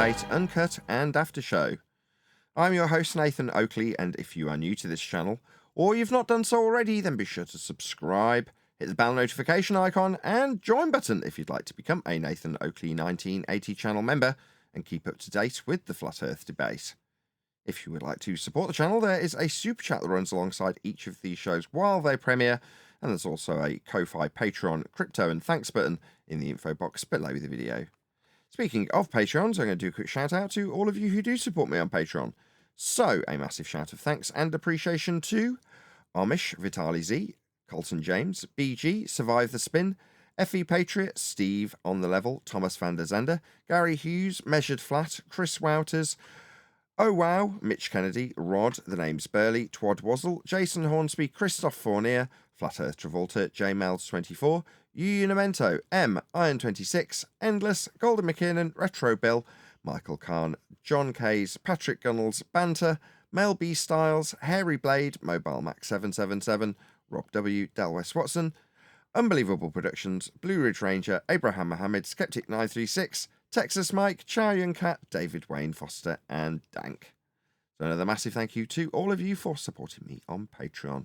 Debate, Uncut and After Show. I'm your host Nathan Oakley, and if you are new to this channel, or you've not done so already, then be sure to subscribe, hit the bell notification icon, and join button if you'd like to become a Nathan Oakley 1980 channel member and keep up to date with the Flat Earth debate. If you would like to support the channel, there is a super chat that runs alongside each of these shows while they premiere, and there's also a Ko-Fi, Patreon, crypto and thanks button in the info box below the video. Speaking of Patreons, I'm going to do a quick shout out to all of you who do support me on Patreon. So, a massive shout of thanks and appreciation to Amish, Vitali Z, Colton James, BG, Survive the Spin, FE Patriot, Steve on the Level, Thomas van der Zender, Gary Hughes, Measured Flat, Chris Wouters, Oh Wow, Mitch Kennedy, Rod, The Name's Burley, Twad Wazzle, Jason Hornsby, Christoph Fournier, Flat Earth Travolta, JMelds24, Unimento, M, Iron26, Endless, Golden McKinnon, Retro Bill, Michael Kahn, John Kays, Patrick Gunnels, Banter, Mel B Styles, Hairy Blade, Mobile Max 777, Rob W, Delwes Watson, Unbelievable Productions, Blue Ridge Ranger, Abraham Mohammed, Skeptic 936, Texas Mike, Chow Yun Cat, David Wayne Foster, and Dank. So another massive thank you to all of you for supporting me on Patreon.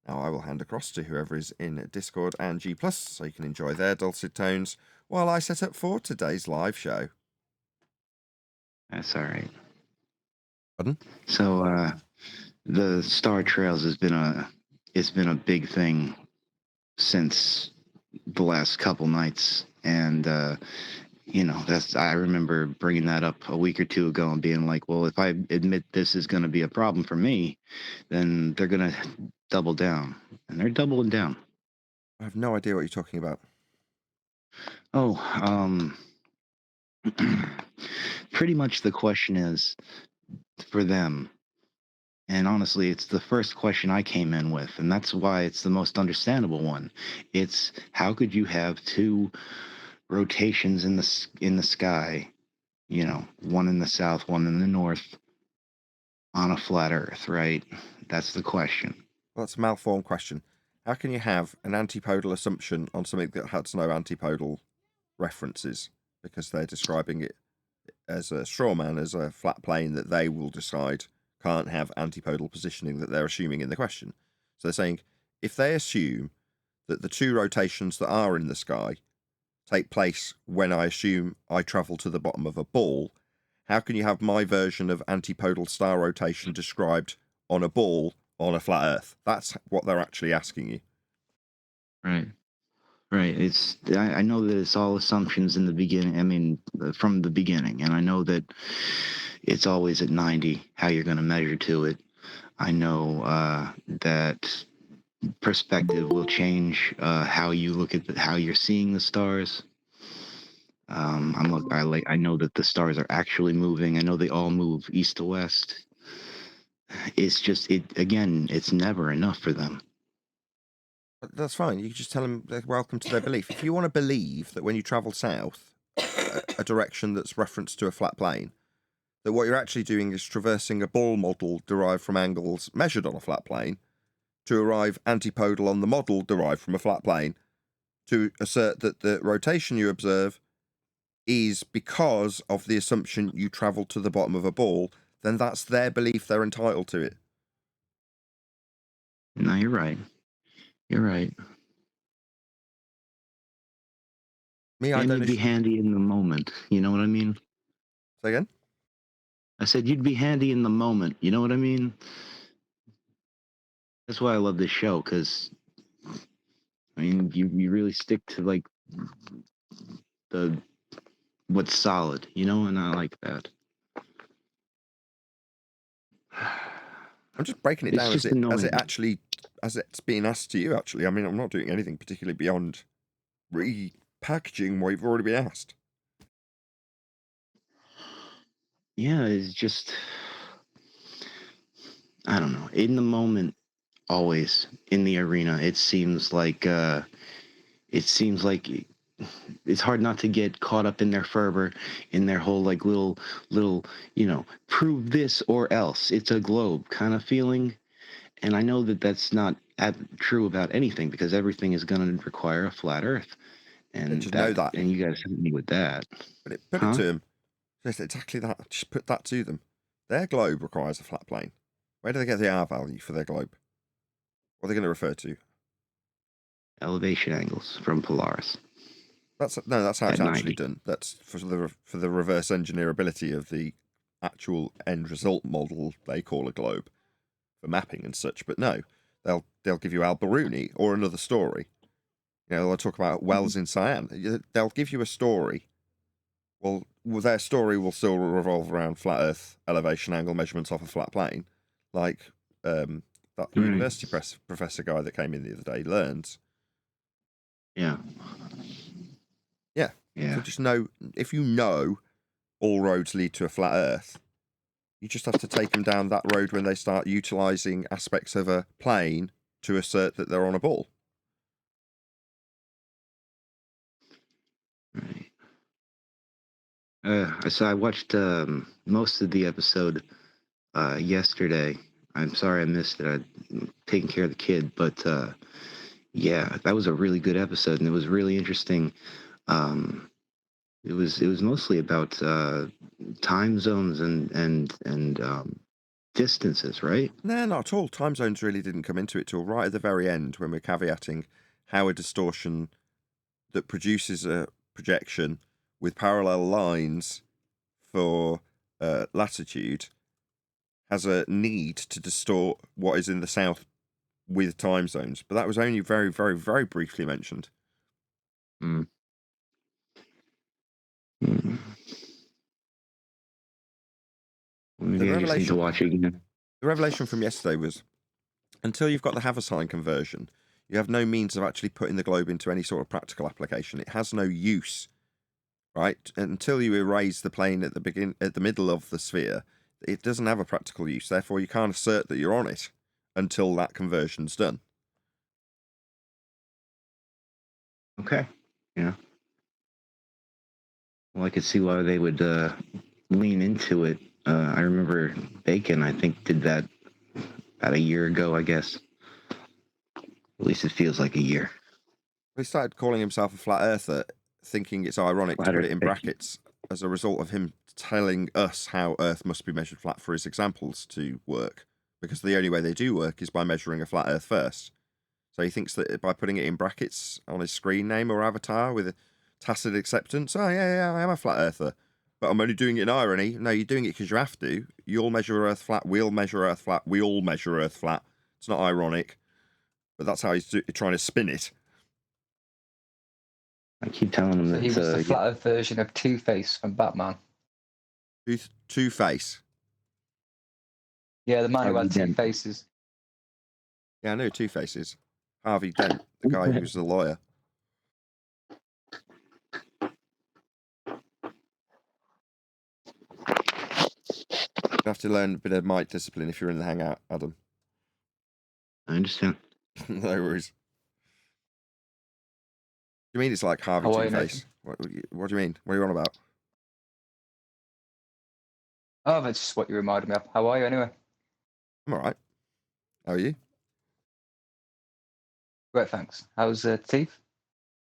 Now I will hand across to whoever is in Discord and G+, so you can enjoy their dulcet tones while I set up for today's live show. That's all right. Pardon? So the Star Trails has been a big thing since the last couple nights, and I remember bringing that up a week or two ago and being like, well, if I admit this is going to be a problem for me, then they're going to double down, and they're doubling down. I have no idea what you're talking about. Pretty much the question is for them. And honestly, it's the first question I came in with, and that's why it's the most understandable one. It's how could you have two rotations in the sky, one in the south, one in the north, on a flat Earth, right? That's the question. Well, that's a malformed question. How can you have an antipodal assumption on something that has no antipodal references? Because they're describing it as a straw man, as a flat plane that they will decide can't have antipodal positioning that they're assuming in the question. So they're saying, if they assume that the two rotations that are in the sky take place when I assume I travel to the bottom of a ball, how can you have my version of antipodal star rotation described on a ball on a flat Earth? That's what they're actually asking you. Right. I know that it's all assumptions in the beginning. I mean, from the beginning, and I know that it's always at 90 how you're going to measure to it. I know that perspective will change how you look at how you're seeing the stars. I know that the stars are actually moving. I know they all move east to west. It's just it's never enough for them. That's fine. You can just tell them they're welcome to their belief. If you want to believe that when you travel south, a direction that's referenced to a flat plane, that what you're actually doing is traversing a ball model derived from angles measured on a flat plane to arrive antipodal on the model derived from a flat plane, to assert that the rotation you observe is because of the assumption you travel to the bottom of a ball, then that's their belief. They're entitled to it. No, you're right. You're right. And you'd be handy in the moment. You know what I mean? Say again? I said you'd be handy in the moment. You know what I mean? That's why I love this show, because I mean, you really stick to like what's solid, and I like that. I'm just breaking it down as it's being asked to you, actually. I mean, I'm not doing anything particularly beyond repackaging what you've already been asked. Yeah, it's just, I don't know. In the moment, always in the arena, it seems like it's hard not to get caught up in their fervor, in their whole like little, prove this or else. It's a globe kind of feeling. And I know that that's not true about anything, because everything is going to require a flat Earth. And know that. And you guys helped me with that. But put it to him. Just exactly that. Just put that to them. Their globe requires a flat plane. Where do they get the R value for their globe? What are they going to refer to? Elevation angles from Polaris That's how at it's actually 90. done. That's for the reverse engineerability of the actual end result model they call a globe for mapping and such. But no, they'll give you Al-Biruni or another story. You know, they'll talk about wells in Siam. They'll give you a story. Well, their story will still revolve around flat Earth elevation angle measurements off a flat plane, like that university professor guy that came in the other day learns. Yeah. Yeah. Yeah. So just know, if you know all roads lead to a flat Earth, you just have to take them down that road when they start utilizing aspects of a plane to assert that they're on a ball. Right. So I watched most of the episode yesterday. I'm sorry I missed it. I'm taking care of the kid, but yeah, that was a really good episode, and it was really interesting. It was mostly about time zones and distances, right? No, not at all. Time zones really didn't come into it till right at the very end when we're caveating how a distortion that produces a projection with parallel lines for latitude has a need to distort what is in the south with time zones. But that was only very, very, very briefly mentioned. Mm. Mm. Maybe I just need to watch it again. The revelation from yesterday was, until you've got the Haversine conversion, you have no means of actually putting the globe into any sort of practical application. It has no use, right? Until you erase the plane at the middle of the sphere, it doesn't have a practical use. Therefore, you can't assert that you're on it until that conversion's done. Okay. Yeah. Well, I could see why they would lean into it. I remember Bacon, I think, did that about a year ago, I guess. At least it feels like a year. He started calling himself a flat earther, thinking it's ironic to put it in brackets as a result of him telling us how Earth must be measured flat for his examples to work, because the only way they do work is by measuring a flat Earth first. So he thinks that by putting it in brackets on his screen name or avatar with a tacit acceptance, oh yeah, I am a flat earther, but I'm only doing it in irony. No, you're doing it because you have to. You'll measure Earth flat, we'll measure Earth flat, we all measure Earth flat. It's not ironic, but that's how he's trying to spin it. I keep telling him that he was the flat Earth version of Two-Face from Batman. Two-Face? Yeah, the man who had two faces. Yeah, I know Two Faces. Harvey Dent, the guy who's the lawyer. You have to learn a bit of mic discipline if you're in the hangout, Adam. I understand. No worries. You mean it's like Harvey Two-Face? What do you mean? What are you on about? Oh, that's just what you reminded me of. How are you anyway? I'm alright. How are you? Great, thanks. How's teeth?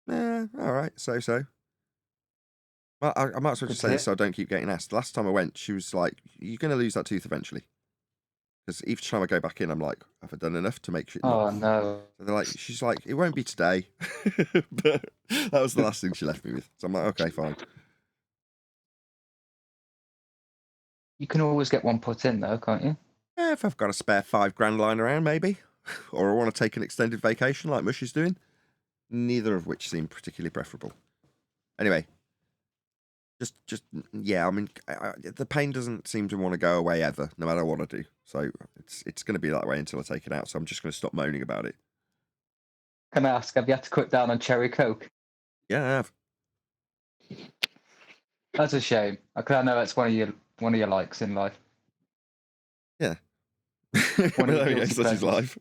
Alright, so. Well, I might as well just say this so I don't keep getting asked. The last time I went, she was like, you're going to lose that tooth eventually. Because each time I go back in, I'm like, have I done enough to make shit? Oh, no. So they're like, she's like, it won't be today. But that was the last thing she left me with. So I'm like, okay, fine. You can always get one put in, though, can't you? Yeah, if I've got a spare $5,000 lying around, maybe. Or I want to take an extended vacation like Mushy's doing. Neither of which seem particularly preferable. Anyway. Just yeah, I mean, the pain doesn't seem to want to go away ever, no matter what I do. So it's going to be that way until I take it out. So I'm just going to stop moaning about it. Can I ask, have you had to cut down on cherry coke? Yeah, I have. That's a shame. Because I know that's one of your likes in life. Yeah. One of your I mean, such is life.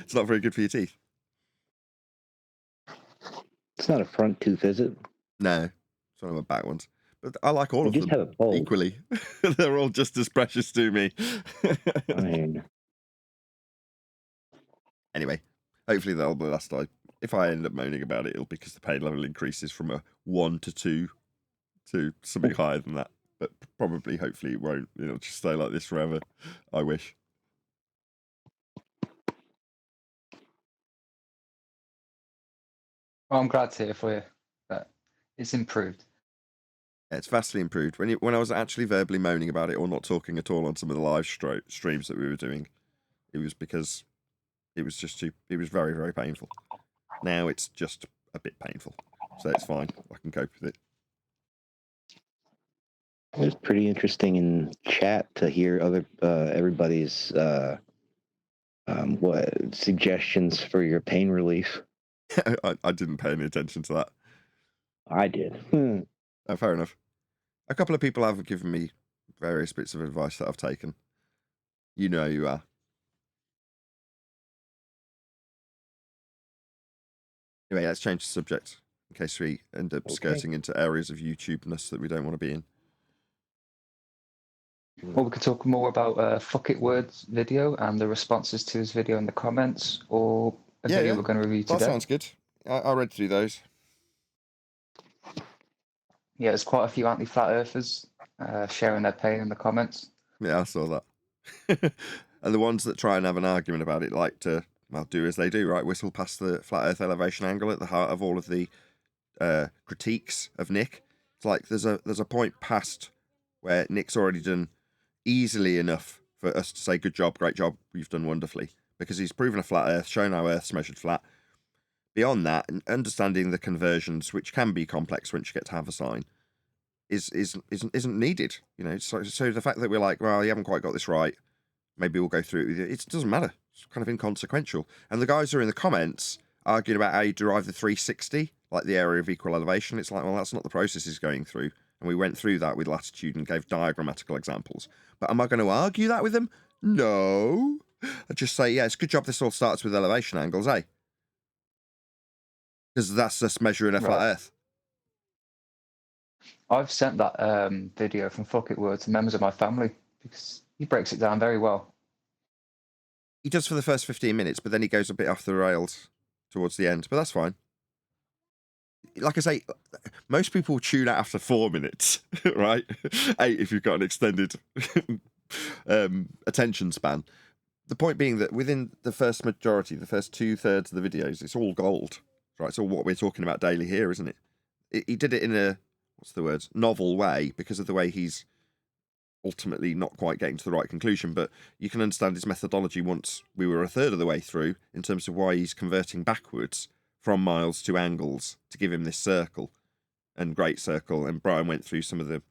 It's not very good for your teeth. It's not a front tooth, is it? No. It's one of my back ones. But I like all of just them have a equally. They're all just as precious to me. I mean, anyway, hopefully that'll be the last time. If I end up moaning about it, it'll be because the pain level increases from a 1 to 2 to something higher than that. But probably, hopefully, it won't. It'll just stay like this forever. I wish. Well, I'm glad to hear for you that it's improved. Yeah, it's vastly improved. When I was actually verbally moaning about it or not talking at all on some of the live streams that we were doing, it was because it was just too. It was very, very painful. Now it's just a bit painful, so it's fine. I can cope with it. It was pretty interesting in chat to hear everybody's suggestions for your pain relief. I didn't pay any attention to that. I did. Oh, fair enough. A couple of people have given me various bits of advice that I've taken. You know you are. Anyway, let's change the subject in case we end up skirting into areas of YouTube-ness that we don't want to be in. Or we could talk more about Fuck It Words video and the responses to his video in the comments, or a video we're going to review today. That sounds good. I read through those. Yeah, there's quite a few anti-flat earthers sharing their pain in the comments. Yeah, I saw that. And the ones that try and have an argument about it like to, well, do as they do, right? Whistle past the flat earth elevation angle at the heart of all of the critiques of Nick. It's like there's a point past where Nick's already done easily enough for us to say, good job, great job, you've done wonderfully. Because he's proven a flat earth, shown how earth's measured flat. Beyond that, and understanding the conversions, which can be complex once you get to have a sign, isn't needed. You know, so the fact that we're like, well, you haven't quite got this right, maybe we'll go through it with you, it doesn't matter. It's kind of inconsequential. And the guys who are in the comments arguing about how you derive the 360, like the area of equal elevation, it's like, well, that's not the process he's going through. And we went through that with latitude and gave diagrammatical examples. But am I going to argue that with them? No. I just say, yeah, it's a good job this all starts with elevation angles, eh? Because that's just measuring a flat earth. I've sent that video from Fuck It Word to members of my family because he breaks it down very well. He does for the first 15 minutes, but then he goes a bit off the rails towards the end. But that's fine. Like I say, most people tune out after 4 minutes, right? 8 if you've got an extended attention span. The point being that within the first majority, the first 2/3 of the videos, it's all gold, right? It's all what we're talking about daily here, isn't it? He did it in a, what's the word, novel way because of the way he's ultimately not quite getting to the right conclusion, but you can understand his methodology once we were a third of the way through in terms of why he's converting backwards from miles to angles to give him this circle and great circle. And Brian went through some of the,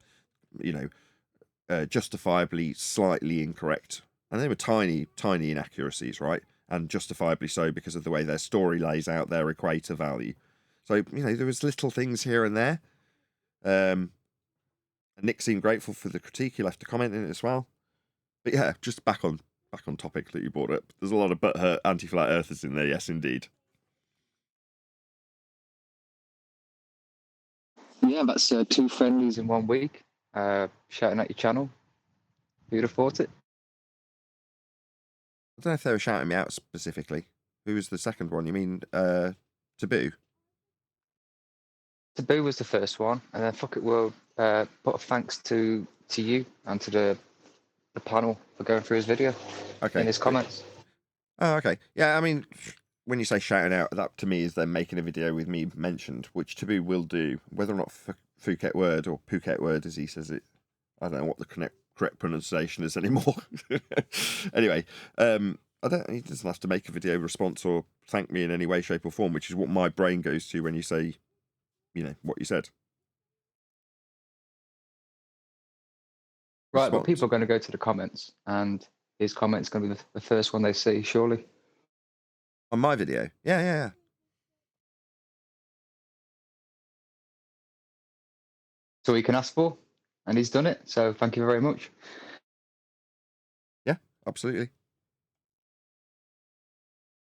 justifiably slightly incorrect, and they were tiny inaccuracies, right? And justifiably so because of the way their story lays out their equator value. So, there was little things here and there. And Nick seemed grateful for the critique. He left a comment in it as well. But yeah, just back on topic that you brought up. There's a lot of butthurt anti-flat earthers in there, yes indeed. Yeah, that's 2 friendlies in 1 week. Shouting at your channel. Who'd have thought it? I don't know if they were shouting me out specifically. Who was the second one? You mean Taboo? Taboo was the first one, and then Fuck It World put a thanks to you and to the panel for going through his video in his comments. Oh, okay. Yeah, I mean, when you say shouting out, that to me is them making a video with me mentioned, which Taboo will do. Whether or not Phuket Word or Phuket Word, as he says it, I don't know what the correct pronunciation is anymore. Anyway, he doesn't have to make a video response or thank me in any way, shape, or form, which is what my brain goes to when you say, what you said. Right, but people are going to go to the comments, and his comment's going to be the first one they see, surely. On my video? Yeah. So he can ask for, and he's done it, so thank you very much. Yeah, absolutely.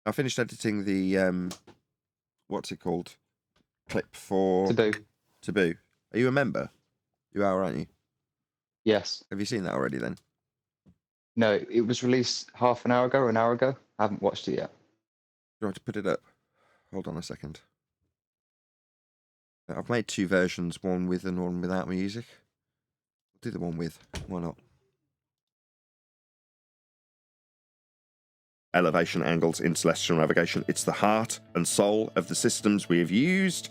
I finished editing the, what's it called? Clip for... Taboo. Are you a member? You are, aren't you? Yes. Have you seen that already then? No, it was released half an hour ago or an hour ago. I haven't watched it yet. Do you want to put it up? Hold on a second. I've made two versions, one with and one without music. I'll do the one with. Why not? Elevation angles in celestial navigation. It's the heart and soul of the systems we have used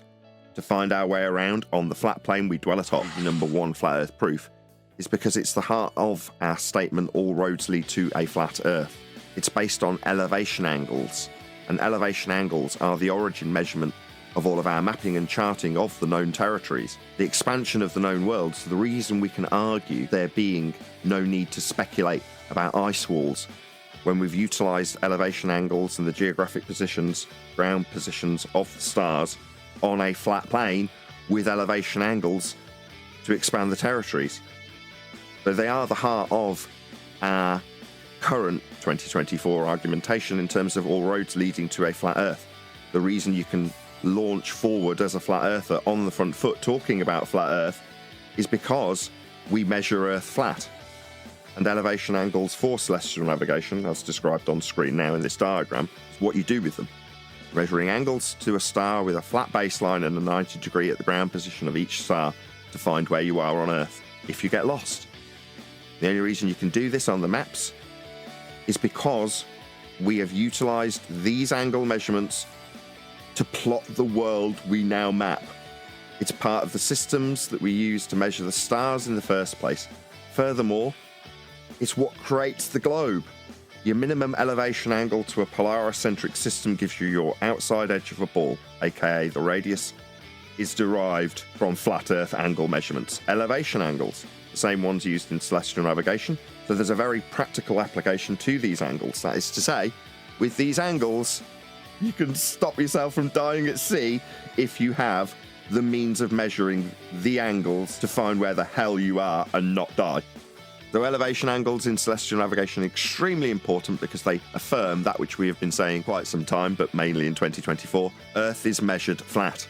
to find our way around on the flat plane we dwell atop. Number one flat earth proof is because it's the heart of our statement, all roads lead to a flat earth. It's based on elevation angles, and elevation angles are the origin measurement of all of our mapping and charting of the known territories. The expansion of the known worlds, the reason we can argue there being no need to speculate about ice walls when we've utilised elevation angles and the geographic positions, ground positions of the stars on a flat plane with elevation angles to expand the territories. So they are the heart of our current 2024 argumentation in terms of all roads leading to a flat earth. The reason you can launch forward as a flat earther on the front foot talking about flat earth is because we measure earth flat. And elevation angles for celestial navigation, as described on screen now in this diagram, is what you do with them. Measuring angles to a star with a flat baseline and a 90 degree at the ground position of each star to find where you are on Earth if you get lost. The only reason you can do this on the maps is because we have utilised these angle measurements to plot the world we now map. It's part of the systems that we use to measure the stars in the first place. Furthermore, it's what creates the globe. Your minimum elevation angle to a polarocentric system gives you your outside edge of a ball, aka the radius, is derived from flat Earth angle measurements. Elevation angles, the same ones used in celestial navigation, so there's a very practical application to these angles. That is to say, with these angles, you can stop yourself from dying at sea if you have the means of measuring the angles to find where the hell you are and not die. So elevation angles in celestial navigation are extremely important because they affirm that which we have been saying quite some time, but mainly in 2024. Earth is measured flat.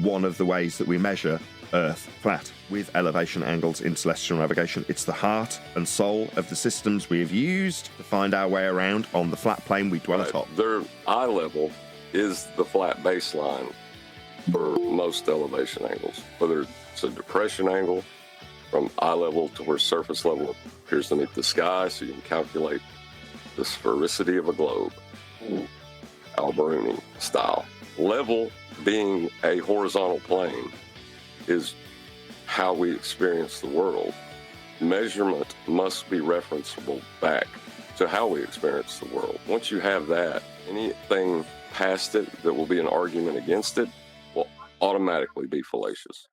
One of the ways that we measure Earth flat with elevation angles in celestial navigation. It's the heart and soul of the systems we have used to find our way around on the flat plane we dwell atop. Their eye level is the flat baseline for most elevation angles, whether it's a depression angle from eye level to where surface level appears to meet the sky, so you can calculate the sphericity of a globe, Alberuni style. Level being a horizontal plane is how we experience the world. Measurement must be referenceable back to how we experience the world. Once you have that, anything past it that will be an argument against it will automatically be fallacious.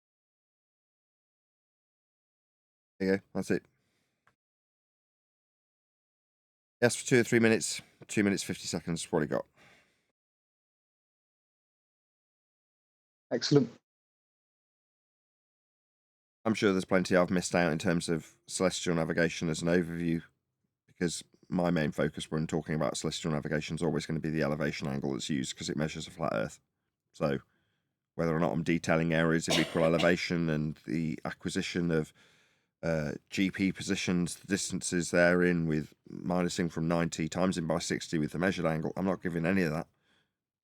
There you go, that's it. Yes, for 2 or 3 minutes, 2 minutes 50 seconds, what he got. Excellent. I'm sure there's plenty I've missed out in terms of celestial navigation as an overview, because my main focus when talking about celestial navigation is always going to be the elevation angle that's used because it measures a flat Earth. So whether or not I'm detailing areas of equal elevation and the acquisition of GP positions, the distances therein with minusing from 90, times in by 60 with the measured angle, I'm not giving any of that.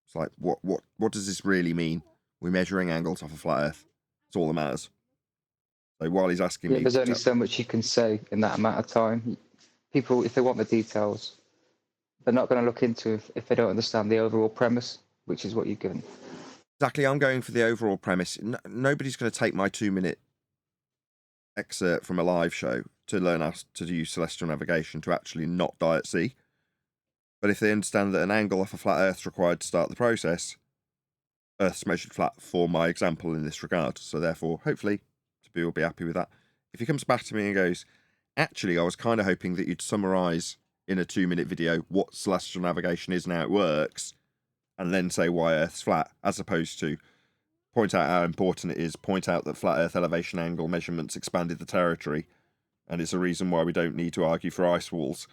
It's like, what does this really mean? We're measuring angles off a flat Earth. It's all that matters. So while he's asking me... There's only so much you can say in that amount of time. People, if they want the details, they're not going to look into if they don't understand the overall premise, which is what you've given. Exactly, I'm going for the overall premise. Nobody's going to take my 2-minute excerpt from a live show to learn how to use celestial navigation to actually not die at sea. But if they understand that an angle off a flat Earth is required to start the process, Earth's measured flat for my example in this regard. So therefore, hopefully, Taboo will be happy with that. If he comes back to me and goes, actually, I was kind of hoping that you'd summarise in a 2-minute video what celestial navigation is and how it works, and then say why Earth's flat, as opposed to point out how important it is, point out that flat Earth elevation angle measurements expanded the territory, and it's a reason why we don't need to argue for ice walls,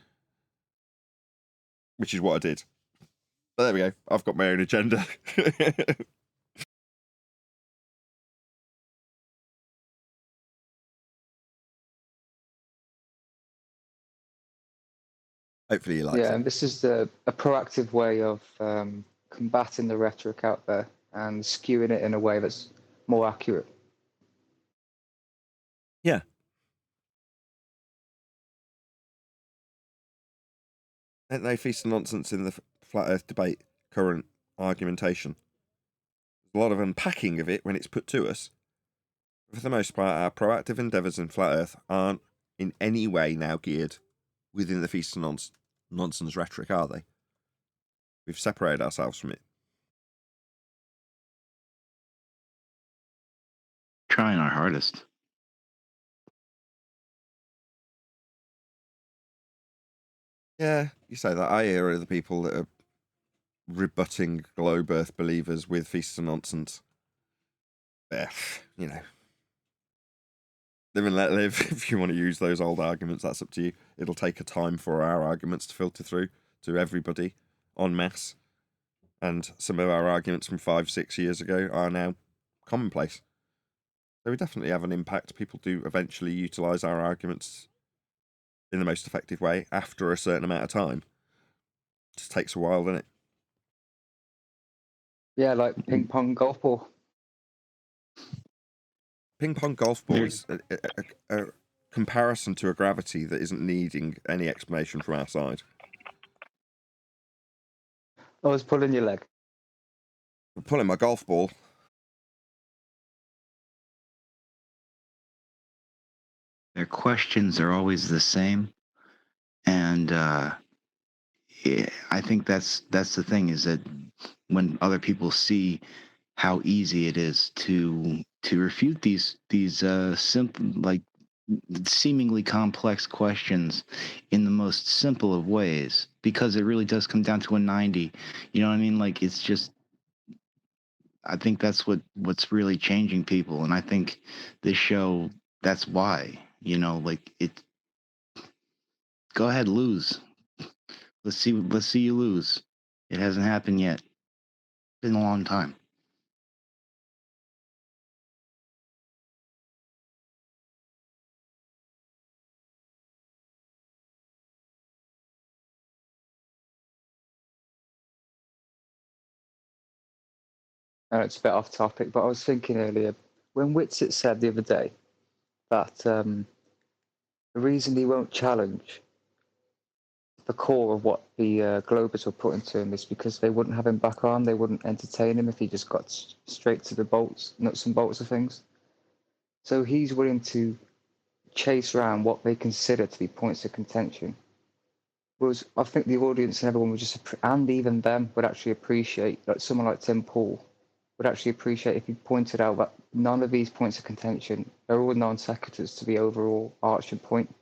which is what I did. But there we go. I've got my own agenda. Hopefully you like it. Yeah, and this is a proactive way of combating the rhetoric out there and skewing it in a way that's more accurate. Yeah. Ain't no feast of nonsense in the flat Earth debate current argumentation. There's a lot of unpacking of it when it's put to us. For the most part, our proactive endeavours in flat Earth aren't in any way now geared within the feast of nonsense rhetoric, are they? We've separated ourselves from it. Trying our hardest. Yeah, you say that. I hear other people that are rebutting globe Earth believers with feast of nonsense. You know, live and let live. If you want to use those old arguments, that's up to you. It'll take a time for our arguments to filter through to everybody en masse. And some of our arguments from 5-6 years ago are now commonplace. So we definitely have an impact. People do eventually utilise our arguments in the most effective way after a certain amount of time. It just takes a while, doesn't it? Yeah, like ping pong golf ball. Ping pong golf ball is a comparison to a gravity that isn't needing any explanation from our side. I was pulling your leg. I'm pulling my golf ball. Their questions are always the same, and yeah, I think that's the thing, is that when other people see how easy it is to refute these simple, like seemingly complex questions in the most simple of ways, because it really does come down to a 90. You know what I mean? Like, it's just, I think that's what's really changing people, and I think this show, that's why, like, it. Go ahead, lose. Let's see you lose. It hasn't happened yet. It's been a long time. It's a bit off topic, but I was thinking earlier when Whitsitt said the other day that the reason he won't challenge the core of what the Globers were putting to him is because they wouldn't have him back on. They wouldn't entertain him if he just got straight to the nuts and bolts of things. So he's willing to chase around what they consider to be points of contention. Whereas I think the audience and everyone would just, and even them, would actually appreciate, like someone like Tim Pool would actually appreciate if he pointed out that none of these points of contention are all non sequiturs to the overall arching point.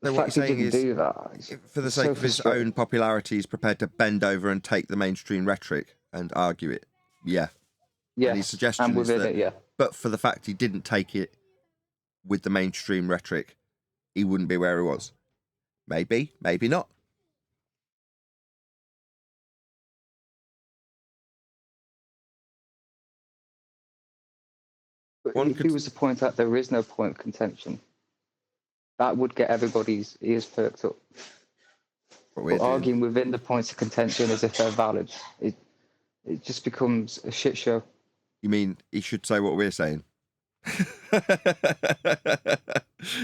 The So what you're fact he saying didn't is, do that, for the sake of his own popularity, he's prepared to bend over and take the mainstream rhetoric and argue it. Yeah. yes, And his suggestion and is within that, it, yeah. but for the fact he didn't take it with the mainstream rhetoric, he wouldn't be where he was. Maybe, maybe not. But One if could- he was to point out there is no point of contention, that would get everybody's ears perked up. What we're But doing. arguing within the points of contention as if they're valid, it just becomes a shit show. You mean he should say what we're saying?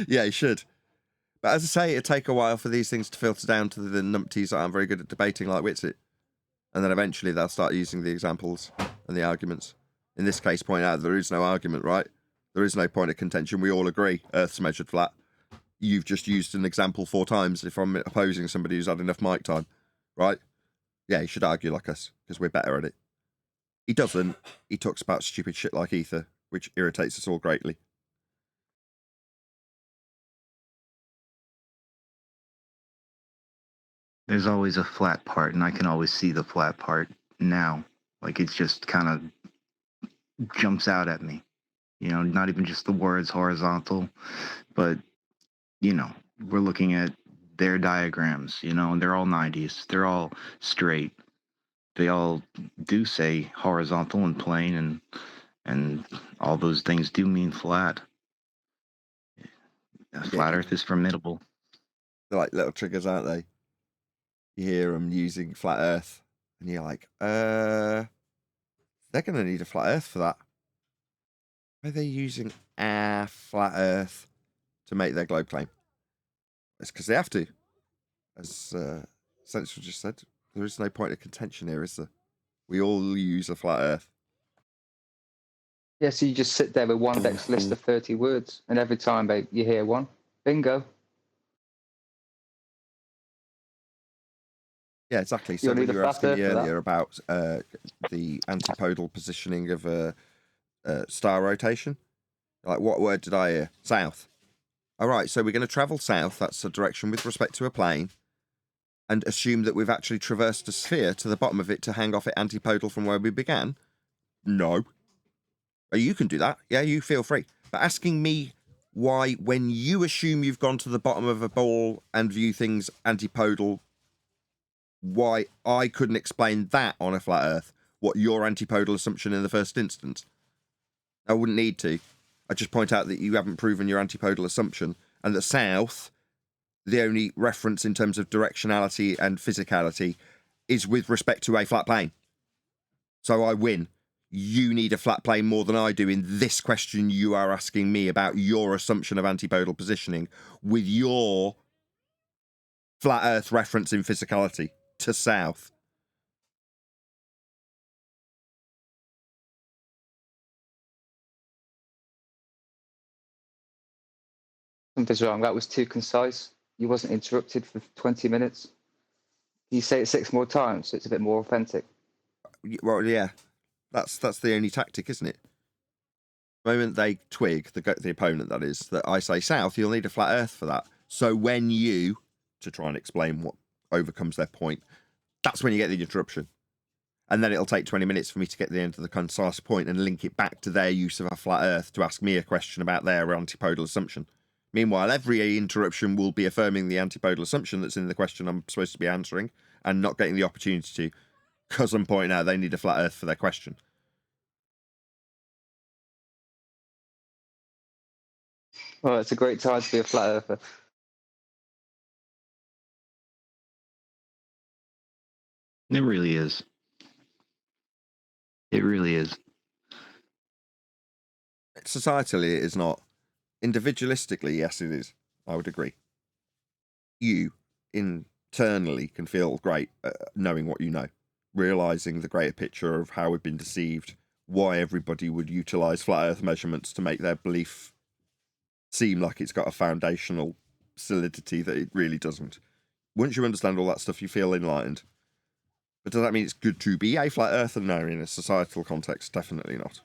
Yeah, he should. But as I say, it'd take a while for these things to filter down to the numpties that aren't very good at debating like Whitsitt. And then eventually they'll start using the examples and the arguments. In this case, point out there is no argument, right? There is no point of contention. We all agree Earth's measured flat. You've just used an example 4 times if I'm opposing somebody who's had enough mic time, right? Yeah, he should argue like us, because we're better at it. He doesn't. He talks about stupid shit like ether, which irritates us all greatly. There's always a flat part, and I can always see the flat part now. Like, it just kind of jumps out at me. Not even just the words horizontal, but, we're looking at their diagrams, and they're all 90s. They're all straight. They all do say horizontal and plane, and all those things do mean flat. Flat Earth is formidable. They're like little triggers, aren't they? You hear them using flat Earth, and you're like, they're going to need a flat Earth for that. Are they using our flat Earth to make their globe claim? It's because they have to. As Central just said, there is no point of contention here, is there? We all use a flat Earth. Yeah, so you just sit there with one Dex list of 30 words, and every time you hear one, bingo. Yeah, exactly. So You'll when need a you were flat asking Earth me for that. earlier about the antipodal positioning of a star rotation, like what word did I hear? South. All right, so we're going to travel south. That's the direction with respect to a plane, and assume that we've actually traversed a sphere to the bottom of it to hang off it antipodal from where we began. No. You can do that. Yeah, you feel free. But asking me why, when you assume you've gone to the bottom of a ball and view things antipodal, why I couldn't explain that on a flat Earth, what your antipodal assumption in the first instance. I wouldn't need to. I just point out that you haven't proven your antipodal assumption, and that south, the only reference in terms of directionality and physicality, is with respect to a flat plane. So I win. You need a flat plane more than I do in this question you are asking me about your assumption of antipodal positioning with your flat Earth reference in physicality to south. Something's wrong. That was too concise. You wasn't interrupted for 20 minutes. You say it 6 more times, so it's a bit more authentic. Well, yeah, that's the only tactic, isn't it? The moment they twig, the opponent that is, that I say south, you'll need a flat Earth for that. So when you, to try and explain what overcomes their point, that's when you get the interruption. And then it'll take 20 minutes for me to get to the end of the concise point and link it back to their use of a flat Earth to ask me a question about their antipodal assumption. Meanwhile, every interruption will be affirming the antipodal assumption that's in the question I'm supposed to be answering and not getting the opportunity to, because I'm pointing out they need a flat Earth for their question. Well, it's a great time to be a flat earther. It really is. It really is. Societally, it is not. Individualistically, yes, it is. I would agree. You, internally, can feel great knowing what you know, realising the greater picture of how we've been deceived, why everybody would utilise flat Earth measurements to make their belief seem like it's got a foundational solidity that it really doesn't. Once you understand all that stuff, you feel enlightened. But does that mean it's good to be a flat earther? No, in a societal context, definitely not.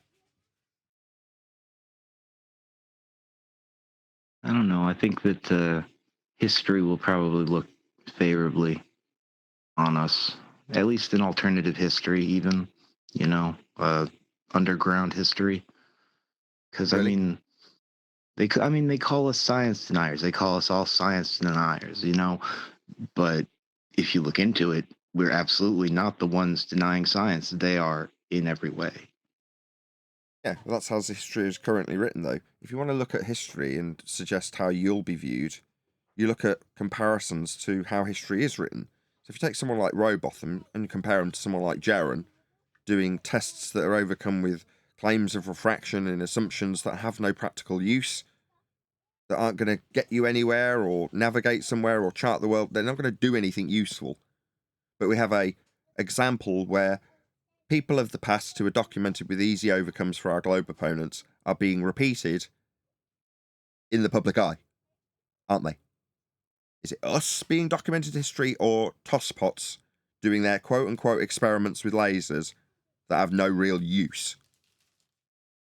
I don't know. I think that history will probably look favorably on us, at least in alternative history, even, underground history. Because, Really? they call us science deniers. They call us all science deniers, But if you look into it, we're absolutely not the ones denying science. They are in every way. Yeah, well, that's how history is currently written, though. If you want to look at history and suggest how you'll be viewed, you look at comparisons to how history is written. So if you take someone like Robotham and compare him to someone like Jaron, doing tests that are overcome with claims of refraction and assumptions that have no practical use, that aren't going to get you anywhere or navigate somewhere or chart the world, they're not going to do anything useful. But we have a example where people of the past who are documented with easy overcomes for our globe opponents are being repeated in the public eye, aren't they? Is it us being documented in history or tosspots doing their quote-unquote experiments with lasers that have no real use?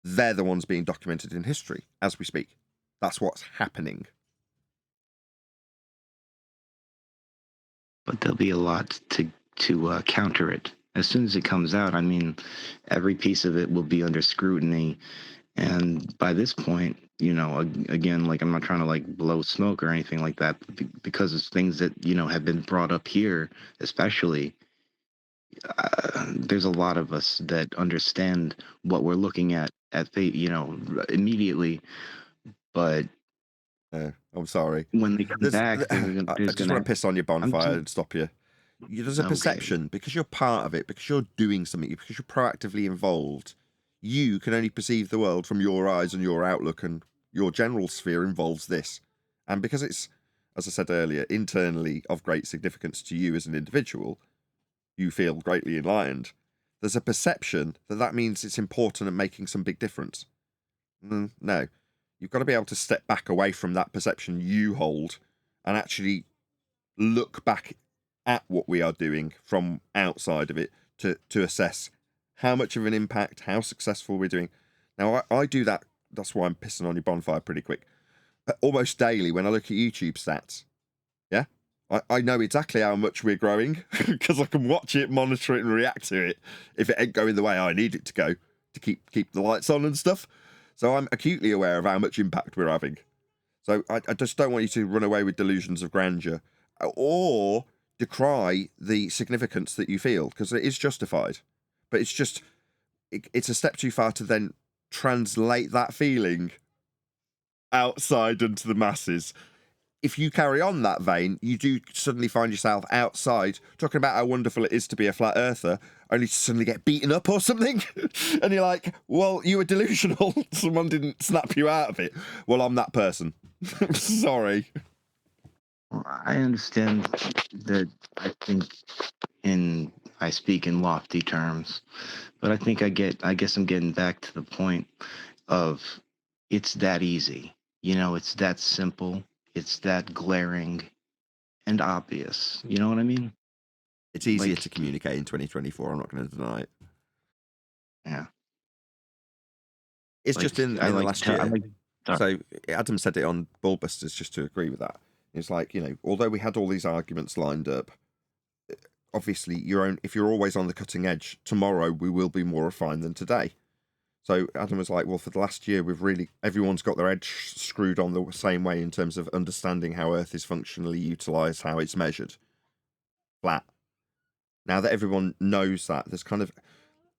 They're the ones being documented in history as we speak. That's what's happening. But there'll be a lot to counter it. As soon as it comes out, every piece of it will be under scrutiny. And by this point, again, I'm not trying to blow smoke or anything like that, because it's things that, have been brought up here, especially. There's a lot of us that understand what we're looking at immediately. But I'm sorry. when they come back, I just want to piss on your bonfire and stop you. There's a perception, because you're part of it, because you're doing something, because you're proactively involved, You can only perceive the world from your eyes and your outlook, and your general sphere involves this. And because it's, as I said earlier, internally of great significance to you as an individual, you feel greatly enlightened. There's a perception that that means it's important and making some big difference. No. You've got to be able to step back away from that perception you hold and actually look back at what we are doing from outside of it to assess how much of an impact, how successful we're doing. Now, I do that. That's why I'm pissing on your bonfire pretty quick. Almost daily when I look at YouTube stats. Yeah? I know exactly how much we're growing because I can watch it, monitor it, and react to it if it ain't going the way I need it to go to keep the lights on and stuff. So I'm acutely aware of how much impact we're having. So I just don't want you to run away with delusions of grandeur or decry the significance that you feel, because it is justified. But it's just, it's a step too far to then translate that feeling outside into the masses. If you carry on that vein, you do suddenly find yourself outside talking about how wonderful it is to be a flat earther, only to suddenly get beaten up or something. And you're like, well, you were delusional. Someone didn't snap you out of it. Well, I'm that person. Sorry. Well, I understand that. I speak in lofty terms, but I think I guess I'm getting back to the point of it's that easy. It's that simple. It's that glaring and obvious. You know what I mean? It's easier to communicate in 2024. I'm not going to deny it. Yeah. It's just in the last year. Sorry. So Adam said it on Bullbusters, just to agree with that. It's like, although we had all these arguments lined up, obviously if you're always on the cutting edge, tomorrow we will be more refined than today. So Adam was like, well, for the last year, everyone's got their head screwed on the same way in terms of understanding how Earth is functionally utilised, how it's measured. Flat. Now that everyone knows that, there's kind of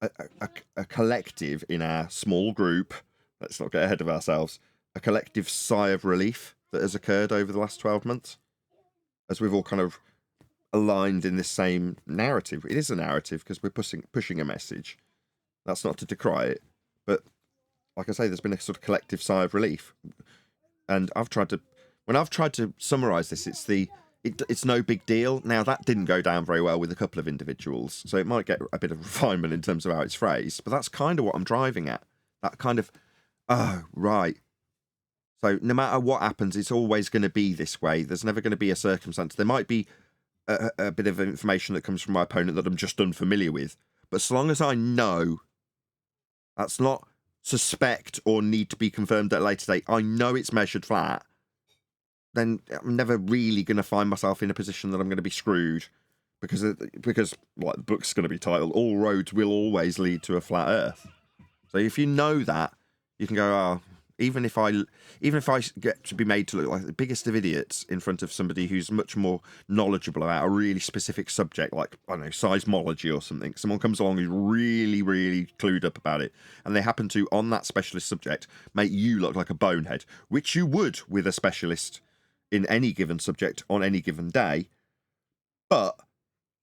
a collective in our small group, let's not get ahead of ourselves, a collective sigh of relief that has occurred over the last 12 months, as we've all kind of aligned in this same narrative. It is a narrative because we're pushing a message. That's not to decry it, but like I say, there's been a sort of collective sigh of relief. And when I've tried to summarize this, it's no big deal. Now, that didn't go down very well with a couple of individuals, so it might get a bit of refinement in terms of how it's phrased, but that's kind of what I'm driving at. That kind of, oh, right. So no matter what happens, it's always going to be this way. There's never going to be a circumstance. There might be a bit of information that comes from my opponent that I'm just unfamiliar with, but as long as I know, that's not suspect or need to be confirmed at a later date, I know it's measured flat, then I'm never really going to find myself in a position that I'm going to be screwed because like the book's going to be titled, All Roads Will Always Lead to a Flat Earth. So if you know that, you can go, even if I get to be made to look like the biggest of idiots in front of somebody who's much more knowledgeable about a really specific subject, like, I don't know, seismology or something, someone comes along who's really, really clued up about it, and they happen to, on that specialist subject, make you look like a bonehead, which you would with a specialist in any given subject on any given day, but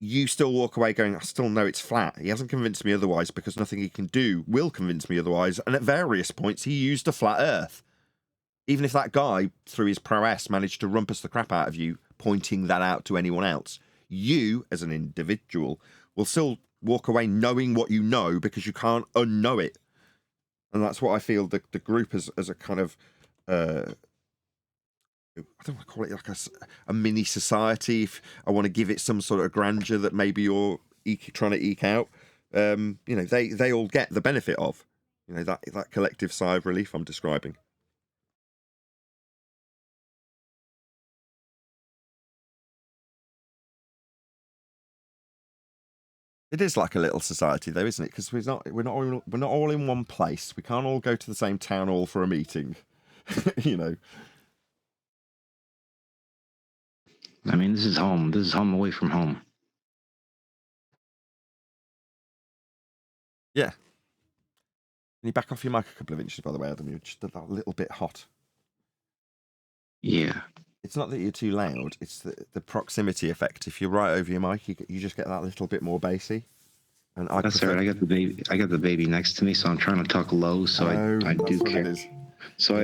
you still walk away going, I still know it's flat. He hasn't convinced me otherwise because nothing he can do will convince me otherwise. And at various points, he used a flat earth. Even if that guy, through his prowess, managed to rumpus the crap out of you, pointing that out to anyone else, you, as an individual, will still walk away knowing what you know because you can't unknow it. And that's what I feel the group as a kind of... I don't want to call it like a mini society. If I want to give it some sort of grandeur that maybe you're trying to eke out, they all get the benefit of, that collective sigh of relief I'm describing. It is like a little society, though, isn't it? Because we're not all in one place. We can't all go to the same town hall for a meeting, I mean, this is home. This is home away from home. Yeah. Can you back off your mic a couple of inches, by the way, Adam? You're just a little bit hot. Yeah. It's not that you're too loud. It's the proximity effect. If you're right over your mic, you just get that little bit more bassy. And I That's prefer... all right. I got the baby next to me, so I'm trying to talk low, so I do care. So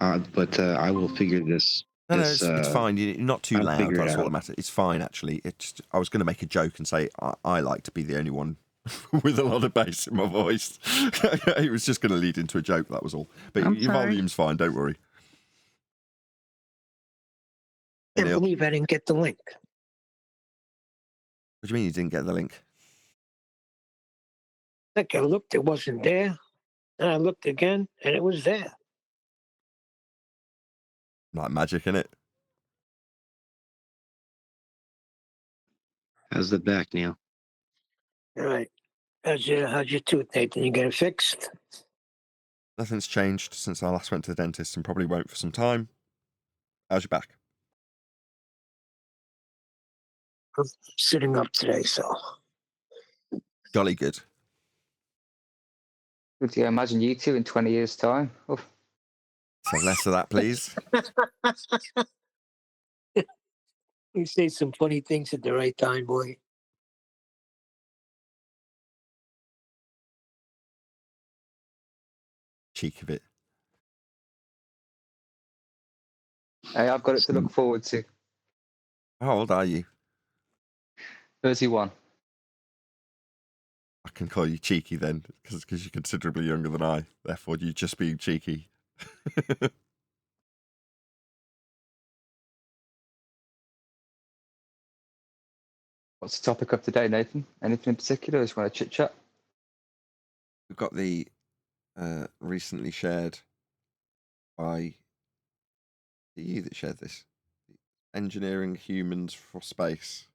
I will figure this. No, it's fine. You're not too I'll loud. figure it That's all that out. matters. It's fine, actually. I was going to make a joke and say I like to be the only one with a lot of bass in my voice. It was just going to lead into a joke, that was all. But your volume's fine, don't worry. I can't believe I didn't get the link. What do you mean you didn't get the link? Like I looked, it wasn't there. And I looked again, and it was there. Like magic, innit? How's the back, Neil? All right. How's your tooth, Nathan? You get it fixed? Nothing's changed since I last went to the dentist and probably won't for some time. How's your back? I'm sitting up today, so. Jolly good. Could you imagine you two in 20 years' time? Oof. So less of that, please. You say some funny things at the right time, boy. Cheek of it. Hey, I've got it to look forward to. How old are you? 31. I can call you cheeky then, because you're considerably younger than I. Therefore, you just being cheeky. What's the topic of today, Nathan? Anything in particular? Just want to chit chat? We've got the recently shared by you that shared this. Engineering humans for space.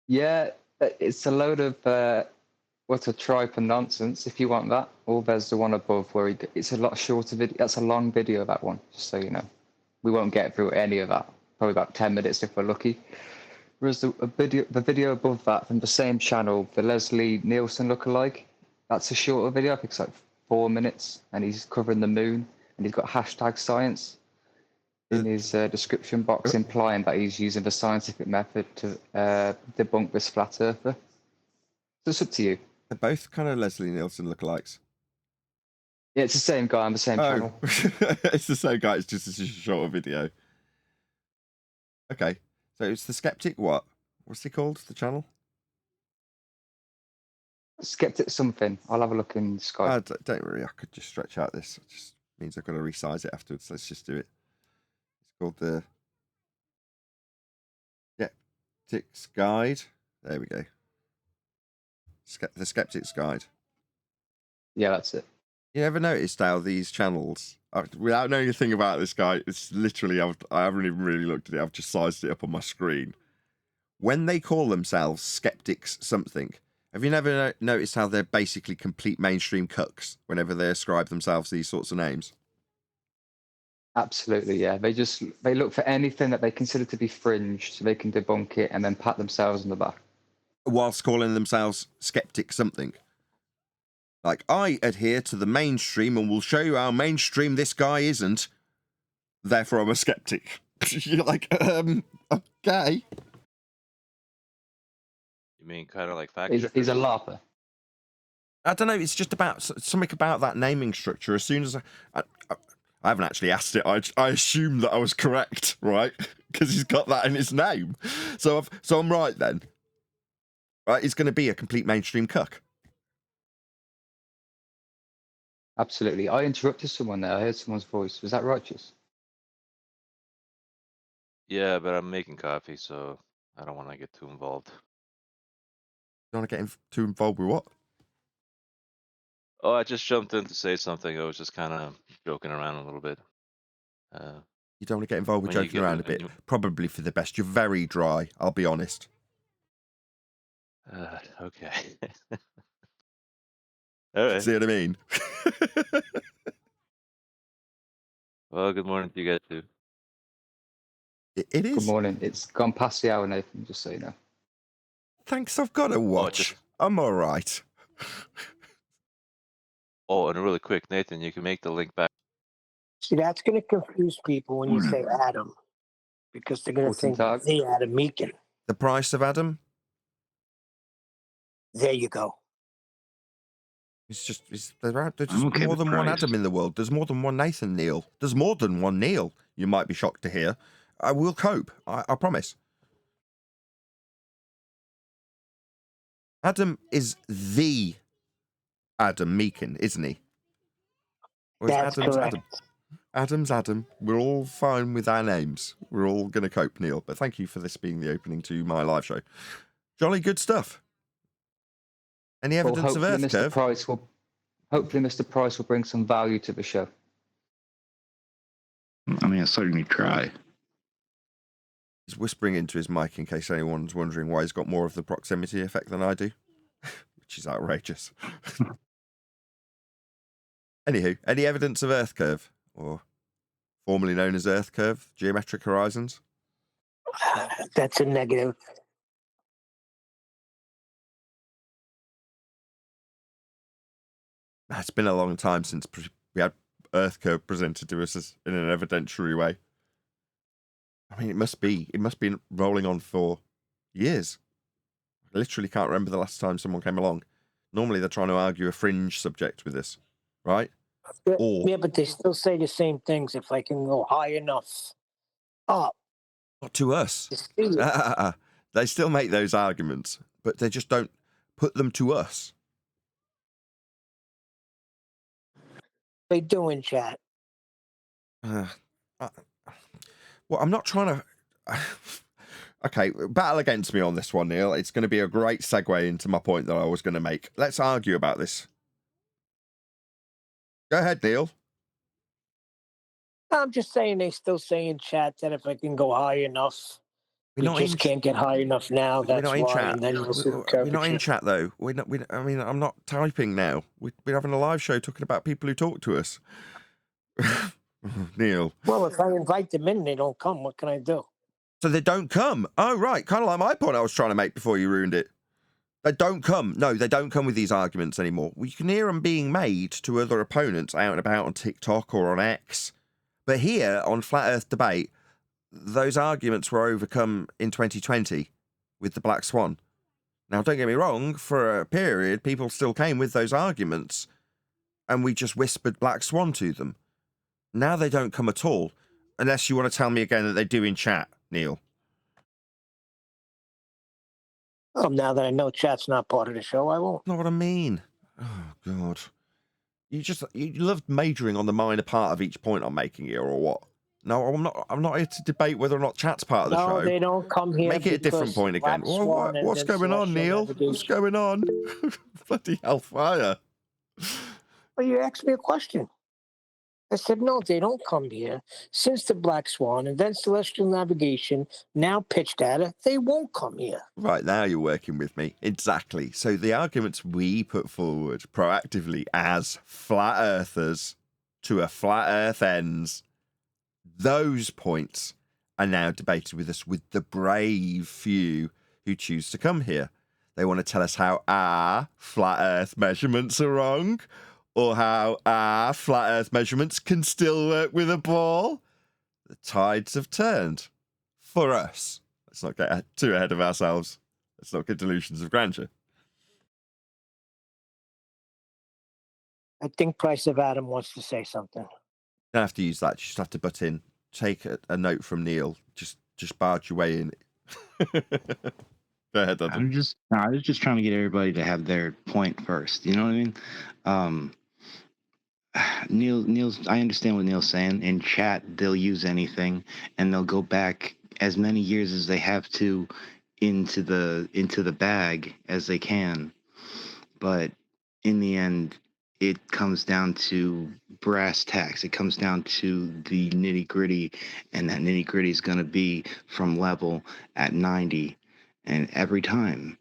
Yeah, it's a load of what a tripe and nonsense. If you want that, or there's the one above where it's a lot shorter video. That's a long video, that one. Just so you know, we won't get through any of that. Probably about 10 minutes if we're lucky. Whereas the video above that from the same channel, the Leslie Nielsen lookalike, that's a shorter video. I think it's like 4 minutes, and he's covering the moon, and he's got hashtag science in his description box, implying that he's using the scientific method to debunk this flat earther. So it's up to you. They're both kind of Leslie Nielsen lookalikes. Yeah, it's the same guy on the same channel. It's the same guy. It's just a shorter video. Okay, so it's the Skeptic. What's he called? The channel? Skeptic something. I'll have a look in Skype. Don't worry. I could just stretch out this. It just means I've got to resize it afterwards. Let's just do it. It's called the Skeptic's Guide. There we go. The Skeptic's Guide. Yeah, that's it. You ever noticed how these channels, without knowing anything about this guy, it's literally, I haven't even really looked at it, I've just sized it up on my screen. When they call themselves Skeptics something, have you never noticed how they're basically complete mainstream cucks whenever they ascribe themselves these sorts of names? Absolutely, yeah. They look for anything that they consider to be fringe so they can debunk it and then pat themselves on the back. Whilst calling themselves Skeptic something. Like, I adhere to the mainstream and will show you how mainstream this guy isn't. Therefore, I'm a skeptic. You're like, okay. You mean kind of like fact? He's a LARPer. I don't know. It's just about something about that naming structure. As soon as I haven't actually asked it, I assumed that I was correct, right? Because he's got that in his name. So I'm right then. Right? He's going to be a complete mainstream cuck. Absolutely. I interrupted someone there. I heard someone's voice. Was that righteous? Yeah, but I'm making coffee, so I don't want to get too involved. You want to get too involved with what? Oh, I just jumped in to say something. I was just kind of joking around a little bit. You don't want to get involved with When you joking get- around a bit. Probably for the best. You're very dry, I'll be honest. Okay. All right. See what I mean? Well, good morning to you guys too. It Good is. morning. It's gone past the hour, Nathan, just so you know. Thanks, I've got a watch. I'm all right. Oh, and really quick, Nathan, you can make the link back. See, that's going to confuse people when you say Adam, because they're going to think Tag. the Adam Meekin. The price of Adam? There you go. There's I'm just okay more with than one Price. Adam in the world. There's more than one Nathan Neil. There's more than one Neil. You might be shocked to hear. I will cope. I promise. Adam is the Adam Meakin, isn't he? Or is That's Adam's correct. Adam? Adam's Adam. We're all fine with our names. We're all going to cope, Neil. But thank you for this being the opening to my live show. Jolly good stuff. Any Well, evidence of hopefully Earth curve? Hopefully Mr. Price will bring some value to the show. I mean, I certainly try. He's whispering into his mic in case anyone's wondering why he's got more of the proximity effect than I do, which is outrageous. Anywho, any evidence of Earth curve, or formerly known as Earth curve, geometric horizons? That's a negative. It's been a long time since we had Earth curve presented to us in an evidentiary way. I mean, it must be rolling on for years. I literally can't remember the last time someone came along. Normally they're trying to argue a fringe subject with this, right? Yeah, but they still say the same things if I can go high enough up. Not to us. To see it. They still make those arguments, but they just don't put them to us. They do in chat. Well, I'm not trying to... Okay, battle against me on this one, Neil. It's going to be a great segue into my point that I was going to make. Let's argue about this. Go ahead, Neil. I'm just saying they still say in chat that if I can go high enough, we just can't get high enough now. That's we're not in why. chat. And then we'll see the We're not in curvature. chat, though. I mean, I'm not typing now. We're having a live show talking about people who talk to us. Neil. Well, if I invite them in, they don't come. What can I do? So they don't come. Oh, right. Kind of like my point I was trying to make before you ruined it. They don't come. No, they don't come with these arguments anymore. We can hear them being made to other opponents out and about on TikTok or on X. But here on Flat Earth Debate, those arguments were overcome in 2020 with the Black Swan. Now, don't get me wrong, for a period, people still came with those arguments, and we just whispered Black Swan to them. Now they don't come at all, unless you want to tell me again that they do in chat, Neil. Oh, now that I know chat's not part of the show, I won't. Not what I mean. Oh, God. You loved majoring on the minor part of each point I'm making here, or what? No, I'm not here to debate whether or not chat's part of the show. No, they don't come here. Make it a different point again. What's going on, Neil? What's going on? Bloody hellfire. Well, you asked me a question. I said, no, they don't come here. Since the Black Swan and then Celestial Navigation, now pitch data, they won't come here. Right, now you're working with me. Exactly. So the arguments we put forward proactively as flat earthers to a flat earth ends, those points are now debated with us with the brave few who choose to come here. They want to tell us how our flat earth measurements are wrong, or how our flat earth measurements can still work with a ball. The tides have turned. For us. Let's not get too ahead of ourselves. Let's not get delusions of grandeur. I think Price of Adam wants to say something. You don't have to use that. You just have to butt in. Take a note from Neil. Just barge your way in. Go ahead, Adam. I was just trying to get everybody to have their point first. You know what I mean? Neil's. I understand what Neil's saying. In chat, they'll use anything, and they'll go back as many years as they have to into the bag as they can. But in the end, it comes down to brass tacks. It comes down to the nitty gritty, and that nitty gritty is going to be from level at 90, and every time.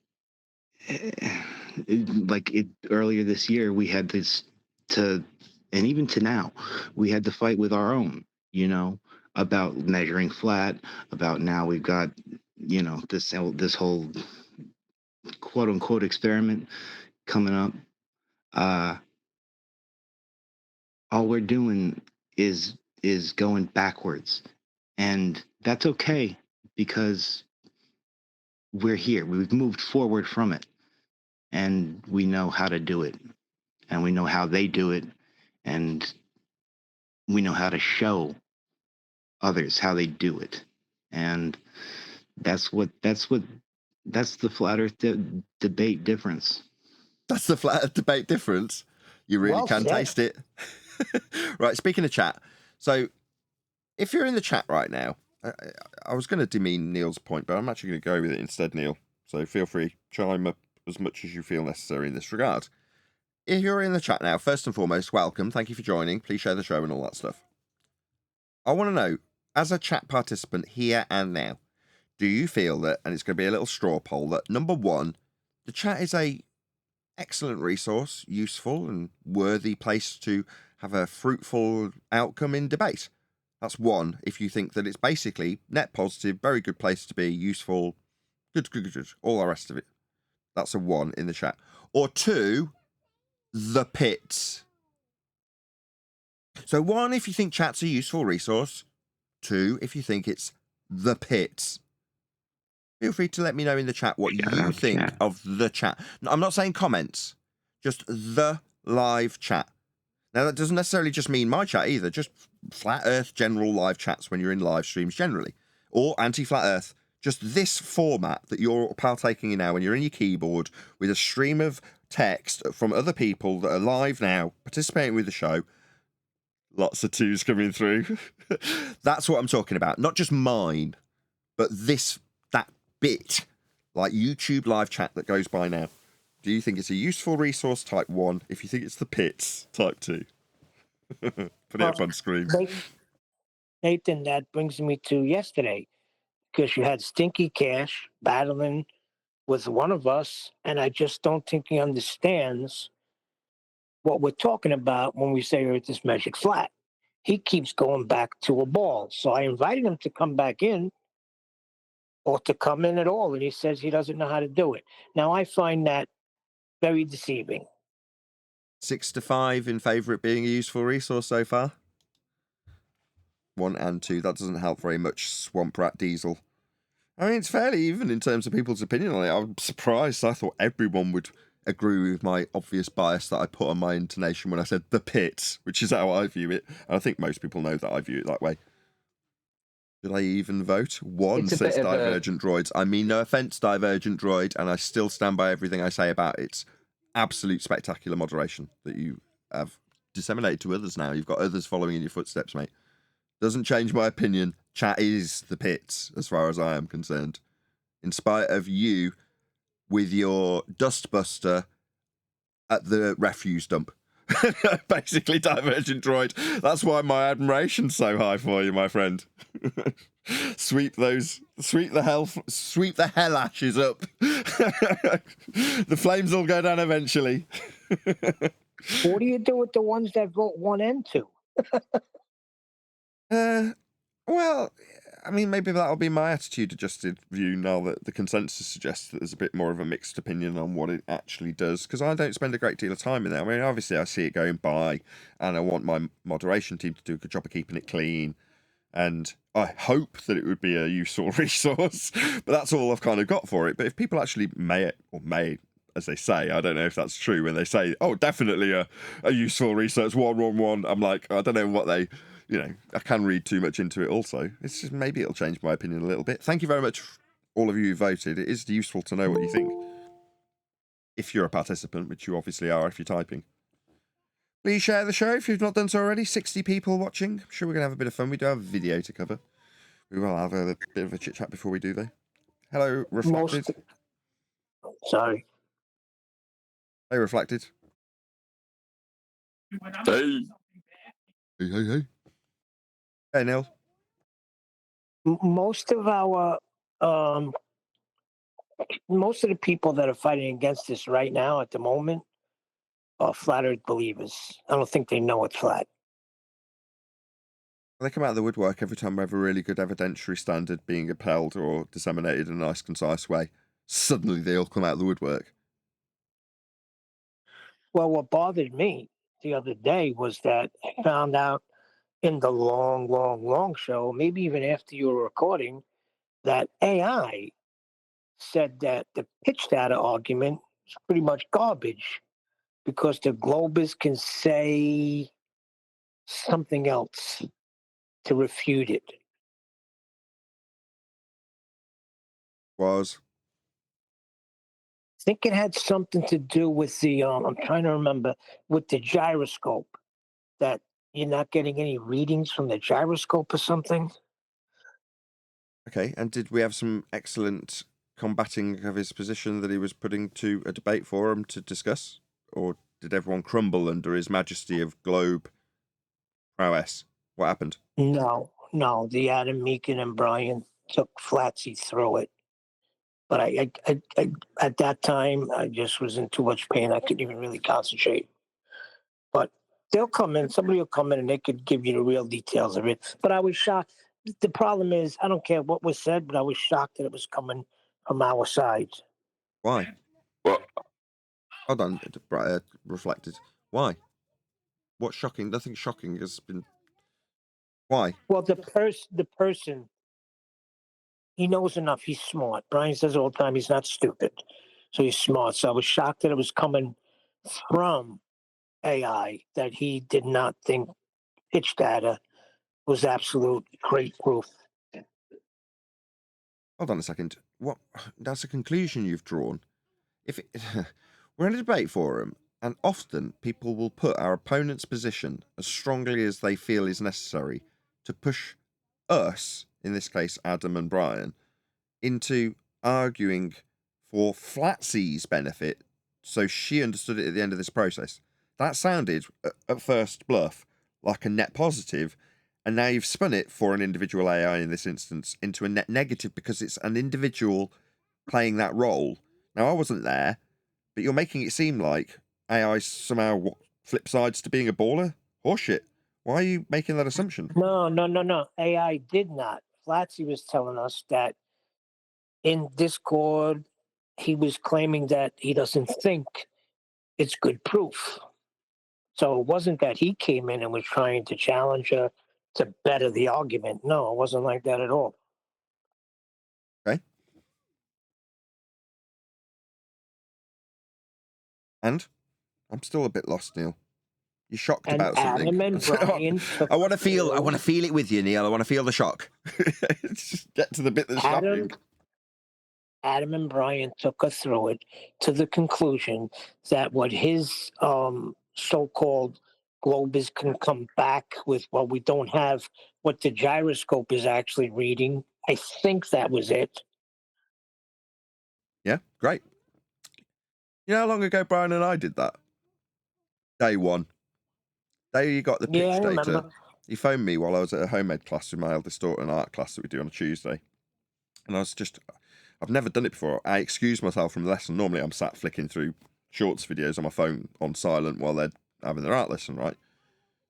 Earlier this year, we had this and even to now, we had to fight with our own, about measuring flat, about now we've got, this whole quote unquote experiment coming up. All we're doing is going backwards, and that's okay because we're here. We've moved forward from it. and we know how to do it, and we know how they do it, and we know how to show others how they do it. And that's the flat earth debate difference. That's the flat earth debate difference. You really Well can said. taste it. Right, speaking of chat, so if you're in the chat right now, I was going to demean Neil's point, but I'm actually going to go with it instead, Neil. So feel free, chime up as much as you feel necessary in this regard. If you're in the chat now, first and foremost, welcome. Thank you for joining. Please share the show and all that stuff. I want to know, as a chat participant here and now, do you feel that, and it's going to be a little straw poll, that number one, the chat is a excellent resource, useful and worthy place to have a fruitful outcome in debate? That's one, if you think that it's basically net positive, very good place to be, useful, good, all the rest of it. That's a one in the chat. Or two, the pits. So one, if you think chat's a useful resource. Two, if you think it's the pits. Feel free to let me know in the chat what you think of the chat. I'm not saying comments, just the live chat. Now, that doesn't necessarily just mean my chat either, just flat earth general live chats when you're in live streams generally, or anti-flat earth. Just this format that you're partaking in now when you're in your keyboard with a stream of text from other people that are live now, participating with the show. Lots of twos coming through. That's what I'm talking about. Not just mine, but that bit, like YouTube live chat that goes by now. Do you think it's a useful resource, type 1? If you think it's the pits, type 2. Put it up on screen. Nathan, that brings me to yesterday, because you had Stinky Cash battling with one of us, and I just don't think he understands what we're talking about when we say Earth is measured flat. He keeps going back to a ball. So I invited him to come back in, or to come in at all, and he says he doesn't know how to do it. Now, I find that very deceiving. 6-5 in favour of it being a useful resource so far. 1 and 2. That doesn't help very much, Swamp Rat Diesel. I mean, it's fairly even in terms of people's opinion on it. I'm surprised. I thought everyone would agree with my obvious bias that I put on my intonation when I said the pits, which is how I view it. And I think most people know that I view it that way. Did I even vote? One says Divergent Droids. I mean, no offence, Divergent Droid, and I still stand by everything I say about its absolute spectacular moderation that you have disseminated to others now. You've got others following in your footsteps, mate. Doesn't change my opinion. Chat is the pits, as far as I am concerned. In spite of you with your dustbuster at the refuse dump. Basically, Divergent Droid. That's why my admiration's so high for you, my friend. Sweep the hell ashes up. The flames will go down eventually. What do you do with the ones that vote 1 and 2? Well, I mean, maybe that'll be my attitude-adjusted view now that the consensus suggests that there's a bit more of a mixed opinion on what it actually does, because I don't spend a great deal of time in there. I mean, obviously, I see it going by, and I want my moderation team to do a good job of keeping it clean, and I hope that it would be a useful resource, but that's all I've kind of got for it. But if people actually may, as they say, I don't know if that's true, when they say, oh, definitely a useful resource, 111, I'm like, I don't know what they... I can read too much into it also. It's just, maybe it'll change my opinion a little bit. Thank you very much, all of you who voted. It is useful to know what you think. If you're a participant, which you obviously are if you're typing. Please share the show if you've not done so already. 60 people watching. I'm sure we're going to have a bit of fun. We do have a video to cover. We will have a bit of a chit-chat before we do, though. Hello, Reflected. Sorry. Hey, Reflected. Hey. Hey. Hey, Neil. Most of the people that are fighting against this right now at the moment are flat earth believers. I don't think they know it's flat. They come out of the woodwork every time we have a really good evidentiary standard being upheld or disseminated in a nice, concise way. Suddenly they all come out of the woodwork. Well, what bothered me the other day was that I found out in the long show, maybe even after you were recording, that AI said that the pitch data argument it's pretty much garbage because the Globers can say something else to refute it. Was I think it had something to do with the I'm trying to remember, with the gyroscope, that you're not getting any readings from the gyroscope or something. okay. And did we have some excellent combating of his position that he was putting to a debate forum to discuss, or did everyone crumble under his majesty of globe prowess? What happened? No, the Adam, Meekin, and Brian took Flatsy through it. But I at that time, I just was in too much pain. I couldn't even really concentrate. But they'll come in, somebody will come in and they could give you the real details of it. But I was shocked. The problem is, I don't care what was said, but I was shocked that it was coming from our side. Why? Well, Hold on, reflected. Why? What's shocking? Nothing shocking has been. Why? Well, the person, he knows enough. He's smart. Brian says all the time he's not stupid. So he's smart. So I was shocked that it was coming from AI, that he did not think pitch data was absolute great proof. Hold on a second. What? That's a conclusion you've drawn. If it, we're in a debate forum, and often people will put our opponent's position as strongly as they feel is necessary to push us, in this case Adam and Brian, into arguing for Flatsy's benefit, so she understood it at the end of this process. That sounded, at first bluff, like a net positive, and now you've spun it for an individual AI in this instance into a net negative because it's an individual playing that role. Now, I wasn't there, but you're making it seem like AI somehow flip sides to being a baller? Horseshit. Why are you making that assumption? No. AI did not. Flatsy was telling us that in Discord, he was claiming that he doesn't think it's good proof. So it wasn't that he came in and was trying to challenge her to better the argument. No, it wasn't like that at all. Okay. And? I'm still a bit lost, Neil. You're shocked And about something. Adam and Brian I want to feel it with you, Neil. I want to feel the shock. Just get to the bit that's shocking. Adam and Brian took us through it to the conclusion that what his so-called Globers can come back with, well, we don't have what the gyroscope is actually reading. I think that was it. Yeah, great. You know how long ago Brian and I did that? Day one. Day you got the pitch Yeah, I data. remember. He phoned me while I was at a home ed class with my eldest daughter, an art class that we do on a Tuesday. And I've never done it before. I excused myself from the lesson. Normally I'm sat flicking through shorts videos on my phone on silent while they're having their art lesson, right?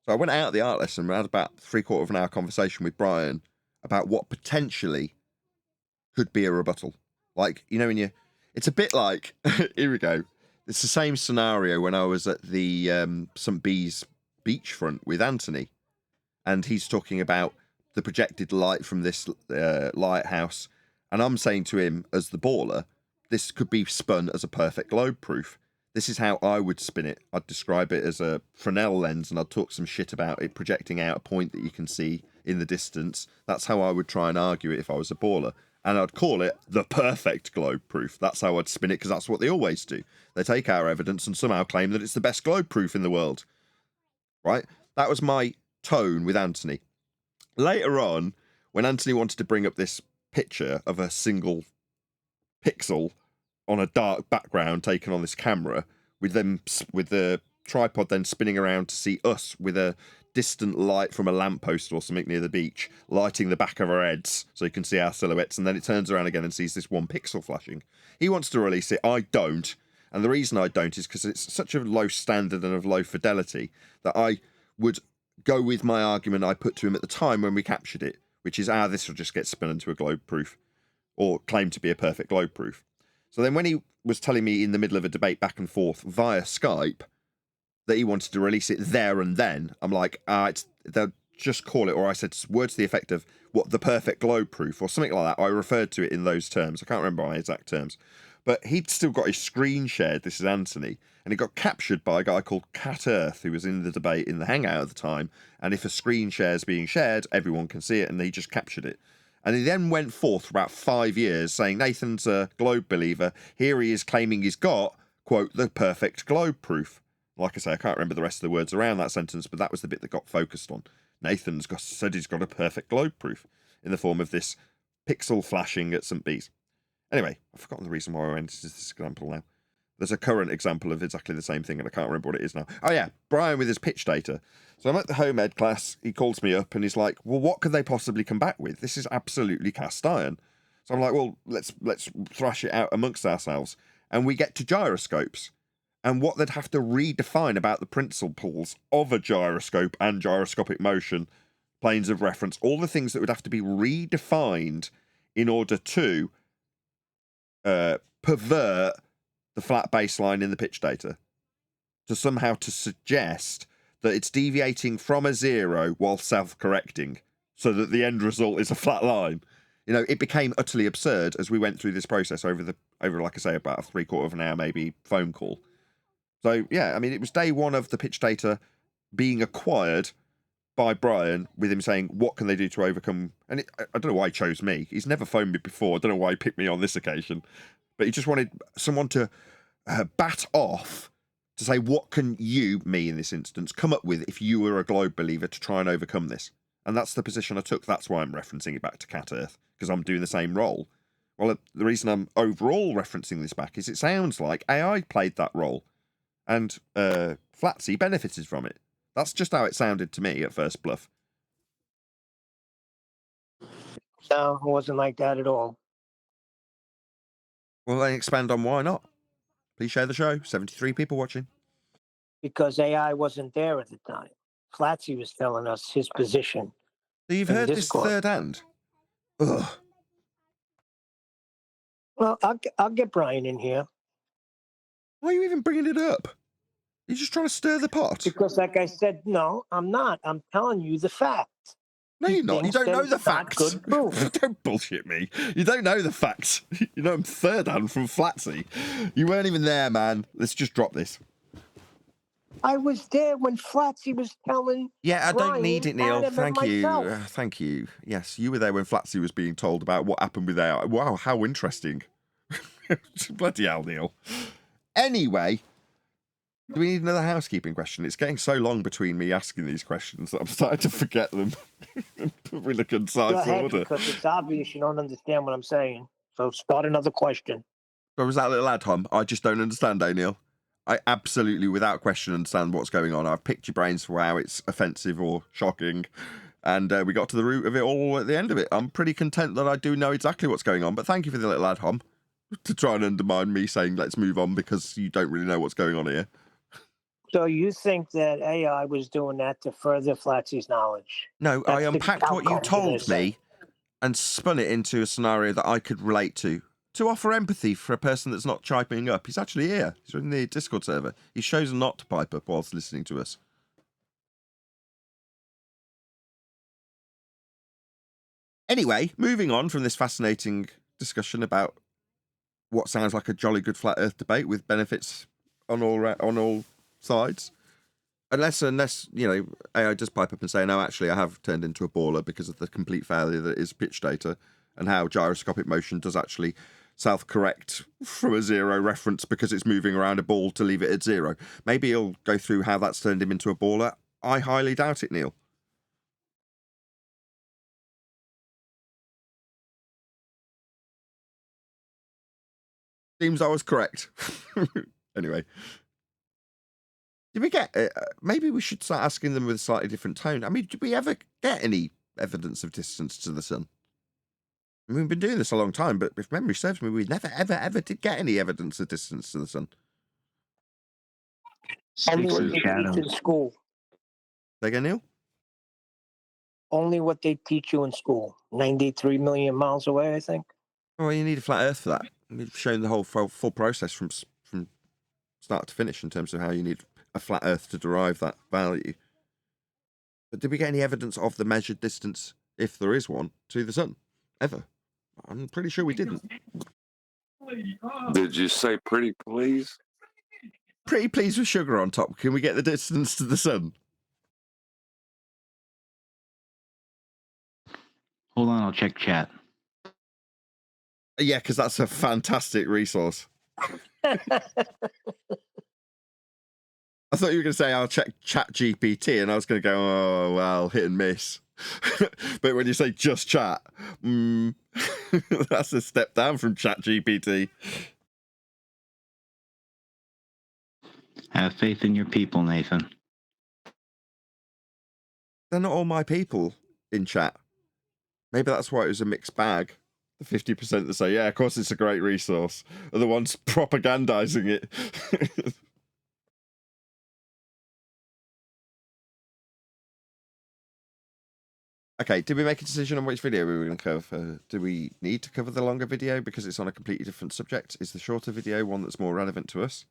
So I went out of the art lesson and had about 3/4 of an hour conversation with Brian about what potentially could be a rebuttal. Like, you know, it's a bit like, here we go. It's the same scenario when I was at the St. Bees beachfront with Anthony, and he's talking about the projected light from this lighthouse, and I'm saying to him, as the baller, this could be spun as a perfect globe proof. This is how I would spin it. I'd describe it as a Fresnel lens, and I'd talk some shit about it projecting out a point that you can see in the distance. That's how I would try and argue it if I was a baller. And I'd call it the perfect globe proof. That's how I'd spin it, because that's what they always do. They take our evidence and somehow claim that it's the best globe proof in the world. Right? That was my tone with Anthony. Later on, when Anthony wanted to bring up this picture of a single pixel on a dark background taken on this camera, with the tripod then spinning around to see us with a distant light from a lamppost or something near the beach, lighting the back of our heads so you can see our silhouettes, and then it turns around again and sees this one pixel flashing. He wants to release it. I don't. And the reason I don't is because it's such a low standard and of low fidelity that I would go with my argument I put to him at the time when we captured it, which is, this will just get spun into a globe proof, or claimed to be a perfect globe proof. So then when he was telling me in the middle of a debate back and forth via Skype that he wanted to release it there and then, I'm like, they'll just call it, or I said words to the effect of, what, the perfect globe proof, or something like that. I referred to it in those terms. I can't remember my exact terms. But he'd still got his screen shared. This is Anthony. And it got captured by a guy called Cat Earth, who was in the debate in the Hangout at the time. And if a screen share is being shared, everyone can see it, and he just captured it. And he then went forth for about 5 years saying Nathan's a globe believer. Here he is claiming he's got, quote, the perfect globe proof. Like I say, I can't remember the rest of the words around that sentence, but that was the bit that got focused on. Nathan's said he's got a perfect globe proof in the form of this pixel flashing at St. Bees. Anyway, I've forgotten the reason why I went into this example now. There's a current example of exactly the same thing, and I can't remember what it is now. Oh, yeah, Brian with his pitch data. So I'm at the home ed class. He calls me up, and he's like, well, what could they possibly come back with? This is absolutely cast iron. So I'm like, well, let's thrash it out amongst ourselves. And we get to gyroscopes, and what they'd have to redefine about the principles of a gyroscope and gyroscopic motion, planes of reference, all the things that would have to be redefined in order to pervert the flat baseline in the pitch data, to somehow to suggest that it's deviating from a zero while self-correcting so that the end result is a flat line. You know, it became utterly absurd as we went through this process over, like I say, about a 3/4 of an hour, maybe, phone call. So, yeah, I mean, it was day one of the pitch data being acquired by Brian, with him saying, what can they do to overcome... And I don't know why he chose me. He's never phoned me before. I don't know why he picked me on this occasion. But he just wanted someone to bat off to say, what can you, me in this instance, come up with if you were a globe believer to try and overcome this? And that's the position I took. That's why I'm referencing it back to Cat Earth, because I'm doing the same role. Well, the reason I'm overall referencing this back is it sounds like AI played that role, and Flatsy benefited from it. That's just how it sounded to me at first bluff. No, it wasn't like that at all. Well, then expand on why not. Please share the show. 73 people watching. Because AI wasn't there at the time. Flatsy was telling us his position. So you've in heard this Discord. third hand? Ugh. Well, I'll get Brian in here. Why are you even bringing it up? You're just trying to stir the pot. Because, like I said, no, I'm not. I'm telling you the fact. No, you're not. You thinks don't that know the it's not facts. good proof. Don't bullshit me. You don't know the facts. You know I'm third hand from Flatsy. You weren't even there, man. Let's just drop this. I was there when Flatsy was telling. Yeah, I don't need it, Neil. Adam, and Thank you. myself. Thank you. Yes, you were there when Flatsy was being told about what happened with AI. Wow, how interesting. Bloody hell, Neil. Anyway, do we need another housekeeping question? It's getting so long between me asking these questions that I'm starting to forget them. Put me in a Go concise ahead, order. because it's obvious you don't understand what I'm saying. So start another question. What was that little ad hom? I just don't understand, Neil. I absolutely, without question, understand what's going on. I've picked your brains for how it's offensive or shocking, and we got to the root of it all at the end of it. I'm pretty content that I do know exactly what's going on, but thank you for the little ad hom to try and undermine me saying let's move on because you don't really know what's going on here. So you think that AI was doing that to further Flatsy's knowledge? No, I unpacked what you told me and spun it into a scenario that I could relate to offer empathy for a person that's not chiming up. He's actually here. He's in the Discord server. He's chosen not to pipe up whilst listening to us. Anyway, moving on from this fascinating discussion about what sounds like a jolly good flat Earth debate with benefits on all sides. Unless you know, AI does pipe up and say, no, actually, I have turned into a baller because of the complete failure that is pitch data, and how gyroscopic motion does actually self-correct from a zero reference because it's moving around a ball to leave it at zero. Maybe he'll go through how that's turned him into a baller. I highly doubt it, Neil. Seems I was correct. Anyway. Did we get... maybe we should start asking them with a slightly different tone. I mean, did we ever get any evidence of distance to the sun? I mean, we've been doing this a long time, but if memory serves me, we never, ever did get any evidence of distance to the sun. Only Sticks what and they teach shadows. in school. Say again, Neil? Only what they teach you in school. 93 million miles away, I think. Oh, well, you need a flat Earth for that. We've shown the whole full process from start to finish in terms of how you need a flat Earth to derive that value. But did we get any evidence of the measured distance, if there is one, to the sun? Ever? I'm pretty sure we didn't. Did you say pretty please? Pretty pleased with sugar on top. Can we get the distance to the sun? Hold on, I'll check chat. Yeah, because that's a fantastic resource. I thought you were going to say I'll check Chat GPT, and I was going to go, oh, well, hit and miss. But when you say just chat, that's a step down from Chat GPT. Have faith in your people, Nathan. They're not all my people in chat. Maybe that's why it was a mixed bag. The 50% that say, yeah, of course it's a great resource, are the ones propagandizing it. Okay, did we make a decision on which video we were going to cover? Do we need to cover the longer video because it's on a completely different subject? Is the shorter video one that's more relevant to us?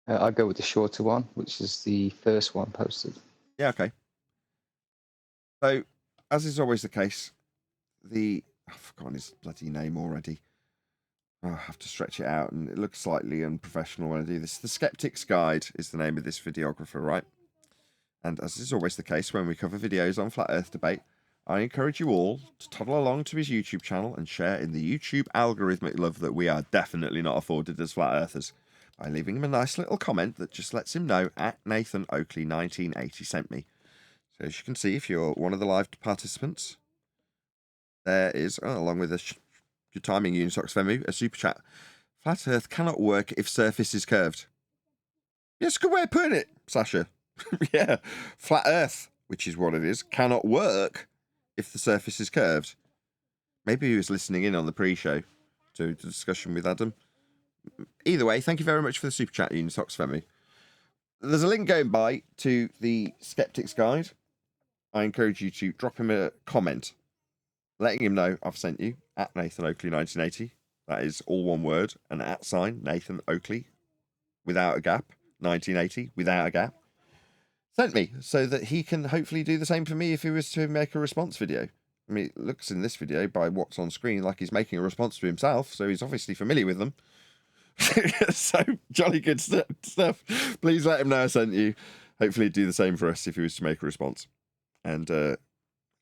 I'll go with the shorter one, which is the first one posted. Yeah, okay. So, as is always the case, I've forgotten his bloody name already. Oh, I have to stretch it out, and it looks slightly unprofessional when I do this. The Skeptic's Guide is the name of this videographer, right? And as is always the case when we cover videos on Flat Earth debate, I encourage you all to toddle along to his YouTube channel and share in the YouTube algorithmic love that we are definitely not afforded as Flat Earthers by leaving him a nice little comment that just lets him know at Nathan Oakley 1980 sent me. So as you can see, if you're one of the live participants, there is, along with your timing Unisox Femu, a super chat. Flat Earth cannot work if surface is curved. Yes, good way of putting it, Sasha. Yeah, Flat Earth, which is what it is, cannot work if the surface is curved. Maybe he was listening in on the pre-show to the discussion with Adam. Either way, thank you very much for the super chat, Unisox Femi. There's a link going by to the Skeptic's Guide. I encourage you to drop him a comment, letting him know I've sent you at Nathan Oakley 1980. That is all one word, an @ sign, Nathan Oakley, without a gap, 1980, without a gap. Sent me so that he can hopefully do the same for me if he was to make a response video. I mean, it looks in this video by what's on screen like he's making a response to himself, so he's obviously familiar with them. So jolly good stuff. Please let him know I sent you. Hopefully he'd do the same for us if he was to make a response. And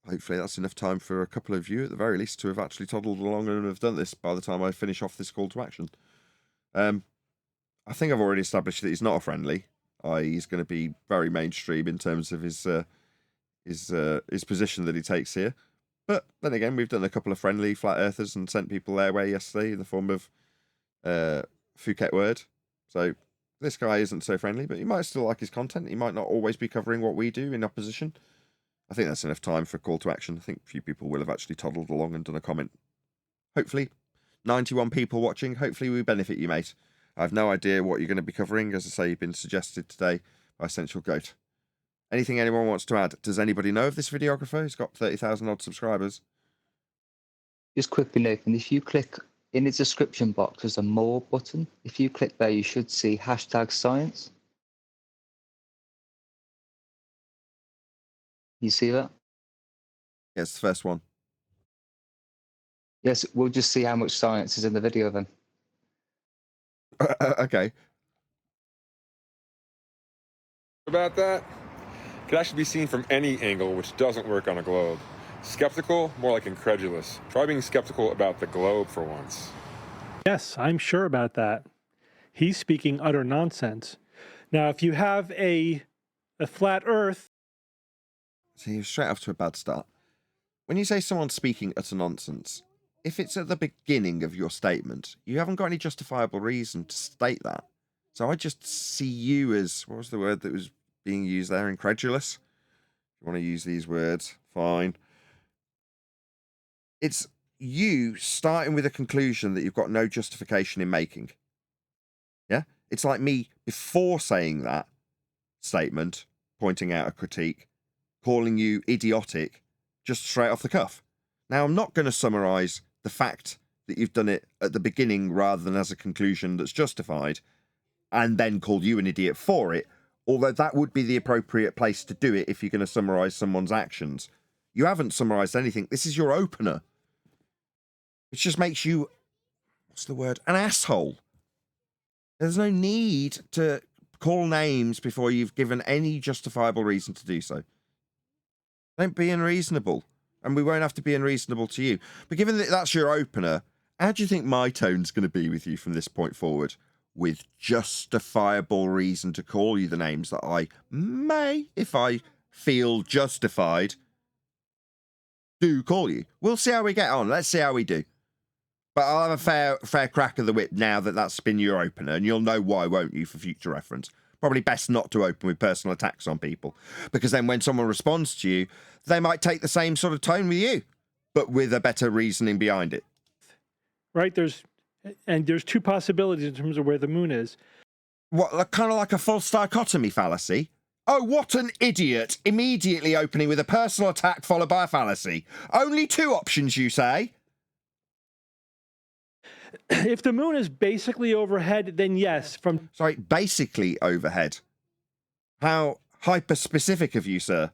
hopefully that's enough time for a couple of you at the very least to have actually toddled along and have done this by the time I finish off this call to action. I think I've already established that he's not a friendly. He's going to be very mainstream in terms of his position that he takes here. But then again, we've done a couple of friendly flat earthers and sent people their way yesterday in the form of Phuket Word. So this guy isn't so friendly, but you might still like his content. He might not always be covering what we do in opposition. I think that's enough time for a call to action. I think a few people will have actually toddled along and done a comment. Hopefully, 91 people watching. Hopefully we benefit you, mate. I have no idea what you're going to be covering. As I say, you've been suggested today by Essential Goat. Anything anyone wants to add? Does anybody know of this videographer? He's got 30,000 odd subscribers. Just quickly, Nathan, if you click in the description box, there's a more button. If you click there, you should see #science. You see that? Yes, the first one. Yes, we'll just see how much science is in the video then. Okay. About that could actually be seen from any angle, which doesn't work on a globe. Skeptical, more like incredulous. Try being skeptical about the globe for once. Yes, I'm sure about that. He's speaking utter nonsense. Now, if you have a flat Earth... So you're straight off to a bad start. When you say someone's speaking utter nonsense, if it's at the beginning of your statement, you haven't got any justifiable reason to state that. So I just see you as, what was the word that was being used there? Incredulous? If you want to use these words, fine. It's you starting with a conclusion that you've got no justification in making. Yeah? It's like me, before saying that statement, pointing out a critique, calling you idiotic, just straight off the cuff. Now, I'm not going to summarise the fact that you've done it at the beginning rather than as a conclusion that's justified, and then call you an idiot for it, although that would be the appropriate place to do it if you're going to summarise someone's actions. You haven't summarised anything. This is your opener. Which just makes you, what's the word, an asshole. There's no need to call names before you've given any justifiable reason to do so. Don't be unreasonable. And we won't have to be unreasonable to you. But given that that's your opener, how do you think my tone's going to be with you from this point forward? With justifiable reason to call you the names that I may, if I feel justified, do call you. We'll see how we get on. Let's see how we do. But I'll have a fair crack of the whip now that that's been your opener, and you'll know why, won't you, for future reference. Probably best not to open with personal attacks on people, because then when someone responds to you, they might take the same sort of tone with you, but with a better reasoning behind it. Right? There's two possibilities in terms of where the moon is. What, kind of like a false dichotomy fallacy? Oh, what an idiot! Immediately opening with a personal attack followed by a fallacy. Only two options, you say? If the moon is basically overhead, then yes. Sorry, basically overhead. How hyper-specific of you, sir.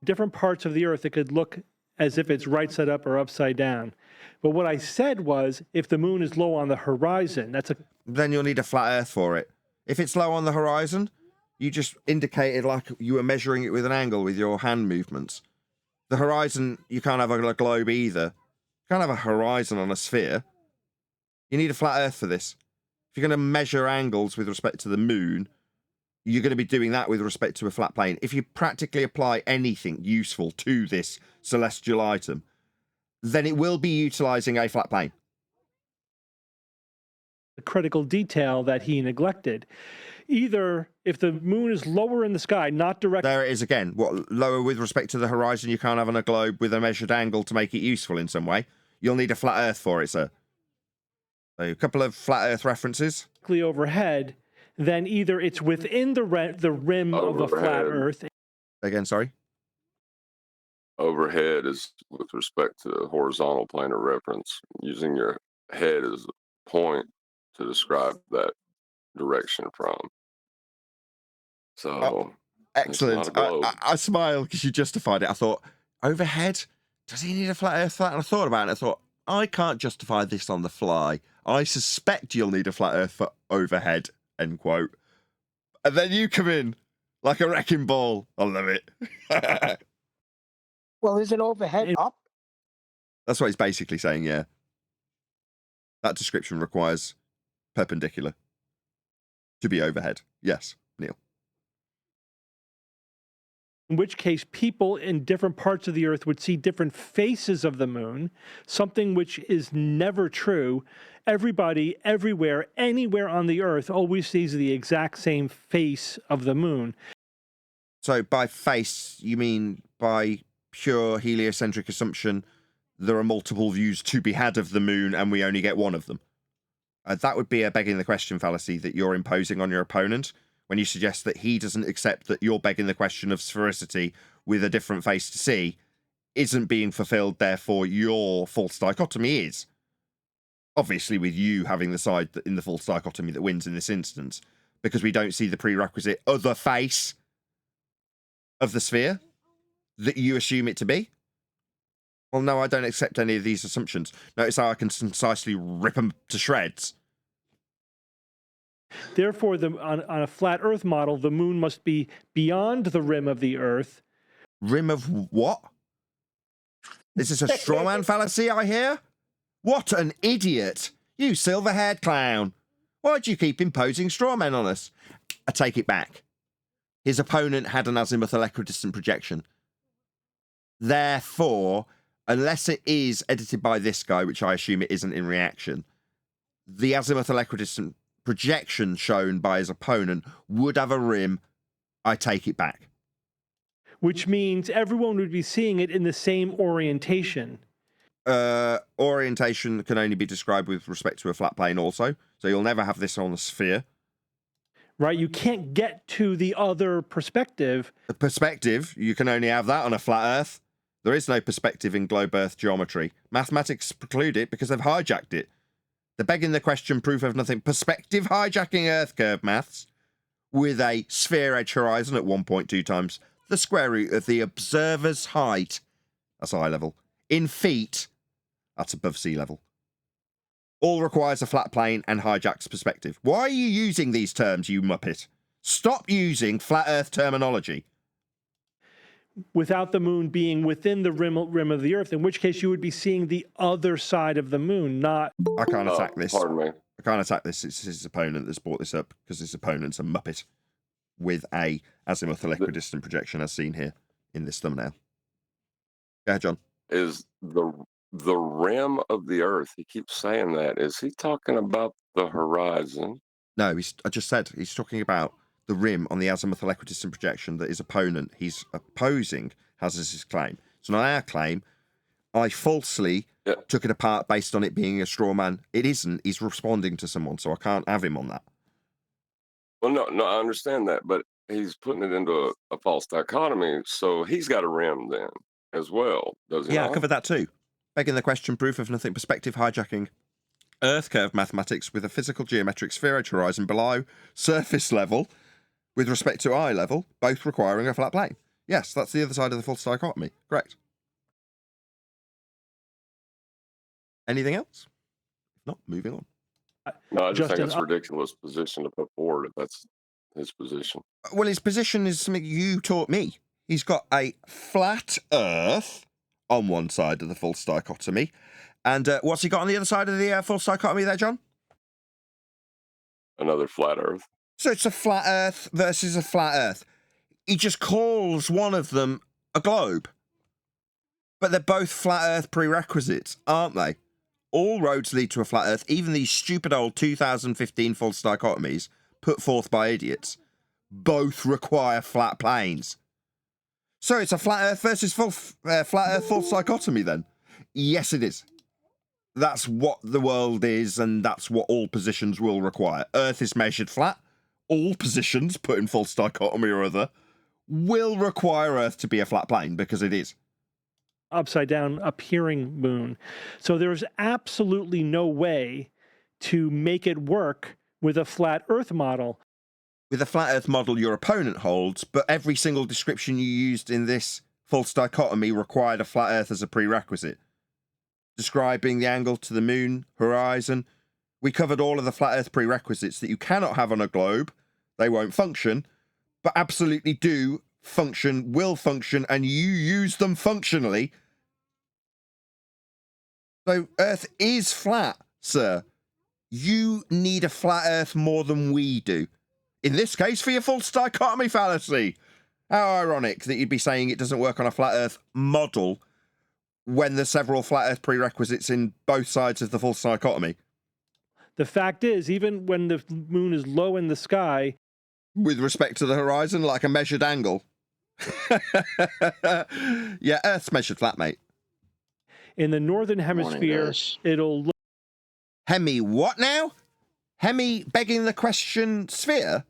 Different parts of the Earth, it could look as if it's right side up or upside down. But what I said was, if the moon is low on the horizon, then you'll need a flat Earth for it. If it's low on the horizon, you just indicated like you were measuring it with an angle with your hand movements. The horizon, you can't have a globe either. You can't have a horizon on a sphere. You need a flat Earth for this. If you're going to measure angles with respect to the moon, you're going to be doing that with respect to a flat plane. If you practically apply anything useful to this celestial item, then it will be utilizing a flat plane. a critical detail that he neglected. Either if the moon is lower in the sky, not direct. There it is again. What, lower with respect to the horizon, you can't have on a globe with a measured angle to make it useful in some way. You'll need a flat Earth for it, sir. So a couple of flat Earth references. Overhead, then either it's within the rim of a flat Earth. Again, sorry. Overhead is with respect to the horizontal plane of reference, using your head as a point to describe that direction from. So, excellent. I smile because you justified it. I thought, overhead? Does he need a flat Earth for that? And I thought about it and I thought, I can't justify this on the fly. I suspect you'll need a flat Earth for overhead, end quote. And then you come in like a wrecking ball. I love it. Well, isn't overhead up? That's what he's basically saying, yeah. That description requires perpendicular to be overhead. Yes, Neil. In which case, people in different parts of the Earth would see different faces of the moon, something which is never true. Everybody, everywhere, anywhere on the Earth always sees the exact same face of the moon. So by face, you mean by pure heliocentric assumption, there are multiple views to be had of the moon and we only get one of them? That would be a begging the question fallacy that you're imposing on your opponent when you suggest that he doesn't accept that you're begging the question of sphericity with a different face to see isn't being fulfilled, therefore your false dichotomy is. Obviously with you having the side in the false dichotomy that wins in this instance, because we don't see the prerequisite other face of the sphere that you assume it to be. Well, no, I don't accept any of these assumptions. Notice how I can concisely rip them to shreds. Therefore, on a flat Earth model, the moon must be beyond the rim of the Earth. Rim of what? Is this a straw man fallacy I hear? What an idiot! You silver-haired clown! Why do you keep imposing straw men on us? I take it back. His opponent had an azimuthal equidistant projection. Therefore, unless it is edited by this guy, which I assume it isn't in reaction, the azimuthal equidistant projection shown by his opponent would have a rim. I take it back. Which means everyone would be seeing it in the same orientation. Orientation can only be described with respect to a flat plane also, so you'll never have this on a sphere. Right, you can't get to the other perspective. The perspective, you can only have that on a flat Earth. There is no perspective in globe Earth geometry. Mathematics preclude it because they've hijacked it. They're begging the question proof of nothing. Perspective hijacking Earth curve maths with a sphere edge horizon at 1.2 times the square root of the observer's height. That's eye level. In feet, that's above sea level. all requires a flat plane and hijacks perspective. Why are you using these terms, you muppet? Stop using flat Earth terminology. Without the moon being within the rim of the Earth, in which case you would be seeing the other side of the moon, not... I can't attack this. Pardon me. I can't attack this. It's his opponent that's brought this up because his opponent's a muppet with a azimuthal equidistant projection as seen here in this thumbnail. Go ahead, John. Is the rim of the Earth? He keeps saying that. Is he talking about the horizon? No, I just said he's talking about the rim on the azimuthal equidistant projection that his opponent he's opposing has as his claim. It's not our claim. I falsely took it apart based on it being a straw man. It isn't. He's responding to someone, so I can't have him on that. Well, no, I understand that, but he's putting it into a false dichotomy. So he's got a rim then as well, does he? Yeah, not? I covered that too. Begging the question, proof of nothing, perspective hijacking, Earth curve mathematics with a physical geometric spheroid horizon below surface level with respect to eye level, both requiring a flat plane. Yes, that's the other side of the false dichotomy. Correct. Anything else? If not, moving on. No, I just think Justin, it's a ridiculous position to put forward if that's his position. Well, his position is something you taught me. He's got a flat Earth on one side of the false dichotomy. And what's he got on the other side of the false dichotomy there, John? Another flat Earth. So it's a flat Earth versus a flat Earth. He just calls one of them a globe. But they're both flat Earth prerequisites, aren't they? All roads lead to a flat Earth, even these stupid old 2015 false dichotomies put forth by idiots, both require flat planes. So it's a flat Earth versus flat Earth false dichotomy then? Yes, it is. That's what the world is, and that's what all positions will require. Earth is measured flat. All positions put in false dichotomy or other will require Earth to be a flat plane, because it is. Upside down appearing moon. So there's absolutely no way to make it work with a flat Earth model. With a flat Earth model your opponent holds, but every single description you used in this false dichotomy required a flat Earth as a prerequisite. Describing the angle to the moon horizon, we covered all of the flat Earth prerequisites that you cannot have on a globe. They won't function, but absolutely do function, will function, and you use them functionally. So Earth is flat, sir. You need a flat Earth more than we do. In this case, for your false dichotomy fallacy. How ironic that you'd be saying it doesn't work on a flat Earth model when there's several flat Earth prerequisites in both sides of the false dichotomy. The fact is, even when the moon is low in the sky... With respect to the horizon, like a measured angle. Yeah, Earth's measured flat, mate. In the northern hemisphere, it'll look... Hemi what now? Hemi begging the question sphere?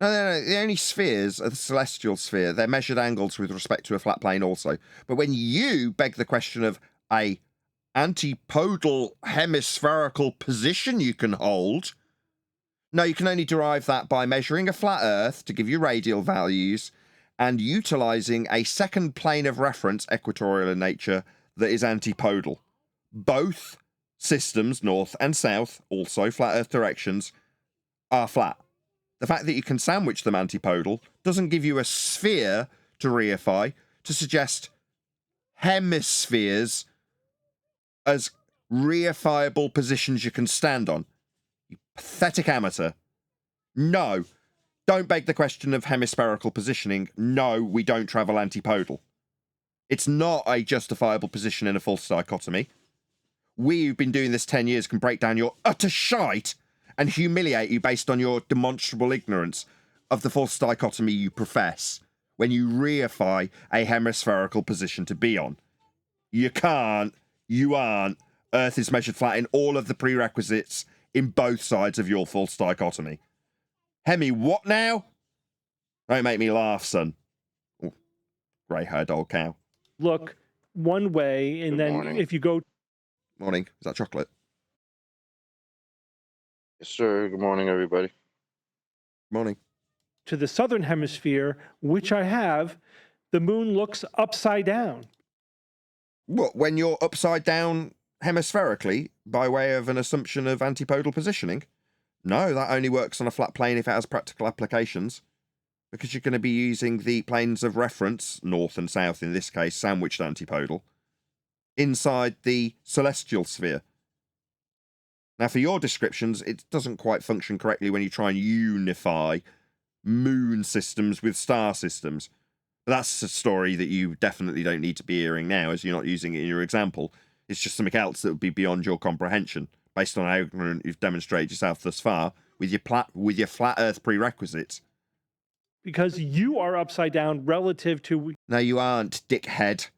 No. The only spheres are the celestial sphere. They're measured angles with respect to a flat plane also. But when you beg the question of a antipodal hemispherical position you can hold, no, you can only derive that by measuring a flat Earth to give you radial values and utilizing a second plane of reference, equatorial in nature, that is antipodal. Both systems, north and south, also flat Earth directions, are flat. The fact that you can sandwich them antipodal doesn't give you a sphere to reify to suggest hemispheres as reifiable positions you can stand on. You pathetic amateur. No, don't beg the question of hemispherical positioning. No, we don't travel antipodal. It's not a justifiable position in a false dichotomy. We who've been doing this 10 years can break down your utter shite and humiliate you based on your demonstrable ignorance of the false dichotomy you profess when you reify a hemispherical position to be on. You can't, you aren't. Earth is measured flat in all of the prerequisites in both sides of your false dichotomy. Hemi, what now? Don't make me laugh, son. Oh, grey-haired old cow. Look one way, and then if you go... Morning. Is that chocolate? Yes, sir. Good morning, everybody. Morning. To the southern hemisphere, which I have, the moon looks upside down. What, when you're upside down hemispherically by way of an assumption of antipodal positioning? No, that only works on a flat plane if it has practical applications, because you're going to be using the planes of reference, north and south in this case, sandwiched antipodal, inside the celestial sphere. Now, for your descriptions, it doesn't quite function correctly when you try and unify moon systems with star systems. That's a story that you definitely don't need to be hearing now, as you're not using it in your example. It's just something else that would be beyond your comprehension, based on how ignorant you've demonstrated yourself thus far with your flat Earth prerequisites. Because you are upside down relative to, No, you aren't, dickhead.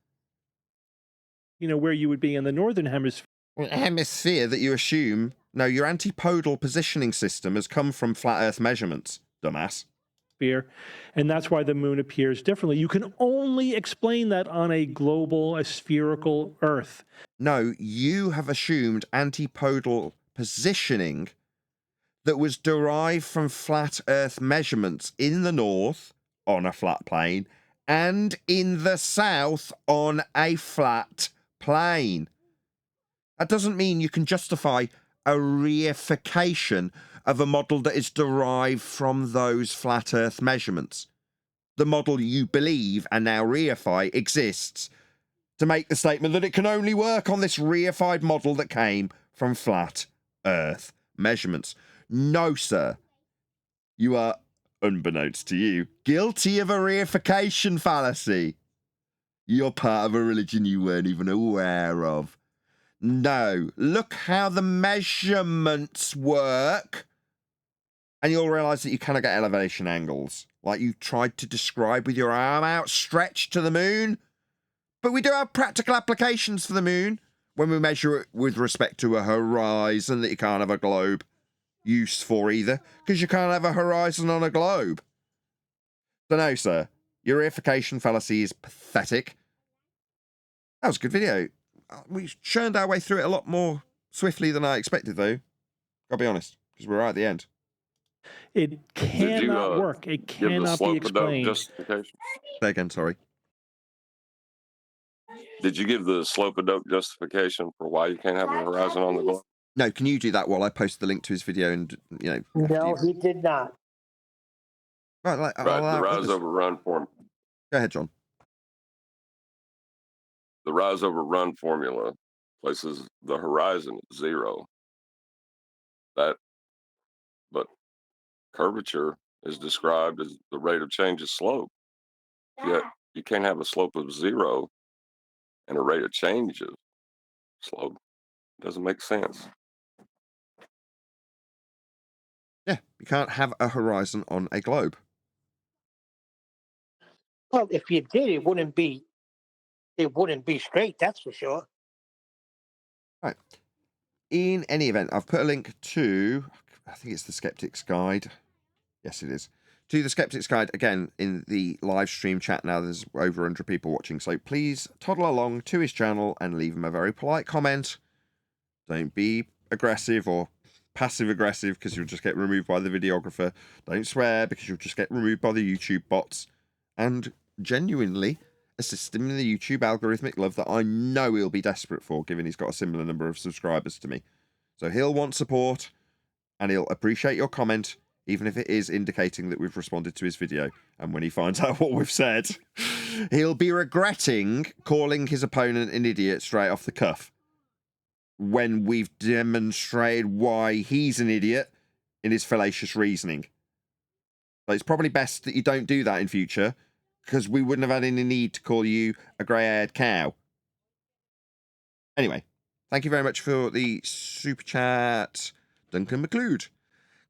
Where you would be in the northern hemisphere. Hemisphere that you assume. No, your antipodal positioning system has come from flat Earth measurements, dumbass. And that's why the moon appears differently. You can only explain that on a global, a spherical Earth. No, you have assumed antipodal positioning that was derived from flat Earth measurements in the north on a flat plane and in the south on a flat plane. That doesn't mean you can justify a reification of a model that is derived from those flat Earth measurements. The model you believe and now reify exists to make the statement that it can only work on this reified model that came from flat Earth measurements. No, sir. You are, unbeknownst to you, guilty of a reification fallacy. You're part of a religion you weren't even aware of. No, look how the measurements work, and you'll realise that you cannot get elevation angles, like you tried to describe with your arm outstretched to the moon. But we do have practical applications for the moon when we measure it with respect to a horizon that you can't have a globe use for either, because you can't have a horizon on a globe. So no, sir, your reification fallacy is pathetic. That was a good video. We churned our way through it a lot more swiftly than I expected, though. Gotta be honest, because we're right at the end. It cannot work. It cannot be explained. Justification? Say again, sorry. Did you give the slope-a-dope justification for why you can't have a horizon on the globe? No, can you do that while I post the link to his video and, No, he did not. Right, the rise over run form. Go ahead, John. The rise over run formula places the horizon at 0. But curvature is described as the rate of change of slope. Yet you can't have a slope of 0 and a rate of change of slope. It doesn't make sense. Yeah, you can't have a horizon on a globe. Well, if you did, it wouldn't be straight, that's for sure. Right. In any event, I've put a link to, I think it's the Skeptic's Guide. Yes, it is. To the Skeptic's Guide, again, in the live stream chat now. There's over 100 people watching, so please toddle along to his channel and leave him a very polite comment. Don't be aggressive or passive-aggressive, because you'll just get removed by the videographer. Don't swear, because you'll just get removed by the YouTube bots. And genuinely assist him in the YouTube algorithmic love that I know he'll be desperate for, given he's got a similar number of subscribers to me. So he'll want support, and he'll appreciate your comment, even if it is indicating that we've responded to his video. And when he finds out what we've said, he'll be regretting calling his opponent an idiot straight off the cuff, when we've demonstrated why he's an idiot in his fallacious reasoning. But it's probably best that you don't do that in future, because we wouldn't have had any need to call you a grey-haired cow. Anyway, thank you very much for the super chat, Duncan McLeod.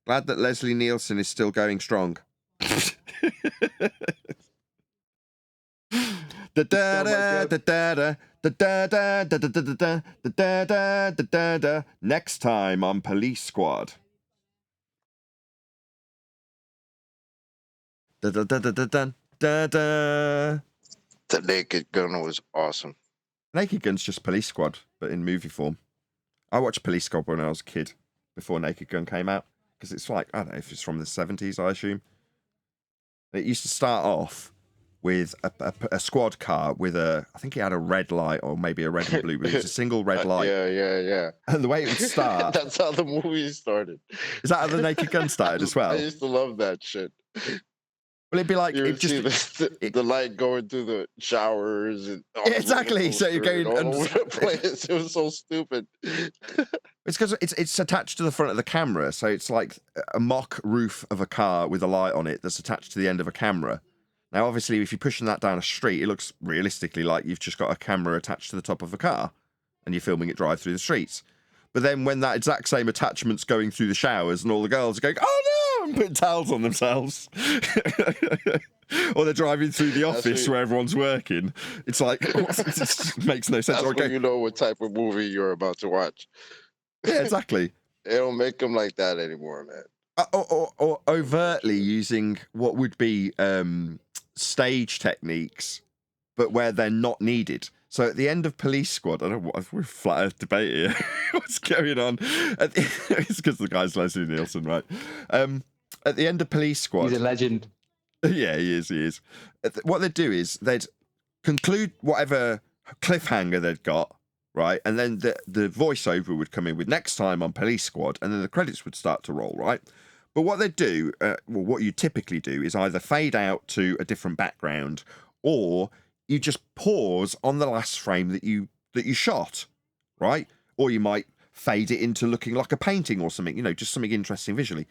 Glad that Leslie Nielsen is still going strong. Next time on Police Squad. The Naked Gun was awesome. Naked Gun's just Police Squad, but in movie form. I watched Police Squad when I was a kid, before Naked Gun came out, because it's like, I don't know if it's from the 70s, I assume. It used to start off with a squad car with I think it had a red light or maybe a red and blue, but it was a single red light. Yeah. And the way it would start. That's how the movie started. Is that how the Naked Gun started as well? I used to love that shit. Well, it'd be like You would see the light going through the showers and yeah, exactly. So you're going all over the place. It was so stupid. It's because it's attached to the front of the camera, so it's like a mock roof of a car with a light on it that's attached to the end of a camera. Now, obviously, if you're pushing that down a street, it looks realistically like you've just got a camera attached to the top of a car, and you're filming it drive through the streets. But then when that exact same attachment's going through the showers and all the girls are going, "Oh no!" and putting towels on themselves, or they're driving through the office where everyone's working, it's like it makes no sense. That's when you know what type of movie you're about to watch. Yeah, exactly. They don't make them like that anymore, man. Or overtly using what would be stage techniques, but where they're not needed. So at the end of Police Squad, I don't know what we're flat earth debate here. What's going on? It's because the guy's Leslie Nielsen, right? At the end of Police Squad, He's a legend. Yeah, he is. What they'd do is they'd conclude whatever cliffhanger they'd got, right? And then the voiceover would come in with next time on Police Squad, and then the credits would start to roll, right? But what they'd do, what you typically do, is either fade out to a different background, or you just pause on the last frame that you shot, right? Or you might fade it into looking like a painting or something, just something interesting visually.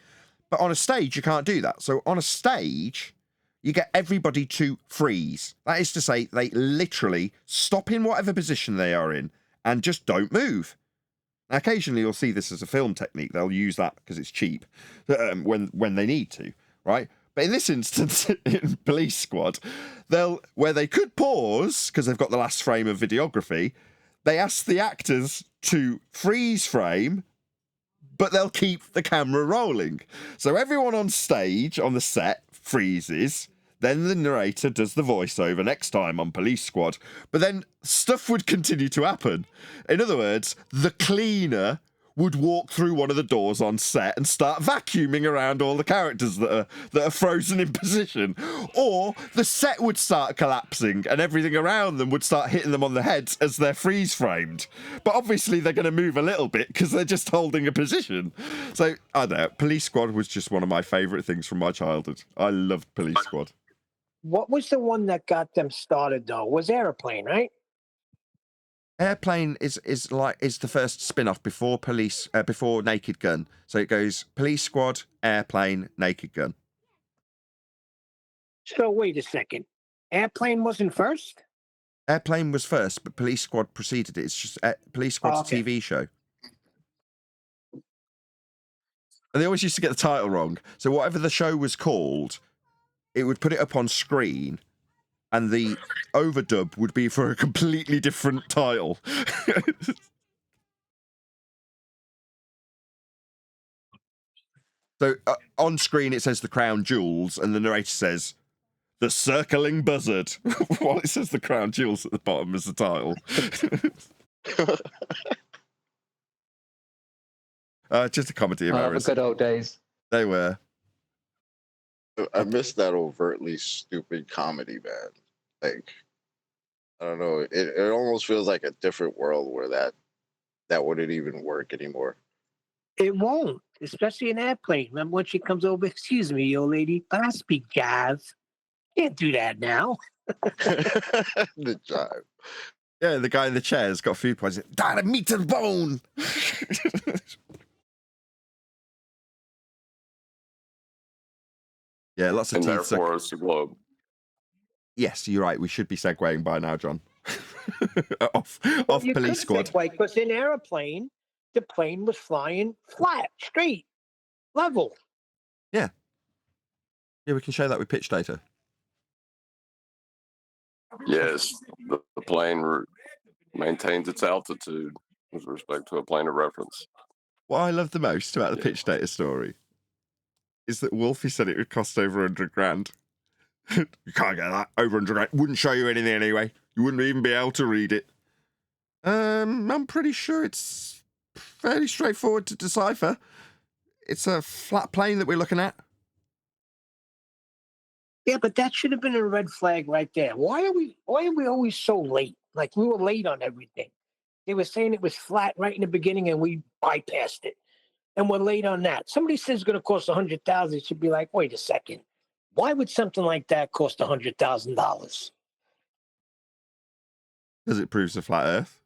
But on a stage, you can't do that. So on a stage, you get everybody to freeze. That is to say, they literally stop in whatever position they are in and just don't move. Now, occasionally, you'll see this as a film technique. They'll use that because it's cheap when they need to, right? But in this instance, in Police Squad, where they could pause because they've got the last frame of videography, they ask the actors to freeze frame, but they'll keep the camera rolling. So everyone on stage, on the set, freezes. Then the narrator does the voiceover next time on Police Squad. But then stuff would continue to happen. In other words, the cleaner would walk through one of the doors on set and start vacuuming around all the characters that are frozen in position. Or the set would start collapsing and everything around them would start hitting them on the heads as they're freeze framed. But obviously they're going to move a little bit because they're just holding a position. So, I don't know, Police Squad was just one of my favourite things from my childhood. I loved Police Squad. What was the one that got them started, though? Was Airplane, right? Airplane is the first spin-off before Naked Gun. So it goes Police Squad, Airplane, Naked Gun. So wait a second. Airplane wasn't first? Airplane was first, but Police Squad preceded it. It's just Police Squad's a TV show. And they always used to get the title wrong. So whatever the show was called, it would put it up on screen, and the overdub would be for a completely different title. So on screen it says The Crown Jewels, and the narrator says The Circling Buzzard, while it says The Crown Jewels at the bottom as the title. Just a comedy of errors. The good old days. They were. I miss that overtly stupid comedy, man. Like, I don't know. It almost feels like a different world where that wouldn't even work anymore. It won't, especially in Airplane. Remember when she comes over, excuse me, old lady, but I speak jazz. Can't do that now. The jive. Yeah, the guy in the chair has got food poisoning. Died meat to the bone. Yeah, lots of And teeth. therefore, it's the globe. Yes, you're right. We should be segueing by now, John. off You Police Squad. Because in Airplane, the plane was flying flat, straight, level. Yeah, we can show that with pitch data. Yes, the plane maintains its altitude with respect to a plane of reference. What I love the most about the pitch data story is that Wolfie said it would cost over 100 grand. You can't get that. Over 100 grand. Wouldn't show you anything anyway. You wouldn't even be able to read it. I'm pretty sure it's fairly straightforward to decipher. It's a flat plane that we're looking at. Yeah, but that should have been a red flag right there. Why are we always so late? Like we were late on everything. They were saying it was flat right in the beginning and we bypassed it. And we're late on that. Somebody says it's gonna cost 100,000, it should be like, wait a second. Why would something like that cost $100,000? Because it proves a flat Earth.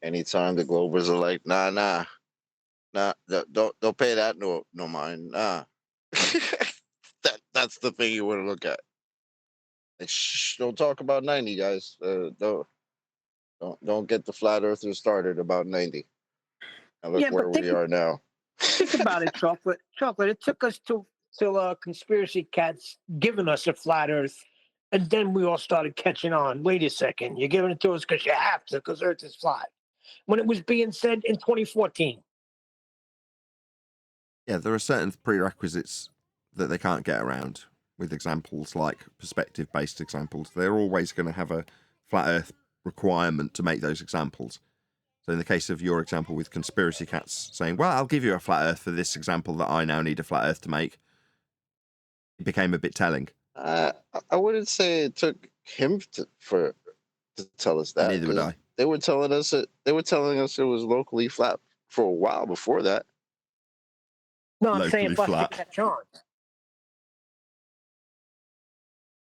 Anytime the Globers are like, nah, don't pay that no mind, nah. That's the thing you want to look at. Like, shh, don't talk about 90, guys. Don't get the flat earthers started about 90. And look Yeah, where but we are now. think about it, chocolate. Chocolate. It took us till conspiracy cats giving us a flat Earth, and then we all started catching on. Wait a second, you're giving it to us because you have to, because Earth is flat. When it was being said in 2014. Yeah, there are certain prerequisites that they can't get around with examples like perspective-based examples. They're always going to have a flat Earth requirement to make those examples. So in the case of your example with conspiracy cats saying, well, I'll give you a flat Earth for this example that I now need a flat Earth to make, it became a bit telling. I wouldn't say it took him to tell us that. Neither would 'cause I. They were telling us it was locally flat for a while before that. No, I'm saying Locally for us flat. to catch on.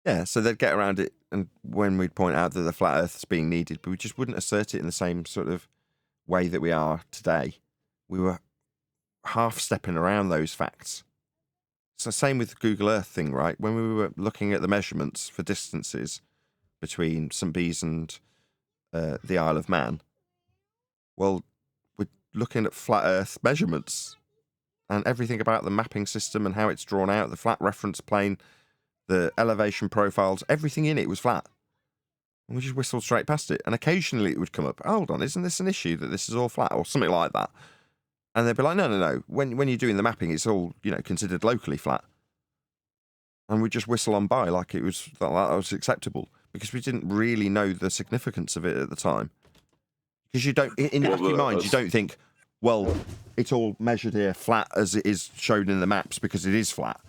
Yeah, so they'd get around it, and when we'd point out that the flat Earth's being needed, but we just wouldn't assert it in the same sort of way that we are today. We were half stepping around those facts. It's the same with the Google Earth thing, right? When we were looking at the measurements for distances between St. Bees and the Isle of Man, well, we're looking at flat Earth measurements and everything about the mapping system and how it's drawn out, the flat reference plane, the elevation profiles, everything in it was flat. And we just whistled straight past it. And occasionally it would come up, hold on, isn't this an issue that this is all flat or something like that? And they'd be like, no. When you're doing the mapping, it's all, considered locally flat. And we'd just whistle on by like it was that was acceptable because we didn't really know the significance of it at the time. Because you don't, in the back of your mind, you don't think, well, it's all measured here flat as it is shown in the maps because it is flat.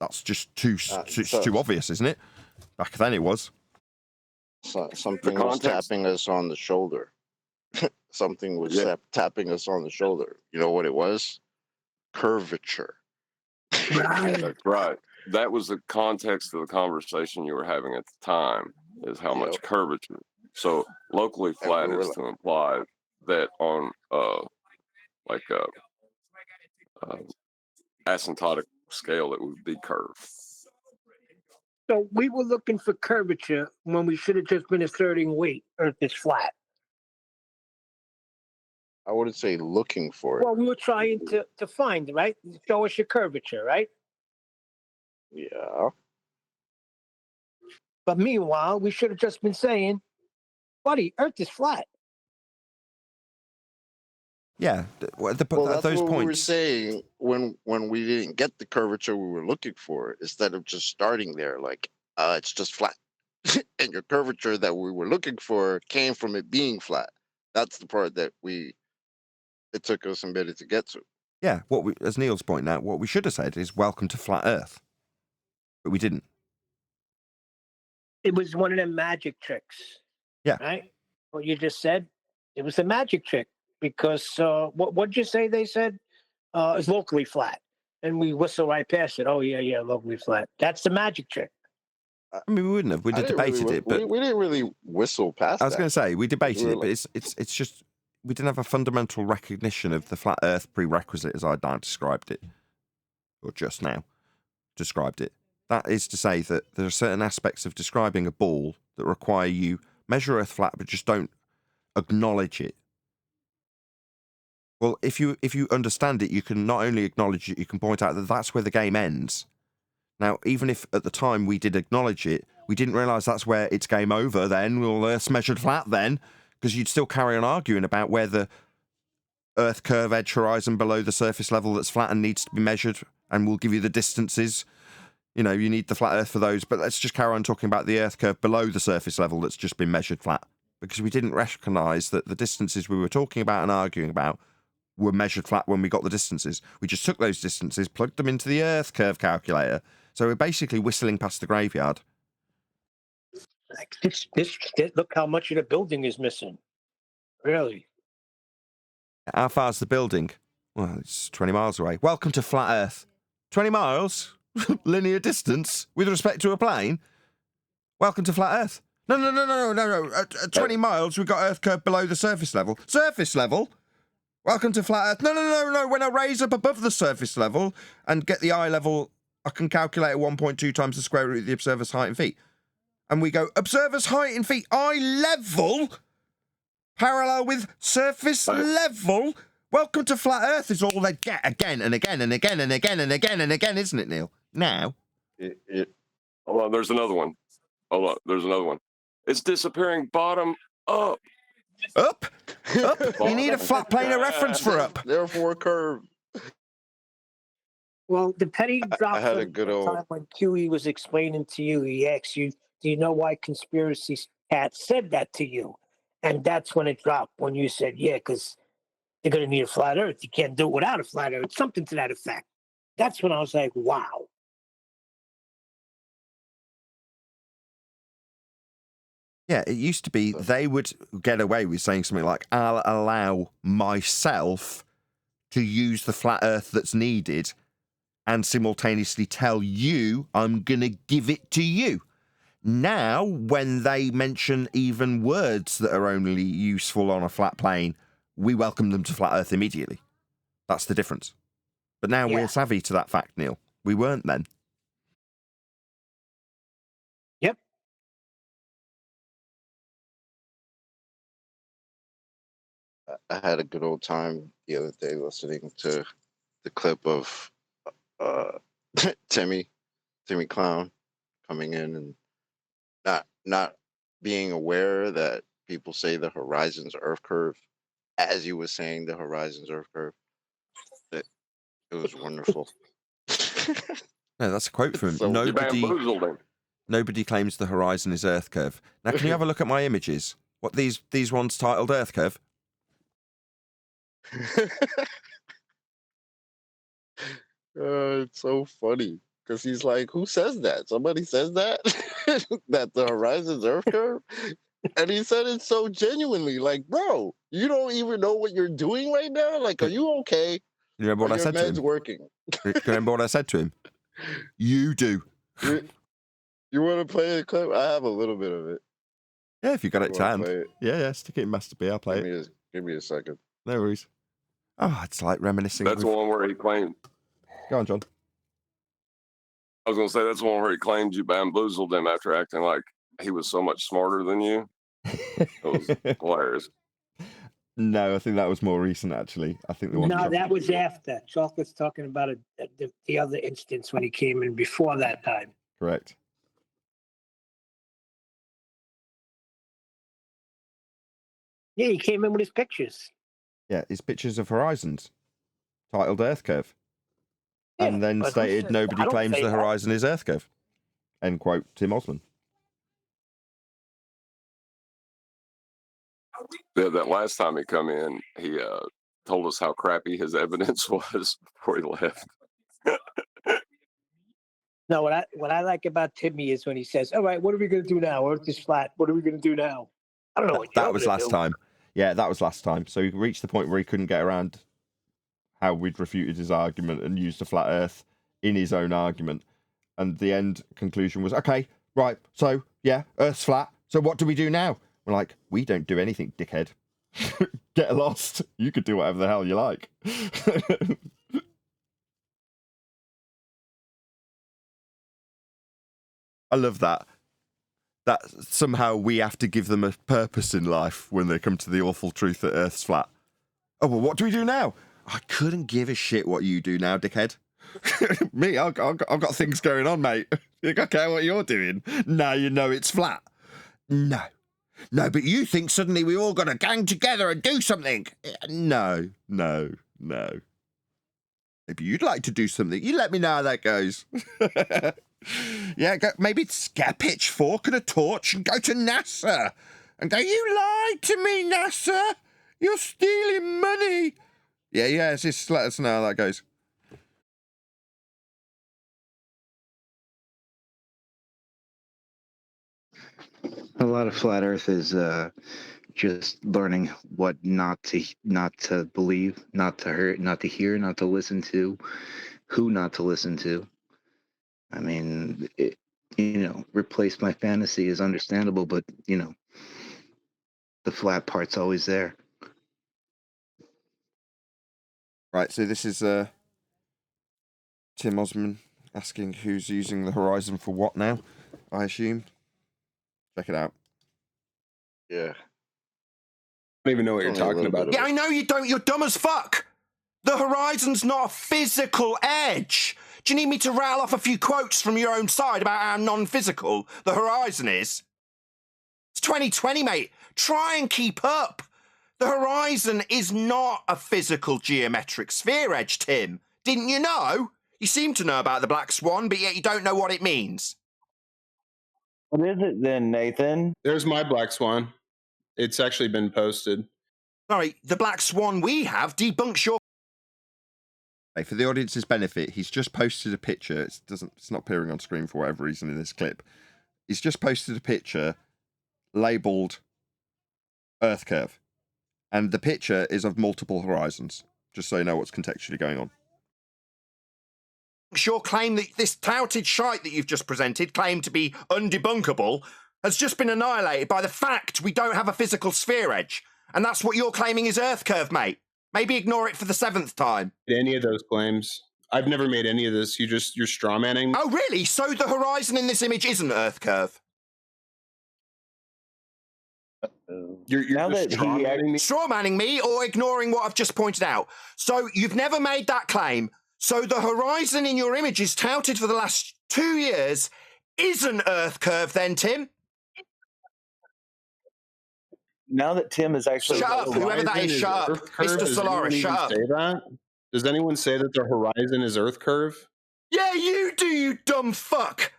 That's just too obvious, isn't it? Back then it was. Something was tapping us on the shoulder. Something was tapping us on the shoulder. You know what it was? Curvature. That's right. That was the context of the conversation you were having at the time, is how much curvature. So locally flat is to imply that on asymptotic scale it would be curved. So we were looking for curvature when we should have just been asserting, wait, Earth is flat. I wouldn't say looking for it. Well, we were trying to find, right? Show us your curvature, right? Yeah. But meanwhile, we should have just been saying, buddy, Earth is flat. Yeah, that's those what points. We were saying when we didn't get the curvature we were looking for, instead of just starting there, like, it's just flat. And your curvature that we were looking for came from it being flat. That's the part that it took us a minute to get to. Yeah, as Neil's pointing out, what we should have said is welcome to flat Earth. But we didn't. It was one of them magic tricks. Yeah. Right? What you just said, it was a magic trick because what'd you say they said? It's locally flat. And we whistle right past it. Oh, yeah, locally flat. That's the magic trick. I mean, we wouldn't have. We'd have debated it, but we didn't really whistle past it. I was going to say, we debated it, but it's just, we didn't have a fundamental recognition of the flat Earth prerequisite as I now described it, or just now described it. That is to say that there are certain aspects of describing a ball that require you measure Earth flat, but just don't acknowledge it. Well, if you understand it, you can not only acknowledge it, you can point out that that's where the game ends. Now, even if at the time we did acknowledge it, we didn't realise that's where it's game over then, well, Earth's measured flat then, because you'd still carry on arguing about where the Earth curve edge horizon below the surface level that's flat and needs to be measured, and we'll give you the distances. You need the flat Earth for those, but let's just carry on talking about the Earth curve below the surface level that's just been measured flat, because we didn't recognise that the distances we were talking about and arguing about were measured flat when we got the distances. We just took those distances, plugged them into the Earth curve calculator. So we're basically whistling past the graveyard. Like this, look how much of the building is missing. Really? How far's the building? Well, it's 20 miles away. Welcome to flat Earth. 20 miles? Linear distance with respect to a plane? Welcome to flat Earth. No. At 20 miles, we've got Earth curve below the surface level. Surface level? Welcome to flat Earth. No. When I raise up above the surface level and get the eye level, I can calculate 1.2 times the square root of the observer's height in feet. And we go, observer's height in feet, eye level, parallel with surface level. Welcome to flat Earth is all they get again and again and again and again and again and again, isn't it, Neil? Now. Hold on, there's another one. There's another one. It's disappearing bottom up. Up? You need a flat planar reference for up. Therefore, curve. Well, the penny dropped. I had a good old time when QE was explaining to you. He asked you, "Do you know why Conspiracy Cat said that to you?" And that's when it dropped. When you said, "Yeah, because they're going to need a flat Earth. You can't do it without a flat Earth." Something to that effect. That's when I was like, "Wow." Yeah, it used to be they would get away with saying something like, "I'll allow myself to use the flat Earth that's needed and simultaneously tell you I'm going to give it to you." Now, when they mention even words that are only useful on a flat plane, we welcome them to flat Earth immediately. That's the difference. But now we're savvy to that fact, Neil. We weren't then. Yep. I had a good old time the other day listening to the clip of Timmy Clown coming in and not being aware that people say the horizon's Earth curve as you were saying the horizon's Earth curve. It was wonderful. No, that's a quote from him. So Nobody claims the horizon is Earth curve. Now, can you have a look at my images? What these ones titled Earth curve? It's so funny because he's like, who says that? Somebody says that? That the horizon's Earth curve? And he said it so genuinely, like, bro, you don't even know what you're doing right now? Like, are you okay? You remember what I said to him? Working. You remember what I said to him? You do. You want to play the clip? I have a little bit of it. Yeah, if you got it to hand. Yeah, stick it in Master B. I'll play it. Give me a second. No worries. Oh, it's like reminiscing. That's the one where he claimed. Go on, John. I was going to say that's the one where he claimed you bamboozled him after acting like he was so much smarter than you. It was hilarious. No, I think that was more recent, actually. I think the one. No, that was after. Chocolate's talking about the other instance when he came in before that time. Correct. Yeah, he came in with his pictures. Yeah, his pictures of horizons, titled Earth Curve. Yeah, and then stated nobody claims the horizon is Earth curve. End quote, Tim Osman. Yeah, that last time he come in, he told us how crappy his evidence was before he left. No, what I like about Timmy is when he says, "All right, what are we going to do now? Earth is flat. What are we going to do now?" I don't know what that was last time. Yeah, that was last time. So he reached the point where he couldn't get around how we'd refuted his argument and used a flat Earth in his own argument. And the end conclusion was, okay, right, so, yeah, Earth's flat. So what do we do now? We're like, we don't do anything, dickhead. Get lost. You could do whatever the hell you like. I love that. That somehow we have to give them a purpose in life when they come to the awful truth that Earth's flat. Oh, well, what do we do now? I couldn't give a shit what you do now, dickhead. Me, I've got things going on, mate. I don't care what you're doing. Now you know it's flat. No, but you think suddenly we all got to gang together and do something. No. Maybe you'd like to do something. You let me know how that goes. Yeah, maybe get a pitchfork and a torch and go to NASA. And go, you lied to me, NASA. You're stealing money. Yeah, just let us know how that goes. A lot of flat Earth is just learning what not to believe, not to hurt, not to hear, not to listen to, who not to listen to. I mean, replace my fantasy is understandable, but the flat part's always there. Right, so this is Tim Osman asking who's using the Horizon for what now, I assume. Check it out. Yeah. I don't even know what you're Only a talking little about. bit of Yeah, I know you don't. You're dumb as fuck. The Horizon's not a physical edge. Do you need me to rattle off a few quotes from your own side about how non-physical the Horizon is? It's 2020, mate. Try and keep up. The Horizon is not a physical geometric sphere edge, Tim. Didn't you know? You seem to know about the Black Swan, but yet you don't know what it means. What is it then, Nathan? There's my black swan. It's actually been posted. Sorry, the Black Swan we have debunks your... Hey, for the audience's benefit, he's just posted a picture. It's not appearing on screen for whatever reason in this clip. He's just posted a picture labeled Earth Curve. And the picture is of multiple horizons, just so you know what's contextually going on. Your claim that this touted shite that you've just presented, claimed to be undebunkable, has just been annihilated by the fact we don't have a physical sphere edge. And that's what you're claiming is Earth Curve, mate. Maybe ignore it for the 7th time. Any of those claims. I've never made any of this. You're strawmanning. Oh, really? So the horizon in this image isn't Earth Curve? You're Now just that he strawmanning me. Strawmanning me or ignoring what I've just pointed out. So you've never made that claim. So the horizon in your image is touted for the last 2 years isn't Earth Curve then, Tim? Now that Tim is actually Shut up, whoever that is, shut up. Mr. Solaris, shut up. Say that? Does anyone say that the horizon is Earth curve? Yeah, you do, you dumb fuck.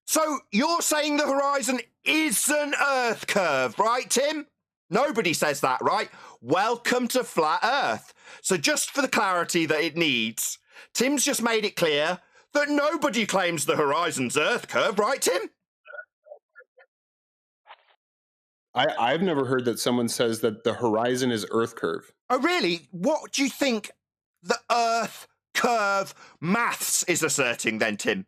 So you're saying the horizon isn't Earth Curve, right, Tim? Nobody says that, right? Welcome to Flat Earth. So just for the clarity that it needs, Tim's just made it clear that nobody claims the horizon's Earth Curve, right, Tim? I've never heard that someone says that the horizon is Earth curve. Oh, really? What do you think the Earth Curve maths is asserting then, Tim?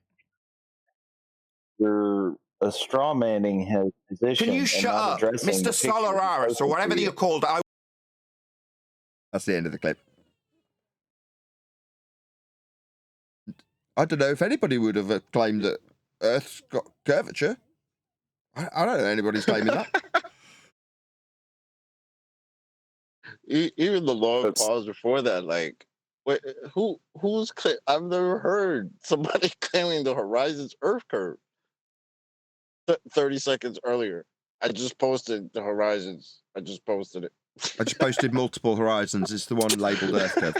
you're a straw manning his position. Can you and shut not up, addressing Mr. the picture Solaris, he's or whatever posting to you're you. called? That's the end of the clip. I don't know if anybody would have claimed that Earth's got curvature. I don't know anybody's claiming that. Even the long That's- pause before that, like, wait, I've never heard somebody claiming the horizon's Earth curve. 30 seconds earlier, I just posted the horizons. I just posted it. I just posted multiple horizons. It's the one labeled Earth Curve.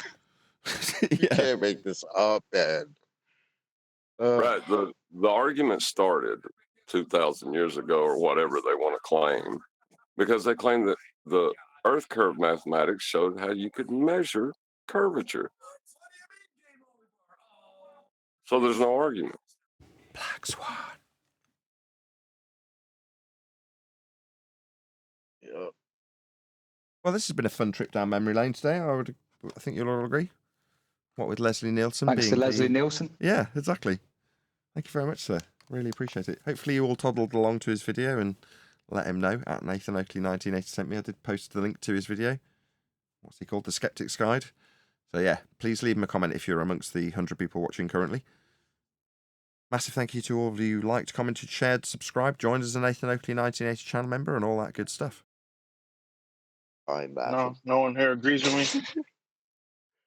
You can't make this up, man. Right. The argument started 2,000 years ago or whatever they want to claim, because they claim that the Earth curve mathematics showed how you could measure curvature. So there's no argument. Black Swan. Yep. Well, this has been a fun trip down memory lane today. I think you'll all agree. What with Leslie Nielsen Thanks to being Leslie Nielsen. Yeah, exactly. Thank you very much, sir. Really appreciate it. Hopefully you all toddled along to his video and let him know. At Nathan Oakley 1980 sent me. I did post the link to his video. What's he called? The Skeptic's Guide. So yeah, please leave him a comment if you're amongst the 100 people watching currently. Massive thank you to all of you who liked, commented, shared, subscribed, joined as a Nathan Oakley 1980 channel member and all that good stuff. I'm back. No one here agrees with me.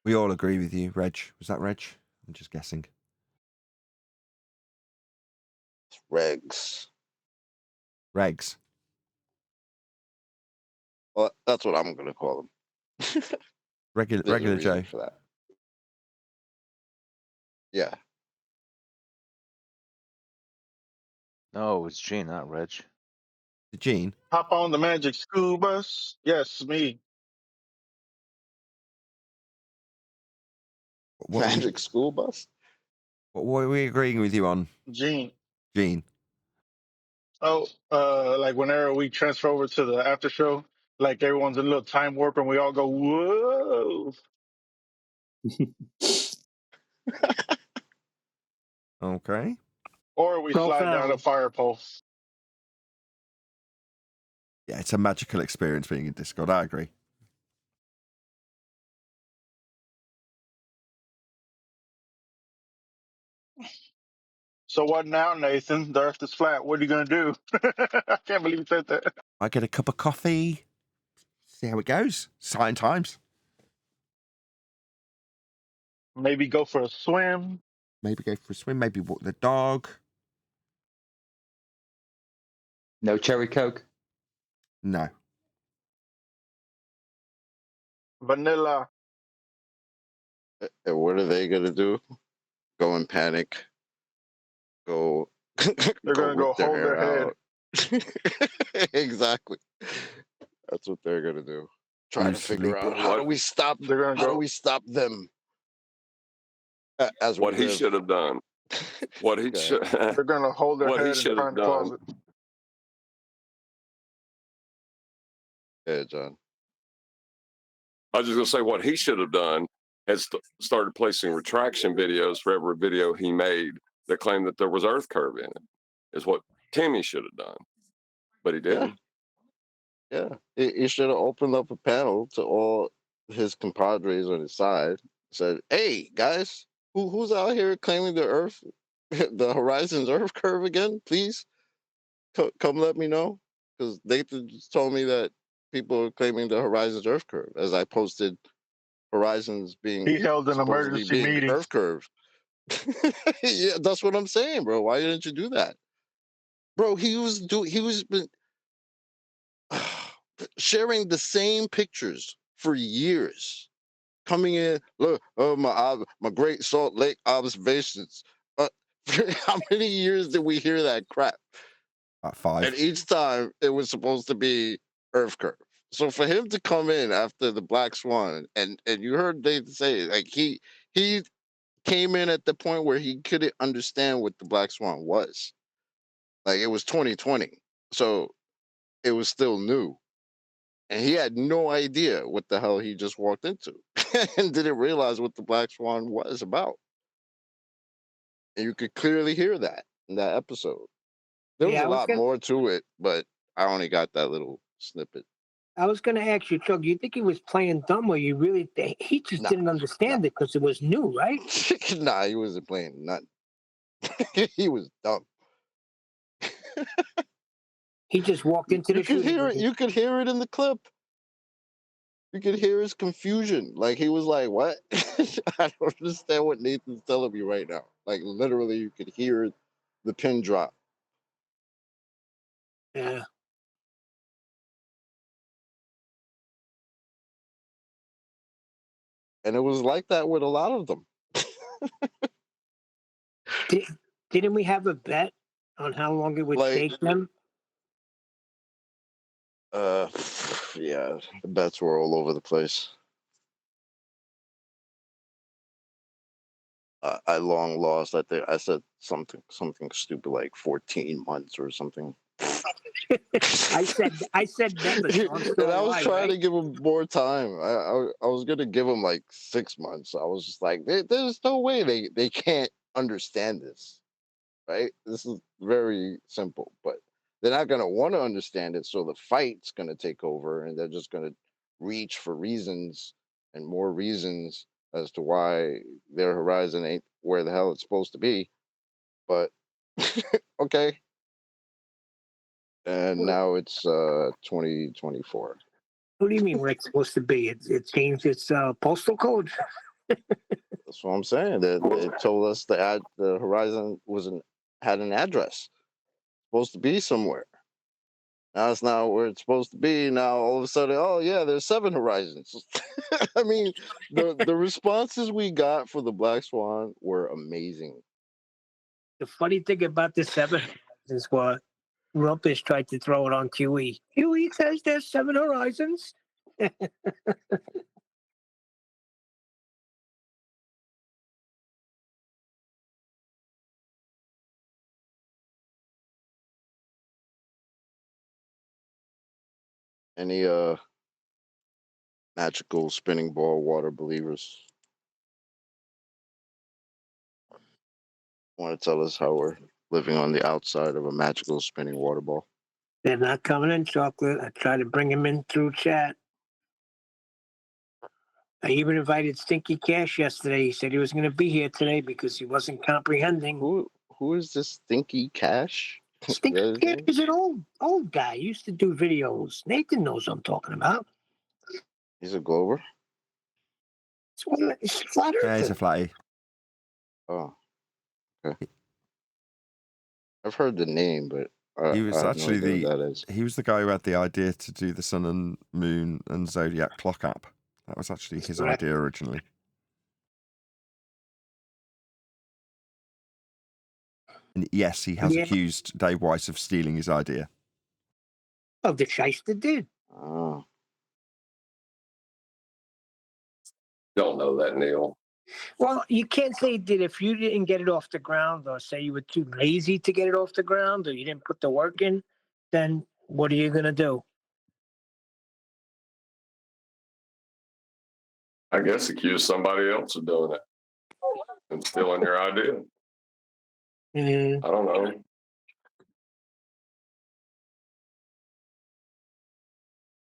We all agree with you, Reg. Was that Reg? I'm just guessing. Regs. Regs. Well, that's what I'm gonna call them. Regular There's a reason Joe. for that. Yeah. No, it's Gene, not Reg. Gene. Hop on the magic school bus. Yes, me. What, Magic school bus? what are we agreeing with you on, Gene. Gene? Oh, like whenever we transfer over to the after show, like everyone's in a little time warp and we all go, whoa. Okay. Or we slide down a Profound. fire pole. Yeah, it's a magical experience being in Discord. I agree. So what now, Nathan? The earth is flat. What are you going to do? I can't believe you said that. I get a cup of coffee. See how it goes. Exciting times. Maybe go for a swim. Maybe go for a swim. Maybe walk the dog. No cherry coke. No. Vanilla. And what are they gonna do? Go in panic. Go. They're going to go rip their hold their hair head. out. Exactly. That's what they're gonna do. Try You to figure sleep. out how do we stop. They're going to How do go. we stop them? As we What he live. should have done. What he Okay. should. They're going to hold their What he head and should have turn the done. closet. Yeah, John. I was just going to say what he should have done is started placing retraction videos for every video he made that claimed that there was earth curve in it, is what Timmy should have done. But he didn't. Yeah. He should have opened up a panel to all his compadres on his side. Said, "Hey guys, who's out here claiming the Earth, the horizon's Earth curve again? Please, come let me know." Because Nathan just told me that people are claiming the horizon's Earth curve, as I posted horizons He being held an supposedly emergency being meeting. Earth curve. Yeah, that's what I'm saying, bro. Why didn't you do that, bro? He was been sharing the same pictures for years. Coming in, look, my Great Salt Lake observations. How many years did we hear that crap? About 5. And each time it was supposed to be Earth curve. So for him to come in after the Black Swan, and you heard Dave say, like he came in at the point where he couldn't understand what the Black Swan was. Like it was 2020, so it was still new. And he had no idea what the hell he just walked into and didn't realize what the Black Swan was about. And you could clearly hear that in that episode. There was Yeah, a lot more to it, but I only got that little snippet. I was going to ask you, Chuck, you think he was playing dumb or you really, he just Nah, didn't understand it because it was new, right? Nah, he wasn't playing nothing. He was dumb. He just walked into the You could shooting hear it. range. You could hear it in the clip. You could hear his confusion. Like he was like, "What?" I don't understand what Nathan's telling me right now. Like literally, you could hear the pin drop. Yeah. And it was like that with a lot of them. Didn't we have a bet on how long it would Like, take them? Yeah, the bets were all over the place. I long lost. I think I said something stupid like 14 months or something. I said never. So I'm still And I was alive, trying to right? give him more time. I was gonna give him like 6 months. I was just like, there's no way they can't understand this, right? This is very simple, but they're not gonna want to understand it. So the fight's gonna take over, and they're just gonna reach for reasons and more reasons as to why their horizon ain't where the hell it's supposed to be. But okay. And now it's 2024. What do you mean where it's supposed to be? It changed its postal code? That's what I'm saying. They told us the horizon had an address. Supposed to be somewhere. Now it's not where it's supposed to be. Now all of a sudden, oh yeah, there's 7 horizons. I mean, the responses we got for the Black Swan were amazing. The funny thing about the 7 is what Rumpus tried to throw it on QE. QE says there's 7 horizons. Any magical spinning ball water believers want to tell us how we're living on the outside of a magical spinning water ball? They're not coming in, Chocolate. I tried to bring him in through chat. I even invited Stinky Cash yesterday. He said he was going to be here today because he wasn't comprehending. Who is this Stinky Cash? Stinky Cash is an old guy. He used to do videos. Nathan knows what I'm talking about. He's a Glober? It's a flat Yeah, he's earther. a flatty. Oh, okay. I've heard the name, but He was I have actually no idea what that is. he was the guy who had the idea to do the sun and moon and zodiac clock app. That was actually his Right. idea originally. And yes, he has accused Dave Weiss of stealing his idea. Oh, the shyster did. Oh. Don't know that, Neil. Well, you can't say that if you didn't get it off the ground, or say you were too lazy to get it off the ground, or you didn't put the work in, then what are you going to do? I guess accuse somebody else of doing it and stealing your idea. I don't know.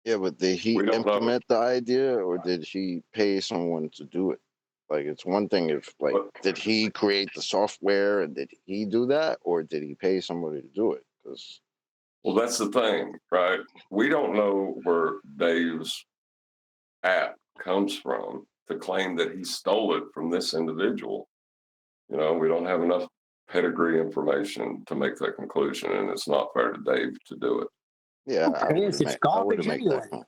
Yeah, but did he We don't know. implement the idea or did he pay someone to do it? Like, it's one thing if, like, did he create the software and did he do that, or did he pay somebody to do it? Because Well, that's the thing, right? We don't know where Dave's app comes from to claim that he stole it from this individual. You know, we don't have enough pedigree information to make that conclusion, and it's not fair to Dave to do it. yeah, I Okay, wouldn't it's make garbage that anyway. conclusion.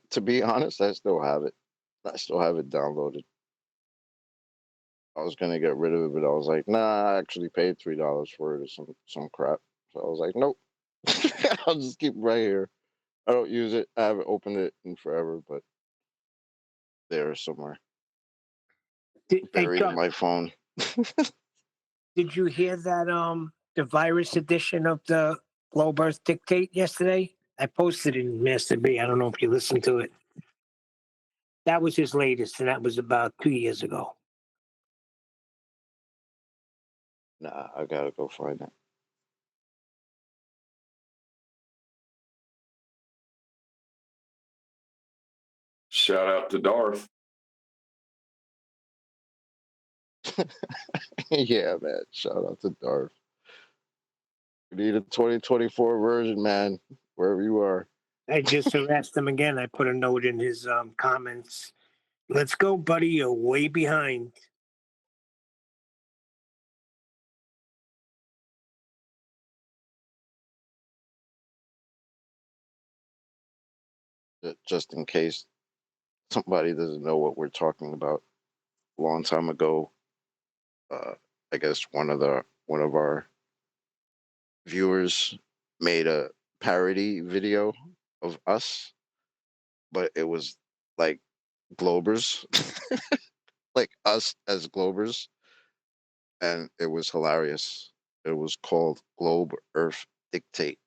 To be honest, I still have it. I still have it downloaded. I was gonna get rid of it, but I was like, nah, I actually paid $3 for it or some crap. So I was like, nope. I'll just keep it right here. I don't use it. I haven't opened it in forever, but there somewhere. Buried in my phone. Did you hear that the virus edition of the Globe Earth Dictate yesterday? I posted it in Master B. I don't know if you listened to it. That was his latest, and that was about 2 years ago. Nah, I gotta go find it. Shout out to Darth. Yeah, man. Shout out to Darth. We need a 2024 version, man. Wherever you are. I just harassed him again. I put a note in his comments. Let's go, buddy. You're way behind. Just in case somebody doesn't know what we're talking about. A long time ago, I guess one of our viewers made a parody video of us, but it was like Globers, like us as Globers, and it was hilarious. It was called Globe Earth Dictate.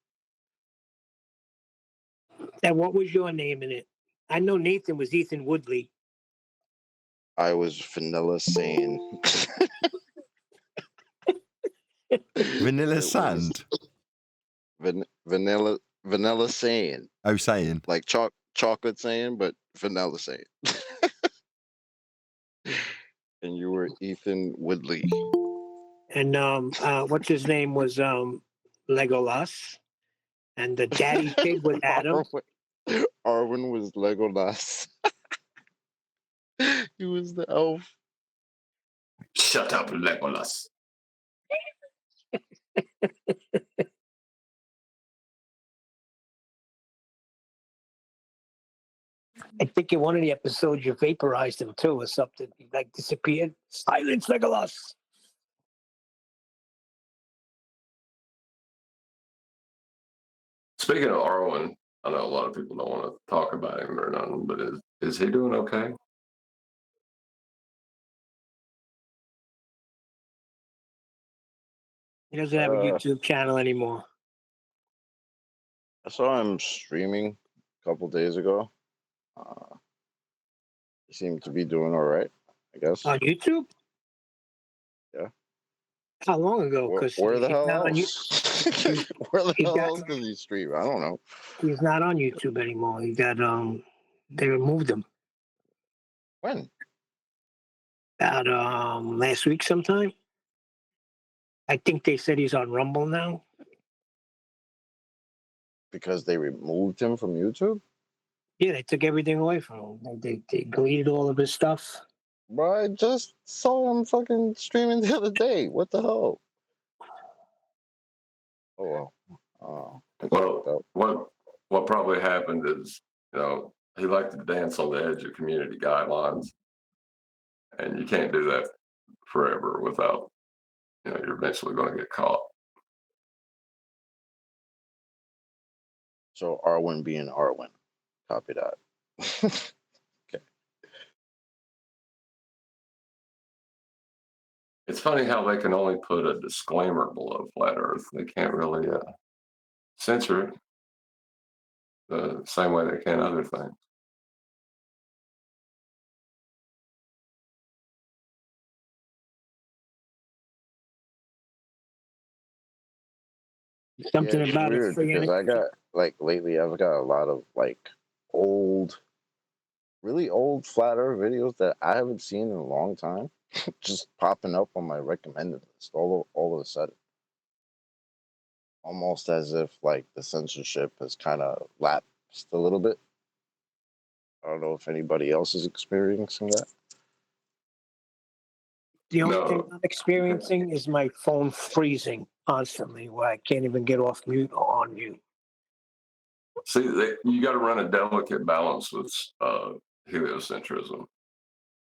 And what was your name in it? I know Nathan was Ethan Woodley. I was Vanilla Sane. Vanilla Sand? Vanilla Sane. Oh, Sane. Like chocolate Sane, but vanilla Sane. And you were Ethan Woodley. And what's his name was Legolas. And the daddy pig was Adam. Arwen was Legolas. He was the elf. Shut up, Legolas. I think in one of the episodes you vaporized him too, or something. He like disappeared. Silence, Legolas. Speaking of Arwen, I know a lot of people don't want to talk about him or nothing, but is he doing okay? He doesn't have a YouTube channel anymore. I saw him streaming a couple days ago. He seemed to be doing all right, I guess. On YouTube? Yeah. How long ago? Because Where the he's hell not on else? YouTube. Where the He hell got, else does he stream? I don't know. he's not on YouTube anymore. He got they removed him When? about last week sometime. I think they said he's on Rumble now. Because they removed him from YouTube? Yeah, they took everything away from him. They deleted all of his stuff. Bro, I just saw him fucking streaming the other day. What the hell? Oh well. That's fucked Well, up. what probably happened is, he liked to dance on the edge of community guidelines, and you can't do that forever without, you're eventually going to get caught. So Arwen being Arwen. Copy that. Okay. It's funny how they can only put a disclaimer below flat Earth. They can't really censor it the same way they can other things. Something it's about weird it free because I got lately I've got a lot of old, really old flat Earth videos that I haven't seen in a long time, just popping up on my recommended list all of a sudden. Almost as if the censorship has kind of lapsed a little bit. I don't know if anybody else is experiencing that. The only thing I'm experiencing is my phone freezing constantly, where I can't even get off mute or on mute. See, you got to run a delicate balance with heliocentrism.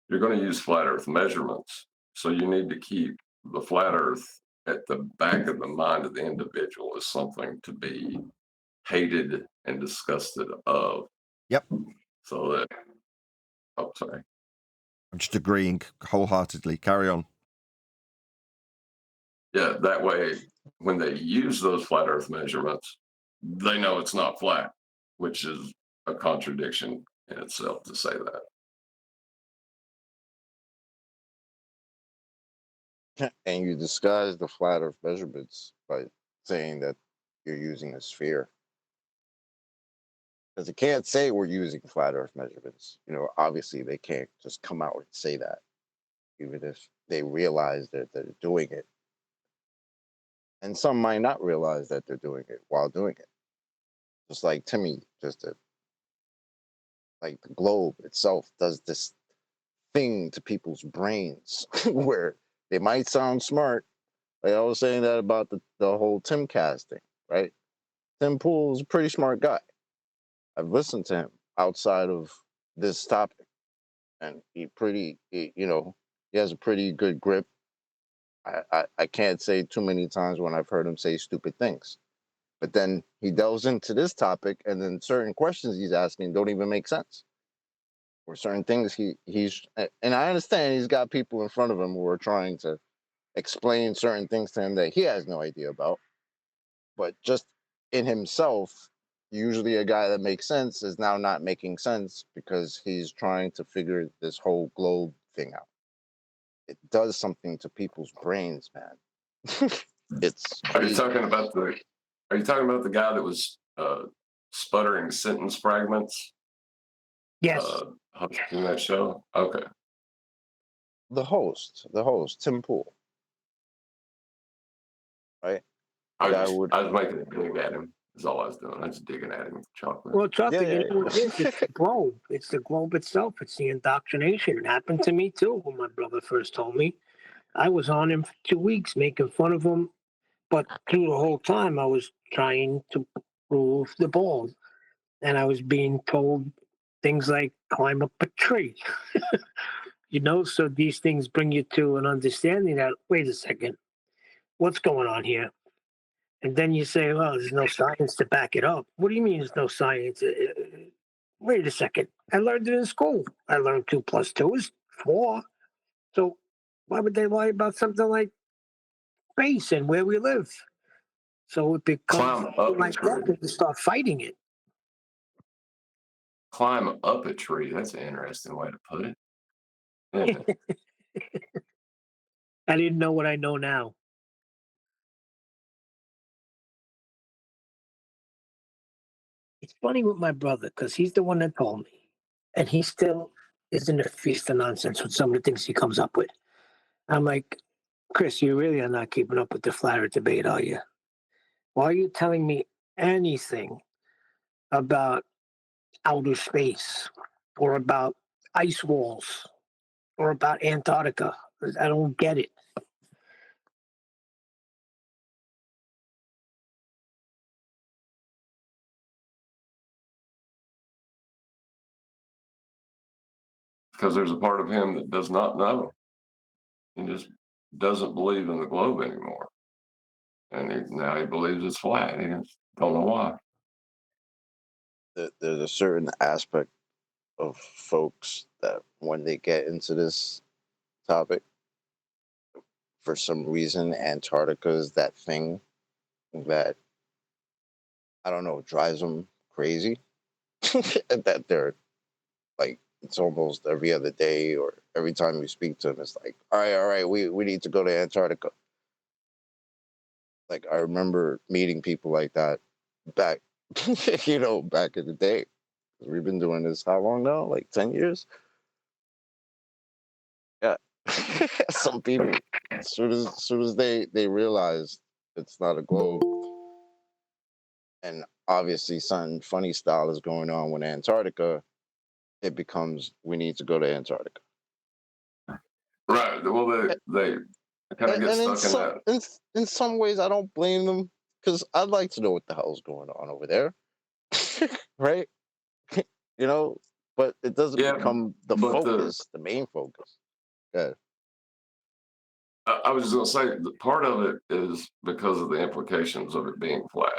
You're going to use flat Earth measurements, so you need to keep the flat Earth at the back of the mind of the individual as something to be hated and disgusted of. Yep. So that, sorry. I'm just agreeing wholeheartedly. Carry on. Yeah, that way, when they use those flat Earth measurements, they know it's not flat, which is a contradiction in itself to say that. And you disguise the flat Earth measurements by saying that you're using a sphere. Because it can't say we're using flat Earth measurements. Obviously they can't just come out and say that, even if they realize that they're doing it. And some might not realize that they're doing it while doing it. Just like Timmy just did. The globe itself does this thing to people's brains where they might sound smart. I was saying that about the whole Timcast thing, right? Tim Pool's a pretty smart guy. I've listened to him outside of this topic, and he has a pretty good grip. I can't say too many times when I've heard him say stupid things, but then he delves into this topic, and then certain questions he's asking don't even make sense. Or certain things he's, and I understand he's got people in front of him who are trying to explain certain things to him that he has no idea about, but just in himself, usually a guy that makes sense is now not making sense because he's trying to figure this whole globe thing out. It does something to people's brains, man. It's crazy. Are you talking about the guy that was sputtering sentence fragments? Yes. Hosting that show? Okay. The host, Tim Pool. Right? I was making a dig at him. That's all I was doing. I was digging at him with chocolate. Well, chocolate, Yeah. you know what it is? It's the globe. It's the globe itself. It's the indoctrination. It happened to me too when my brother first told me. I was on him for 2 weeks making fun of him, but through the whole time I was trying to prove the ball. And I was being told things like climb up a tree. So these things bring you to an understanding that, wait a second, what's going on here? And then you say, well, there's no science to back it up. What do you mean there's no science? Wait a second. I learned it in school. I learned 2 + 2 is 4. So why would they lie about something like space and where we live? So it becomes Climb up a like that tree. when you start fighting it. Climb up a tree. That's an interesting way to put it. Yeah. I didn't know what I know now. It's funny with my brother because he's the one that told me, and he still is in the feast of nonsense with some of the things he comes up with. I'm like, Chris, you really are not keeping up with the flat earth debate, are you? Why are you telling me anything about outer space or about ice walls or about Antarctica? I don't get it. Because there's a part of him that does not know. He just doesn't believe in the globe anymore. And now he believes it's flat. He just don't know why. There's a certain aspect of folks that when they get into this topic, for some reason, Antarctica is that thing that, I don't know, drives them crazy. That they're like, it's almost every other day or every time you speak to them, it's like, all right, we need to go to Antarctica. Like, I remember meeting people like that back, back in the day. We've been doing this how long now? Like 10 years? Yeah. Some people, as soon as they realize it's not a globe, and obviously something funny style is going on with Antarctica, it becomes, we need to go to Antarctica. Right. Well, they kind of get And stuck in that. in some ways, I don't blame them, because I'd like to know what the hell's going on over there, right? But it doesn't Yeah, become the but focus, the main focus. Yeah. I was just going to say that part of it is because of the implications of it being flat.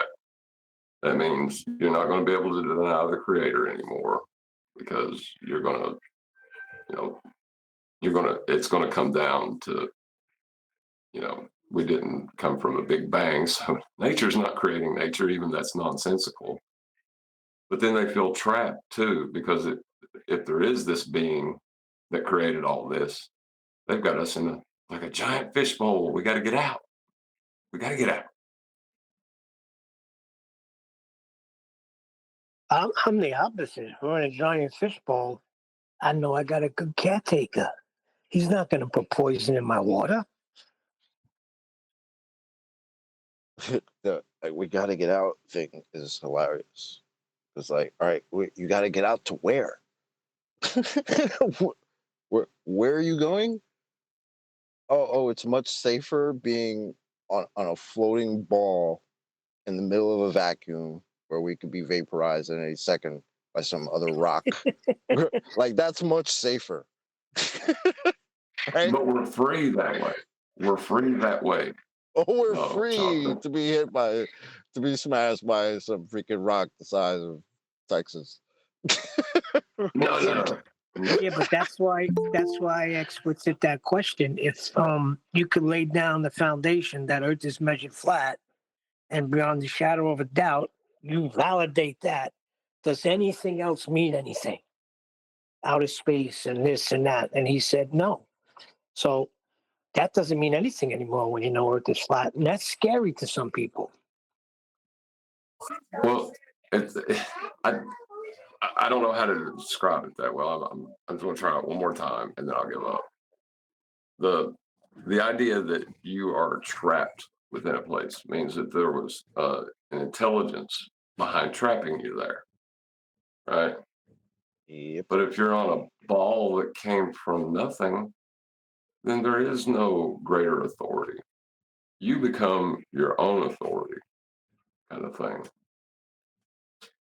That means you're not going to be able to deny the creator anymore because you're going to, it's going to come down to, we didn't come from a big bang. So nature's not creating nature, even that's nonsensical. But then they feel trapped too, because if there is this being that created all this, they've got us in like a giant fishbowl. We got to get out. We got to get out. I'm the opposite. If we're in a giant fishbowl, I know I got a good caretaker. He's not going to put poison in my water. The like, we got to get out thing is hilarious. It's like, all right, you got to get out to where? Where are you going? Oh, it's much safer being on a floating ball in the middle of a vacuum where we could be vaporized in any second by some other rock. Like, that's much safer. Right? But we're free that way. We're free that way. Oh, we're No, free to be smashed by some freaking rock the size of Texas. No. Yeah, but that's why experts at that question. If you could lay down the foundation that Earth is measured flat, and beyond the shadow of a doubt, you validate that. Does anything else mean anything? Outer space and this and that, and he said no. So that doesn't mean anything anymore when you know Earth is flat, and that's scary to some people. Well, I don't know how to describe it that well. I'm just going to try it one more time and then I'll give up. The idea that you are trapped within a place means that there was an intelligence behind trapping you there, right? Yep. But if you're on a ball that came from nothing, then there is no greater authority. You become your own authority, kind of thing.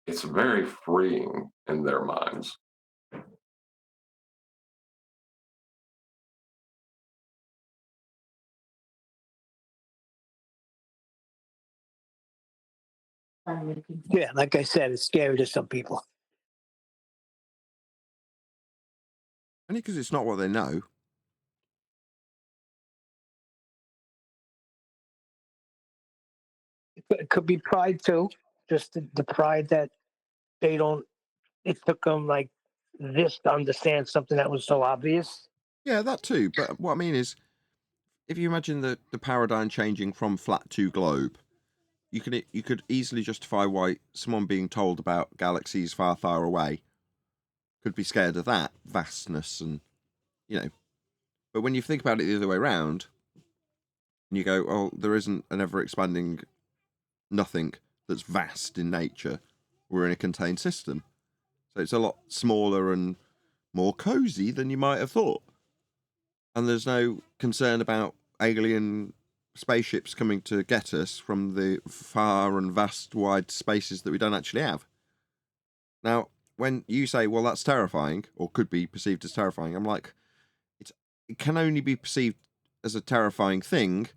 It's very freeing in their minds. Yeah, like I said, it's scary to some people. Only because it's not what they know. It could be pride too. Just the pride that they don't. It took them like this to understand something that was so obvious. Yeah, that too. But what I mean is, if you imagine the paradigm changing from flat to globe, you could easily justify why someone being told about galaxies far, far away could be scared of that vastness, and But when you think about it the other way around, and you go, "Oh, there isn't an ever expanding nothing that's vast in nature. We're in a contained system, so it's a lot smaller and more cozy than you might have thought." And there's no concern about alien spaceships coming to get us from the far and vast wide spaces that we don't actually have. Now, when you say, well, that's terrifying, or could be perceived as terrifying, I'm like, it can only be perceived as a terrifying thing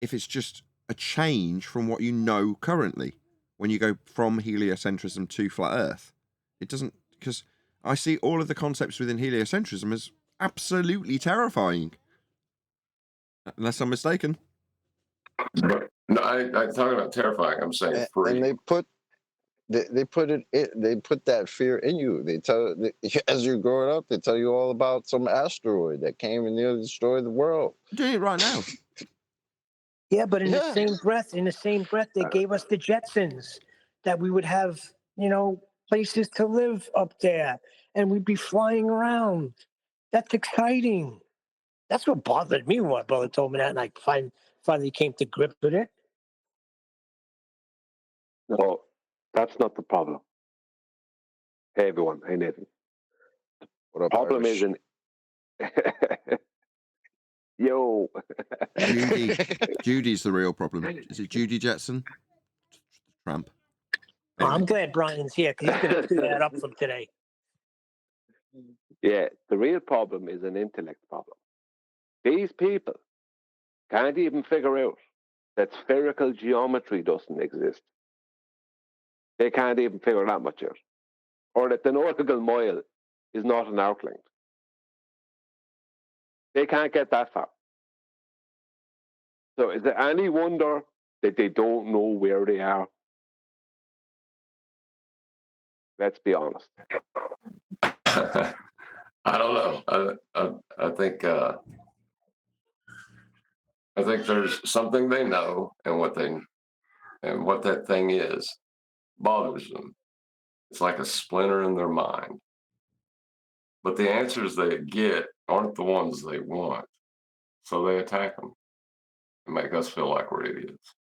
if it's just a change from what you know currently. When you go from heliocentrism to flat Earth, it doesn't, because I see all of the concepts within heliocentrism as absolutely terrifying, unless I'm mistaken. But no, I'm talking about terrifying. I'm saying free. And they put that fear in you. As you're growing up, they tell you all about some asteroid that came and nearly destroyed the world. I'm doing it right now. Yeah, but in the Yeah. same breath, they gave us the Jetsons, that we would have, places to live up there, and we'd be flying around. That's exciting. That's what bothered me when my brother told me that, and I finally came to grips with it. No, that's not the problem. Hey, everyone. Hey, Nathan. What up, Problem Irish? isn't. Yo. Judy's the real problem. Is it Judy Jetson? Tramp. Oh, Anyway. I'm glad Brian's here because he's going to clear that up from today. Yeah, the real problem is an intellect problem. These people can't even figure out that spherical geometry doesn't exist. They can't even figure that much out. Or that the nautical mile is not an arc length. They can't get that far. So is there any wonder that they don't know where they are? Let's be honest. I don't know. I think there's something they know, and what that thing is bothers them. It's like a splinter in their mind. But the answers they get aren't the ones they want, so they attack them and make us feel like we're idiots.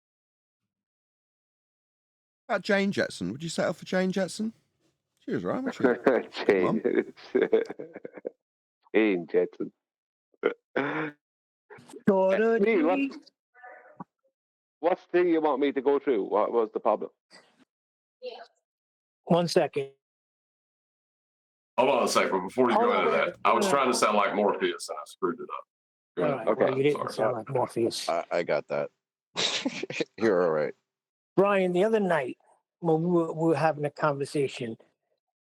About Jane Jetson, would you settle for Jane Jetson? She was right, wasn't she? Jane Jetson. Neil, what's the thing you want me to go through? What was the problem? 1 second. Hold on a second before you go into that. I was trying to sound like Morpheus and I screwed it up. Go ahead. All right, well, you didn't sound like Morpheus. I got that. You're all right. Brian, the other night, when we were having a conversation,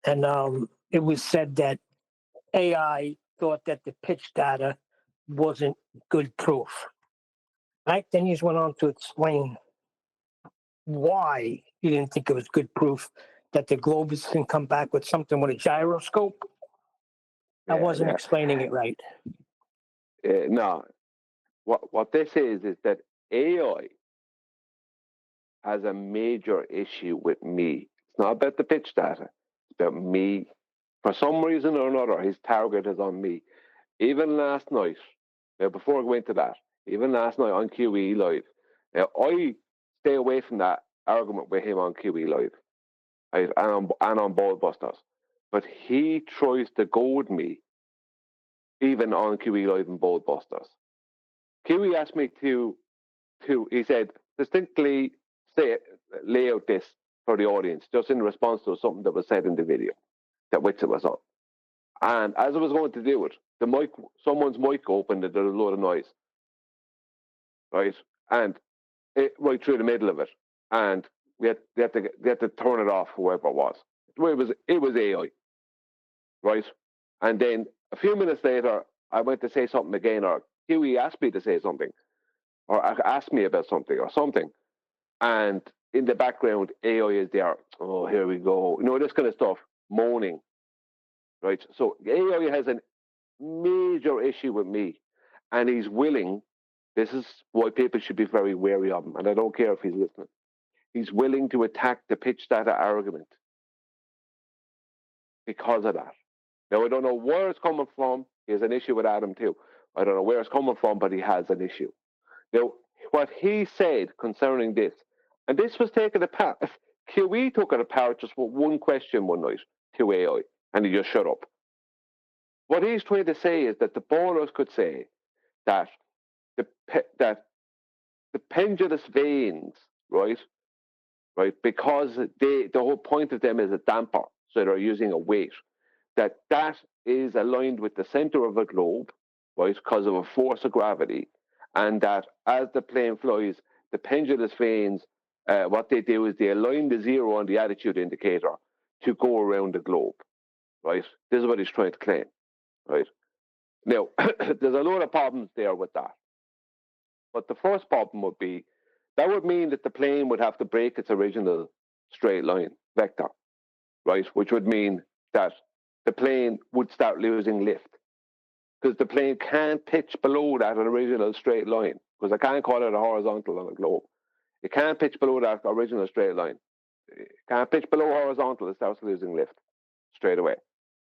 and it was said that AI thought that the pitch data wasn't good proof. Right? Then you just went on to explain why you didn't think it was good proof that the globes can come back with something with a gyroscope. I wasn't explaining it right. No. What this is that AI has a major issue with me. It's not about the pitch data. It's about me. For some reason or another, his target is on me. Even last night, now before I go into that, even last night on QE Live, now I stay away from that argument with him on QE Live, right, and on Ballbusters. But he tries to goad me even on QE Live and Ballbusters. QE asked me to he said, distinctly lay out this for the audience, just in response to something that was said in the video that Witsit was on. And as I was going to do it, someone's mic opened and there was a lot of noise. Right? And right through the middle of it. And we had to turn it off, whoever it was. It was AI. Right? And then a few minutes later, I went to say something again, or Huey asked me to say something, or asked me about something or something. And in the background, AI is there. Oh, here we go. This kind of stuff, moaning, right? So AI has a major issue with me, and he's willing. This is why people should be very wary of him, and I don't care if he's listening. He's willing to attack the pitch data argument because of that. Now, I don't know where it's coming from. He has an issue with Adam too. I don't know where it's coming from, but he has an issue. Now, what he said concerning this, and this was taken apart. QE took it apart just with one question one night to AI, and he just shut up. What he's trying to say is that the ballers could say that the pendulous veins, right, because the whole point of them is a damper, so they're using a weight, that is aligned with the center of a globe, right, because of a force of gravity, and that as the plane flies, the pendulous veins, what they do is they align the zero on the attitude indicator to go around the globe, right? This is what he's trying to claim, right? Now, there's a lot of problems there with that. But the first problem would be, that would mean that the plane would have to break its original straight line vector, right? Which would mean that the plane would start losing lift, because the plane can't pitch below that original straight line, because I can't call it a horizontal on a globe. It can't pitch below that original straight line. It can't pitch below horizontal, it starts losing lift straight away.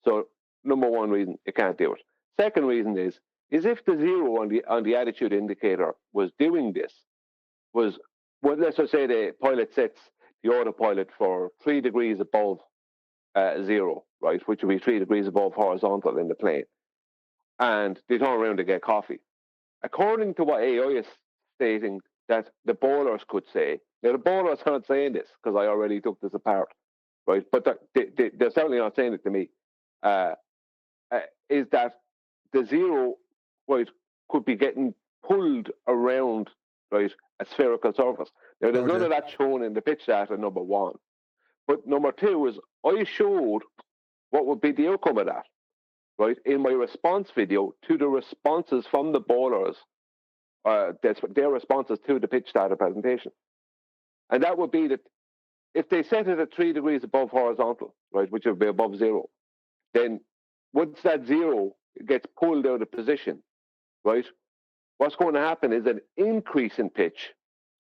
So number one reason, it can't do it. Second reason is if the zero on the attitude indicator was doing this, well, let's just say the pilot sets the autopilot for 3 degrees above zero, right, which would be 3 degrees above horizontal in the plane, and they turn around to get coffee. According to what AI is stating that the ballers could say, now the ballers aren't saying this because I already took this apart, right, but they're certainly not saying it to me, is that the zero, right, could be getting pulled around, right, a spherical surface. Now, there's none of that shown in the pitch data, number one. But number two is, I showed what would be the outcome of that, right, in my response video to the responses from the ballers, their responses to the pitch data presentation. And that would be that if they set it at 3 degrees above horizontal, right, which would be above zero, then once that zero gets pulled out of position, right, what's going to happen is an increase in pitch.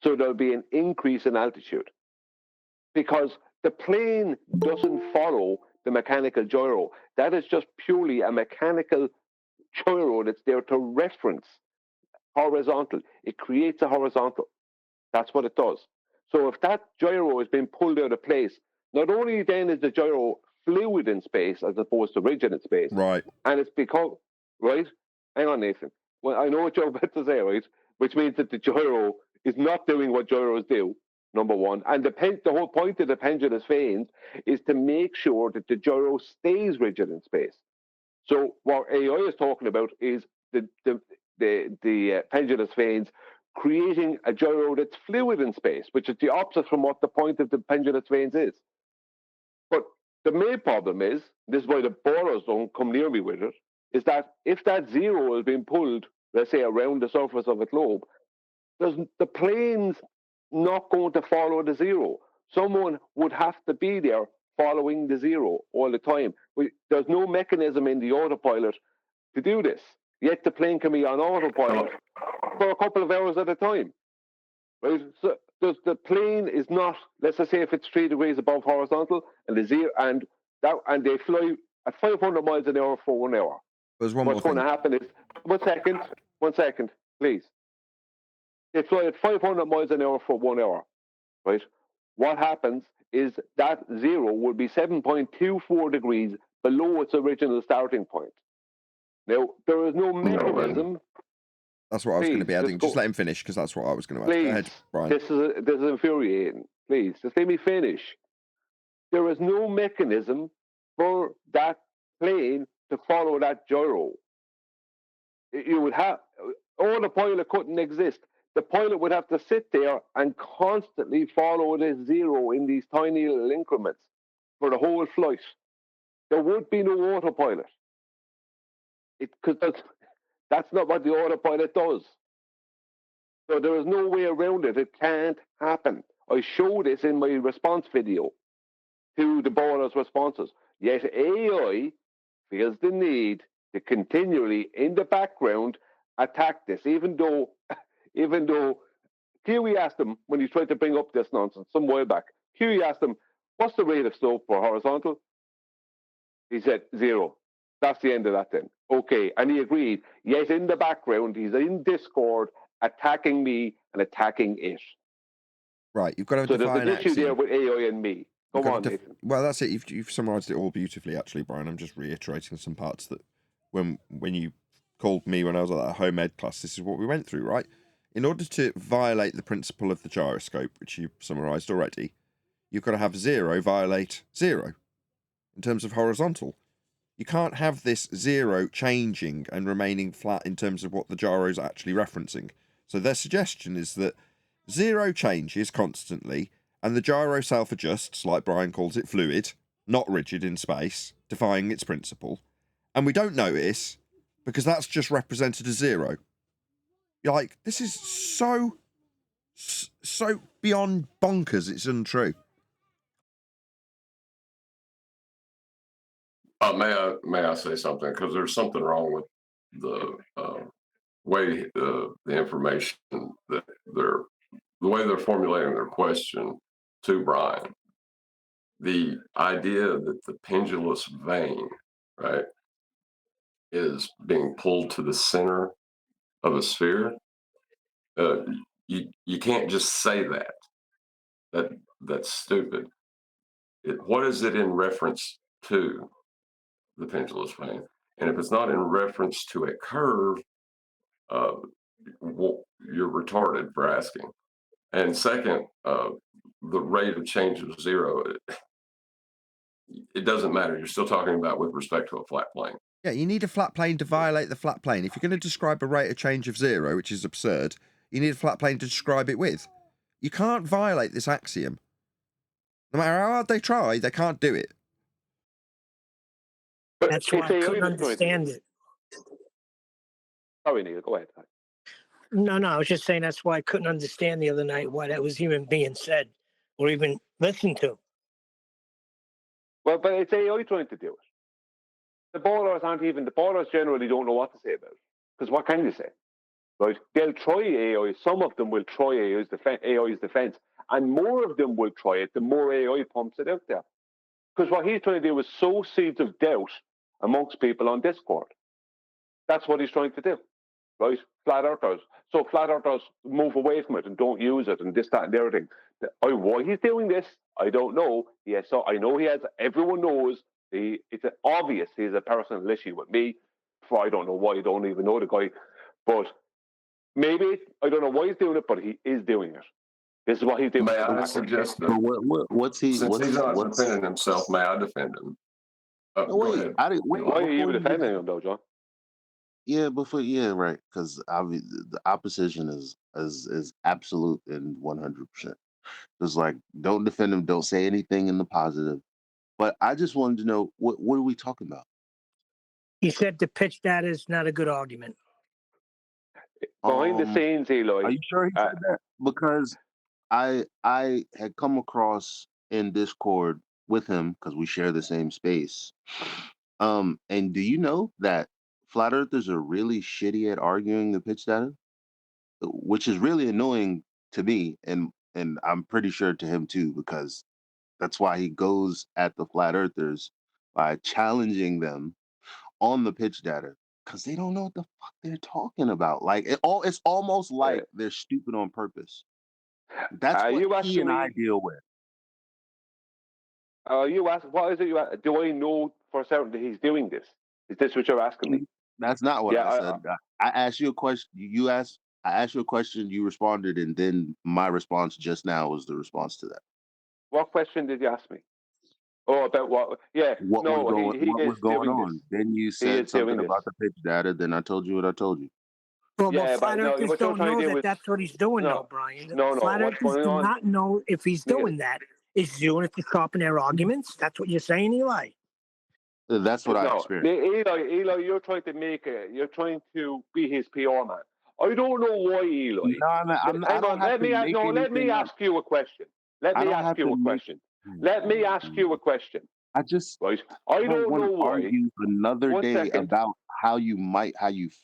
So there'll be an increase in altitude, because the plane doesn't follow the mechanical gyro. That is just purely a mechanical gyro that's there to reference horizontal. It creates a horizontal. That's what it does. So if that gyro has been pulled out of place, not only then is the gyro fluid in space as opposed to rigid in space, right, and it's because, right, hang on, Nathan. Well, I know what you're about to say, right, which means that the gyro is not doing what gyros do, number one, and the whole point of the pendulous vanes is to make sure that the gyro stays rigid in space. So what AI is talking about is the pendulous vanes creating a gyro that's fluid in space, which is the opposite from what the point of the pendulous vanes is. But the main problem is, this is why the ballers don't come near me with it, is that if that zero is being pulled, let's say, around the surface of a globe, the plane's not going to follow the zero. Someone would have to be there following the zero all the time. There's no mechanism in the autopilot to do this. Yet the plane can be on autopilot for a couple of hours at a time. Right? So the plane is not, let's just say if it's 3 degrees above horizontal and the zero and they fly at 500 miles an hour for 1 hour. There's one What's more going to happen is, one second, please. They fly at 500 miles an hour for 1 hour, right? What happens is that zero will be 7.24 degrees below its original starting point. Now, there is no mechanism. That's what I was going to be adding. Just let him finish, because that's what I was going to add. Go ahead, Brian. This is infuriating. Please, just let me finish. There is no mechanism for that plane to follow that gyro. You would have, autopilot couldn't exist. The pilot would have to sit there and constantly follow this zero in these tiny little increments for the whole flight. There would be no autopilot. Because that's not what the autopilot does. So there is no way around it. It can't happen. I showed this in my response video to the border's responses. Yet AI feels the need to continually, in the background, attack this, even though Huey asked him when he tried to bring up this nonsense some while back. Huey asked him, "What's the rate of slope for horizontal?" He said 0. That's the end of that then. Okay, and he agreed. Yet in the background, he's in Discord attacking me and attacking it. Right, you've got to So there's define an issue there axiom. with AI and me. Come on, Nathan. Well, that's it. You've summarised it all beautifully, actually, Brian. I'm just reiterating some parts that when you called me when I was at that home ed class, this is what we went through, right? In order to violate the principle of the gyroscope, which you've summarised already, you've got to have 0 violate 0 in terms of horizontal. You can't have this 0 changing and remaining flat in terms of what the gyro is actually referencing. So their suggestion is that 0 changes constantly, and the gyro self-adjusts, like Brian calls it, fluid, not rigid in space, defying its principle. And we don't notice because that's just represented as 0. You're like, this is so beyond bonkers, it's untrue. May I say something? Because there's something wrong with the way the information that the way they're formulating their question to Brian. The idea that the pendulous vein, right, is being pulled to the center of a sphere. You can't just say that. That's stupid. What is it in reference to? The pendulous vein, and if it's not in reference to a curve, you're retarded for asking. And second, the rate of change of 0, it doesn't matter. You're still talking about with respect to a flat plane. Yeah, you need a flat plane to violate the flat plane. If you're going to describe a rate of change of 0, which is absurd, you need a flat plane to describe it with. You can't violate this axiom. No matter how hard they try, they can't do it. But That's why I couldn't understand it. Sorry, Neil, go ahead. No, I was just saying that's why I couldn't understand the other night why that was even being said or even listened to. Well, but it's AI trying to do it. The borders generally don't know what to say about it. Because what can you say? Right? They'll try AI. Some of them will try AI's defense. And more of them will try it, the more AI pumps it out there. Because what he's trying to do is sow seeds of doubt amongst people on Discord. That's what he's trying to do, right? Flat earthers. So flat earthers move away from it and don't use it and this, that, and the other thing. Why he's doing this, I don't know. Yes, so I know he has. Everyone knows. It's obvious he has a personal issue with me. For I don't know why. I don't even know the guy, but maybe I don't know why he's doing it, but he is doing it. This is what he's doing. May I suggest that? What's he? Since he's not defending himself, may I defend him? Go ahead. Why are you defending him, though, John? Yeah, right. Because the opposition is absolute and 100%. It's like, don't defend him, don't say anything in the positive. But I just wanted to know, what are we talking about? He said the pitch data is not a good argument. Behind the scenes, Eloy. Are you sure he said that? Because I had come across in Discord with him because we share the same space. And do you know that flat earthers are really shitty at arguing the pitch data, which is really annoying to me, and I'm pretty sure to him too, because that's why he goes at the flat earthers by challenging them on the pitch data, because they don't know what the fuck they're talking about. Like it's almost like they're stupid on purpose. That's what he and I deal with. You ask, what is it you ask? Do I know for certain that he's doing this? Is this what you're asking me? That's not what I said. I asked you a question. I asked you a question. You responded, and then my response just now was the response to that. What question did you ask me? Oh, about what? Yeah. What was going on? Then you said something about the pitch data. Then I told you what I told you. Well, flat earthers don't know that that's what he's doing, though, Brian. Flat earthers do not know if he's doing that. He's doing it to sharpen their arguments. That's what you're saying, Eli? That's what I experienced. Eli, you're trying to be his PR man. I don't know why, Eli. No, I Hang don't on, have let to me make no, let me anything up. ask you a question. Let I me don't ask have you to a make. question. Let me ask you a question. I just Right? I don't don't want know to why. argue another 1 day second. about how you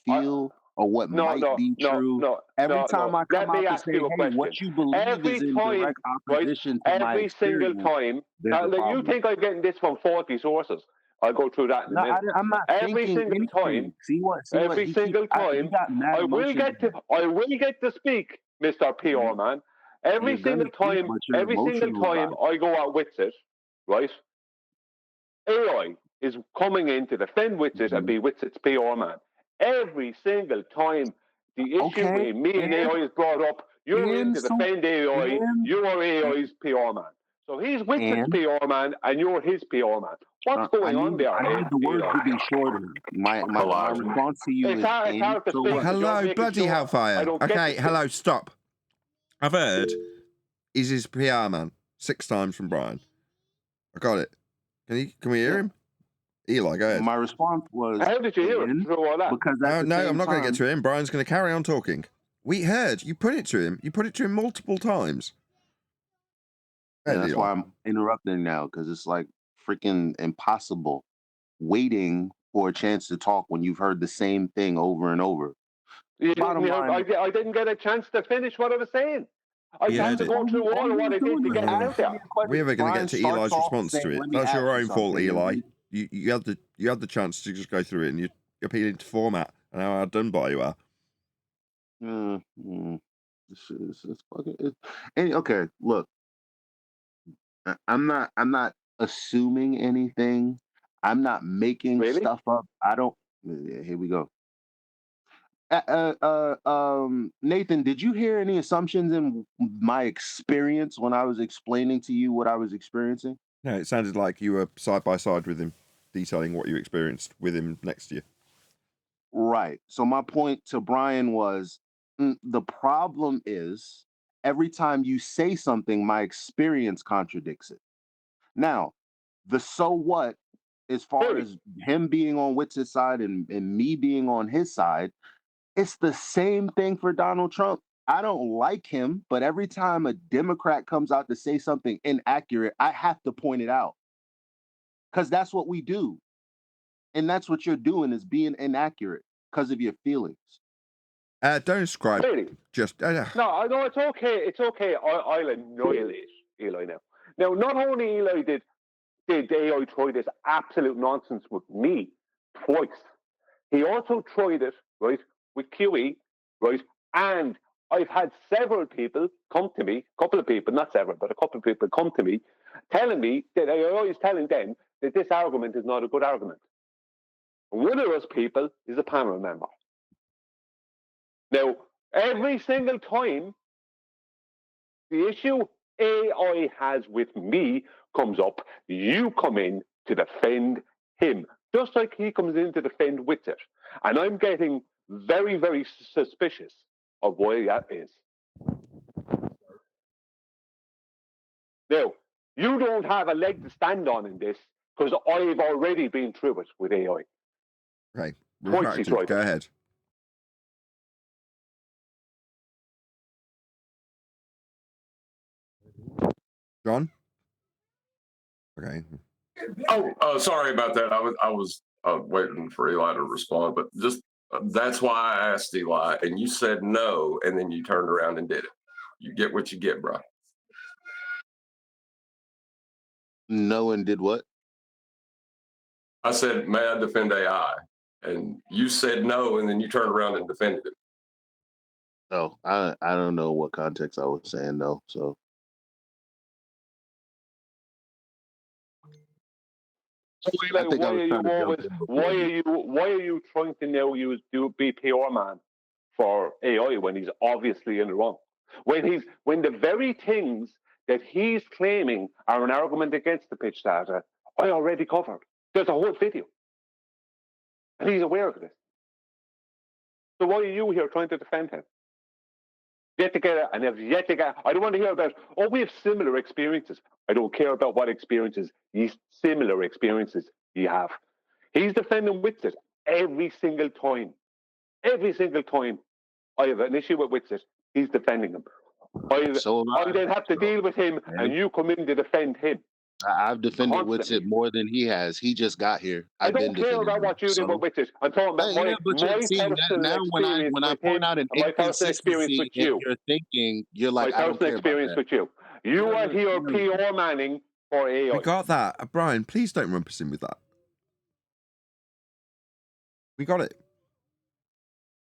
feel or what might be true. Every time I come Let me out to ask say, you a "Hey, question. what you believe Every is in time, direct right? opposition to my Every single experience," time. there's a Now, you problem. think I'm getting this from faulty sources? I'll go through that in a No, minute. I'm not Every thinking single time. anything. See what Every he single keep. time. You got mad I will emotions. get to speak, Mr. PR man. Every You're single gonna speak, time. but you're Every single emotional time about it. I go out with it, right? AI is coming in to defend Witsit and be Witsit's PR man. Every single time the issue with me and AI is brought up, you're in to defend AI, you are AI's PR man. So he's Witsit's PR man and you're his PR man. What's going on there? I need the words to be shorter. My response to you It's hard to so speak. what? Hello, bloody hellfire. Okay, hello, stop. I've heard he's his PR man 6 times from Brian. I got it. Can we hear him? Eli, go ahead. My response was, how did you hear it through all that? Because no, I'm not going to get to him. Brian's going to carry on talking. We heard you put it to him. You put it to him multiple times. Yeah, that's why I'm interrupting now, because it's like freaking impossible waiting for a chance to talk when you've heard the same thing over and over. I didn't get a chance to finish what I was saying. I had to go through all of what I did to get it out there. We're ever going to get to Eli's response to it. That's your own fault, Eli. You had the chance to just go through it, and you're appealing to format and how outdone by you are. Okay, look, I'm not assuming anything. I'm not making stuff up. I don't. Here we go. Nathan, did you hear any assumptions in my experience when I was explaining to you what I was experiencing? No, it sounded like you were side by side with him, detailing what you experienced with him next to you. Right. So my point to Brian was, the problem is every time you say something, my experience contradicts it. Now, the so what, as far as him being on Witz's side and me being on his side, it's the same thing for Donald Trump. I don't like him, but every time a Democrat comes out to say something inaccurate, I have to point it out. Because that's what we do. And that's what you're doing, is being inaccurate because of your feelings. Don't describe. Really? Just no, I know it's okay. It's okay. I'll annihilate Eli now. Now, not only Eli did AI try this absolute nonsense with me twice, he also tried it, right, with QE, right, and I've had several people come to me, a couple of people, not several, but a couple of people come to me, telling me that AI is telling them that this argument is not a good argument. One of those people is a panel member. Now, every single time the issue AI has with me comes up, you come in to defend him, just like he comes in to defend with it. And I'm getting very, very suspicious of why that is. Now, you don't have a leg to stand on in this, because I've already been through it with AI. Right. Refracted. Go ahead. John? Okay. Oh, sorry about that. I was waiting for Eli to respond, but just that's why I asked Eli, and you said no, and then you turned around and did it. You get what you get, bro. No, and did what? I said, may I defend AI? And you said no, and then you turned around and defended it. Oh, I don't know what context I was saying no, so. So, Eli, why are you trying to now do be PR man for AI when he's obviously in the wrong? When the very things that he's claiming are an argument against the pitch data, I already covered. There's a whole video, and he's aware of this. So why are you here trying to defend him? Yet to get it, and have yet to get. I don't want to hear about. Oh, we have similar experiences. I don't care about what experiences. Similar experiences you have. He's defending with it every single time. Every single time. I have an issue with Witsit. He's defending him. I then have to deal with him, and you come in to defend him. I've defended Constantly. Witsit more than he has. He just got here. I don't care about what you do with Witsit. I'm talking about my personal experience when I with point him out an and my personal experience inconsistency with in you. your thinking, you're like, My I don't personal care about experience that. with you. You are here PR manning for AI. We got that. Brian, please don't rump us in with that. We got it.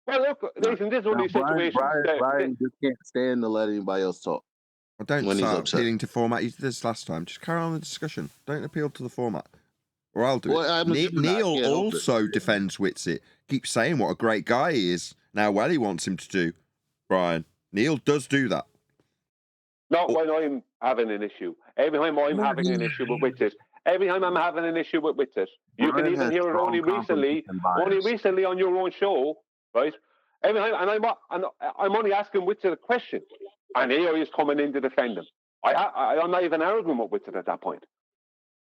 Well, look, Nathan, this is one of these situations. Brian just can't stand to let anybody else talk. I don't when he's start upset. appealing to format. You did this last time. Just carry on the discussion. Don't appeal to the format. Or I'll do Well, it. I'm a dude, I Neil can't help it. also defends Witsit. Keeps saying what a great guy he is. Now, well, he wants him to do. Brian. Neil does do that. Not when I'm having an issue. Every time I'm having an issue with Witsit. Every time I'm having an issue with Witsit. You can even hear it only recently on your own show, right? Every time, and I'm only asking Witsit a question, and AI is coming in to defend him. I'm not even arguing with Witsit at that point,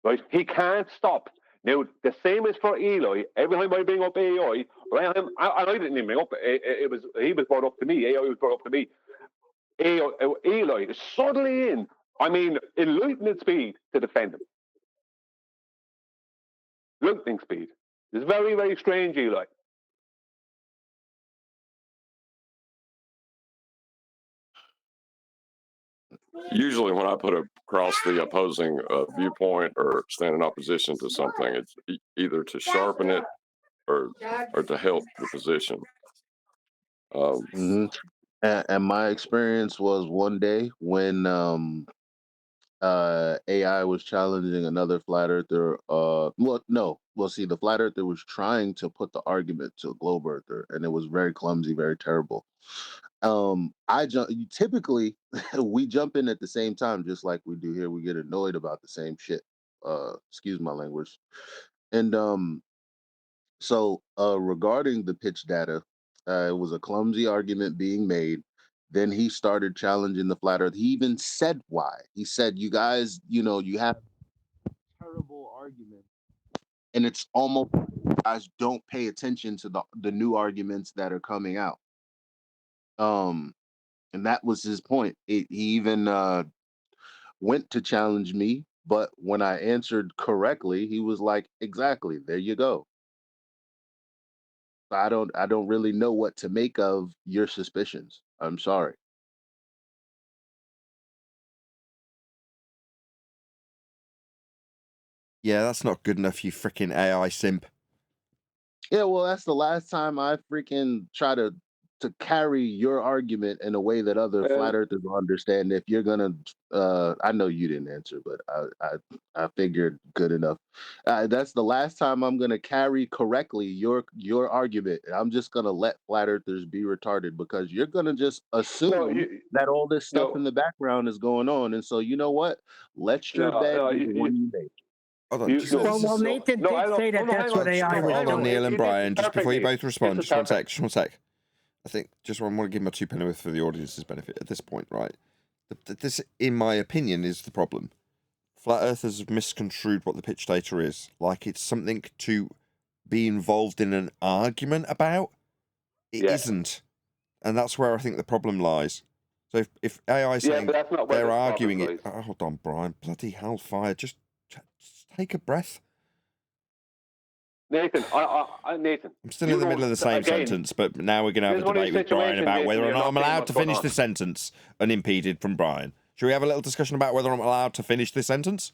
right? He can't stop. Now, the same is for Eli. Every time I bring up AI, right, and I didn't even bring up he was brought up to me. AI was brought up to me. Eli is suddenly in, in lightning speed to defend him. Lightning speed. It's very, very strange, Eli. Usually when I put across the opposing viewpoint or stand in opposition to something, it's either to sharpen it or to help the position. And my experience was one day when AI was challenging another flat earther. See, the flat earther was trying to put the argument to a globe earther, and it was very clumsy, very terrible. Typically we jump in at the same time, just like we do here. We get annoyed about the same shit. Excuse my language. And so regarding the pitch data, it was a clumsy argument being made. Then he started challenging the flat earth. He even said why. He said, you guys, you have terrible arguments. And it's almost like you guys don't pay attention to the new arguments that are coming out. And that was his point. He even went to challenge me, but when I answered correctly, he was like, exactly, there you go. I don't really know what to make of your suspicions. I'm sorry. Yeah, that's not good enough, you freaking AI simp. Yeah, well, that's the last time I freaking try to carry your argument in a way that other flat earthers will understand. If you're gonna, I know you didn't answer, but I figured good enough. That's the last time I'm gonna carry correctly your argument. I'm just gonna let flat earthers be retarded because you're gonna just assume that all this stuff in the background is going on. And so you know what? Let your bed be the one you make. Hold on. Well, Nathan did say that that's what AI was Hold on, doing. Neil and Brian, just before you both respond, just one sec. I think I want to give my 2 penny worth for the audience's benefit at this point, right? This, in my opinion, is the problem. Flat Earthers have misconstrued what the pitch data is, like it's something to be involved in an argument about. It isn't, and that's where I think the problem lies. So if AI is saying they're arguing it, hold on, Brian, bloody hellfire, just take a breath. Nathan, Nathan. I'm still in the middle of the same sentence, but now we're going to have a debate with Brian about whether or not I'm allowed to finish the sentence unimpeded from Brian. Should we have a little discussion about whether I'm allowed to finish this sentence?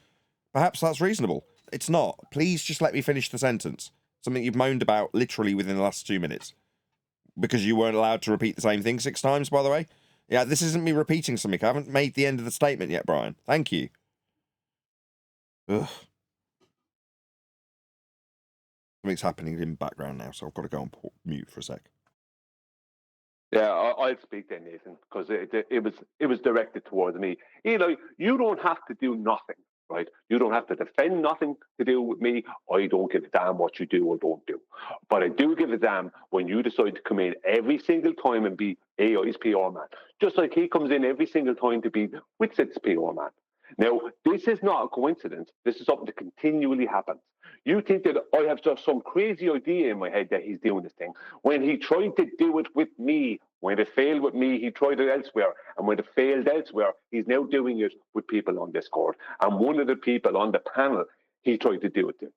Perhaps that's reasonable. It's not. Please just let me finish the sentence. Something you've moaned about literally within the last 2 minutes. Because you weren't allowed to repeat the same thing 6 times, by the way. Yeah, this isn't me repeating something. I haven't made the end of the statement yet, Brian. Thank you. Ugh. Something's happening in the background now, so I've got to go on mute for a sec. Yeah, I'll speak then, Nathan, because it was directed towards me. You don't have to do nothing, right? You don't have to defend nothing to do with me. I don't give a damn what you do or don't do. But I do give a damn when you decide to come in every single time and be AI's PR man. Just like he comes in every single time to be Witsit's PR man. Now, this is not a coincidence. This is something that continually happens. You think that I have just some crazy idea in my head that he's doing this thing. When he tried to do it with me When it failed with me, he tried it elsewhere. And when it failed elsewhere, he's now doing it with people on Discord. And one of the people on the panel, he tried to do it to.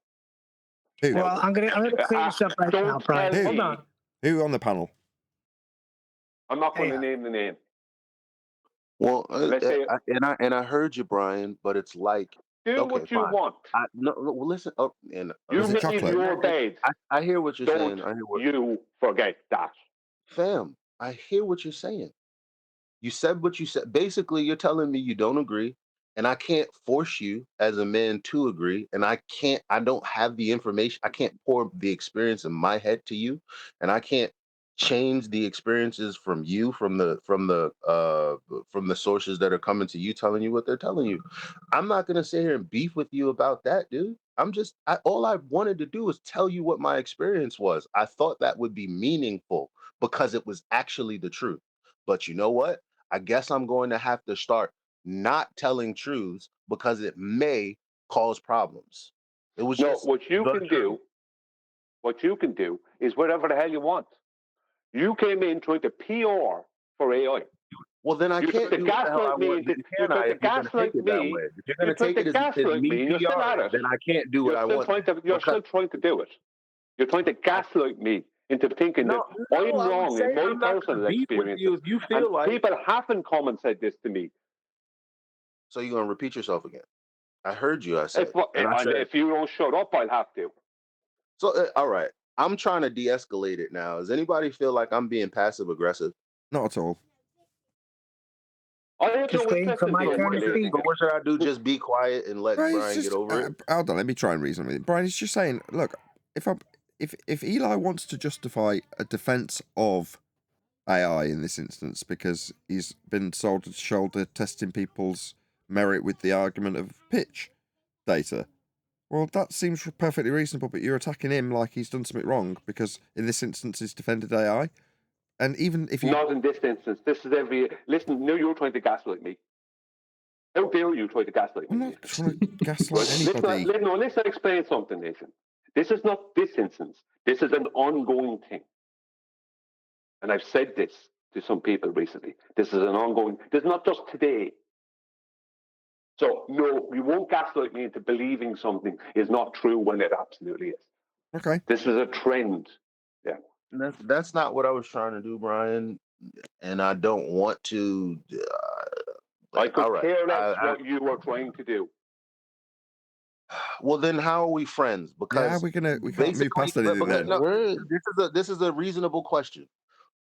Who? Well, I'm gonna clear this up right now, Don't Brian. tell Hold me. on. Who on the panel? I'm not going to Hey, name the name. Well, Let's say, I heard you, Brian, but it's like, do okay, what you fine. want. Well, listen. Oh, and You Was it made chocolate? your bed. I hear what you're Don't saying. I hear what you forget that. fam. I hear what you're saying. You said what you said. Basically, you're telling me you don't agree, and I can't force you as a man to agree, and I don't have the information. I can't pour the experience in my head to you, and I can't change the experiences from you from the sources that are coming to you telling you what they're telling you. I'm not gonna sit here and beef with you about that, dude. All I wanted to do was tell you what my experience was. I thought that would be meaningful because it was actually the truth. But you know what? I guess I'm going to have to start not telling truths because it may cause problems. It was No, just what you can do is whatever the hell you want. You came in trying to PR for AI. Well, then I You can't tried to do what the hell I gaslight me. want. Then You can I? tried to If you're going to take gaslight it that me. way, if you're You going to tried take to it as gaslight me me, and you're still at PRing, it. then I can't do what You're I still want. still trying to do it. You're trying to gaslight me into thinking that I'm I would wrong say in my I'm not going personal to beef with you experiences. if you And feel like. people haven't come and said this to me. So you're going to repeat yourself again. I heard you. I said, If you don't shut up, I'll have to. So all right. I'm trying to de-escalate it now. Does anybody feel like I'm being passive aggressive? Not at all. I have Just no waiting interest for in my turn to de-escalating speak. So it. what should I do? Just be quiet and let Brian, Brian get over it? hold on, let me try and reason with him. Brian, he's just saying, look, if Eli wants to justify a defense of AI in this instance because he's been shoulder to shoulder testing people's merit with the argument of pitch data, well, that seems perfectly reasonable. But you're attacking him like he's done something wrong because in this instance he's defended AI, and even if you Not in this instance. This is listen. No, you're trying to gaslight me. How dare you try to gaslight me? I'm not trying to gaslight Right? anybody. Let's explain something, Nathan. This is not this instance. This is an ongoing thing. And I've said this to some people recently. This is an ongoing. This is not just today. So no, you won't gaslight me into believing something is not true when it absolutely is. Okay. This is a trend. Yeah. That's not what I was trying to do, Brian, and I don't want to. I could all right. care less what you were trying to do. Well, then how are we friends? Because we can't move past anything then. This is a reasonable question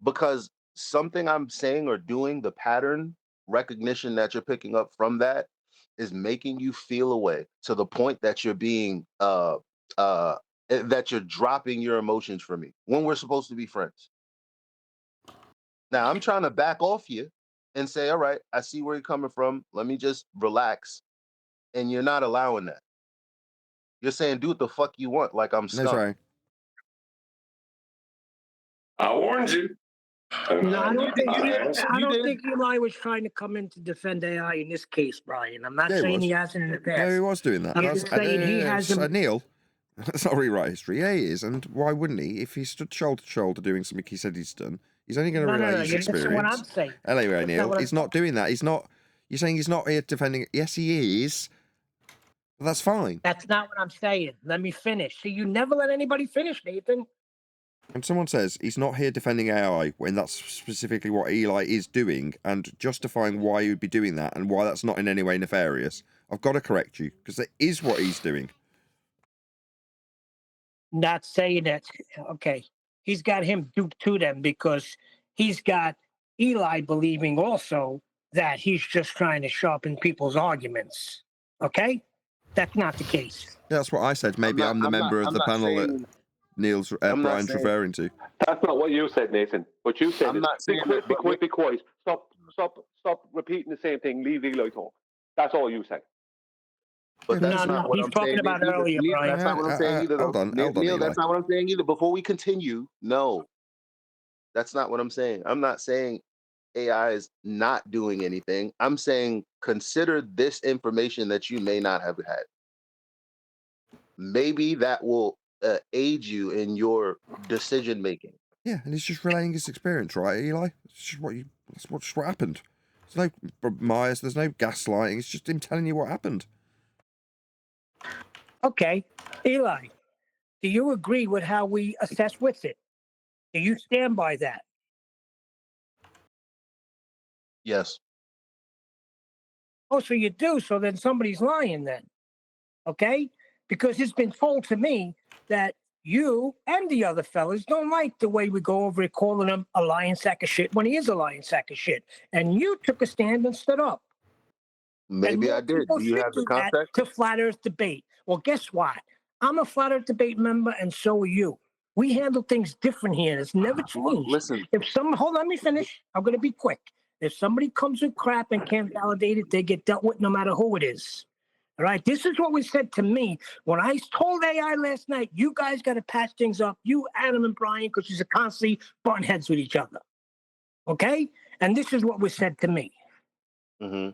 because something I'm saying or doing, the pattern recognition that you're picking up from that is making you feel a way to the point that you're being that you're dropping your emotions for me when we're supposed to be friends. Now I'm trying to back off you and say, all right, I see where you're coming from. Let me just relax. And you're not allowing that. You're saying do what the fuck you want, like I'm skunk. No, sorry. I warned you. No, I don't think Eli was trying to come in to defend AI in this case, Brian. I'm not Yeah, he saying was. he hasn't in the past. No, he was doing that. I'm just saying he hasn't. Neil, that's not rewrite history. Yeah, he is. And why wouldn't he? If he stood shoulder to shoulder doing something he said he's done, he's only going to relay his experience. That's what I'm saying. Anyway, That's Neil, he's not doing that. He's not. You're saying he's not here defending it. Yes, he is. But that's fine. That's not what I'm saying. Let me finish. See, you never let anybody finish, Nathan. When someone says he's not here defending AI, when that's specifically what Eli is doing, and justifying why he would be doing that and why that's not in any way nefarious, I've got to correct you, because it is what he's doing. Not saying that. Okay. He's got him duped to them because he's got Eli believing also that he's just trying to sharpen people's arguments. Okay? That's not the case. Yeah, that's what I said. Maybe I'm the member of the panel that Neil's Brian's referring to. That's not what you said, Nathan. What you said is be quiet. Stop repeating the same thing. Leave Eli talk. That's all you said. But that's not what he's I'm talking saying about earlier, Neil, Brian. that's not what I'm saying either. Hold on, Neil, that's not what I'm saying either. Before we continue, no, that's not what I'm saying. I'm not saying AI is not doing anything. I'm saying consider this information that you may not have had. Maybe that will aid you in your decision making. Yeah, and he's just relaying his experience, right, Eli? It's just that's what happened. There's no bias, there's no gaslighting. It's just him telling you what happened. Okay, Eli, do you agree with how we assess with it? Do you stand by that? Yes. Oh, so you do. So then somebody's lying then. Okay? Because it's been told to me that you and the other fellas don't like the way we go over it calling him a lying sack of shit when he is a lying sack of shit. And you took a stand and stood up. Maybe I And did. people Do you should have the do that context? to Flat Earth Debate. Well, guess what? I'm a Flat Earth Debate member, and so are you. We handle things different here. It's never changed. Listen, Hold on, let me finish. I'm going to be quick. If somebody comes with crap and can't validate it, they get dealt with no matter who it is. All right. This is what was said to me when I told AI last night, you guys got to patch things up. You, Adam, and Brian, because you're constantly butting heads with each other. Okay. And this is what was said to me. Mm-hmm.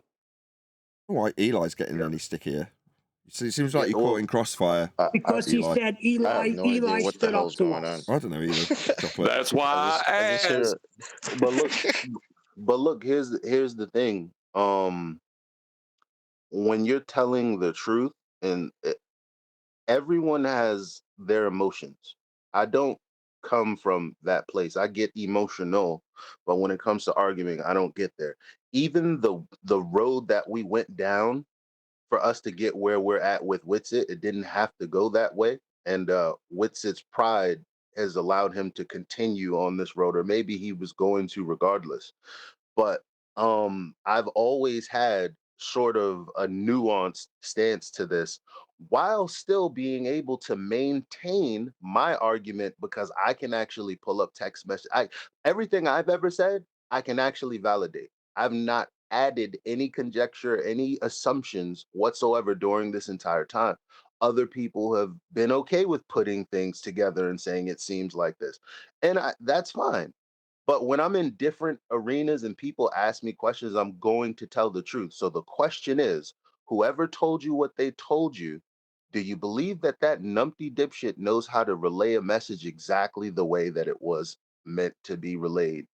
Why Eli's getting any stickier? So it seems like you're caught in crossfire. Because he Eli. said I have no idea Eli what the stood up hell's to going us. I don't know either. Chocolate. That's why I I just hear asked. But look, here's the thing. When you're telling the truth, and everyone has their emotions. I don't come from that place. I get emotional, but when it comes to arguing, I don't get there. Even the road that we went down for us to get where we're at with Witsit, it didn't have to go that way. And Witsit's pride has allowed him to continue on this road, or maybe he was going to regardless. But I've always had sort of a nuanced stance to this while still being able to maintain my argument, because I can actually pull up text message. Everything I've ever said, I can actually validate. I've not added any conjecture, any assumptions whatsoever during this entire time. Other people have been okay with putting things together and saying it seems like this. And that's fine. But when I'm in different arenas and people ask me questions, I'm going to tell the truth. So the question is, whoever told you what they told you, do you believe that that numpty dipshit knows how to relay a message exactly the way that it was meant to be relayed?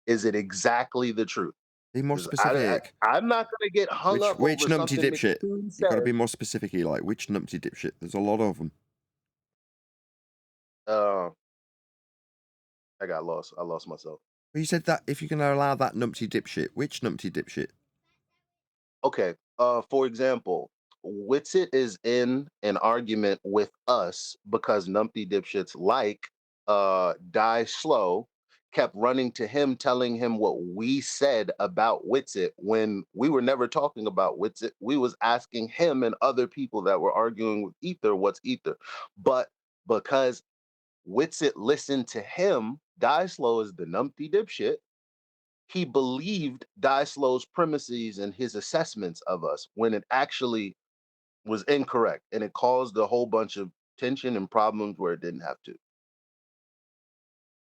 Is it exactly the truth? Be more 'Cause specific. I'm not going to get hung up Which over numpty something dipshit? McQueen You've got to said. be more specific, Eli. Which numpty dipshit? There's a lot of them. I got lost. I lost myself. Well, you said that if you can allow that numpty dipshit. Which numpty dipshit? Okay. For example, Witsit is in an argument with us because numpty dipshits like Die Slow kept running to him, telling him what we said about Witsit when we were never talking about Witsit. We was asking him and other people that were arguing with Ether, what's Ether? But because Witsit listened to him, Die Slow is the numpty dipshit. He believed Die Slow's premises and his assessments of us when it actually was incorrect, and it caused a whole bunch of tension and problems where it didn't have to.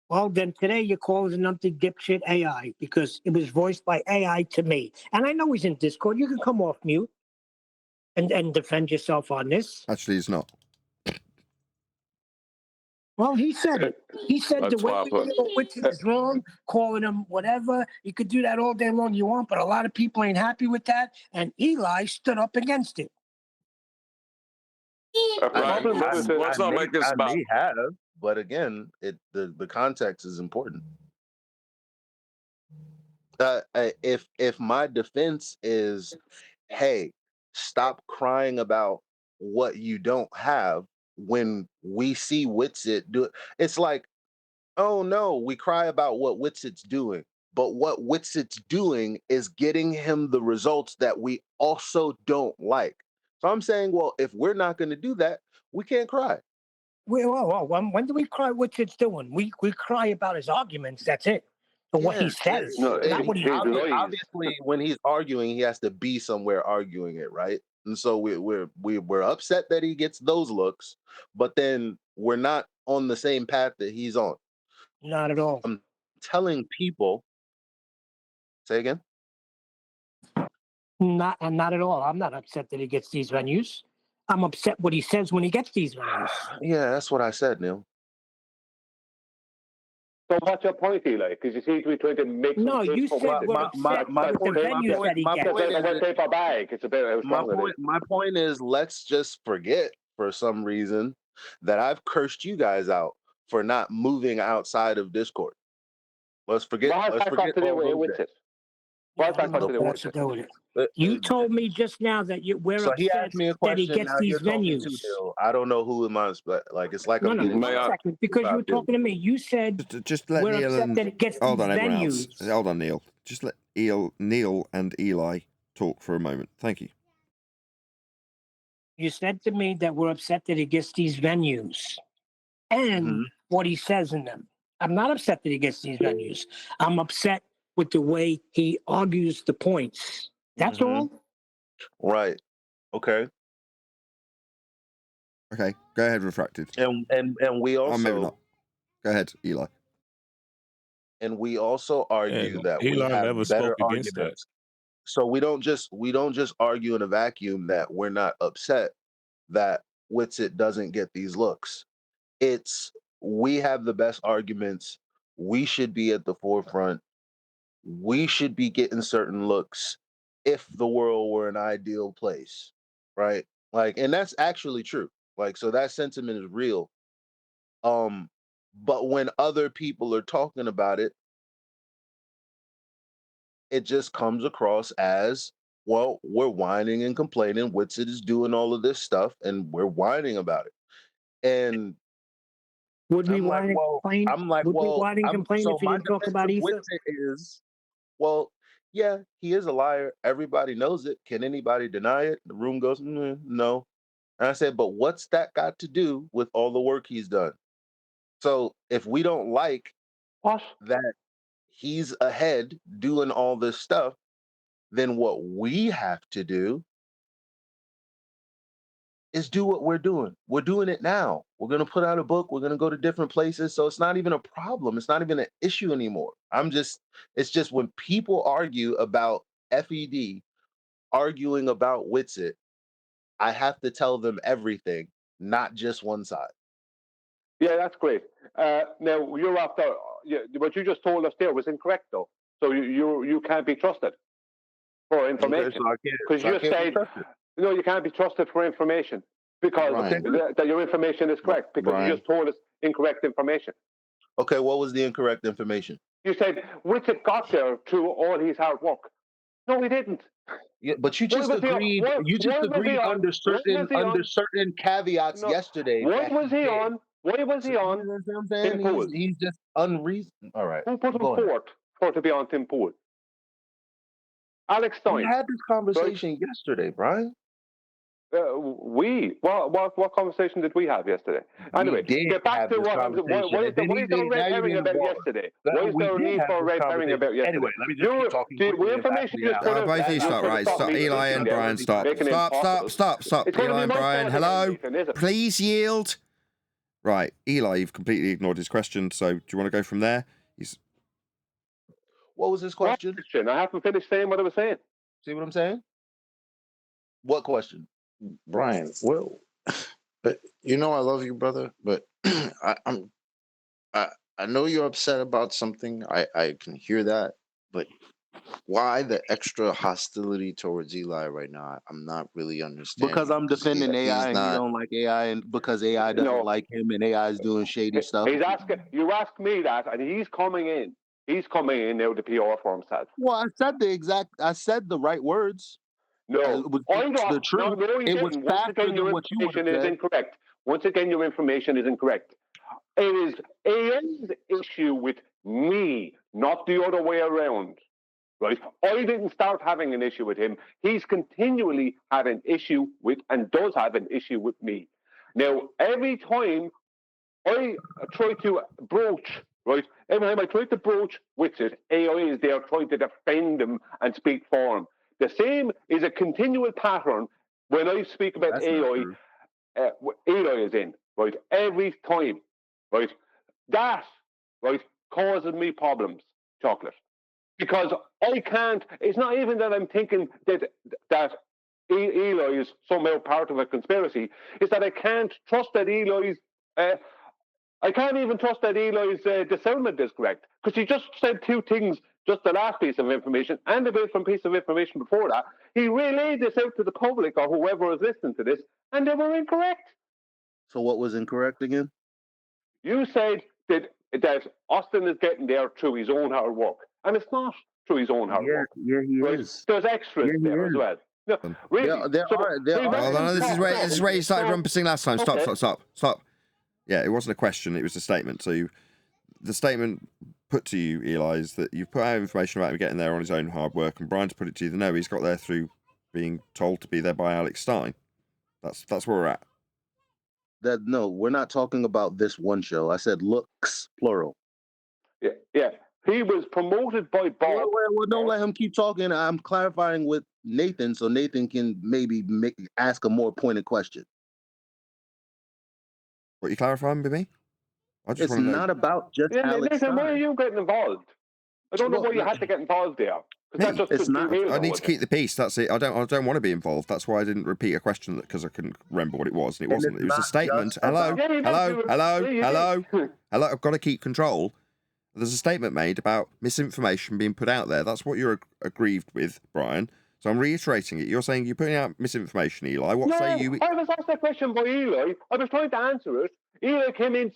Well, then today you call it an empty dipshit AI because it was voiced by AI to me. And I know he's in Discord. You can come off mute and defend yourself on this. Actually, it's not. Well, he said it. He said the That's way why I we put. handle Witcher is wrong, calling him whatever. You could do that all day long you want, but a lot of people ain't happy with that. And Eli stood up against it. Right. Let's not make this I about. may have, but again, the context is important. If my defense is, hey, stop crying about what you don't have when we see Witsit do it, it's like, oh no, we cry about what Witsit's doing, but what Witsit's doing is getting him the results that we also don't like. So I'm saying, well, if we're not going to do that, we can't cry. When do we cry what it's doing? We cry about his arguments. That's it. Or what he says. Not what he Obviously, when he's arguing, he has to be somewhere arguing it, right? And so we're upset that he gets those looks, but then we're not on the same path that he's on. Not at all. I'm telling people. Say again. Not at all. I'm not upset that he gets these venues. I'm upset what he says when he gets these venues. Yeah, that's what I said, Neil. So what's your point, Eli? Because you seem to be trying to make some No, case you for said Witsit. we're my upset my with the point venues that he my gets. It's point like a wet is paper bag. It's a bit how strong it is. my point is let's just forget for some reason that I've cursed you guys out for not moving outside of Discord. Let's forget What has that got to do all with those days. Witsit? What has I that don't got know to what do that's with to it? do with it. Uh, You uh, told me just now that we're So he upset asked me a that he question. gets Now these you're talking too, venues. Dill. I don't know who am I. Like it's like No, I'm no, getting May one I? second, because you were about this. talking to me. You said Just let we're Neil upset and that it gets hold these on, everyone else. venues. Hold on, Neil. Just let Neil and Eli talk for a moment. Thank you. You said to me that we're upset that he gets these venues and Mhm. what he says in them. I'm not upset that he gets these venues. I'm upset with the way he argues the points. That's Mhm. all. Right. Okay. Okay, go ahead, Refracted. And we Oh, maybe also not. Go ahead, Eli. argue And that we Eli have never better spoke against that. arguments. So we don't just argue in a vacuum that we're not upset that Witsit doesn't get these looks. It's we have the best arguments. We should be at the forefront. We should be getting certain looks if the world were an ideal place, right? Like, and that's actually true. Like, so that sentiment is real. But when other people are talking about it, it just comes across as, well, we're whining and complaining. Witsit is doing all of this stuff, and we're whining about it. And Would we I'm like, whine and well, complain? Would we whine and complain so if he my didn't talk defense about of Ether? Witsit is, well, yeah, he is a liar. Everybody knows it. Can anybody deny it? The room goes, no. And I said, but what's that got to do with all the work he's done? So if we don't like What? that he's ahead doing all this stuff, then what we have to do is do what we're doing. We're doing it now. We're going to put out a book. We're going to go to different places. So it's not even a problem. It's not even an issue anymore. It's just when people argue about FED, arguing about Witsit, I have to tell them everything, not just one side. Yeah, that's great. Now you're after what you just told us there was incorrect, though. So you can't be trusted for information because you said no, you can't be trusted for information because that your information is correct because you just told us incorrect information. Okay, what was the incorrect information? You said Witsit got there through all his hard work. No, he didn't. Yeah, but you just agreed. You just agreed under certain caveats yesterday. What was he on? Why was he on? You know what I'm saying? He's just unreasonable. All right. Who put him forward for to be on Tim Pool? Alex Stein. We had this conversation yesterday, Brian. What conversation did we have yesterday? Anyway, get back to what is the red herring about yesterday? Why is there a need for a red herring about yesterday? Anyway, let me just keep talking. The information just put out. Both of you stop, right? Stop. Eli and Brian, stop. Stop. Eli and Brian, hello. Please yield. Right, Eli, you've completely ignored his question, so do you want to go from there? What was his question? I haven't finished saying what I was saying. See what I'm saying? What question? Brian, well, but I love you, brother, but I know you're upset about something. I can hear that, but why the extra hostility towards Eli right now? I'm not really understanding. Because I'm defending AI and you don't like AI, and because AI doesn't like him and AI is doing shady stuff. He's asking. You ask me that, and he's coming in. He's coming in now to PR for himself. Well, I said the right words. No, the truth. It was faster than what you would have said. Incorrect. Once again, your information is incorrect. It is AI's issue with me, not the other way around. Right? I didn't start having an issue with him. He's continually had an issue with and does have an issue with me. Now, every time I try to broach, right? Every time I try to broach Witsit, AI is there trying to defend him and speak for him. The same is a continual pattern when I speak about AI. AI is in, right? Every time, right? That, right, causes me problems, Chocolate. Because I can't, it's not even that I'm thinking that Eli is somehow part of a conspiracy. It's that I can't trust that Eli's I can't even trust that Eli's discernment is correct, because he just said two things, just the last piece of information and a different piece of information before that. He relayed this out to the public or whoever is listening to this, and they were incorrect. So what was incorrect again? You said that Austin is getting there through his own hard work, and it's not through his own hard work. Yeah, he right? is. There's extras Yeah, he there as is. well. No, really. There So are. he Oh, reckons no, this is where you started so- rumpusing last time. Stop, okay. stop. Yeah, it wasn't a question, it was a statement. So the statement put to you, Eli, is that you've put out information about him getting there on his own hard work, and Brian's put it to you that no, he's got there through being told to be there by Alex Stein. That's where we're at. No, we're not talking about this one show. I said looks, plural. Yeah. He was promoted by Bob. Well, don't let him keep talking. I'm clarifying with Nathan so Nathan can maybe ask a more pointed question. What you clarifying with me? I just It's want to know. not about just Yeah, Alex Nathan, why are Stein. you getting involved? I don't know why you had to get involved there. 'Cause that just It's could not- do I Halo need with to it. keep the peace. That's it. I don't want to be involved. That's why I didn't repeat a question because I couldn't remember what it was, and it And wasn't. it's It was a not statement. just Hello, about- Yeah, you hello, did do it. hello, Yeah, you hello, did. hello. I've got to keep control. There's a statement made about misinformation being put out there. That's what you're aggrieved with, Brian. So I'm reiterating it. You're saying you're putting out misinformation, Eli. What say you? I was asked that question by Eli. I was trying to answer it. Eli came in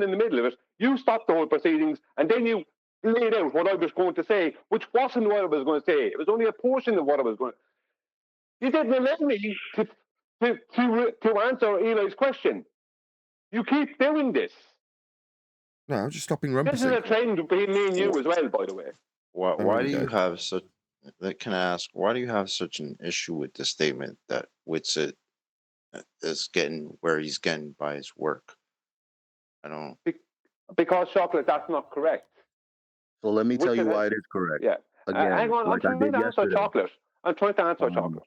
in the middle of it. You stopped the whole proceedings, and then you laid out what I was going to say, which wasn't what I was going to say. It was only a portion of what I was going to. You didn't allow me to answer Eli's question. You keep doing this. No, I'm just stopping This is a rumpusing. trend between me and you as well, by the way. Why, There why we do you go. have such? Can I ask why do you have such an issue with the statement that Whitsitt is getting where he's getting by his work? I don't. Because chocolate, that's not correct. So let me tell you Whitsitt why has- it is correct. Yeah. Again, Hang on, like I I'm trying did to answer yesterday. chocolate. I'm trying to answer chocolate.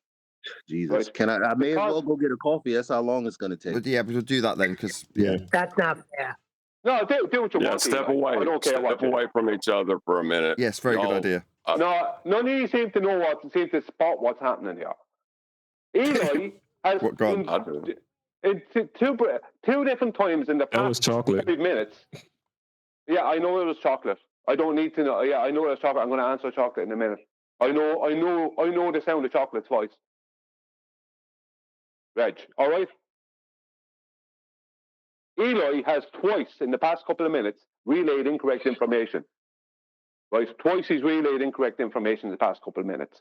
Jesus, Right. can I may as Because- well go get a coffee. That's how long it's going to take. But yeah, we'll do that then because yeah. That's not fair. No, do what you Yeah, want. step Eli. away. I don't care Step what you do. away from each other for a minute. Yes, very good Y'all- idea. No, none of you seem to spot what's happening here. Eli has What gone? in two different times in the That was past chocolate. 5 minutes. Yeah, I know it was chocolate. I don't need to know. Yeah, I know it was chocolate. I'm going to answer chocolate in a minute. I know the sound of chocolate's voice. Reg, all right? Eli has twice in the past couple of minutes relayed incorrect information. Right? Twice he's relayed incorrect information in the past couple of minutes.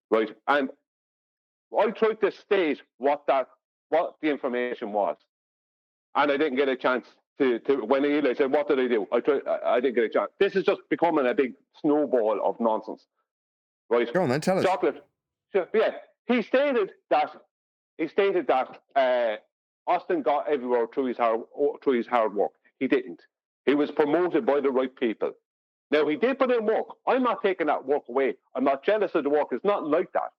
Right? And I tried to state what the information was. And I didn't get a chance to when Eli said, what did I do? I didn't get a chance. This is just becoming a big snowball of nonsense. Right? Go on then, tell us. Chocolate. Yeah. He stated that Austin got everywhere through his hard work. He didn't. He was promoted by the right people. Now, he did put in work. I'm not taking that work away. I'm not jealous of the work. It's not like that.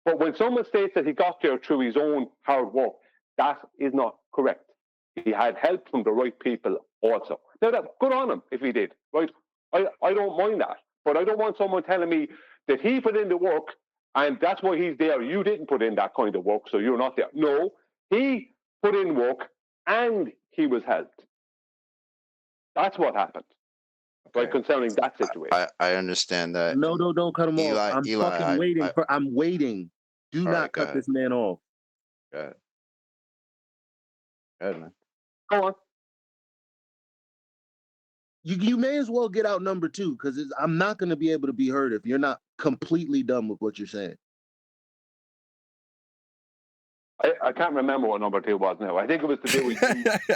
But when someone states that he got there through his own hard work, that is not correct. He had help from the right people also. Now, good on him if he did, right? I don't mind that. But I don't want someone telling me that he put in the work and that's why he's there. You didn't put in that kind of work, so you're not there. No, he put in work and he was helped. That's what happened. Right, concerning that situation. I understand that. No, don't cut him off. Eli- I'm Eli, fucking I- waiting. I- I'm waiting. Do All not right, go cut ahead. this man off. Go ahead. Go ahead, man. Go on. You may as well get out number 2 because I'm not going to be able to be heard if you're not completely done with what you're saying. I can't remember what number 2 was now. I think it was to do with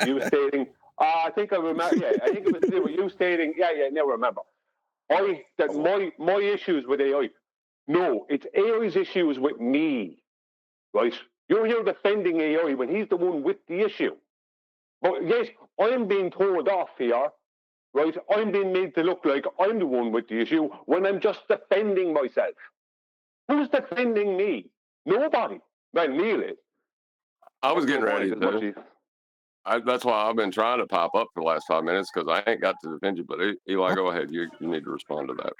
you stating. I think I remember. Yeah, I think it was to do with you stating. Yeah. Now I remember. My issues with AI. No, it's AI's issues with me. Right? You're here defending AI when he's the one with the issue. But yes, I'm being told off here. Right? I'm being made to look like I'm the one with the issue when I'm just defending myself. Who's defending me? Nobody. Well, Neil is. I was getting ready As much to. as- That's why I've been trying to pop up for the last 5 minutes because I ain't got to defend you. But Eli, go ahead. You need to respond to that.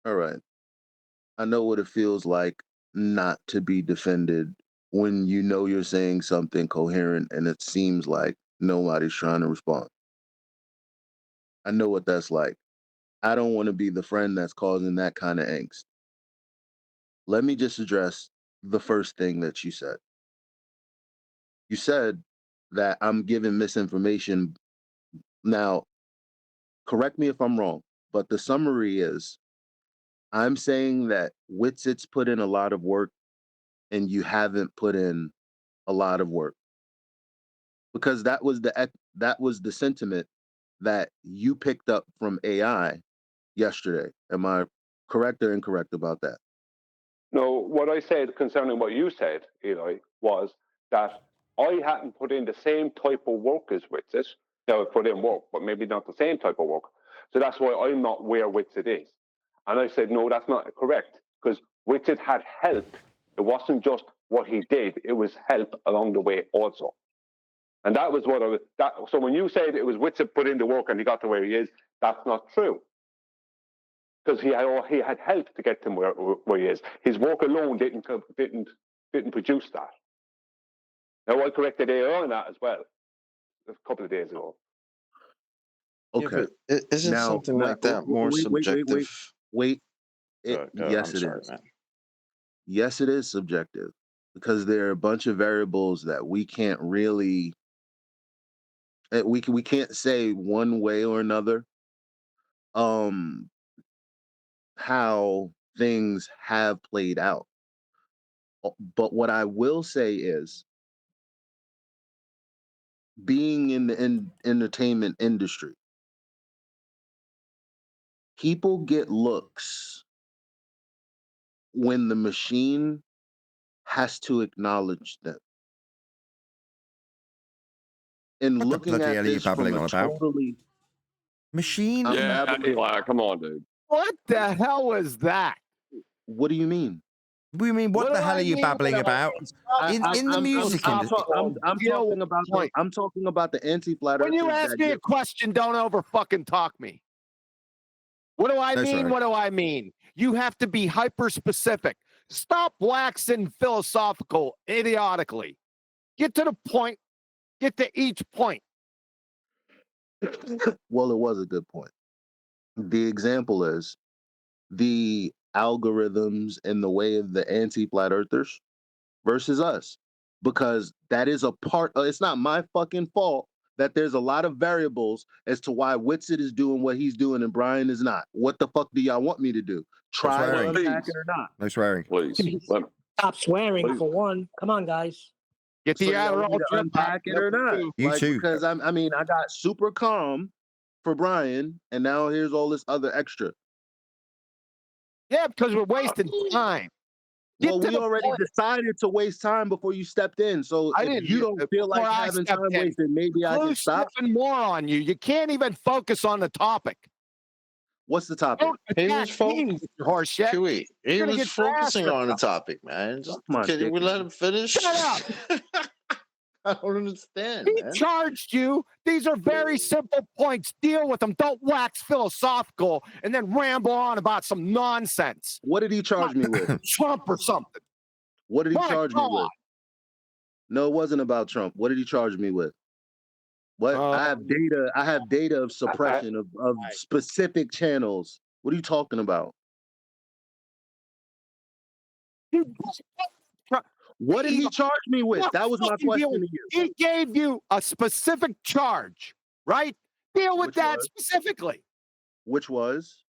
All right. I know what it feels like not to be defended when you know you're saying something coherent and it seems like nobody's trying to respond. I know what that's like. I don't want to be the friend that's causing that kind of angst. Let me just address the first thing that you said. You said that I'm giving misinformation. Now, correct me if I'm wrong, but the summary is I'm saying that Witsit's put in a lot of work and you haven't put in a lot of work. Because that was the sentiment that you picked up from AI yesterday. Am I correct or incorrect about that? No, what I said concerning what you said, Eli, was that I hadn't put in the same type of work as Witsit. Now, I put in work, but maybe not the same type of work. So that's why I'm not where Witsit is. And I said, no, that's not correct, because Witsit had help. It wasn't just what he did, it was help along the way also. And that was what I was. So when you said it was Witsit put in the work and he got to where he is, that's not true. Because he had help to get to where he is. His work alone didn't produce that. Now I corrected AI on that as well a couple of days ago. Okay. Yeah, isn't now, something like that more subjective? Yes, it is. Man. Yes, it is subjective because there are a bunch of variables that we can't really. We can't say one way or another. How things have played out. But what I will say is being in the entertainment industry, people get looks when the machine has to acknowledge them. And what looking at this from a totally machine. Yeah, Eli, come on, dude. What the hell was that? What do you mean? We mean, what the hell are you babbling about? In the music industry. I'm talking about the anti-flat When you ask me a question, don't over fucking talk me. What do I mean? Sorry. What do I mean? You have to be hyper specific. Stop waxing philosophical idiotically. Get to the point. Get to each point. Well, it was a good point. The example is the algorithms in the way of the anti-flat earthers versus us, because that is a part of, it's not my fucking fault that there's a lot of variables as to why Witsit is doing what he's doing and Brian is not. What the fuck do y'all want me to do? Try to unpack it or not? No swearing. Please. Stop swearing for one. Come on, guys. Get the Adderall to unpack it or not? You too. Because I got super calm for Brian, and now here's all this other extra. Yeah, because we're wasting time. Well, we already decided to waste time before you stepped in. So if you don't feel like having time wasted, maybe I can stop. More on you. You can't even focus on the topic. What's the topic? He was focusing on the topic, man. Can we let him finish? Shut up. I don't understand. He charged you. These are very simple points. Deal with them. Don't wax philosophical and then ramble on about some nonsense. What did he charge me with? Trump or something. What did he charge me with? No, it wasn't about Trump. What did he charge me with? What? I have data. I have data of suppression of specific channels. What are you talking about? What did he charge me with? That was my question to you. He gave you a specific charge, right? Deal with that specifically. Which was?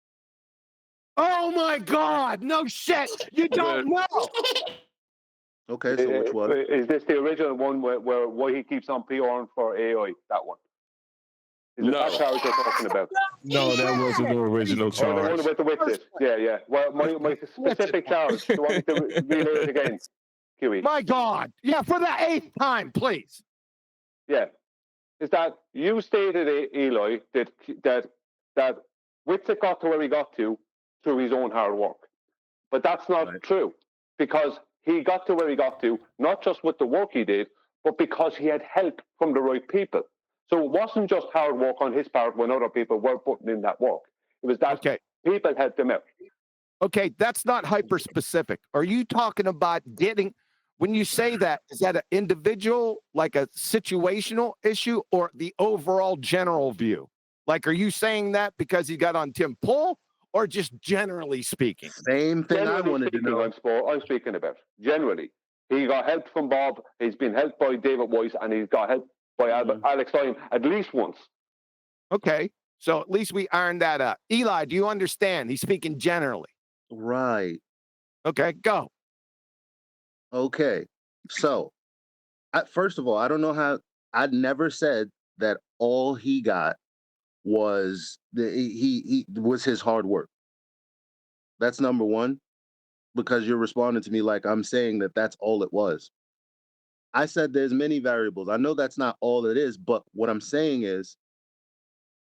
Oh my God! No shit. You don't know. Okay, so which one? Is this the original one where he keeps on PRing for AI? That one? Is that charge you're talking about? No, that wasn't the original charge. Oh, the one with the witness. Yeah. Well, my specific charge. Do you want me to relay it again, Kiwi? My God. Yeah, for the 8th time, please. Yeah. Is that you stated, Eli, that Witsit got to where he got to through his own hard work. But that's not true, because he got to where he got to, not just with the work he did, but because he had help from the right people. So it wasn't just hard work on his part when other people were putting in that work. It was that people helped him out. Okay, that's not hyper specific. Are you talking about getting when you say that, is that an individual, like a situational issue, or the overall general view? Like, are you saying that because he got on Tim Pool, or just generally speaking? Same thing I Generally wanted to speaking, know. I'm speaking about. Generally. He got help from Bob, he's been helped by David Weiss, and he's got help by Alex Stein at least once. Okay, so at least we ironed that out. Eli, do you understand? He's speaking generally. Right. Okay, go. Okay. So, first of all, I don't know how. I never said that all he got was he was his hard work. That's number one, because you're responding to me like I'm saying that that's all it was. I said there's many variables. I know that's not all it is, but what I'm saying is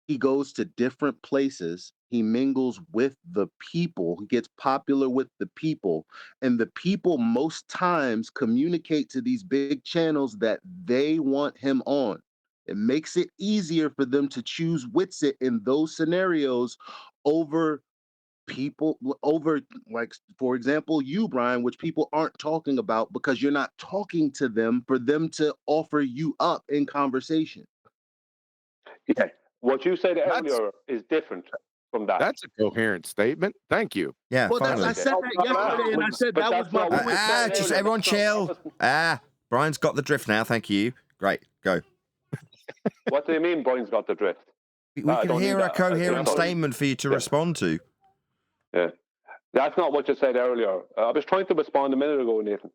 he goes to different places. He mingles with the people. He gets popular with the people. And the people most times communicate to these big channels that they want him on. It makes it easier for them to choose Witsit in those scenarios over people, over, like, for example, you, Brian, which people aren't talking about because you're not talking to them for them to offer you up in conversation. Yeah. What you said earlier is different from that. That's a coherent statement. Thank you. Yeah, Well, finally. I said that yesterday, and I said that was my point. Just everyone chill. Brian's got the drift now. Thank you. Great. Go. What do you mean Brian's got the drift? We can hear a coherent statement for you to respond to. Yeah. That's not what you said earlier. I was trying to respond a minute ago, Nathan.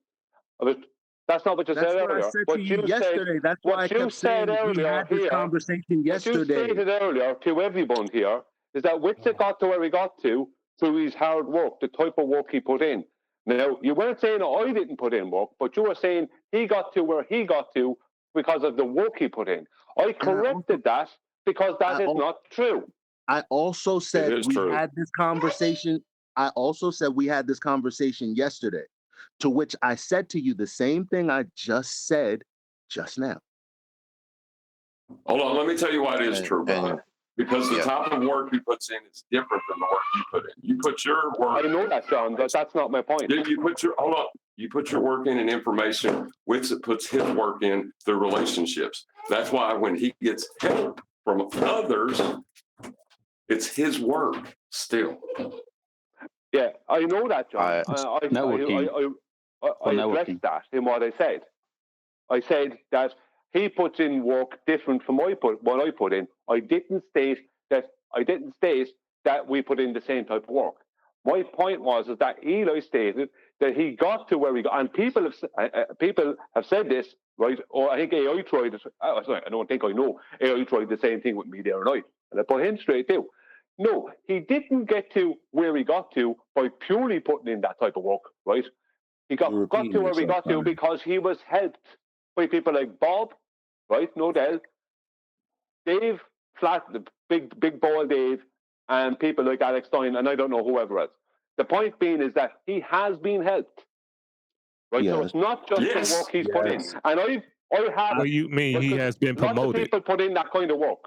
That's not what you said earlier. I said to you yesterday. That's why I kept saying we had this conversation yesterday. What you stated earlier to everyone here is that Witsit got to where he got to through his hard work, the type of work he put in. Now, you weren't saying I didn't put in work, but you were saying he got to where he got to because of the work he put in. I corrected that because that is not true. I also said we had this conversation. I also said we had this conversation yesterday, to which I said to you the same thing I just said just now. Hold on, let me tell you why it is true, Brian. Because the type of work he puts in is different than the work you put in. You put your work. I know that, John, but that's not my point. You put your hold on. You put your work in information. Witsit puts his work in through relationships. That's why when he gets help from others, it's his work still. Yeah, I know that, John. I addressed that in what I said. I said that he puts in work different from what I put in. I didn't state that we put in the same type of work. My point was that Eli stated that he got to where he got, and people have said this, right? Or I think AI tried it. Sorry, I don't think I know. AI tried the same thing with me the other night, and I put him straight too. No, he didn't get to where he got to by purely putting in that type of work, right? He got to where he got to because he was helped by people like Bob, right? No doubt. Dave, the big ball Dave, and people like Alex Stein, and I don't know whoever else. The point being is that he has been helped, right? Yes. So it's not just the work he's put in. And I have. What do you mean he has been promoted? Lots of people put in that kind of work.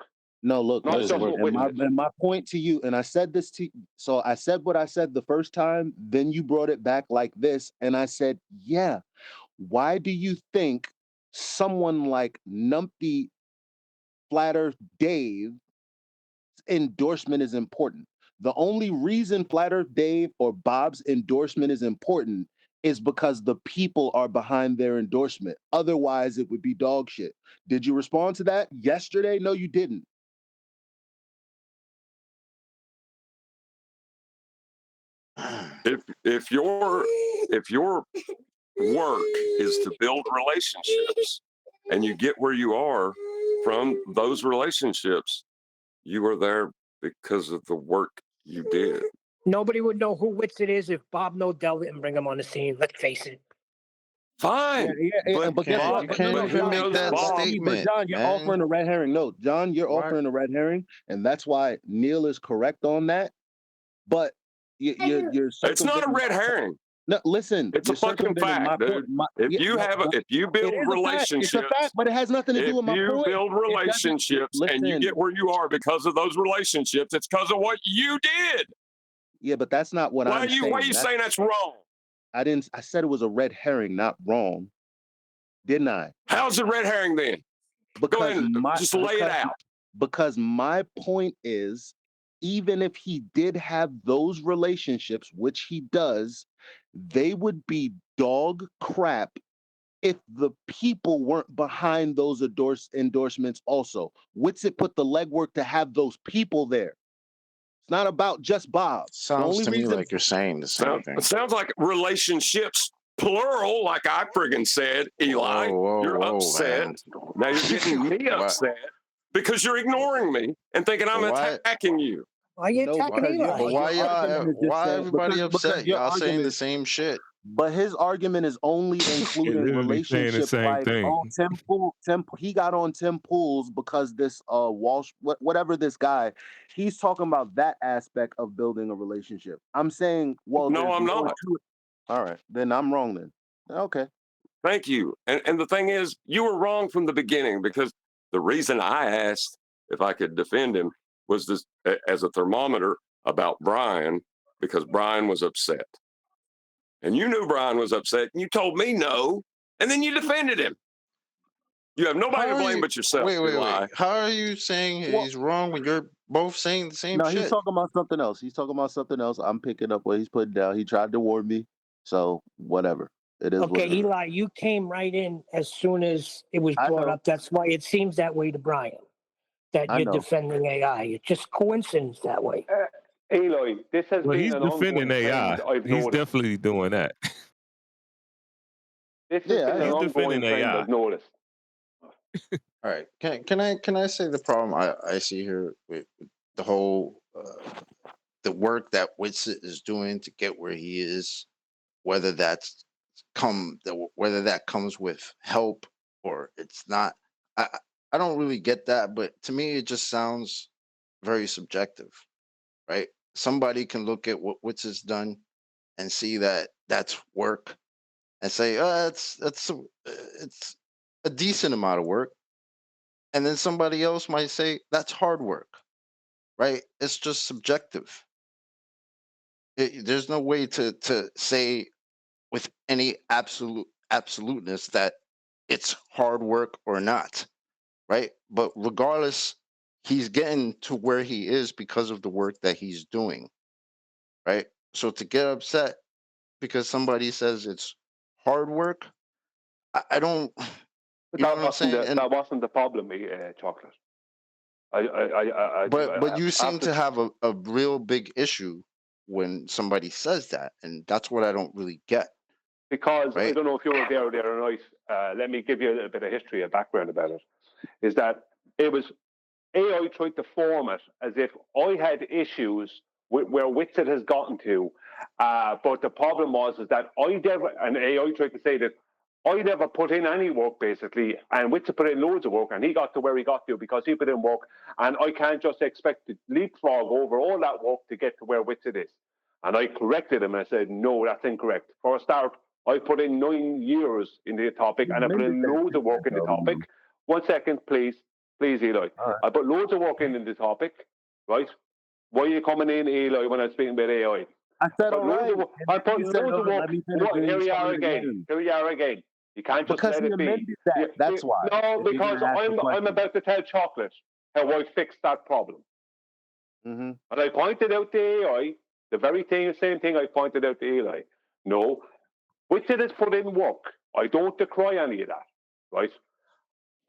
No, look, and my point to you, and I said this to you, so I said what I said the first time, then you brought it back like this, and I said, yeah, why do you think someone like Numpty Flat Earth Dave endorsement is important? The only reason Flat Earth Dave or Bob's endorsement is important is because the people are behind their endorsement. Otherwise, it would be dog shit. Did you respond to that yesterday? No, you didn't. If your work is to build relationships and you get where you are from those relationships, you are there because of the work you did. Nobody would know who Witsit is if Bob Nodell didn't bring him on the scene. Let's face it. Fine. But guess what? You can't even make that statement. But John, you're offering a red herring. No, John, you're offering a red herring, and that's why Neil is correct on that. But you're it's not a red herring. No, listen. It's a fucking fact, dude. If you build relationships, it's a fact, but it has nothing to do with my point. If you build relationships and you get where you are because of those relationships, it's because of what you did. Yeah, but that's not what I'm saying. Why are you saying that's wrong? I said it was a red herring, not wrong, didn't I? How's it red herring then? Go Because ahead and just lay it out. Because my point is, even if he did have those relationships, which he does, they would be dog crap if the people weren't behind those endorsements also. Witsit put the legwork to have those people there. It's not about just Bob. Sounds to me like you're saying the same thing. It sounds like relationships, plural, like I friggin' said, Eli. You're upset. Man. Now you're getting me upset because you're ignoring me and thinking I'm attacking you. Why are you attacking Eli? But why everybody upset? Y'all saying the same shit. But his argument is only including literally saying the relationships same like, thing. oh, Tim, he got on Tim Pool's because this Walsh, whatever this guy, he's talking about that aspect of building a relationship. I'm saying, well, no, I'm not. All right, then I'm wrong then. Okay. Thank you. And the thing is, you were wrong from the beginning, because the reason I asked if I could defend him was this as a thermometer about Brian, because Brian was upset. And you knew Brian was upset, and you told me no, and then you defended him. You have nobody to blame but yourself. Wait. How are you saying he's wrong when you're both saying the same shit? No, he's talking about something else. I'm picking up what he's putting down. He tried to warn me, so whatever. It is. Okay, Eli, you came right in as soon as it was brought up. That's why it seems that way to Brian, that you're defending AI. It's just coincidence that way. Eli, this has been he's an defending ongoing AI. trend I've He's noticed. definitely doing that. This has been an he's ongoing defending trend AI. I've noticed. All right. Can I say the problem I see here with the whole the work that Witsit is doing to get where he is, whether that comes with help or it's not. I don't really get that, but to me it just sounds very subjective, right? Somebody can look at what Witsit's done and see that that's work and say, it's a decent amount of work. And then somebody else might say that's hard work, right? It's just subjective. There's no way to say with any absoluteness that it's hard work or not, right? But regardless, he's getting to where he is because of the work that he's doing, right? So to get upset because somebody says it's hard work, I don't. But You know what I'm saying? that wasn't the problem, Chocolate. But you seem to have a real big issue when somebody says that, and that's what I don't really get. Because right? I don't know if you were there the other night. Let me give you a little bit of history, a background about it. Is that it was AI tried to form it as if I had issues with where Witsit has gotten to, but the problem was is that and AI tried to say that I never put in any work basically, and Witsit put in loads of work, and he got to where he got to because he put in work, and I can't just expect to leapfrog over all that work to get to where Witsit is. And I corrected him and I said, no, that's incorrect. For a start, I put in 9 years in the topic, and I put in loads of work in the topic. 1 second, please, Eli. Right. I put loads of work in the topic, right? Why are you coming in, Eli, when I'm speaking about AI? I said, all right. I put loads of work. Here we are again. You can't just let it be. That's why. No, because I'm about to tell Chocolate how I fixed that problem. Mm-hmm. And I pointed out to AI the same thing I pointed out to Eli. No, Witsit has put in work. I don't decry any of that, right?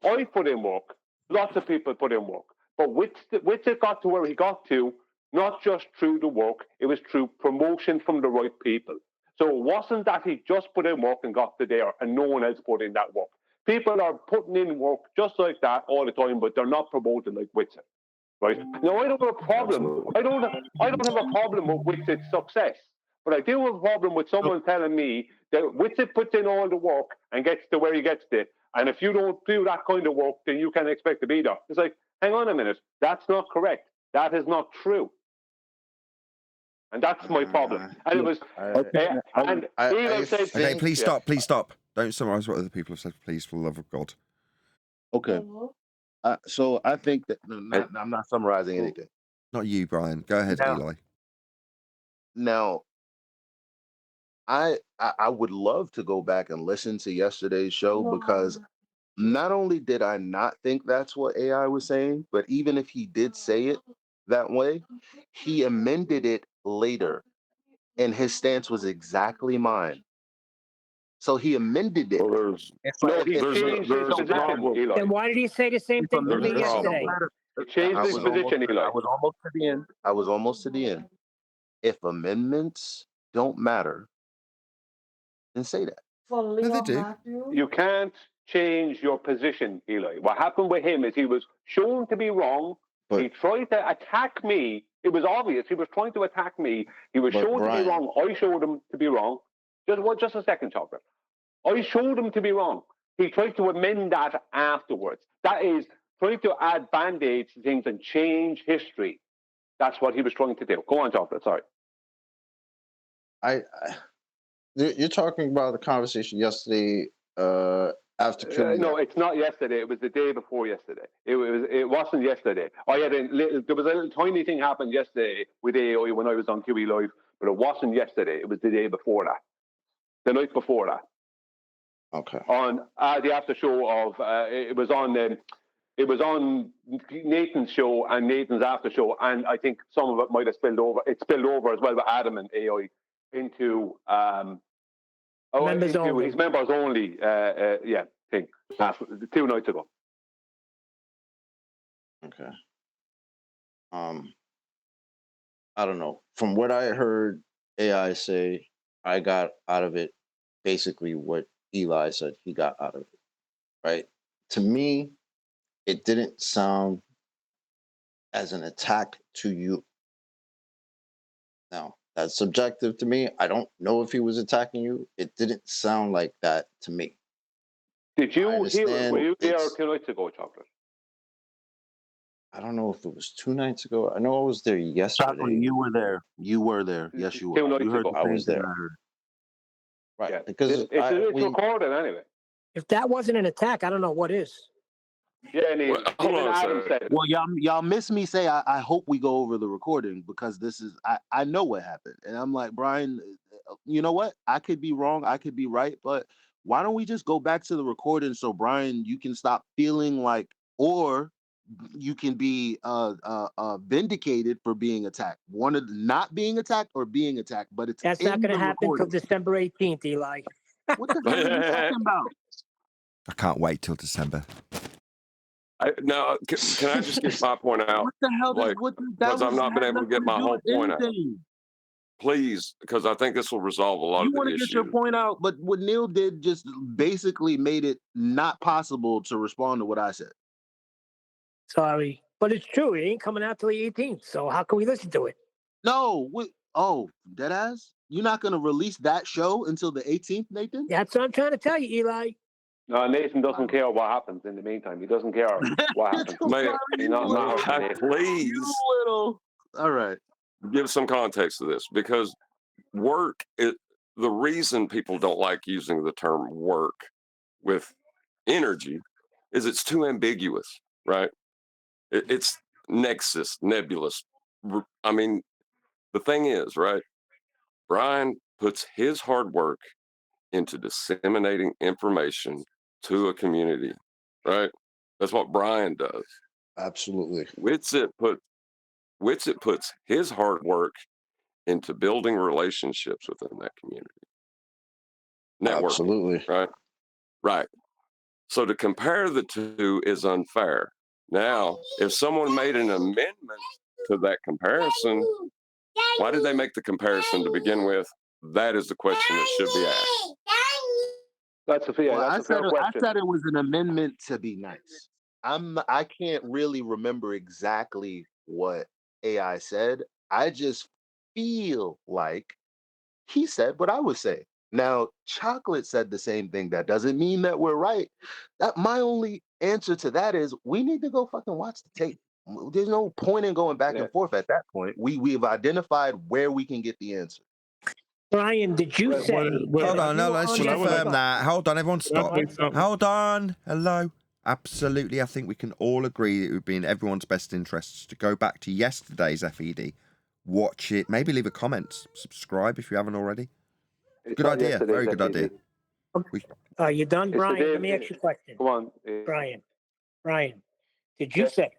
I put in work. Lots of people put in work. But Witsit got to where he got to, not just through the work, it was through promotion from the right people. So it wasn't that he just put in work and got to there and no one else put in that work. People are putting in work just like that all the time, but they're not promoted like Witsit. Right? Now, I don't have a problem. I don't have a problem with Witsit's success. But I do have a problem with someone telling me that Witsit puts in all the work and gets to where he gets to. And if you don't do that kind of work, then you can't expect to be there. It's like, hang on a minute. That's not correct. That is not true. And that's my problem. And it was... Okay, please stop. Please stop. Don't summarize what other people have said, please, for the love of God. Okay. So I think that I'm not summarizing anything. Not you, Brian. Go ahead, Eli. Now, I would love to go back and listen to yesterday's show because not only did I not think that's what AI was saying, but even if he did say it that way, he amended it later, and his stance was exactly mine. So he amended it. Well, No, he there's a changed his position, problem. Eli. Then why did he say the same thing to There's a me yesterday? problem. He changed I his was position, Eli. I was almost to the end. I was almost to the end. If amendments don't matter, then say that. No, they do. You can't change your position, Eli. What happened with him is he was shown to be wrong. But he tried to attack me. It was obvious he was trying to attack me. He was But shown to Brian- be wrong. I showed him to be wrong. Just a second, Chocolate. I showed him to be wrong. He tried to amend that afterwards. That is trying to add band-aids to things and change history. That's what he was trying to do. Go on, Chocolate. Sorry. You're talking about the conversation yesterday after killing. No, it's not yesterday. It was the day before yesterday. It wasn't yesterday. There was a little tiny thing happened yesterday with AI when I was on QE Live, but it wasn't yesterday. It was the day before that, the night before that. Okay. On the after show of it was on Nathan's show and Nathan's after show, and I think some of it might have spilled over. It spilled over as well with Adam and AI into Members only. his members only thing 2 nights ago. Okay. I don't know. From what I heard AI say, I got out of it basically what Eli said he got out of it. Right? To me, it didn't sound as an attack to you. Now, that's subjective to me. I don't know if he was attacking you. It didn't sound like that to me. Did you hear it? understand Were you there it's- 2 nights ago, Chocolate? I don't know if it was 2 nights ago. I know I was there yesterday. Chocolate, you were there. You were there. Yes, you 2 were. nights You heard ago. the I same was thing there. I heard. Right. Yeah. Because It's we, recorded anyway. If that wasn't an attack, I don't know what is. Yeah, and Well, hold even on a Adam second. said it. Well, y'all miss me say I hope we go over the recording because this is I know what happened. And I'm like, Brian, you know what? I could be wrong, I could be right, but why don't we just go back to the recording so Brian, you can stop feeling like, or you can be vindicated for being attacked. One of not being attacked or being attacked, but it's That's in not going to the happen until recording. December 18th, Eli. What the hell are you talking about? I can't wait till December. Now, can I just get my point out? What the hell? Like, because I've not been able to get my whole point out. Please, because I think this will resolve a lot You of the want to issues. get your point out, but what Neil did just basically made it not possible to respond to what I said. Sorry. But it's true. It ain't coming out till the 18th. So how can we listen to it? No, deadass? You're not going to release that show until the 18th, Nathan? That's what I'm trying to tell you, Eli. No, Nathan doesn't care what happens in the meantime. He doesn't care what happens. Man, He's not please You little. All right. give some context to this, because work, the reason people don't like using the term work with energy is it's too ambiguous, right? It's nexus, nebulous. I mean, the thing is, right? Brian puts his hard work into disseminating information to a community, right? That's what Brian does. Absolutely. Witsit puts his hard work into building relationships within that community. Networking, Absolutely. right. So to compare the two is unfair. Now, if someone made an amendment to that comparison, why did they make the comparison to begin with? That is the question that should be asked. That's a fair I question. said it was an amendment to be nice. I can't really remember exactly what AI said. I just feel like he said what I would say. Now, Chocolate said the same thing. That doesn't mean that we're right. That my only answer to that is we need to go fucking watch the tape. There's no point in going back and forth at that point. We've identified where we can get the answer. Brian, did you say? Hold on, no, let's just confirm that. Hold on, everyone stop. Hold on. Hello. Absolutely, I think we can all agree it would be in everyone's best interests to go back to yesterday's FED, watch it, maybe leave a comment, subscribe if you haven't already. It's Good not idea. yesterday's Very good that idea. easy. Are you done, It's the Brian? day. Let me ask you a question. Come on. Brian, did you Yeah. say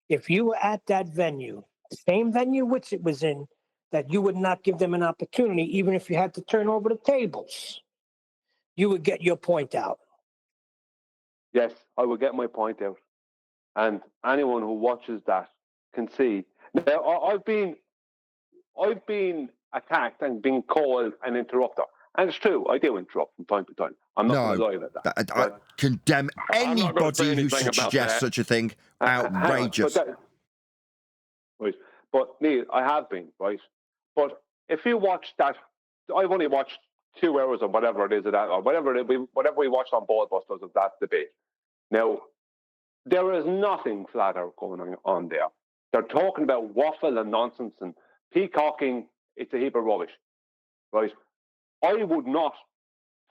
if you were at that venue, same venue which it was in, that you would not give them an opportunity, even if you had to turn over the tables? You would get your point out. Yes, I will get my point out, and anyone who watches that can see. Now, I've been attacked and been called an interrupter, and it's true. I do interrupt from time to time. I'm not going to lie about that. I condemn I'm not gonna say anybody who anything about suggests that. such a thing. Hang on, Outrageous. right, but Neil, I have been right. But if you watch that, I've only watched 2 hours or whatever it is of that, or whatever we watched on Ballbusters of that debate. Now, there is nothing flat out going on there. They're talking about waffle and nonsense and peacocking. It's a heap of rubbish, right? I would not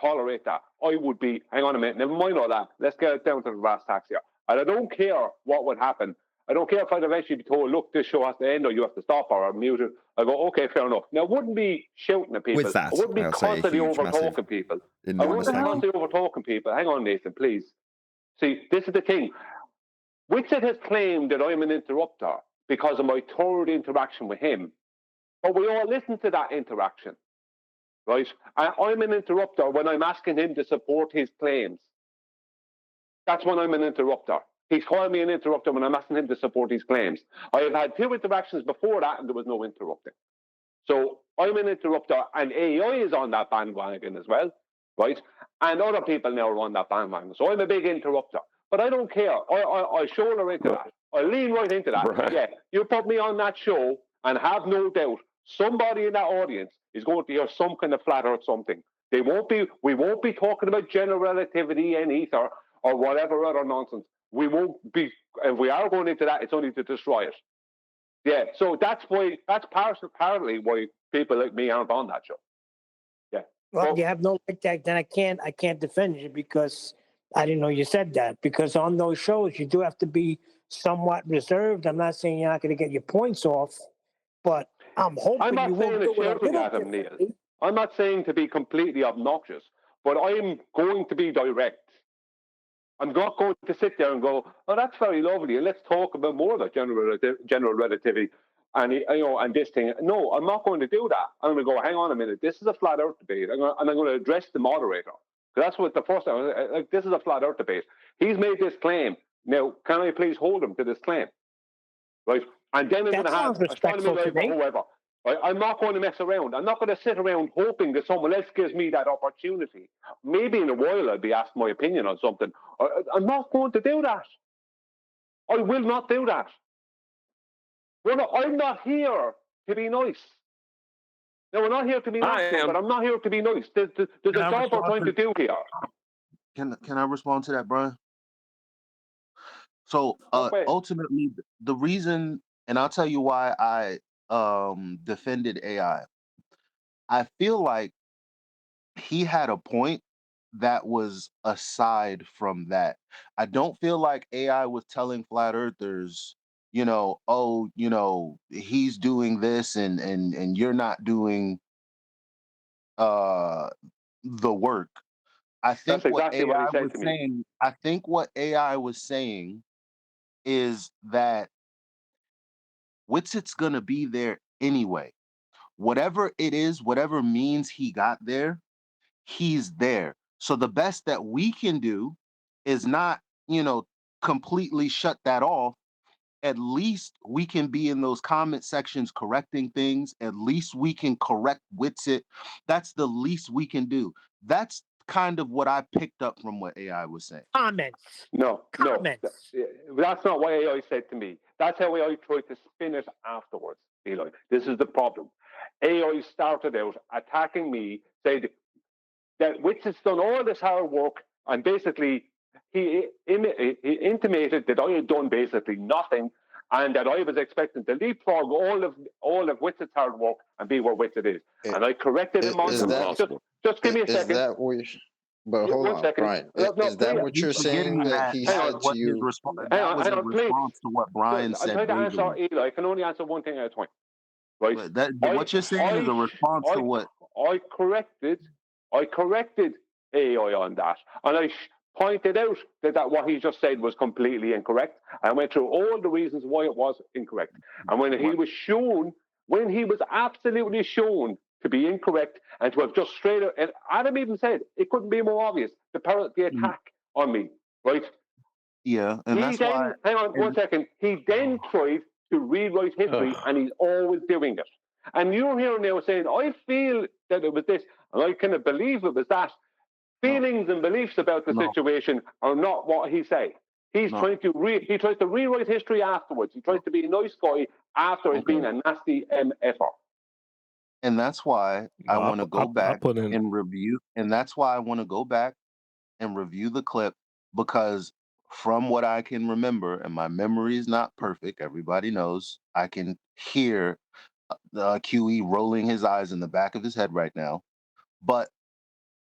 tolerate that. I would be, hang on a minute, never mind all that. Let's get it down to the brass tacks here. And I don't care what would happen. I don't care if I'd eventually be told, look, this show has to end or you have to stop or I'm muted. I go, okay, fair enough. Now, I wouldn't be shouting at people. With that, I wouldn't be I'll say a constantly huge, over-talking massive people. I enormous wouldn't be thank you. constantly over-talking people. Hang on, Nathan, please. See, this is the thing. Witsit has claimed that I'm an interrupter because of my third interaction with him. But we all listen to that interaction, right? I'm an interrupter when I'm asking him to support his claims. That's when I'm an interrupter. He's calling me an interrupter when I'm asking him to support his claims. I have had 2 interactions before that and there was no interrupting. So I'm an interrupter and AI is on that bandwagon as well, right? And other people now are on that bandwagon. So I'm a big interrupter. But I don't care. I shoulder into that. I lean right into that. Right. Yeah, you put me on that show and have no doubt somebody in that audience is going to hear some kind of flat earth something. We won't be talking about general relativity and ether or whatever other nonsense. We won't be, if we are going into that, it's only to destroy it. Yeah, so that's partly why people like me aren't on that show. Yeah. Well, you have no like that. Then I can't defend you because I didn't know you said that. Because on those shows, you do have to be somewhat reserved. I'm not saying you're not going to get your points off, but I'm hoping I'm not you saying won't do to it a shouting little at him, Neil. differently. I'm not saying to be completely obnoxious, but I'm going to be direct. I'm not going to sit there and go, "Oh, that's very lovely, and let's talk about more about general relativity and this thing." No, I'm not going to do that. I'm going to go, "Hang on a minute, this is a flat Earth debate," and I'm going to address the moderator. That's what the first time. Like, this is a flat Earth debate. He's made this claim. Now, can I please hold him to this claim? Right, and then I'm going to have astronomy live or whoever. Right? I'm not going to mess around. I'm not going to sit around hoping that someone else gives me that opportunity. Maybe in a while I'll be asked my opinion on something. I'm not going to do that. I will not do that. I'm not here to be nice. No, we're not here to be nice, but I'm not here to be nice. There's a job we're trying to do here. Can I respond to that, Brian? So ultimately, the reason, and I'll tell you why I defended AI. I feel like he had a point that was aside from that. I don't feel like AI was telling flat earthers, he's doing this and you're not doing the work. I think That's exactly what he said was to me. saying, I think what AI was saying is that Witsit's gonna be there anyway. Whatever it is, whatever means he got there, he's there. So the best that we can do is not, completely shut that off. At least we can be in those comment sections correcting things. At least we can correct Witsit. That's the least we can do. That's kind of what I picked up from what AI was saying. Comments. No. That's not what AI said to me. That's how AI tried to spin it afterwards, Eli. This is the problem. AI started out attacking me, saying that Witsit's done all this hard work, and basically he intimated that I had done basically nothing, and that I was expecting to leapfrog all of Witsit's hard work and be where Witsit is. And I corrected him on that. Just give me a second. Is that what? But hold on, Brian. Is that what you're saying that he said to you? That was in response to what Brian said. I'm trying to answer Eli. I can only answer one thing at a time. Right? What you're saying is a response to what I corrected AI on that, and I pointed out that what he just said was completely incorrect. I went through all the reasons why it was incorrect, and when he was absolutely shown to be incorrect and to have just straight up, and Adam even said it couldn't be more obvious, the attack on me, right? Yeah, and He that's then, why. hang on one second, he then tried to rewrite history, and he's always doing it. And you're here now saying, I feel that it was this, and I kind of believe it was that. Feelings and beliefs about the situation are not what he said. He's trying to he tries to rewrite history afterwards. He tries to be a nice guy after it's been a nasty MFR. And that's why I want to go back put in. and review. And that's why I want to go back and review the clip, because from what I can remember, and my memory is not perfect, everybody knows, I can hear the QE rolling his eyes in the back of his head right now. But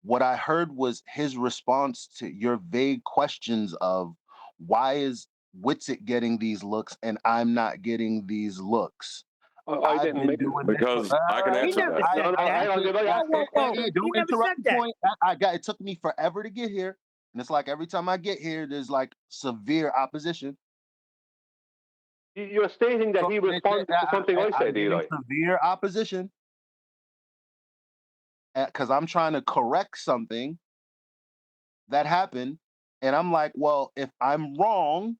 what I heard was his response to your vague questions of why is Witsit getting these looks and I'm not getting these looks. I didn't make it because I can He answer never that. said that. Whoa. Don't He never interrupt said the that. point. It took me forever to get here, and it's like every time I get here, there's like severe opposition. You're stating that he responded to something I said, Eli. Severe opposition, because I'm trying to correct something that happened, and I'm like, well, if I'm wrong,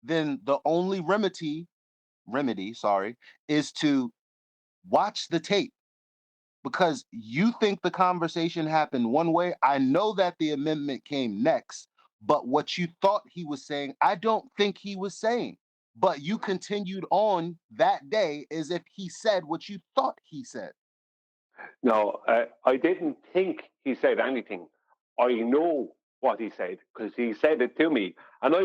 then the only remedy, is to watch the tape. Because you think the conversation happened one way. I know that the amendment came next, but what you thought he was saying, I don't think he was saying. But you continued on that day as if he said what you thought he said. No, I didn't think he said anything. I know what he said because he said it to me, and he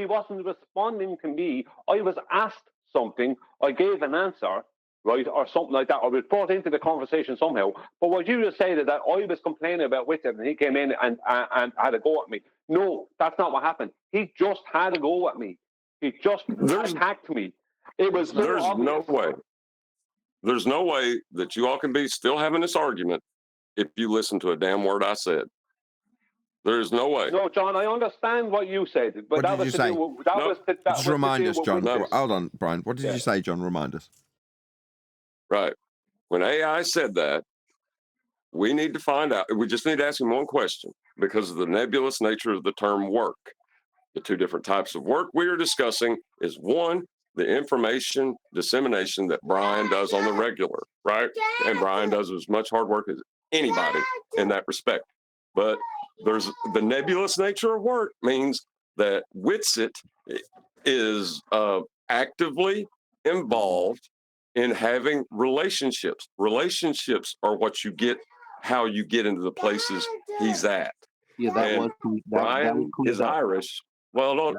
wasn't responding to me. I was asked something, I gave an answer, right, or something like that, or was brought into the conversation somehow. But what you just said is that I was complaining about Witsit and he came in and had a go at me. No, that's not what happened. He just had a go at me. He just attacked me. It was There's no way. There's no way that you all can be still having this argument if you listen to a damn word I said. There's no way. No, John, I understand what you said, but What that did was you to say? do with, that was to, that Just was remind to us, do with John. Witsit. Hold on, Brian. What did you say, John? Remind us. Right. When AI said that, we need to find out. We just need to ask him one question because of the nebulous nature of the term work. The two different types of work we are discussing is one, the information dissemination that Brian does on the regular, right? And Brian does as much hard work as anybody in that respect. But there's the nebulous nature of work means that Witsit is actively involved in having relationships. Relationships are what you get, how you get into the places he's at. Yeah, that Brian is Irish. Well,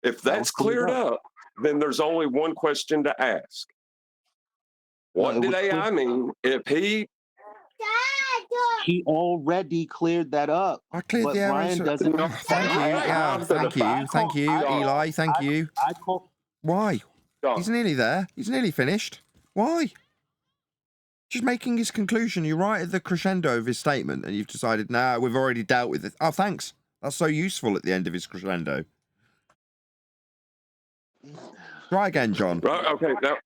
if that's cleared up, then there's only one question to ask. What did AI mean if he... He already cleared that up. I cleared the Brian errors. doesn't. Thank you, Eli. Thank you. Why? He's nearly there. He's nearly finished. Why? Just making his conclusion. You're right at the crescendo of his statement, and you've decided, nah, we've already dealt with it. Oh, thanks. That's so useful at the end of his crescendo. Try again, John. Right. Okay. Now,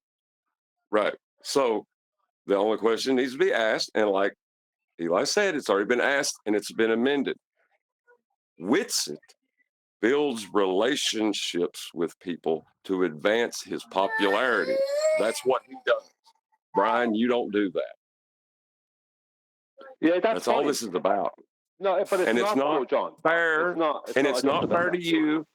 right. So the only question needs to be asked, and like Eli said, it's already been asked and it's been amended. Witsit builds relationships with people to advance his popularity. That's what he does. Brian, you don't do that. Yeah, that's all this is about. No, but it's not John. Fair, it's not fair to you.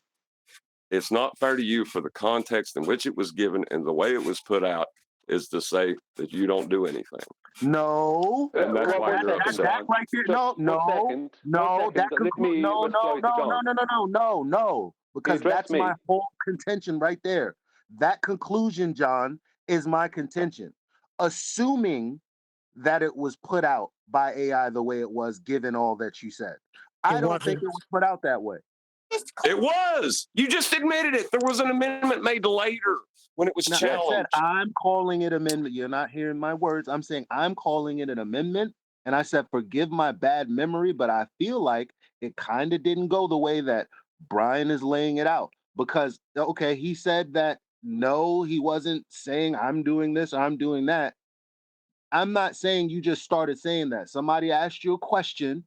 It's not fair to you for the context in which it was given and the way it was put out is to say that you don't do anything. No, and that's why you're upset. That right there. No. Because that's my whole contention right there. That conclusion, John, is my contention. Assuming that it was put out by AI the way it was, given all that you said. I don't think it was put out that way. It was. You just admitted it. There was an amendment made later when it was No, I said challenged. I'm calling it amendment. You're not hearing my words. I'm saying I'm calling it an amendment. And I said, forgive my bad memory, but I feel like it kind of didn't go the way that Brian is laying it out. Because, okay, he said that no, he wasn't saying I'm doing this or I'm doing that. I'm not saying you just started saying that. Somebody asked you a question,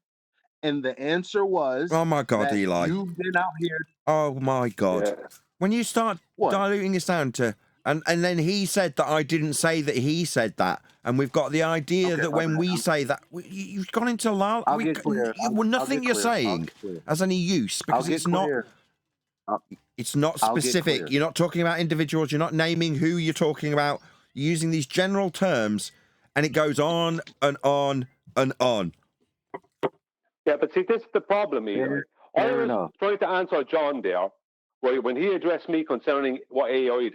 and the answer was, Oh my God, that Eli. you've been out here. Oh my God. Yeah. When you start What? diluting this down to, and then he said that I didn't say that he said that, and we've got the idea Okay, that my when bad. we say that, you've gone into lull. I'll get clear. I'll Nothing get you're clear. I'll saying get clear. has any use I'll because get it's not. clear. It's not I'll get specific. clear. You're not talking about individuals. You're not naming who you're talking about. You're using these general terms, and it goes on and on and on. Yeah, but see, this is the problem, Eli. I Fair was enough. trying to answer John there, when he addressed me concerning what AI did,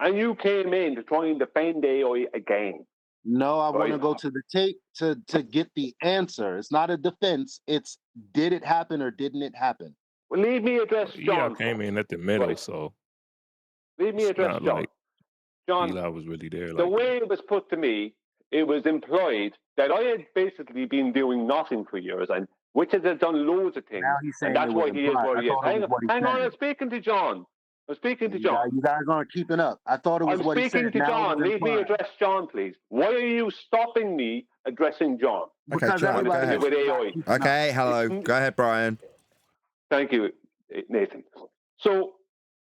and you came in to try and defend AI again. No, I want to Right. go to the tape to get the answer. It's not a defense. It's did it happen or didn't it happen? Well, leave me address Yeah, John. came in at the middle, Right. so Leave me it's address not John. like John, Eli was really there. the Like way it was put to me, it was implied that I had basically been doing nothing for years, and Richard had done loads of things, Now he's saying and that's it was why he is implied. where I he is. thought it was what he Hang on, said. I'm speaking to John. I'm speaking to You John. guys aren't keeping up. I thought it was I'm what he speaking said. to Now it John. was Leave me implied. address John, please. Why are you stopping me addressing John? Okay, Because John, go everybody ahead. With else is not AI. keeping up. Okay, hello. Go ahead, Brian. Thank you, Nathan. So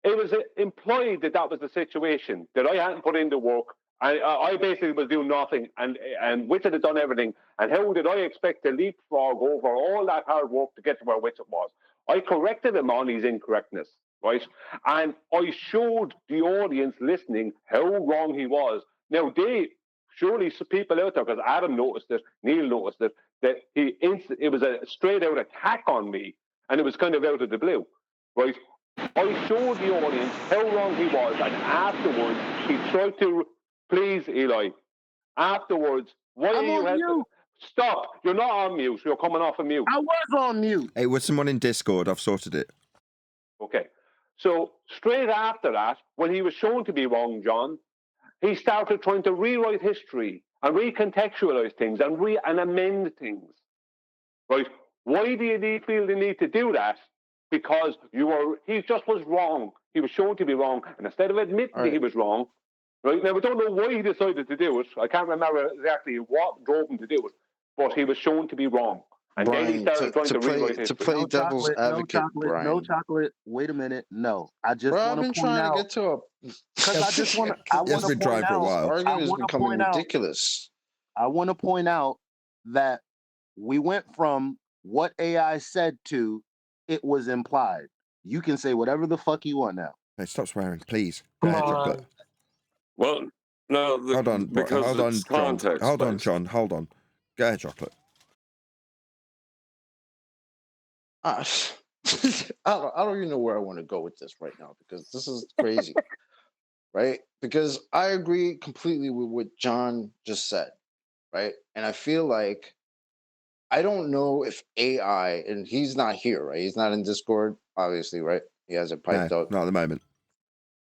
it was implied that that was the situation, that I hadn't put in the work. I basically was doing nothing, and Witcher had done everything. And how did I expect to leapfrog over all that hard work to get to where Witcher was? I corrected him on his incorrectness, right? And I showed the audience listening how wrong he was. Now, surely some people out there, because Adam noticed it, Neil noticed it, that it was a straight out attack on me, and it was kind of out of the blue, right? I showed the audience how wrong he was, and afterwards he tried to please Eli. Afterwards, why I'm are you on mute. Stop! You're not on mute. You're coming off of mute. I was on mute. It was someone in Discord. I've sorted it. Okay. So straight after that, when he was shown to be wrong, John, he started trying to rewrite history and recontextualize things and amend things. Right? Why do you feel the need to do that? Because he just was wrong. He was shown to be wrong, and instead of admitting that he was wrong, right now we don't know why he decided to do it. I can't remember exactly what drove him to do it, but he was shown to be wrong, and then he Brian, started trying to rewrite history. to play No devil's chocolate, advocate, no chocolate, Brian. no chocolate. Wait a minute. No, I just Bro, I've want been to point trying out to get to a. because I just want to. I It's want to been point trying for a out. This while. I argument is want to becoming point out. ridiculous. I want to point out that we went from what AI said to it was implied. You can say whatever the fuck you want now. Hey, stop swearing, please. Go Come ahead, on. Chocolate. Well, no, Hold on, because hold on, it's John. context. Hold on, based. John. Hold on. Go ahead, Chocolate. I don't even know where I want to go with this right now because this is crazy, right? Because I agree completely with what John just said, right? And I feel like I don't know if AI, and he's not here, right? He's not in Discord, obviously, right? He hasn't piped No, up. not at the moment.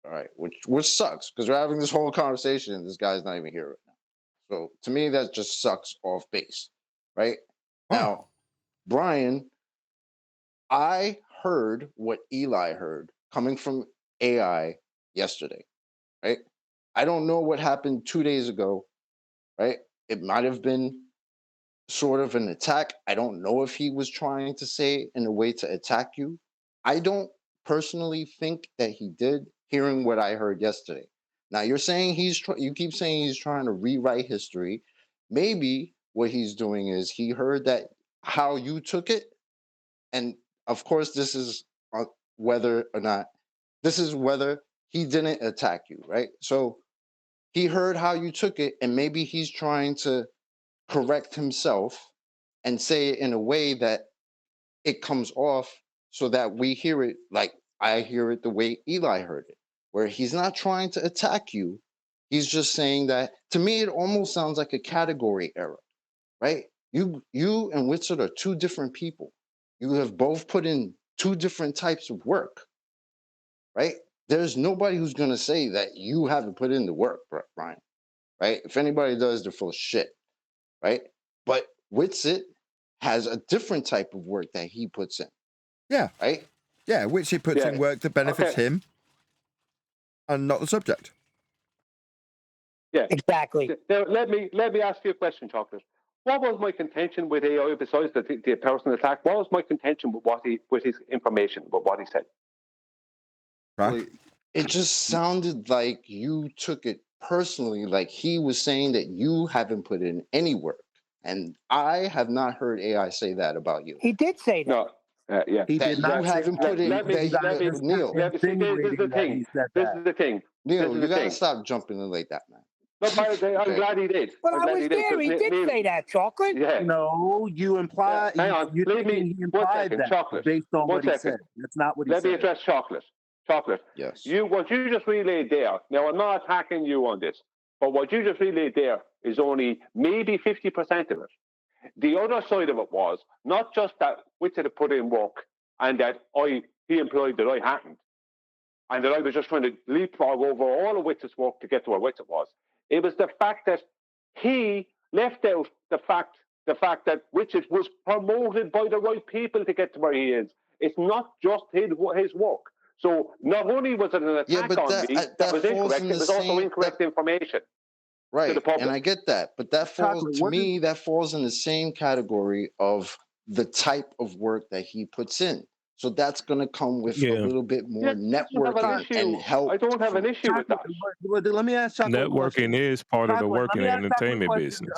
All right, which sucks because we're having this whole conversation and this guy's not even here right now. So to me, that just sucks off base, right? Now, Brian, I heard what Eli heard coming from AI yesterday, right? I don't know what happened 2 days ago, right? It might have been sort of an attack. I don't know if he was trying to say in a way to attack you. I don't personally think that he did, hearing what I heard yesterday. Now you're saying you keep saying he's trying to rewrite history. Maybe what he's doing is he heard that how you took it, and of course this is whether he didn't attack you, right? So he heard how you took it, and maybe he's trying to correct himself and say it in a way that it comes off so that we hear it like I hear it the way Eli heard it, where he's not trying to attack you. He's just saying that, to me, it almost sounds like a category error, right? You and Whitsett are two different people. You have both put in two different types of work, right? There's nobody who's going to say that you haven't put in the work, Brian, right? If anybody does, they're full of shit, right? But Witsit has a different type of work that he puts in. Yeah. Right? Yeah, which he puts in work that benefits him and not the subject. Yeah. Exactly. Now, let me ask you a question, Chocolate. What was my contention with AI besides the personal attack? What was my contention with his information, with what he said? Right. It just sounded like you took it personally, like he was saying that you haven't put in any work. And I have not heard AI say that about you. He did say that. No. Yeah. He did not haven't put in. Neil, this is the thing. This is the thing. Neil, you gotta stop jumping in like that, man. No, I'm glad he did. But I was there. He did say that, Chocolate. Yeah. No, you implied. Hang on. You Let me. he One implied second. that Chocolate. based on One what he second. said. That's not what he Let said. me address Chocolate. Chocolate. Yes. What you just relayed there. Now, I'm not attacking you on this, but what you just relayed there is only maybe 50% of it. The other side of it was not just that Witsit had put in work and that he implied that I hadn't, and that I was just trying to leapfrog over all of Witsit's work to get to where Witsit was. It was the fact that he left out the fact that Witsit was promoted by the right people to get to where he is. It's not just his work. So not only was it an attack on me that was incorrect, it was also incorrect information. Right, and I get that, but that falls to me. That falls in the same category of the type of work that he puts in. So that's going to come with a little bit more networking and help. I don't have an issue with that. But let me ask Chocolate. Networking is part of the work in the entertainment business.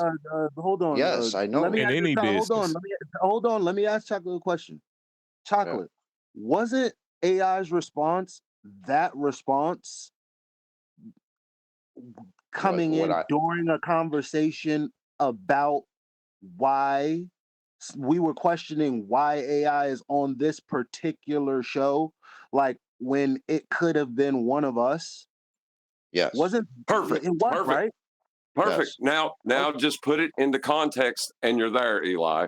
Hold on. Yes, I know. In any business. Hold on. Let me ask Chocolate a question. Chocolate, wasn't AI's response that response coming in during a conversation about why we were questioning why AI is on this particular show, like when it could have been one of us? Yes. Wasn't perfect? It was perfect. right. Perfect. Yes. Now, just put it into context, and you're there, Eli.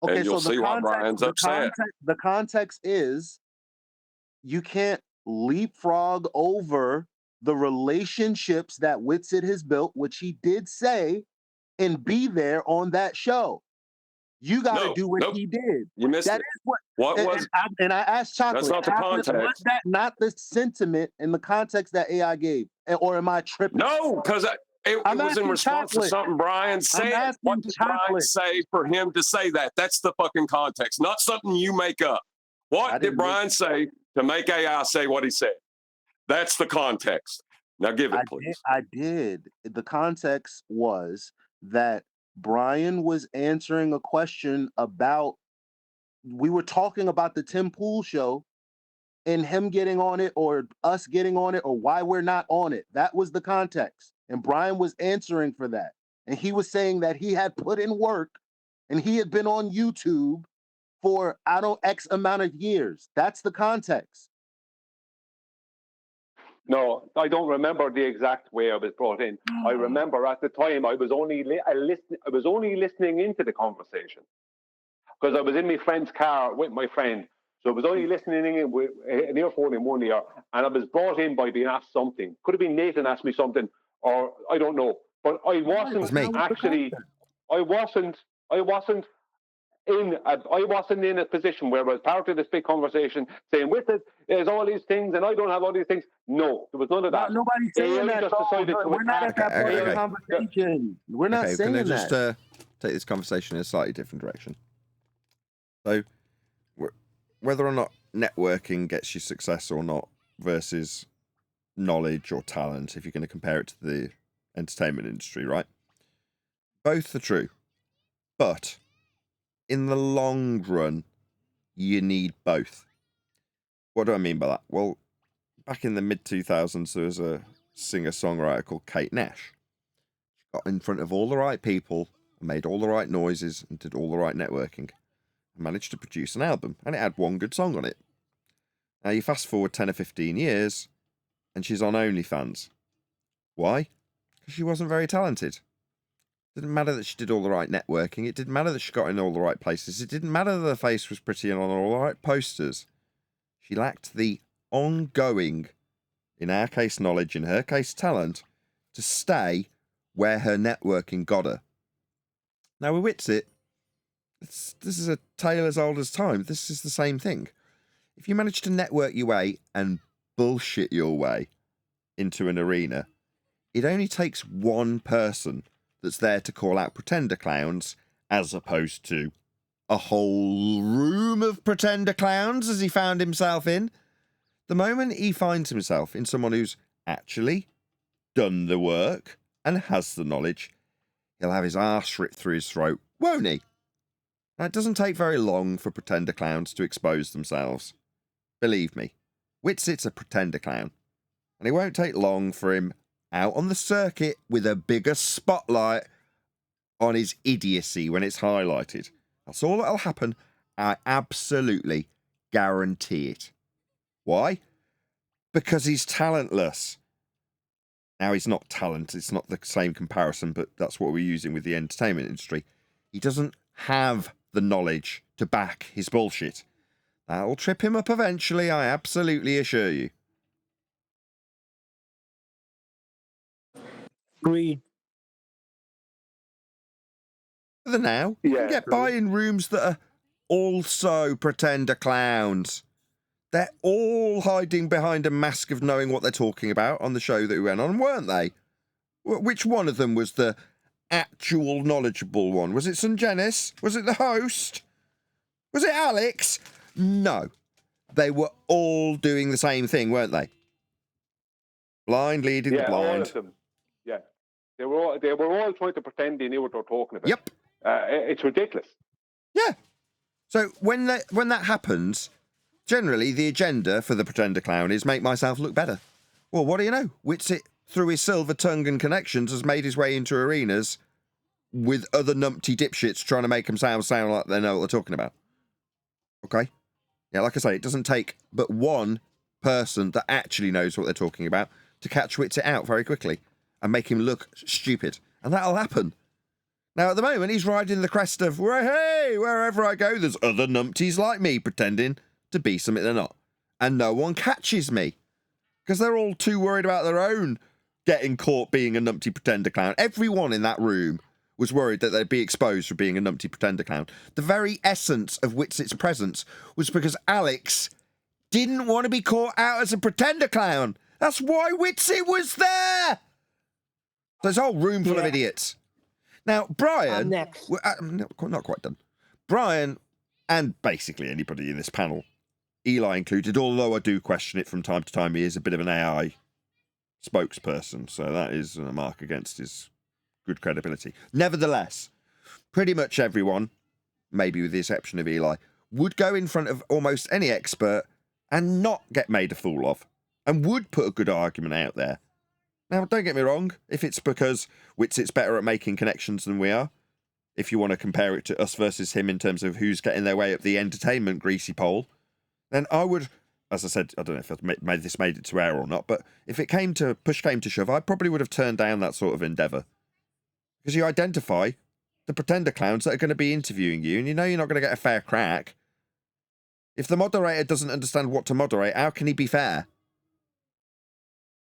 Okay, and you'll so see why Brian's upset. The context is you can't leapfrog over the relationships that Witsit has built, which he did say, and be there on that show. You got to do what he did. You missed that it. Is what. What was? And I asked Chocolate. That's not the context. Was that not the sentiment in the context that AI gave, or am I tripping? No, because it was in response to something Brian said. What did Brian say for him to say that? That's the fucking context, not something you make up. What did Brian say to make AI say what he said? That's the context. Now give it, please. I did. The context was that Brian was answering a question about, we were talking about the Tim Pool show and him getting on it or us getting on it or why we're not on it. That was the context. And Brian was answering for that. And he was saying that he had put in work and he had been on YouTube for X amount of years. That's the context. No, I don't remember the exact way I was brought in. I remember at the time I was only listening into the conversation because I was in my friend's car with my friend. So I was only listening in with an earphone in one ear, and I was brought in by being asked something. Could have been Nathan asked me something, or I don't know. But I wasn't actually. I wasn't in a position where I was part of this big conversation saying, with it, there's all these things and I don't have all these things. No, there was none of that. Nobody's saying that. Just decided to we're not at that point of the conversation. We're not saying that. Can I just take this conversation in a slightly different direction? So, whether or not networking gets you success or not versus knowledge or talent, if you're going to compare it to the entertainment industry, right? Both are true. But in the long run, you need both. What do I mean by that? Well, back in the mid-2000s, there was a singer-songwriter called Kate Nash. She got in front of all the right people, made all the right noises, and did all the right networking. And managed to produce an album, and it had one good song on it. Now, you fast forward 10 or 15 years, and she's on OnlyFans. Why? Because she wasn't very talented. It didn't matter that she did all the right networking. It didn't matter that she got in all the right places. It didn't matter that her face was pretty and on all the right posters. She lacked the ongoing, in our case knowledge, in her case talent, to stay where her networking got her. Now with Witsit, this is a tale as old as time. This is the same thing. If you manage to network your way and bullshit your way into an arena, it only takes one person that's there to call out pretender clowns, as opposed to a whole room of pretender clowns as he found himself in. The moment he finds himself in someone who's actually done the work and has the knowledge, he'll have his arse ripped through his throat, won't he? Now, it doesn't take very long for pretender clowns to expose themselves. Believe me, Witsit's a pretender clown, and it won't take long for him out on the circuit with a bigger spotlight on his idiocy when it's highlighted. That's all that'll happen. I absolutely guarantee it. Why? Because he's talentless. Now, he's not talented. It's not the same comparison, but that's what we're using with the entertainment industry. He doesn't have the knowledge to back his bullshit. That'll trip him up eventually, I absolutely assure you. Agreed. For the now, you can get by in rooms that are also pretender clowns. They're all hiding behind a mask of knowing what they're talking about on the show that we went on, weren't they? Which one of them was the actual knowledgeable one? Was it St. Janice? Was it the host? Was it Alex? No. They were all doing the same thing, weren't they? Blind leading the blind. All of them. Yeah. They were all trying to pretend they knew what they were talking about. Yep. It's ridiculous. Yeah. So when that happens, generally the agenda for the pretender clown is make myself look better. Well, what do you know? Witsit, through his silver tongue and connections, has made his way into arenas with other numpty dipshits trying to make themselves sound like they know what they're talking about. Okay? Yeah, like I say, it doesn't take but one person that actually knows what they're talking about to catch Witsit out very quickly and make him look stupid. And that'll happen. Now, at the moment, he's riding the crest of, hey, wherever I go, there's other numpties like me pretending to be something they're not. And no one catches me. Because they're all too worried about their own getting caught being a numpty pretender clown. Everyone in that room was worried that they'd be exposed for being a numpty pretender clown. The very essence of Witsit's presence was because Alex didn't want to be caught out as a pretender clown. That's why Witsit was there. There's a whole room full of idiots. Now, Brian... next. Not quite done. Brian, and basically anybody in this panel, Eli included, although I do question it from time to time, he is a bit of an AI spokesperson, so that is a mark against his good credibility. Nevertheless, pretty much everyone, maybe with the exception of Eli, would go in front of almost any expert and not get made a fool of, and would put a good argument out there. Now, don't get me wrong, if it's because Witsit's better at making connections than we are, if you want to compare it to us versus him in terms of who's getting their way up the entertainment greasy pole, then I would, as I said, I don't know if I've made it to air or not, but if it push came to shove, I probably would have turned down that sort of endeavour. Because you identify the pretender clowns that are going to be interviewing you, and you know you're not going to get a fair crack. If the moderator doesn't understand what to moderate, how can he be fair?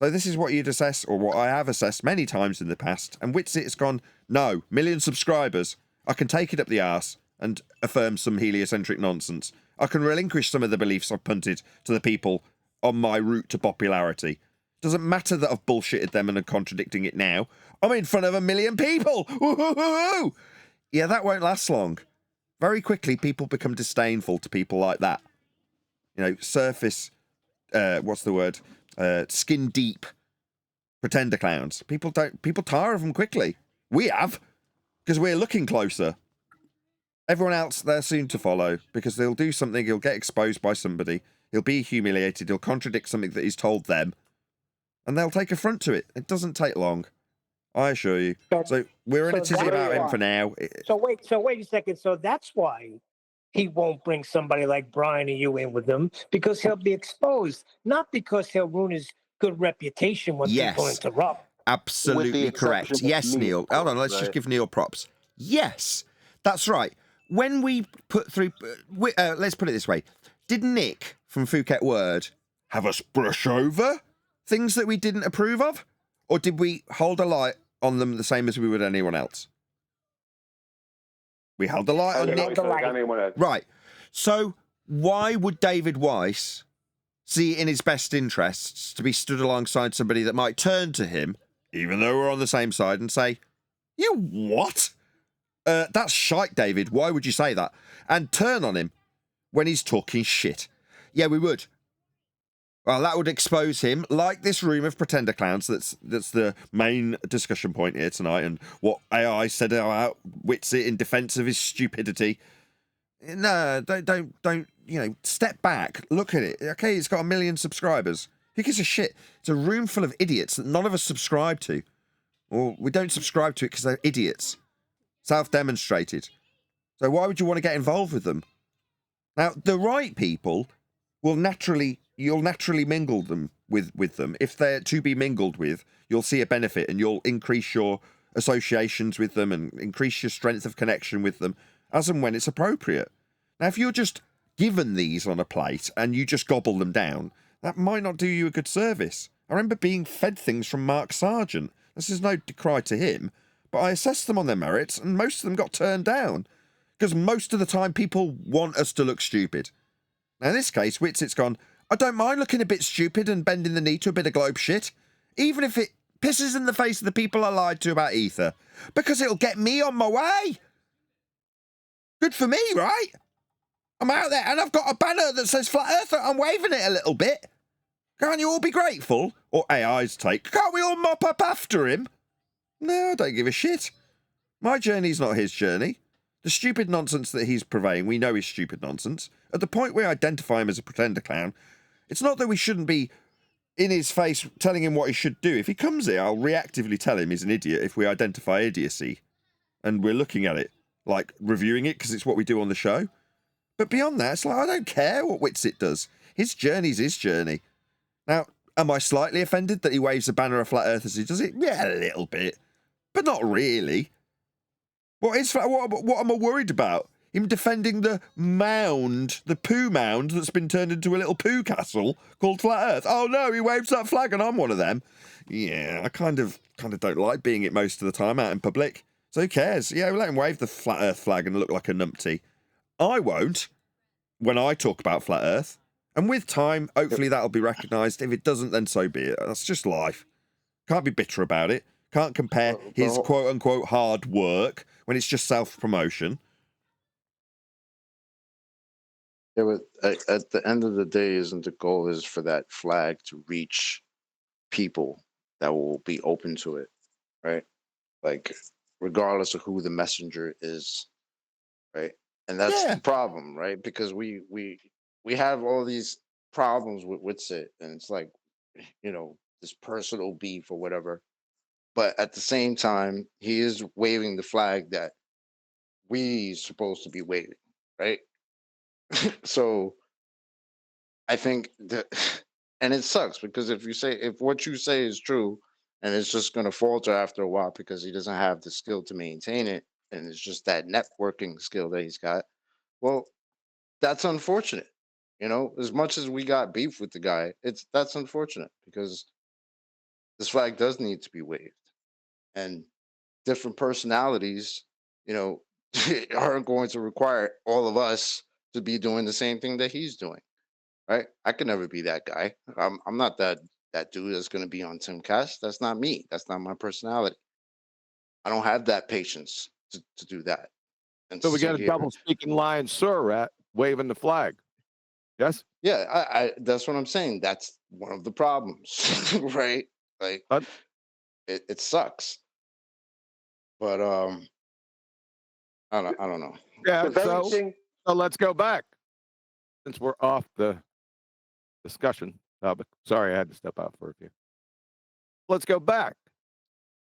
So this is what you'd assess, or what I have assessed many times in the past, and Witsit has gone, no, million subscribers, I can take it up the arse and affirm some heliocentric nonsense. I can relinquish some of the beliefs I've punted to the people on my route to popularity. Doesn't matter that I've bullshitted them and are contradicting it now. I'm in front of 1 million people! Woo-hoo-hoo-hoo! Yeah, that won't last long. Very quickly, people become disdainful to people like that. You know, surface, skin deep pretender clowns. People tire of them quickly. We have, because we're looking closer. Everyone else, they're soon to follow, because they'll do something, he'll get exposed by somebody, he'll be humiliated, he'll contradict something that he's told them, and they'll take affront to it. It doesn't take long, I assure you. So we're in a tizzy about him for now. So wait a second. So that's why he won't bring somebody like Brian and you in with him, because he'll be exposed, not because he'll ruin his good reputation when people interrupt. Absolutely correct. Yes, Neil. Hold on, let's just give Neil props. Yes, that's right. When we put through, let's put it this way. Did Nick from Phuket Word have us brush over things that we didn't approve of? Or did we hold a light on them the same as we would anyone else? We held the light on Nick. Right. So why would David Weiss see it in his best interests to be stood alongside somebody that might turn to him, even though we're on the same side, and say, "You what? That's shite, David. Why would you say that?" And turn on him when he's talking shit. Yeah, we would. Well, that would expose him, like this room of pretender clowns. That's the main discussion point here tonight, and what AI said about Witsit in defence of his stupidity. No, don't. You know, step back, look at it. Okay, it's got 1 million subscribers. Who gives a shit? It's a room full of idiots that none of us subscribe to, or we don't subscribe to it because they're idiots, self-demonstrated. So why would you want to get involved with them? Now, the right people will you'll naturally mingle them with them. If they're to be mingled with, you'll see a benefit and you'll increase your associations with them and increase your strength of connection with them as and when it's appropriate. Now, if you're just given these on a plate and you just gobble them down, that might not do you a good service. I remember being fed things from Mark Sargent. This is no decry to him, but I assessed them on their merits and most of them got turned down because most of the time people want us to look stupid. Now, in this case, Witsit's gone, I don't mind looking a bit stupid and bending the knee to a bit of globe shit, even if it pisses in the face of the people I lied to about Ether, because it'll get me on my way. Good for me, right? I'm out there and I've got a banner that says Flat Earth. I'm waving it a little bit. Can't you all be grateful? Or AI's take, can't we all mop up after him? No, I don't give a shit. My journey's not his journey. The stupid nonsense that he's purveying, we know is stupid nonsense. At the point we identify him as a pretender clown, it's not that we shouldn't be in his face telling him what he should do. If he comes here, I'll reactively tell him he's an idiot if we identify idiocy. And we're looking at it, like reviewing it, because it's what we do on the show. But beyond that, it's like, I don't care what Witsit does. His journey's his journey. Now, am I slightly offended that he waves a banner of Flat Earth as he does it? Yeah, a little bit. But not really. What am I worried about? Him defending the mound, the poo mound that's been turned into a little poo castle called Flat Earth. Oh no, he waves that flag and I'm one of them. Yeah, I kind of don't like being it most of the time out in public. So who cares? Yeah, we'll let him wave the Flat Earth flag and look like a numpty. I won't when I talk about Flat Earth. And with time, hopefully that'll be recognised. If it doesn't, then so be it. That's just life. Can't be bitter about it. Can't compare his quote-unquote hard work when it's just self-promotion. Yeah, but at the end of the day, isn't the goal is for that flag to reach people that will be open to it, right? Like, regardless of who the messenger is, right? And that's the problem, right? Because we have all these problems with Witsit, and it's like, you know, this personal beef or whatever. But at the same time, he is waving the flag that we supposed to be waving, right? So I think that, and it sucks because if what you say is true, and it's just going to falter after a while because he doesn't have the skill to maintain it, and it's just that networking skill that he's got. Well, that's unfortunate. You know, as much as we got beef with the guy, that's unfortunate because this flag does need to be waved, and different personalities, you know, aren't going to require all of us to be doing the same thing that he's doing, right? I can never be that guy. I'm not that dude that's going to be on Timcast. That's not me. That's not my personality. I don't have that patience to do that. And So we got a double speaking lion, sir, rat waving the flag. Yes. Yeah, I that's what I'm saying. That's one of the problems, right? Like, it sucks. But I don't know. Yeah. So let's go back since we're off the discussion topic. Sorry, I had to step out for a few. Let's go back.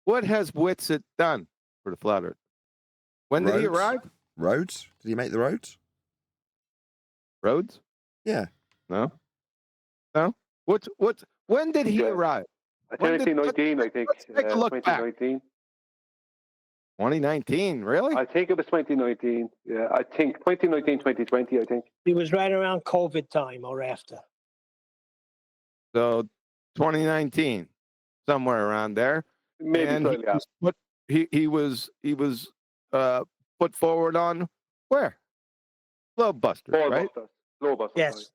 What has Witsit done for the Flat Earth? When did he arrive? Roads? Did he make the roads? Roads? Yeah. No. No. When did he arrive? 2019, I think. Let's take a look back. 2019. 2019, really? I think it was 2019. Yeah, I think 2019, 2020, I think. It was right around COVID time or after. So 2019, somewhere around there. Maybe And slightly after. he was put forward on where? Globebusters, right? Globebusters. Yes. Sorry.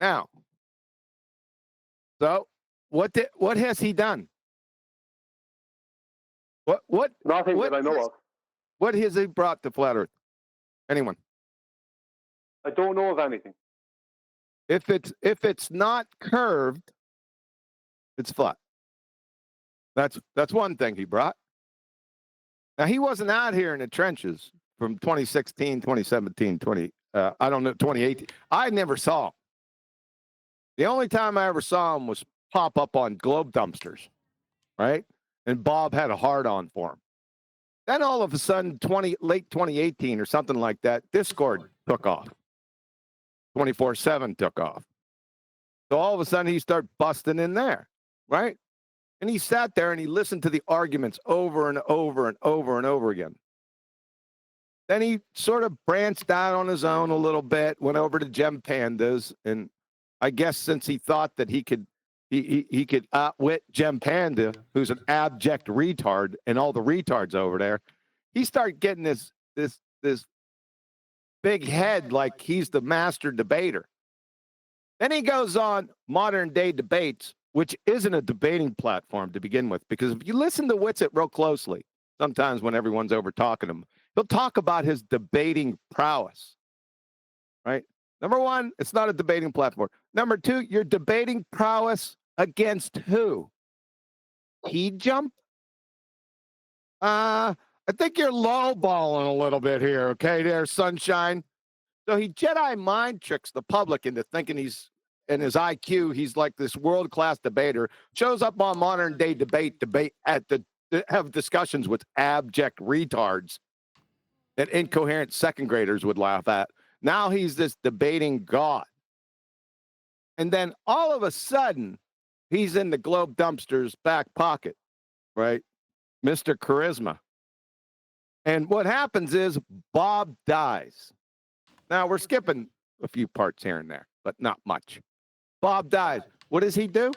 Now, so what has he done? What Nothing that I know of. What has he brought to Flat Earth? Anyone? I don't know of anything. If it's not curved, it's flat. That's one thing he brought. Now, he wasn't out here in the trenches from 2016, 2017, 2018. I never saw him. The only time I ever saw him was pop up on Globe Dumpsters, right? And Bob had a hard-on for him. Then all of a sudden, late 2018 or something like that, Discord took off. 24/7 took off. So all of a sudden, he started busting in there, right? And he sat there and he listened to the arguments over and over and over and over again. Then he sort of branched out on his own a little bit, went over to Gem Pandas, and I guess since he thought that he could outwit Gem Panda, who's an abject retard, and all the retards over there, he started getting this big head like he's the master debater. Then he goes on Modern Day Debates, which isn't a debating platform to begin with, because if you listen to Witsit real closely, sometimes when everyone's over talking him, he'll talk about his debating prowess, right? Number one, it's not a debating platform. Number two, your debating prowess against who? T-Jump? I think you're lowballing a little bit here, okay, there, Sunshine. So he Jedi mind tricks the public into thinking he's, in his IQ, he's like this world-class debater, shows up on Modern Day Debate have discussions with abject retards that incoherent second graders would laugh at. Now he's this debating god. And then all of a sudden, he's in the Globe Dumpster's back pocket, right? Mr. Charisma. And what happens is Bob dies. Now we're skipping a few parts here and there, but not much. Bob dies. What does he do?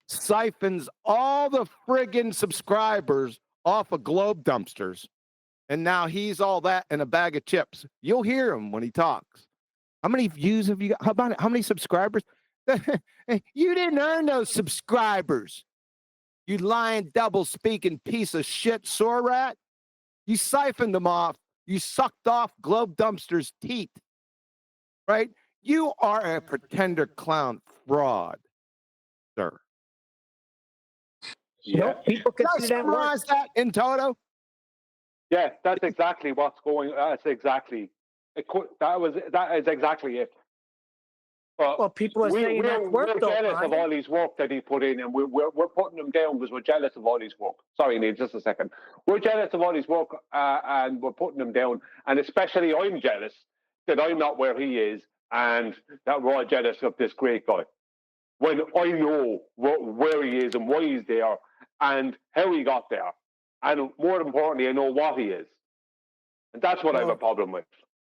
Siphons all the friggin' subscribers off of Globe Dumpsters. And now he's all that in a bag of chips. You'll hear him when he talks. How many views have you got? How about it? How many subscribers? You didn't earn those subscribers. You lying, double-speaking piece of shit, sore rat. You siphoned them off. You sucked off Globe Dumpster's teeth, right? You are a pretender clown fraud, sir. Yeah. People consider that summarize that in toto. Yeah, that's exactly what's going. That's exactly. That is exactly it. But well, people are saying that's work. We're jealous of all his work that he put in, and we're putting him down because we're jealous of all his work. Sorry, Neil, just a second. We're jealous of all his work, and we're putting him down. And especially, I'm jealous that I'm not where he is, and that we're all jealous of this great guy. When I know where he is and why he's there, and how he got there, and more importantly, I know what he is, and that's what I have a problem with.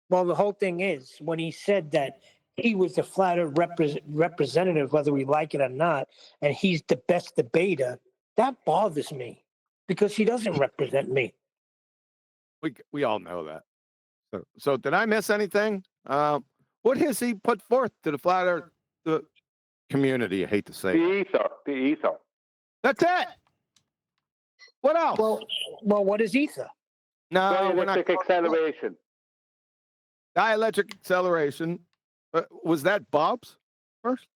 Well, the whole thing is when he said that he was the flat earth representative, whether we like it or not, and he's the best debater, that bothers me because he doesn't represent me. We all know that. So did I miss anything? What has he put forth to the flat earth community? I hate to say the ether. That's it. What else? Well, what is ether? No, dielectric acceleration. Dielectric acceleration. Was that Bob's first?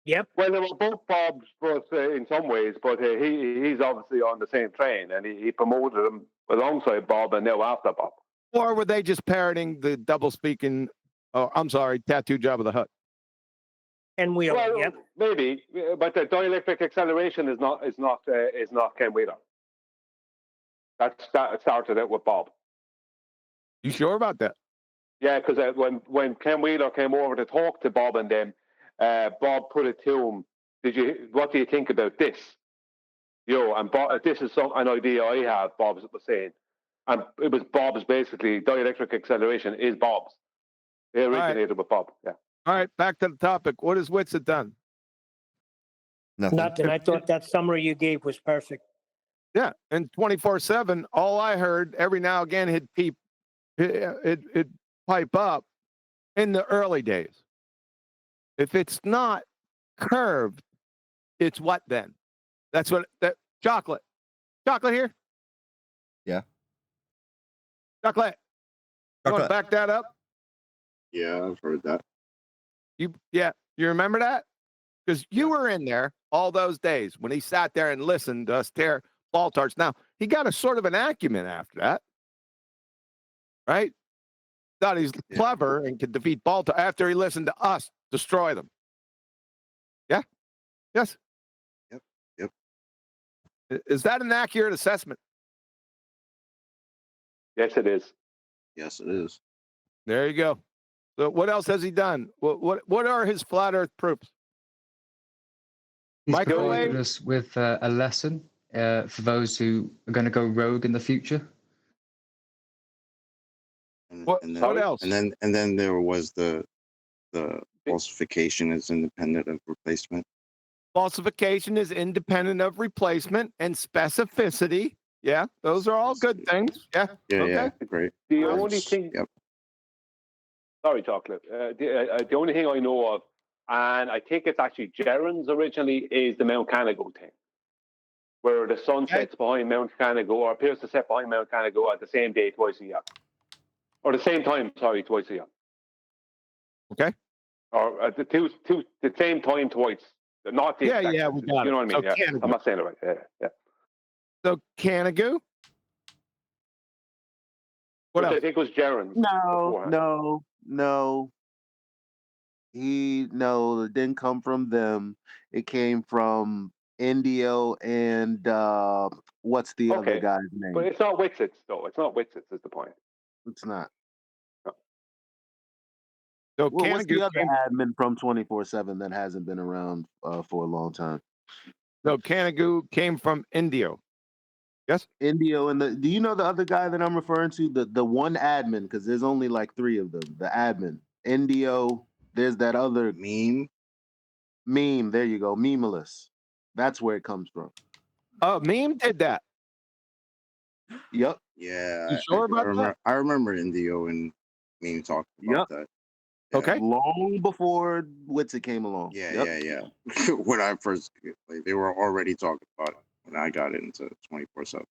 Yep. Well, they were both Bob's, but in some ways, but he's obviously on the same train, and he promoted him alongside Bob, and now after Bob. Or were they just parroting the double-speaking? Oh, I'm sorry, Tattoo Job of the Hut. And Wheeler. Well, yep. Maybe, but the dielectric acceleration is not Ken Wheeler. That started out with Bob. You sure about that? Yeah, because when Ken Wheeler came over to talk to Bob and them, Bob put it to him. What do you think about this? And Bob, this is an idea I have. Bob was saying, and it was Bob's basically dielectric acceleration is Bob's. It originated with Bob. Yeah. All right, back to the topic. What has Witsit done? Nothing. I thought that summary you gave was perfect. Yeah, and 24/7. All I heard every now and again, it'd pipe up in the early days. If it's not curved, it's what then? That's what that chocolate here. Yeah. Chocolate. You want to back that up? Yeah, I've heard that. You remember that? Because you were in there all those days when he sat there and listened to us tear ball tarts. Now, he got a sort of an acumen after that, right? Thought he's clever and could defeat ball tarts after he listened to us destroy them. Yeah? Yes? Yep. Is that an accurate assessment? Yes, it is. Yes, it is. There you go. So what else has he done? What are his flat earth proofs? He's Microwave? provided us with a lesson for those who are going to go rogue in the future. What else? And then there was the falsification is independent of replacement. Falsification is independent of replacement and specificity. Yeah, those are all good things. Yeah. Yeah, great. The only thing. Yep. Sorry, Chocolate. The only thing I know of, and I think it's actually Gerrans originally, is the Mount Canago thing, where the sun sets behind Mount Canago, or appears to set behind Mount Canago at the same day twice a year, or the same time. Sorry, twice a year. Okay. Or at the same time twice. Not the exact. Yeah, we got you know it. what I mean? So Yeah. I'm not saying it right. Yeah. So Canago. What else? I think it was Gerrans. No. It didn't come from them. It came from Indio and what's the other guy's name? But it's not Witsits, though. It's not Witsits is the point. It's not. So What's the other admin from 24/7 that hasn't been around for a long time? So Canago came from Indio. Yes? Indio and do you know the other guy that I'm referring to? The one admin, because there's only like 3 of them. The admin. Indio, there's that other meme, there you go, Memeless. That's where it comes from. Oh, Meme did that. Yep. Yeah. You sure about that? I remember Indio and me talking about that. Yeah. Okay. Long before Witsit came along. Yeah. When I first, they were already talking about it when I got into 24/7.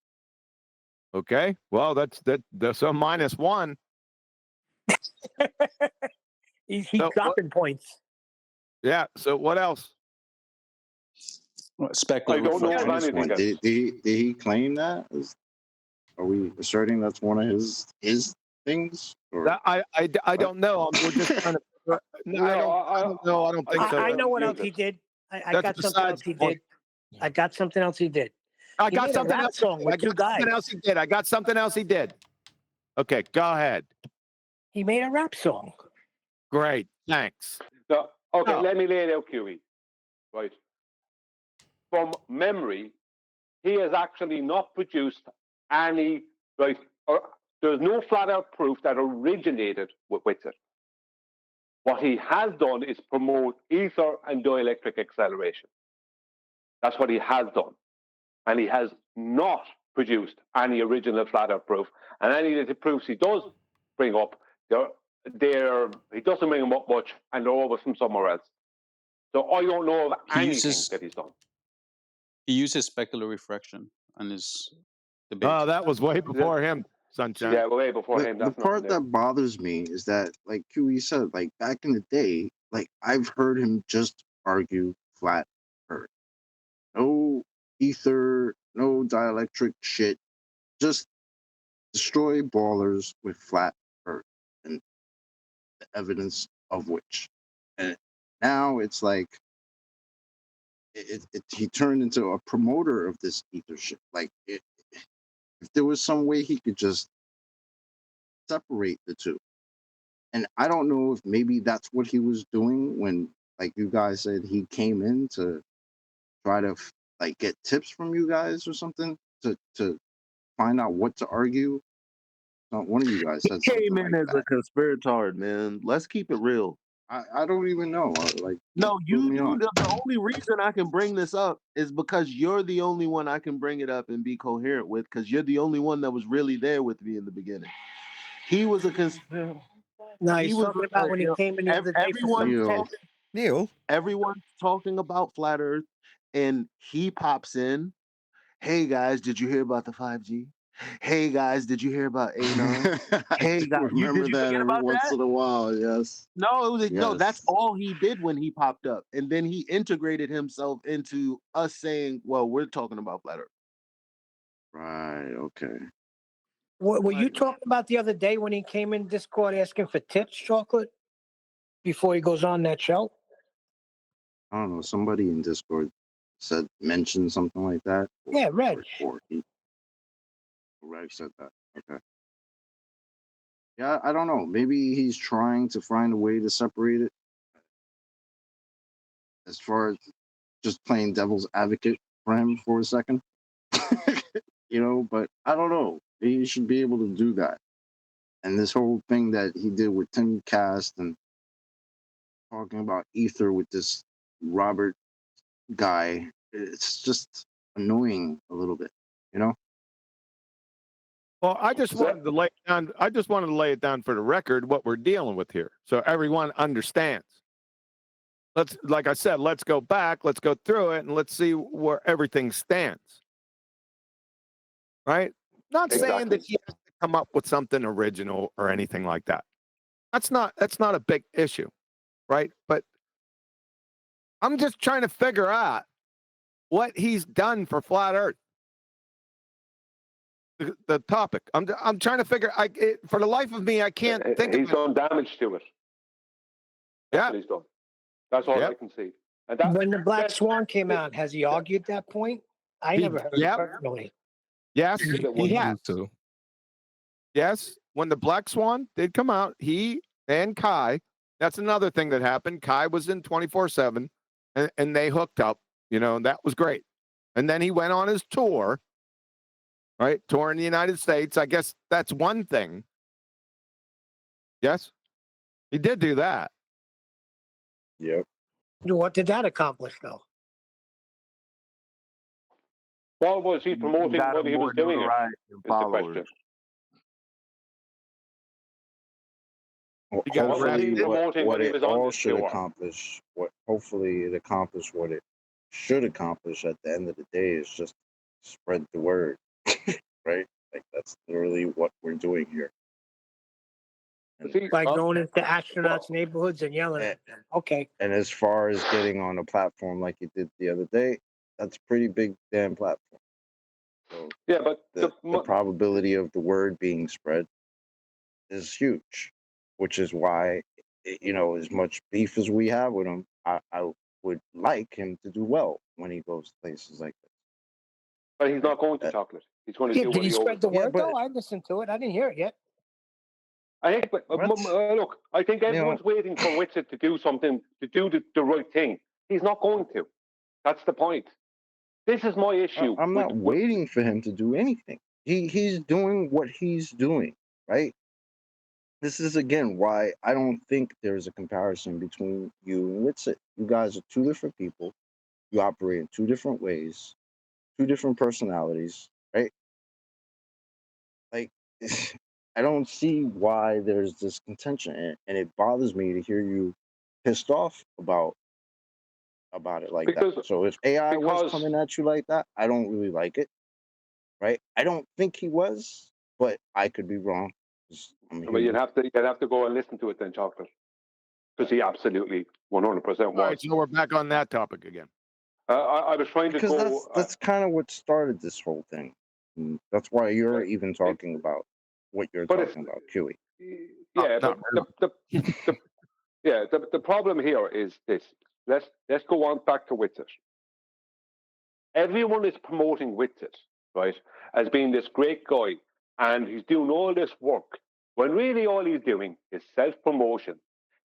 Okay. Well, that's a -1. He's dropping points. Yeah. So what else? I don't know of anything. Did he claim that? Are we asserting that's one of his things? Or? I don't know. We're just trying to. No, I don't know. I don't think so. I know what else he did. I got something else he did. I got something else he did. I got something else. I got something else he did. Okay, go ahead. He made a rap song. Great, thanks. So, let me lay it out, QE. Right. From memory, he has actually not produced any, right, or there's no flat-out proof that originated with Witsit. What he has done is promote ether and dielectric acceleration. That's what he has done. And he has not produced any original flat-out proof. And any of the proofs he does bring up, he doesn't bring them up much, and they're always from somewhere else. So I don't know of anything that he's done. He uses specular refraction on his debate. Oh, that was way before him, Sunshine. Yeah, way before him. The part that bothers me is that, like QE said, like back in the day, like I've heard him just argue flat earth. No ether, no dielectric shit. Just destroy ballers with flat earth and the evidence of which. And now it's like he turned into a promoter of this ether shit. Like if there was some way he could just separate the two. And I don't know if maybe that's what he was doing when, like you guys said, he came in to try to like get tips from you guys or something to find out what to argue? One of you guys He said came something in like as a that. conspirator, man. Let's keep it real. I don't even know. Like, No, put you me do. on. The only reason I can bring this up is because you're the only one I can bring it up and be coherent with, because you're the only one that was really there with me in the beginning. He was a conspirator. No, He he's was talking about when he came in the other day for some tips. Neil. Everyone's talking about flat Earth, and he pops in. Hey guys, did you hear about the 5G? Hey guys, did you hear about Anon? Hey guys, Remember did you that forget every about once that? in a while, yes. No, no, that's Yes. all he did when he popped up. And then he integrated himself into us saying, well, we're talking about flat Earth. Right, okay. What were you talking about the other day when he came in Discord asking for tips, Chocolate? Before he goes on that show? I don't know, somebody in Discord mentioned something like that. Yeah, Reg. Reg said that. Okay. Yeah, I don't know. Maybe he's trying to find a way to separate it. As far as just playing devil's advocate for him for a second. But I don't know. He should be able to do that. And this whole thing that he did with Tim Cast and talking about Ether with this Robert guy, it's just annoying a little bit, Well, I just wanted to lay it down. I just wanted to lay it down for the record what we're dealing with here, so everyone understands. Like I said, let's go back, let's go through it, and let's see where everything stands. Right? Not saying that he has to come up with something original or anything like that. That's not a big issue, right? But I'm just trying to figure out what he's done for flat Earth. The topic. I'm trying to figure. For the life of me, I can't think. He's done damage to it. That's what he's done. That's all I can see. And When the Black Swan came out, has he argued that point? I never heard it personally. Yes, he has. Yes, when the Black Swan did come out, he and Kai. That's another thing that happened. Kai was in 24/7, and they hooked up. And that was great. And then he went on his tour. Right, touring the United States. I guess that's one thing. Yes, he did do that. Yep. What did that accomplish, though? Well, was he promoting what he was doing? Is the question. Hopefully, what he it was on all this should tour? accomplish. Hopefully, it accomplished what it should accomplish at the end of the day is just spread the word, right? Like that's literally what we're doing here. By going into astronauts' neighborhoods and yelling at them. Okay. And as far as getting on a platform like you did the other day, that's a pretty big damn platform. So yeah, but the probability of the word being spread is huge, which is why, as much beef as we have with him, I would like him to do well when he goes to places like this. But he's not going to Chocolate. He's going to do Did what he he spread always the does. word, though? I listened to it. I didn't hear it yet. I think, look, I think everyone's waiting for Whitsitt to do something, to do the right thing. He's not going to. That's the point. This is my issue. I'm not waiting for him to do anything. He's doing what he's doing, right? This is, again, why I don't think there's a comparison between you and Whitsitt. You guys are two different people. You operate in two different ways, two different personalities, right? Like, I don't see why there's this contention, and it bothers me to hear you pissed off about it like that. So if AI was coming at you like that, I don't really like it, right? I don't think he was, but I could be wrong. But you'd have to go and listen to it then, Chocolate, because he absolutely 100% was. All right, so we're back on that topic again. I was trying to go. Because that's kind of what started this whole thing. And that's why you're even talking about what you're talking about, QE. Yeah, but the problem here is this. Let's go on back to Whitsitt. Everyone is promoting Whitsitt, right, as being this great guy, and he's doing all this work, when really all he's doing is self-promotion.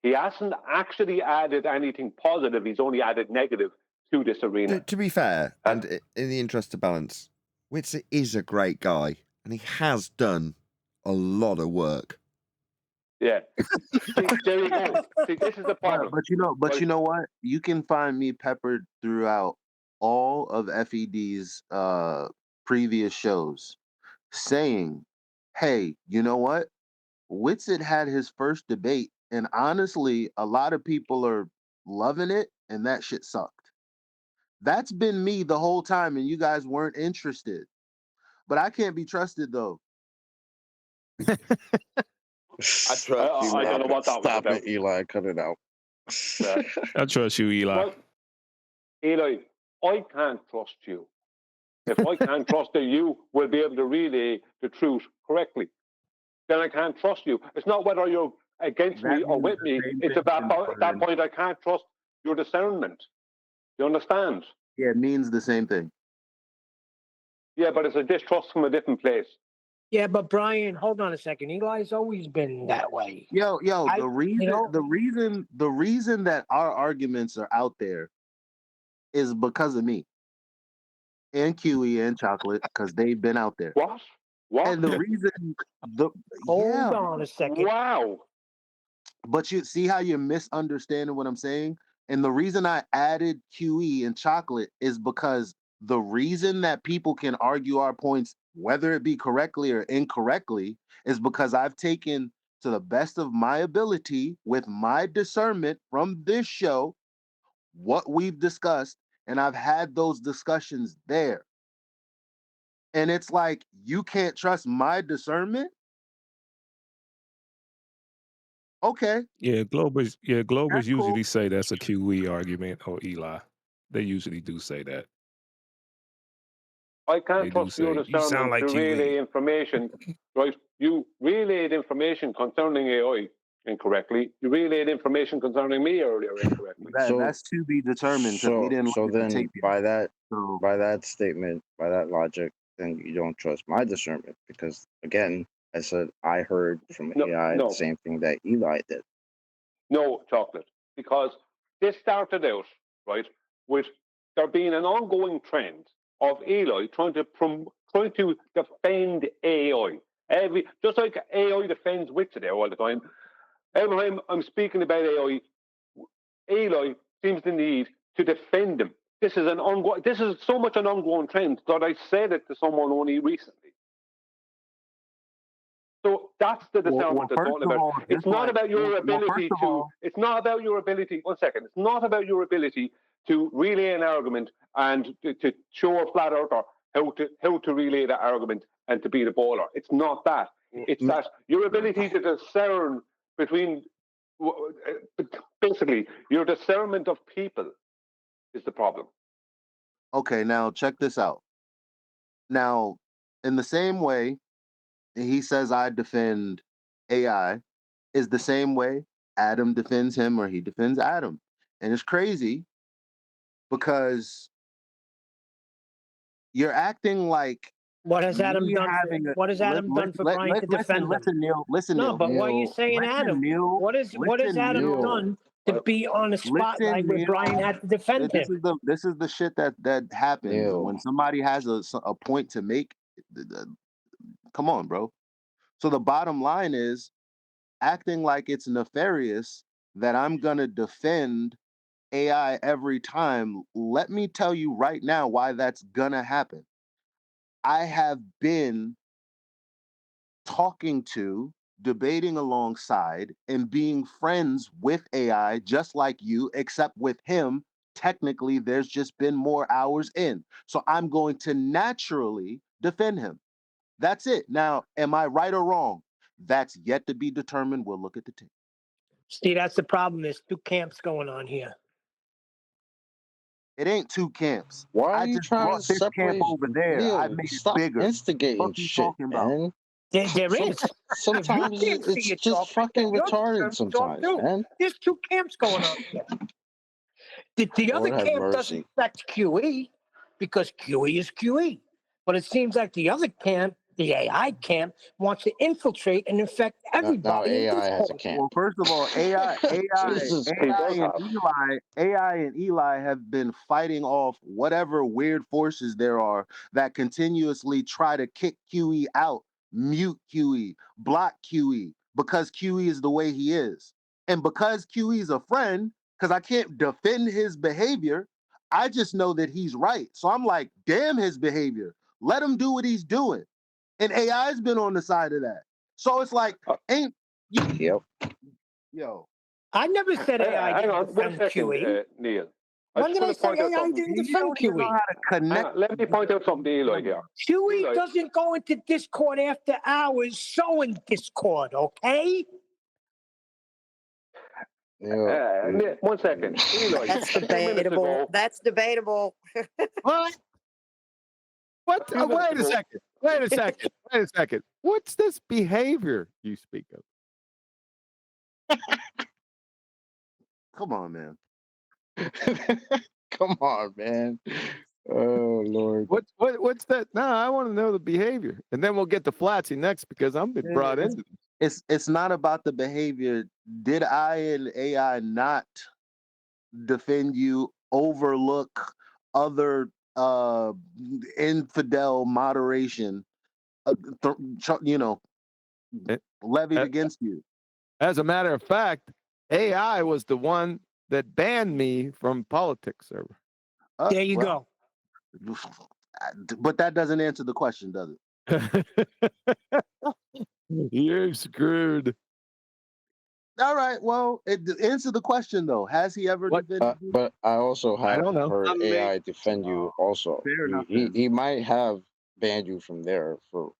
He hasn't actually added anything positive. He's only added negative to this arena. To be fair, and in the interest of balance, Whitsitt is a great guy, and he has done a lot of work. Yeah. See, there you go. See, this is the problem. But you know what? You can find me peppered throughout all of FED's previous shows saying, hey, you know what? Whitsitt had his first debate, and honestly, a lot of people are loving it, and that shit sucked. That's been me the whole time, and you guys weren't interested. But I can't be trusted, though. I trust you. I don't know what that was Stop about. it, Eli. Cut it out. I trust you, Eli. Well, Eli, I can't trust you. If I can't trust that you will be able to relay the truth correctly, then I can't trust you. It's not whether you're against me or with me. It's at that point I can't trust your discernment. You understand? Yeah, it means the same thing. Yeah, but it's a distrust from a different place. Yeah, but Brian, hold on a second. Eli's always been that way. The reason that our arguments are out there is because of me and QE and Chocolate, because they've been out there. What? And the reason Hold on a second. Wow. But you see how you're misunderstanding what I'm saying? And the reason I added QE and Chocolate is because the reason that people can argue our points, whether it be correctly or incorrectly, is because I've taken, to the best of my ability, with my discernment from this show, what we've discussed, and I've had those discussions there. And it's like, you can't trust my discernment? Okay. Yeah, Globers usually say that's a QE argument, or Eli. They usually do say that. I can't They do trust your say, "You sound discernment like to QE." relay information, right? You relayed information concerning AI incorrectly. You relayed information concerning me earlier incorrectly. That's to be determined, because we didn't So look at the then, tape yet. by that statement, by that logic, then you don't trust my discernment, because again, I said I heard from AI the same thing that Eli did. No, Chocolate, because this started out, right, with there being an ongoing trend of Eli trying to defend AI. Just like AI defends Whitsitt all the time. Every time I'm speaking about AI, Eli seems to need to defend him. This is so much an ongoing trend that I said it to someone only recently. So that's the discernment I'm talking about. It's not about your ability to. It's not about your ability. 1 second. It's not about your ability to relay an argument and to show a flat earther how to relay that argument and to be the baller. It's not that. It's that your ability to discern between. Basically, your discernment of people is the problem. Okay, now check this out. Now, in the same way he says I defend AI, is the same way Adam defends him or he defends Adam. And it's crazy because you're acting like what has Adam done? What has Adam done for Brian to defend him? Listen, Neil. Listen, no, Neil. but why are you saying Adam? What has Adam done to be on a spotlight where Brian had to defend him? This is the shit that happens when somebody has a point to make. Come on, bro. So the bottom line is acting like it's nefarious that I'm gonna defend AI every time. Let me tell you right now why that's gonna happen. I have been talking to, debating alongside, and being friends with AI just like you, except with him, technically there's just been more hours in. So I'm going to naturally defend him. That's it. Now, am I right or wrong? That's yet to be determined. We'll look at the tape. See, that's the problem. There's two camps going on here. It ain't two camps. Why are you trying to separate camp over there? Neil, I made stop it bigger. instigating What you shit, talking about? man. There is. Sometimes it's just fucking retarded sometimes, man. There's two camps going on here. The other camp doesn't respect QE because QE is QE. But it seems like the other camp, The AI camp wants to infiltrate and infect Now everybody in AI has a Discord. camp. Well, first of all, Jesus, he does have. AI and Eli have been fighting off whatever weird forces there are that continuously try to kick QE out, mute QE, block QE, because QE is the way he is. And because QE is a friend, because I can't defend his behavior, I just know that he's right. So I'm like, damn his behavior. Let him do what he's doing. And AI's been on the side of that. So it's like, ain't Yep. yo. I never said AI Hang didn't on, one defend second, QE. Neil. I When just did I want to say point out AI something. didn't You defend don't even know QE? how to connect. Let me point out something to Eli here. QE Eli, doesn't go into Discord after hours showing Discord, okay? Neil, 1 second. Eli, That's 2 minutes debatable. ago. That's debatable. What? What? 2 minutes Wait a ago. second. Wait a second. Wait a second. What's this behavior you speak of? Come on, man. Come on, man. Oh Lord. What's that? No, I want to know the behavior, and then we'll get to Flatsy next because I'm been brought It's, into. it's not about the behavior. Did I and AI not defend you, overlook other infidel moderation, levied against you? As a matter of fact, AI was the one that banned me from politics server. There you go. But that doesn't answer the question, does it? You're screwed. All right. Well, answer the question though. Has he ever defended you? But I also have don't know. heard AI defend you. Also, Fair enough. he might have banned you from there for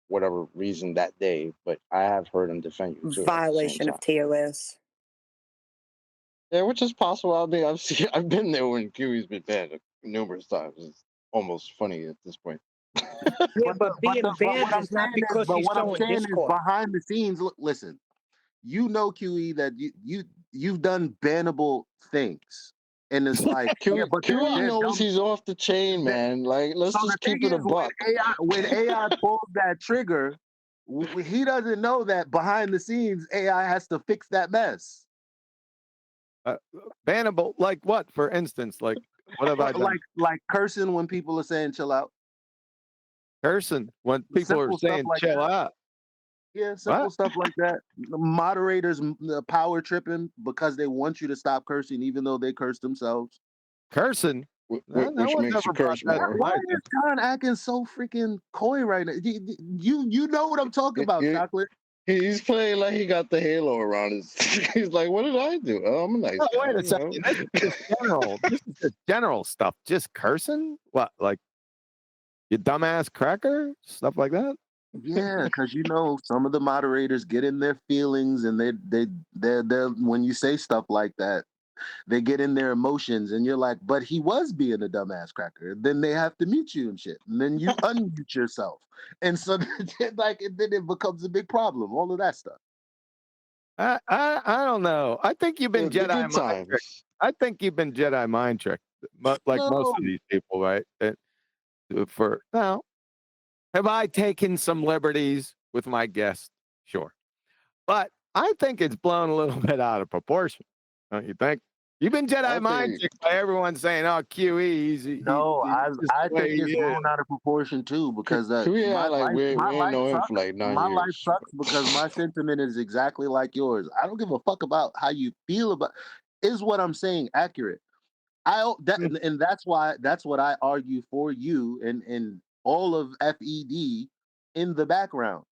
whatever reason that day, but I have heard him defend you too. Violation of TOS. Yeah, which is possible. I mean, I've been there when QE's been banned numerous times. It's almost funny at this point. Yeah, but being banned is not because he's what I'm showing saying is Discord. behind the scenes. Look, listen, you know, QE, that you've done bannable things, and it's like QE knows he's off the chain, man. Like, let's just keep it a buck. When AI pulls that trigger, he doesn't know that behind the scenes AI has to fix that mess. Bannable, like what? For instance, like what have I done? Like cursing when people are saying "chill out." Cursing when people are saying like "chill that. out." Yeah, simple stuff like that. Moderators power tripping because they want you to stop cursing, even though they curse themselves. Cursing, which makes you curse more. Why is John acting so freaking coy right now? You know what I'm talking about, Chocolate. He's playing like he got the halo around his. He's like, "What did I do? Oh, I'm a nice guy." Wait a second. This is just general. This is just general stuff. Just cursing? What? Like you dumbass cracker? Stuff like that? Yeah, because some of the moderators get in their feelings, and they're when you say stuff like that, they get in their emotions, and you're like, but he was being a dumbass cracker. Then they have to mute you and shit, and then you unmute yourself, and so then it becomes a big problem. All of that stuff. I don't know. I think you've been Jedi mind tricked. I think you've been Jedi mind tricked, like most of these people, right? Have I taken some liberties with my guest? Sure, but I think it's blown a little bit out of proportion. Don't you think? You've been Jedi mind tricked by everyone saying, "Oh, QE, easy." No, I think it's blown out of proportion too, because my life sucks because my sentiment is exactly like yours. I don't give a fuck about how you feel about. Is what I'm saying accurate? And that's what I argue for you and all of FED in the background.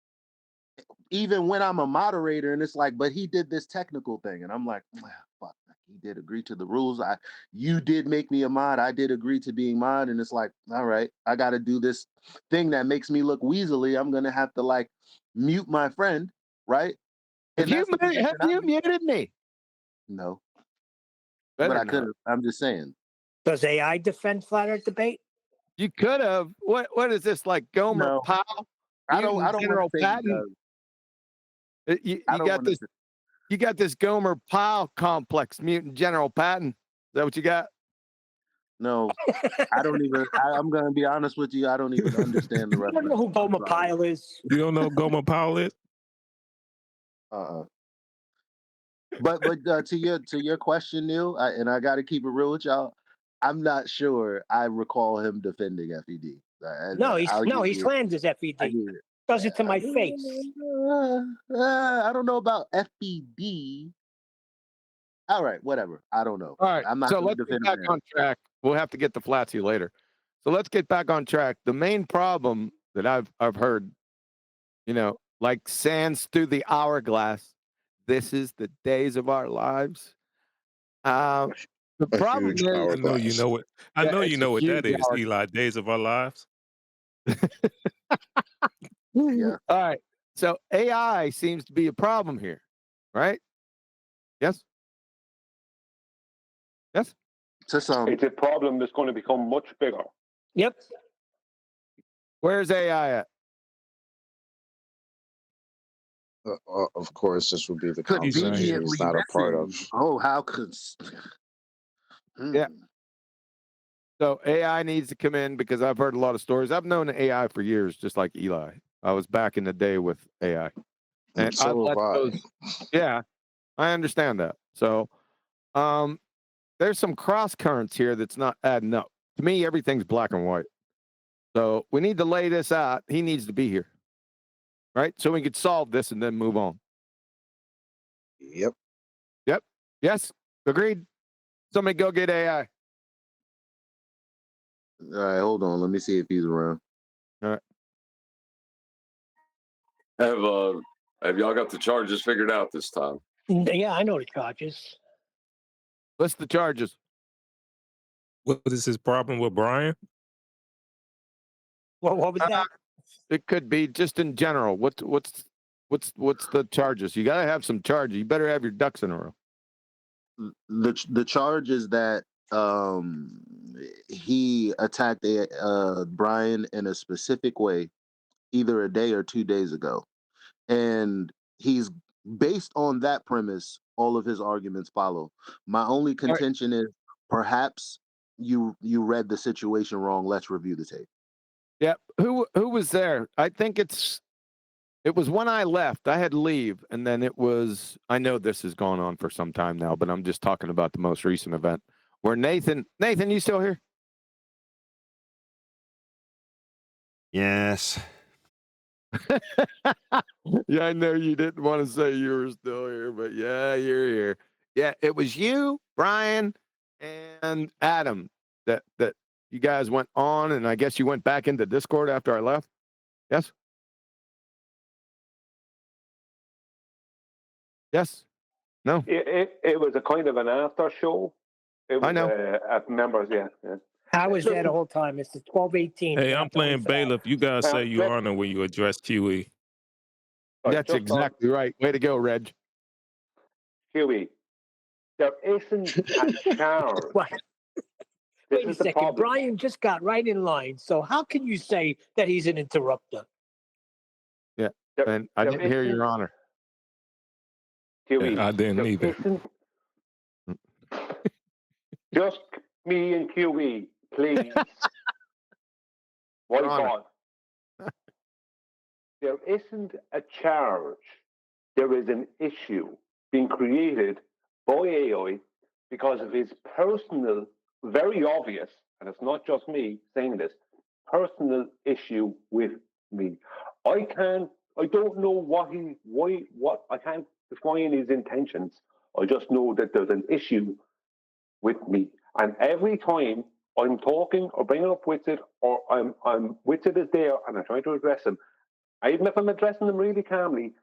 Even when I'm a moderator, and it's like, but he did this technical thing, and I'm like, fuck. He did agree to the rules. You did make me a mod. I did agree to being mod, and it's like, all right, I got to do this thing that makes me look weaselly. I'm gonna have to like mute my friend, right? Have you muted me? No, but I could have. I'm just saying. Does AI defend flat Earth debate? You could have. What is this like, Gomer Powell? I don't General Patton. You got this. You got this Gomer Powell complex, mutant General Patton. Is that what you got? No, I don't even. I'm gonna be honest with you. I don't even understand the I don't know reference. who I'm Goma sorry. Pyle is. You don't know who Goma Powell is? But to your question, Neil, and I got to keep it real with y'all. I'm not sure I recall him defending FED. No, I'll he give you. slanders I FED. give you. Does it to my face. I don't know about FBD. All right, whatever. I don't know. All right, I'm not so going to let's get defend back him. on track. We'll have to get the Flatsy later. So let's get back on track. The main problem that I've heard, like sands through the hourglass. This is the days of our lives. The A problem huge is, I know you hourglass. know what. I know you it's a know what huge that is, hour. Eli. Days of Our Lives. Yeah. All right. So AI seems to be a problem here, right? Yes. Yes. To some. It's a problem that's going to become much bigger. Yep. Where's AI at? Of course, this would be the He's right conversation here. he's Conveniently not a part of. missing. Oh, how could? Yeah. So AI needs to come in because I've heard a lot of stories. I've known AI for years, just like Eli. I was back in the day with AI, and I've So let have I. those. Yeah, I understand that. So, there's some cross currents here that's not adding up. To me, everything's black and white. So we need to lay this out. He needs to be here, right? So we could solve this and then move on. Yep. Yep. Yes. Agreed. Somebody go get AI. All right, hold on. Let me see if he's around. All right. Have y'all got the charges figured out this time? Yeah, I know the charges. What's the charges? What is his problem with Brian? What was that? It could be just in general. What's the charges? You got to have some charges. You better have your ducks in a row. The charge is that he attacked Brian in a specific way, either a day or 2 days ago, and he's based on that premise. All of his arguments follow. My only contention is perhaps you read the situation wrong. Let's review the tape. Yeah. Who was there? I think it was when I left. I had to leave, and then it was. I know this has gone on for some time now, but I'm just talking about the most recent event where Nathan, you still here? Yes. Yeah, I know you didn't want to say you were still here, but yeah, you're here. Yeah, it was you, Brian, and Adam that you guys went on, and I guess you went back into Discord after I left. Yes. Yes. No. It was a kind of an after show. It was, I know. At members, yeah. I was there the whole time. It's the 12:18. Hey, I'm playing bailiff. You guys say you honor when you address QE. That's exactly right. Way to go, Reg. QE. There isn't a charge. Wait a second. Brian just got right in line. So how can you say that he's an interrupter? Yeah, and I didn't hear your honor. QE. I didn't either. Just me and QE, please. One God. There isn't a charge. There is an issue being created by AI because of his personal, very obvious, and it's not just me saying this, personal issue with me. I don't know I can't define his intentions. I just know that there's an issue with me. And every time I'm talking or bringing up Witsit, or Witsit is there and I'm trying to address him, even if I'm addressing them really calmly,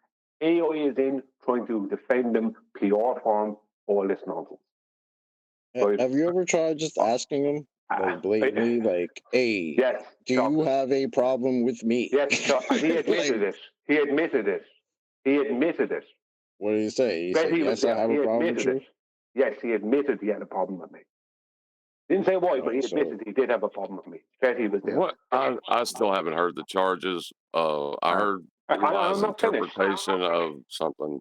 AI is in trying to defend them, PR form, all this nonsense. Right? Have you ever tried just asking him, like blatantly, like, "Hey, yes, do you have a problem with me?" Yes, and he admitted it. He admitted it. What did he say? He But said, he "Yes, was, I have he a problem with admitted you." it. Yes, he admitted he had a problem with me. Didn't say why, but he admitted he did have a problem with me. But he was there. What? I still haven't heard the charges. I heard Eli's I'm not finished. interpretation of something.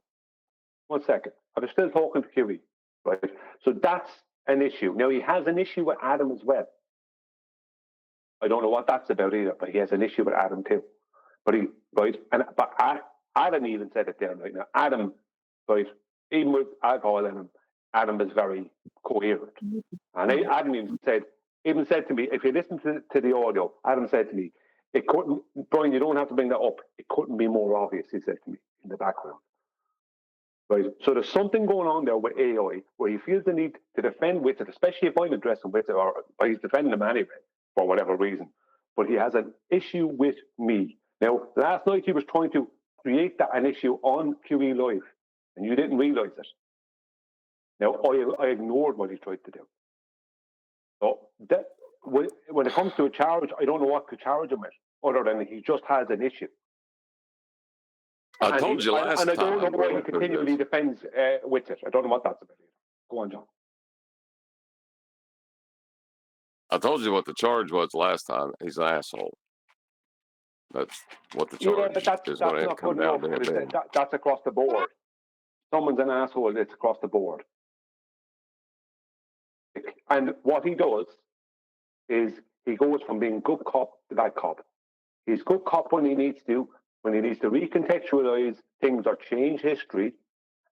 1 second. I was still talking to QE, right? So that's an issue. Now, he has an issue with Adam as well. I don't know what that's about either, but he has an issue with Adam too. But Adam even said it there right now. Adam, right, even with alcohol in him, Adam is very coherent. And Adam even said to me, if you listen to the audio, Adam said to me, it couldn't, Brian, you don't have to bring that up. It couldn't be more obvious, he said to me in the background. Right. So there's something going on there with AI where he feels the need to defend with it, especially if I'm addressing with it, or he's defending him anyway for whatever reason. But he has an issue with me. Now, last night he was trying to create an issue on QE Live, and you didn't realize it. Now, I ignored what he tried to do. So when it comes to a charge, I don't know what to charge him with, other than he just has an issue. I told you last time. And I don't know why he continually defends with it. I don't know what that's about either. Go on, John. I told you what the charge was last time. He's an asshole. That's what the charge is going to come down to him being. That's across the board. Someone's an asshole, it's across the board. And what he does is he goes from being good cop to bad cop. He's good cop when he needs to recontextualize things or change history.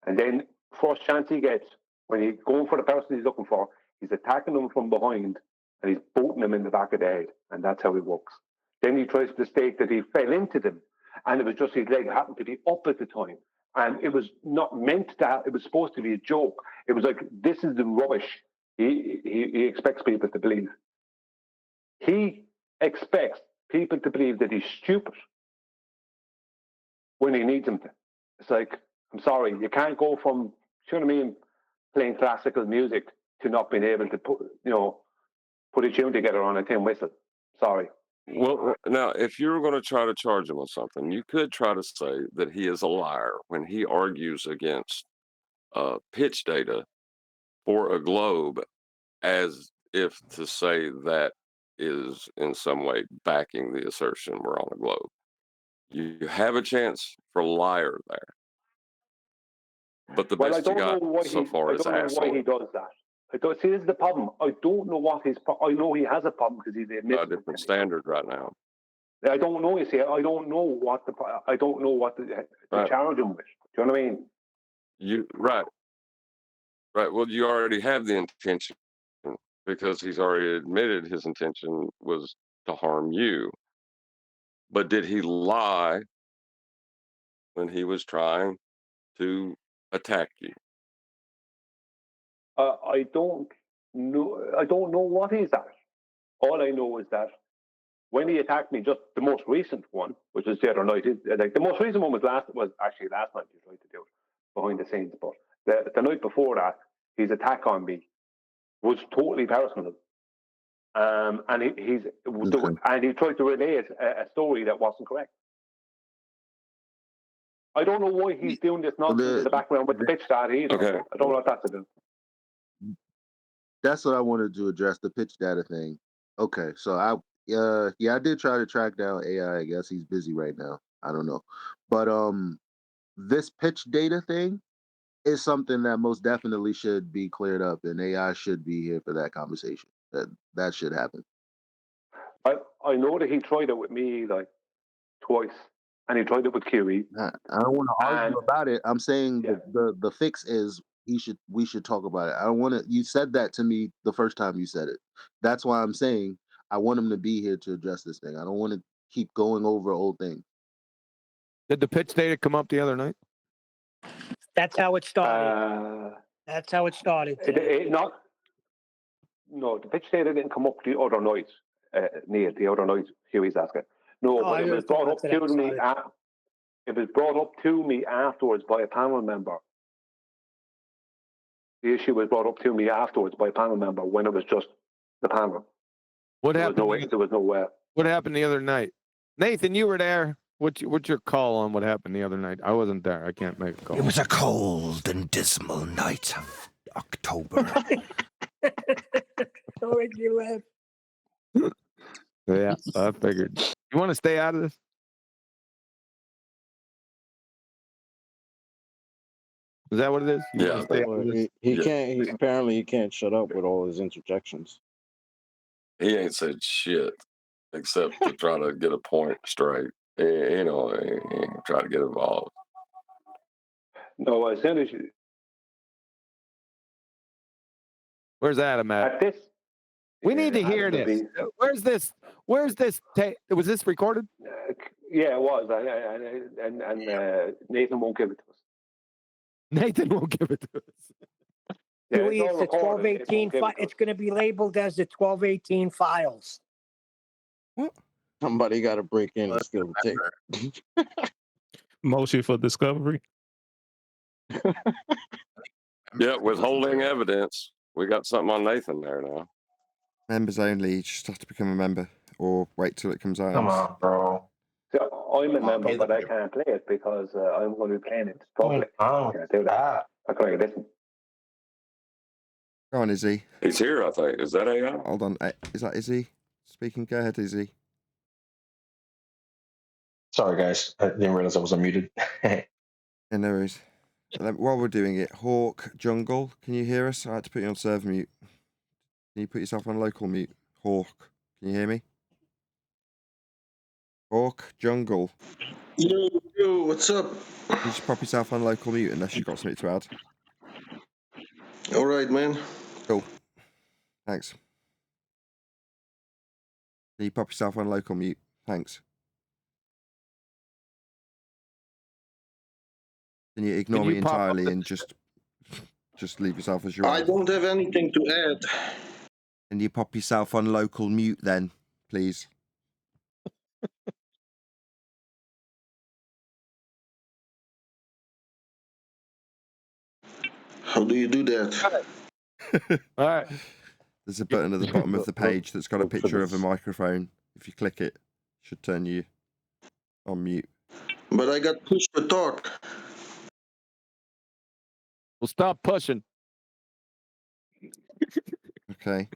And then first chance he gets, when he's going for the person he's looking for, he's attacking them from behind and he's booting them in the back of the head. And that's how he works. Then he tries to state that he fell into them and it was just his leg happened to be up at the time. And it was not meant to it was supposed to be a joke. It was like, this is the rubbish he expects people to believe. He expects people to believe that he's stupid when he needs them to. It's like, I'm sorry, you can't go from, you know what I mean, playing classical music to not being able to put a tune together on a tin whistle. Sorry. Well, now, if you were going to try to charge him with something, you could try to say that he is a liar when he argues against pitch data for a globe, as if to say that is in some way backing the assertion we're on a globe. You have a chance for liar there. But the best you got so far is asshole. I don't know why he does that. See, this is the problem. I don't know what his problem. I know he has a problem because he's a different standard right now. I don't know. You see, I don't know what to challenge him with. Do you know what I mean? Right. Well, you already have the intention because he's already admitted his intention was to harm you. But did he lie when he was trying to attack you? I don't know. I don't know what he's at. All I know is that when he attacked me, just the most recent one, which was the other night, the most recent one was actually last night. He tried to do it behind the scenes, but the night before that, his attack on me was totally personal, and he tried to relate a story that wasn't correct. I don't know why he's doing this nonsense in the background with the pitch data either. Okay. I don't know what that's about. That's what I wanted to address, the pitch data thing. Okay, so I did try to track down AI. I guess he's busy right now. I don't know. But this pitch data thing is something that most definitely should be cleared up, and AI should be here for that conversation. That should happen. I know that he tried it with me like twice, and he tried it with QE. I don't want to argue about it. I'm saying the fix is we should talk about it. I don't want to. You said that to me the first time you said it. That's why I'm saying I want him to be here to address this thing. I don't want to keep going over old things. Did the pitch data come up the other night? That's how it started. That's how it started. No, the pitch data didn't come up the other night. Neil, the other night, Huey's asking. No, but it was brought up to me. It was brought up to me afterwards by a panel member. The issue was brought up to me afterwards by a panel member when it was just the panel. What happened? There was no. What happened the other night? Nathan, you were there. What's your call on what happened the other night? I wasn't there. I can't make a call. It was a cold and dismal night of October. Don't make me laugh. Yeah, I figured. You want to stay out of this? Is that what it is? You Yeah, want to stay Well, out of this? he yeah. can't. Apparently, he can't shut up with all his interjections. He ain't said shit except to try to get a point straight. You know, he ain't try to get involved. No, as soon as you, Where's Adam at? at this, We need to hear Adam will this. be, Where's this? Where's this? Was this recorded? yeah, it was, and Nathan won't give it to us. Nathan won't give it to us. Yeah, Huey, it's it's all the recorded. Nathan 1218. won't give it to It's us. going to be labeled as the 1218 files. Somebody got to break in and steal the tape. Motion for discovery. Yeah, withholding evidence. We got something on Nathan there now. Members only. You just have to become a member or wait till it comes out. Come on, bro. So I'm a member, but I can't play it because I'm going to be playing it public. I can't do that. I can't listen. Go on, Izzy. He's here, I think. Is that AI? Hold on. Is that Izzy speaking? Go ahead, Izzy. Sorry, guys. I didn't realize I was unmuted. Yeah, no worries. While we're doing it, Hawk Jungle, can you hear us? I had to put you on server mute. Can you put yourself on local mute? Hawk, can you hear me? Hawk Jungle. Yo, what's up? Can you just pop yourself on local mute unless you've got something to add? All right, man. Cool. Thanks. Can you pop yourself on local mute? Thanks. Can you ignore me entirely and just leave yourself as you are? I don't have anything to add. Can you pop yourself on local mute then, please? How do you do that? All right. There's a button at the bottom of the page that's got a picture of a microphone. If you click it, it should turn you on mute. But I got push to talk. Well, stop pushing. Okay.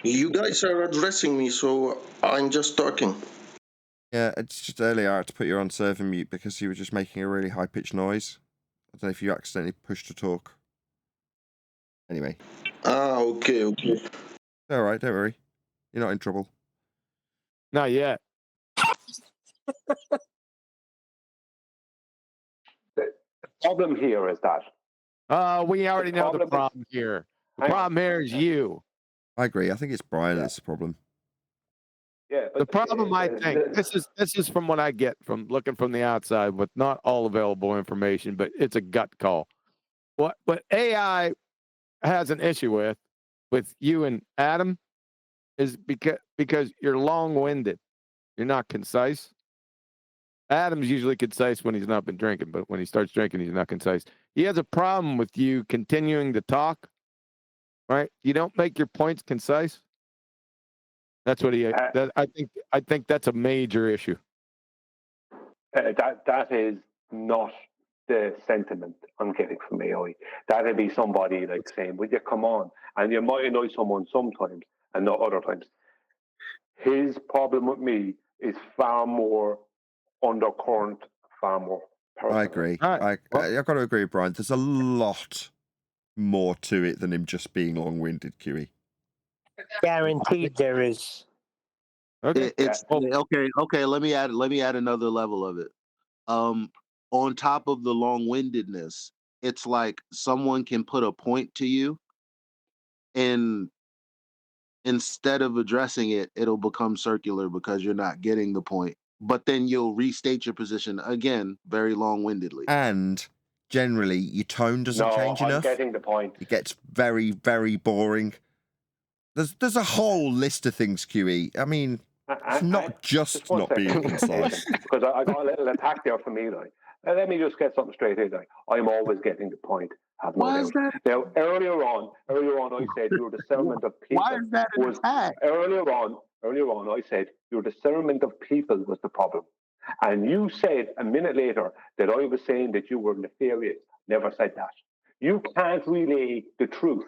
You guys are addressing me, so I'm just talking. Yeah, it's just earlier I had to put you on server mute because you were just making a really high-pitched noise. I don't know if you accidentally pushed to talk. Anyway. Ah, okay. All right, don't worry. You're not in trouble. Not yet. The problem here is that. We already know the problem here. The problem here is you. I agree. I think it's Brian that's the problem. Yeah, the problem, I think, this is from what I get from looking from the outside with not all available information, but it's a gut call. What AI has an issue with you and Adam is because you're long-winded. You're not concise. Adam's usually concise when he's not been drinking, but when he starts drinking, he's not concise. He has a problem with you continuing to talk, right? You don't make your points concise. That's what he. I think that's a major issue. That is not the sentiment I'm getting from AI. That'd be somebody like saying, "Would you come on?" And you might annoy someone sometimes and not other times. His problem with me is far more undercurrent, far more personal. I agree. I've got to agree with Brian. There's a lot more to it than him just being long-winded, QE. Guaranteed there is. Okay. Okay. Let me add another level of it. On top of the long-windedness, it's like someone can put a point to you, and instead of addressing it, it'll become circular because you're not getting the point. But then you'll restate your position again, very long-windedly. And generally, your tone doesn't change enough. I'm getting the point. It gets very, very boring. There's a whole list of things, QE. I mean, it's not just not being concise. Because I got a little attack there from me, like. Let me just get something straight here, like. I'm always getting the point. Have no doubt. Now, earlier on, I said your discernment of people. Why is that an attack? Earlier on, I said your discernment of people was the problem, and you said a minute later that I was saying that you were nefarious. Never said that. You can't relay the truth.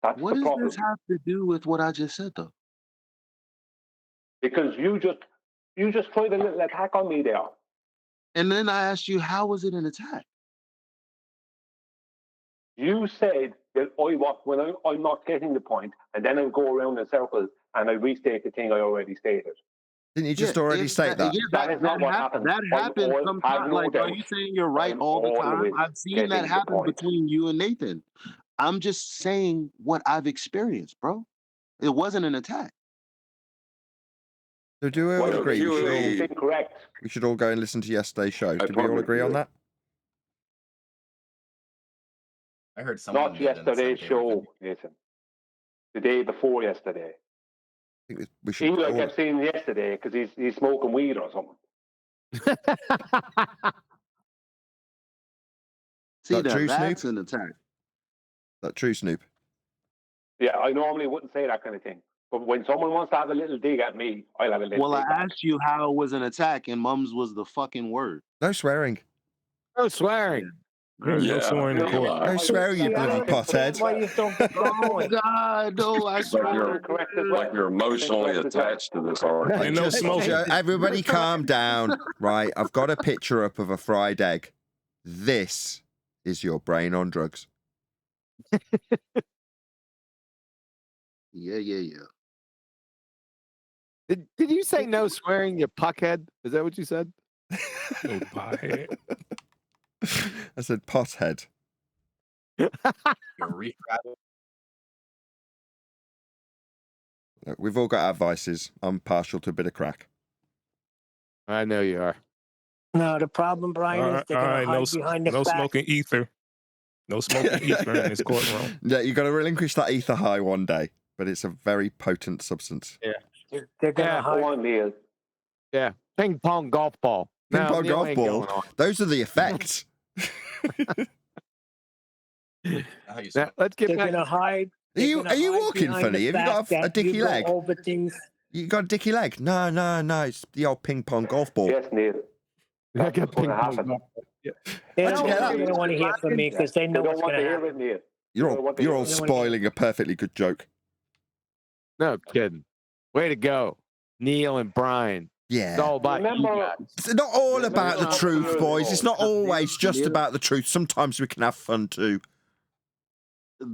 That's What the does problem. this have to do with what I just said, though? Because you just tried a little attack on me there. And then I asked you, how was it an attack? You said that I'm not getting the point, and then I go around in circles and I restate the thing I already stated. Didn't you just already state that? That is not what happened. That happens sometimes. Like, are you saying you're right all the time? I've seen that happen between you and Nathan. I'm just saying what I've experienced, bro. It wasn't an attack. So do we all agree? Incorrect. We should all go and listen to yesterday's show. Did we all agree on that? I heard someone. Not yesterday's show, Nathan. The day before yesterday. I think we should. Eli kept saying yesterday because he's smoking weed or something. See, that true, that's Snoop? an attack. That true, Snoop? Yeah, I normally wouldn't say that kind of thing. But when someone wants to have a little dig at me, I'll have a little Well, I dig back. asked you how it was an attack, and mums was the fucking word. No swearing. No swearing. No swearing in court. No swearing, you bloody pothead. Why you don't get the Oh point? God, no! I swear. Like you're emotionally attached to this argument. And no smoking. Everybody calm down. Right, I've got a picture up of a fried egg. This is your brain on drugs. Yeah. Did you say no swearing, you puckhead? Is that what you said? No pothead. I said pothead. Look, we've all got our vices. I'm partial to a bit of crack. I know you are. No, the problem, Brian, is they're going to hide behind the no fact. smoking ether. No smoking ether in this courtroom. Yeah, you've got to relinquish that ether high one day, but it's a very potent substance. Yeah. They're going to hide. One, Neil. Yeah. Ping pong golf ball. Ping No, pong Neil golf ain't ball. going on. Those are the effects. Now, let's get They're back. going to hide. Are you walking funny? Have you got a dicky leg? Over things. You got a dicky leg? No. It's the old ping pong golf ball. Yes, Neil. I got ping pong golf ball. They How'd you get that? don't want to hear from me because they know what's going to happen. Neil. You're all spoiling a perfectly good joke. No kidding. Way to go, Neil and Brian. Yeah. It's all about you guys. It's not all about the truth, boys. It's not always just about the truth. Sometimes we can have fun too. A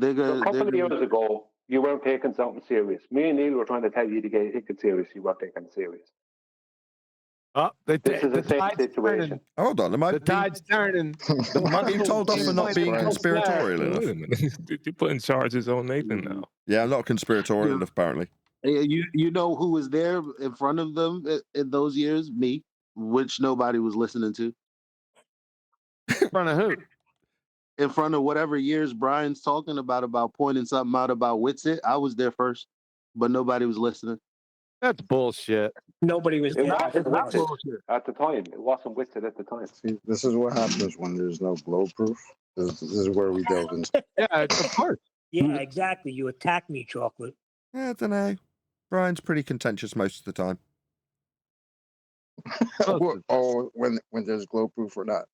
couple of years ago, you weren't taking something serious. Me and Neil were trying to tell you to take it serious. You weren't taking it serious. Oh, This is the same situation. Hold on, The tide's turning. Am I being told off for not being conspiratorial enough? Wait a minute. You're putting charges on Nathan now. Yeah, I'm not conspiratorial enough, apparently. You know who was there in front of them in those years? Me, which nobody was listening to. In front of who? In front of whatever years Brian's talking about pointing something out about Witsit. I was there first, but nobody was listening. That's bullshit. Nobody was there. At the time. It wasn't Witsit at the time. See, this is what happens when there's no glow proof. This is where we delve into. Yeah, of course. Yeah, exactly. You attack me, Chocolate. I don't know. Brian's pretty contentious most of the time. when there's glow proof or not.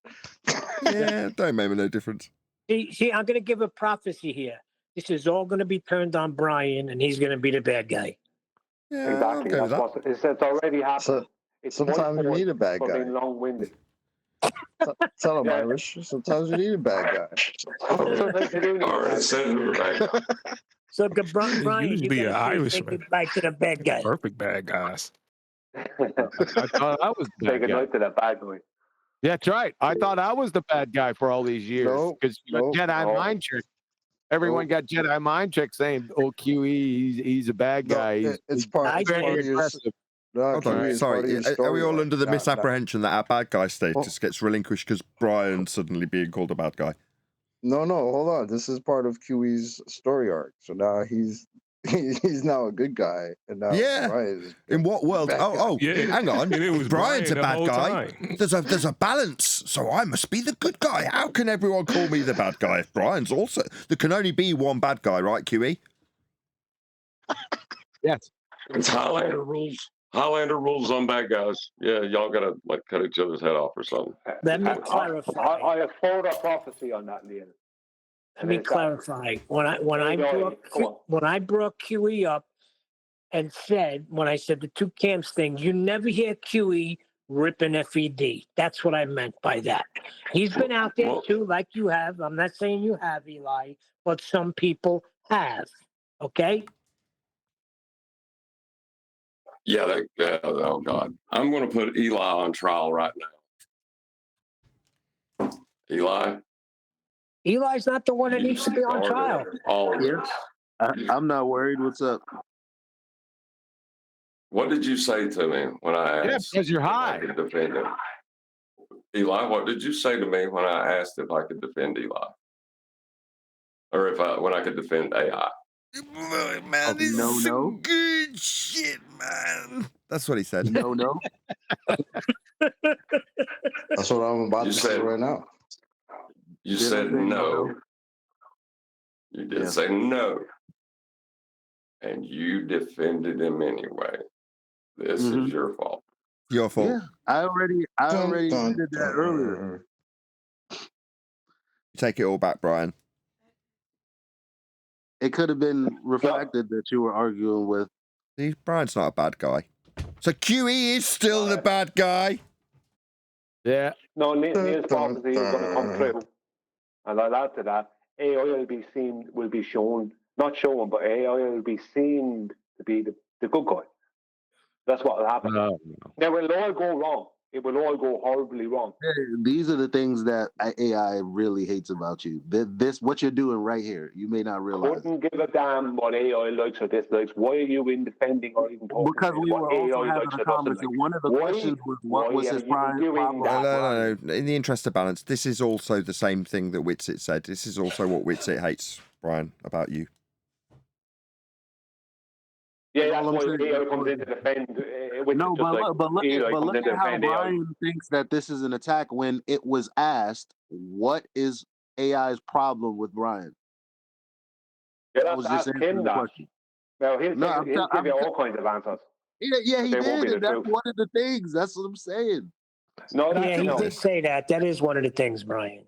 Yeah, don't make me no difference. See, I'm going to give a prophecy here. This is all going to be turned on Brian, and he's going to be the bad guy. Yeah, Exactly. It's already happened. Sometimes you need a bad guy. Long-winded. Tell him, Irish. Sometimes you need a bad guy. All right, send him back. So, Brian, Usually you an got to Irishman. goodbye to the bad guy. Perfect bad guys. I thought I was the Say bad guy. goodnight to that bad guy. Yeah, that's right. I thought I was the bad guy for all these years because Jedi mind trick. Everyone got Jedi mind trick saying, "Oh, QE, he's a bad guy." It's part very of your. aggressive. Hold on, sorry. Are we all under the misapprehension that our bad guy status gets relinquished because Brian's suddenly being called a bad guy? No, hold on. This is part of QE's story arc. So now he's now a good guy, and now Brian is In what world? Yeah. Hang on. And it was Brian's a Brian the bad whole guy. time. There's a balance, so I must be the good guy. How can everyone call me the bad guy if Brian's also? There can only be one bad guy, right, QE? Yes. It's Highlander rules. Highlander rules on bad guys. Yeah, y'all gotta cut each other's head off or something. Let me clarify. I have further prophecy on that, Neil. Let me clarify. When I brought QE up and said, when I said the two camps thing, you never hear QE ripping FED. That's what I meant by that. He's been out there too, like you have. I'm not saying you have, Eli, but some people have. Okay? Yeah, oh God. I'm going to put Eli on trial right now. Eli? Eli's not the one that needs to be on trial. All of Yeah. I'm not worried. What's up? What did you say to me when I asked? because you're high. If I could defend him? Eli, what did you say to me when I asked if I could defend Eli? Or when I could defend AI? Man, this no, is no. some good shit, man. That's what he said. No. That's what I'm about to say right now. You Did I said say no. You did Yeah. say no. And you defended him anyway. This is your fault. Your fault. Yeah, I already did that earlier. Take it all back, Brian. It could have been reflected that you were arguing with. See, Brian's not a bad guy. So QE is still the bad guy. Yeah. No, Neil's prophecy is going to come true. And I'll add to that, AI will be shown, not shown, but AI will be seen to be the good guy. That's what will happen. No. They will all go wrong. It will all go horribly wrong. These are the things that AI really hates about you. This, what you're doing right here, you may not realize. Couldn't give a damn what AI likes or dislikes. Why are you in defending or even talking because about we what were also AI having likes a or doesn't conversation. like? One of the questions was what was his problem? No. In the interest of balance, this is also the same thing that Witsit said. This is also what Witsit hates, Brian, about you. Yeah, that's why AI comes in to defend. No, but look at how Brian thinks that this is an attack when it was asked, what is AI's problem with Brian? Yeah, I was just answering the question. Well, he'll give you all kinds of answers. Yeah, he They won't be did. the And that's truth. one of the things. That's what I'm saying. No, Yeah, he did say that. That is one of the things, Brian.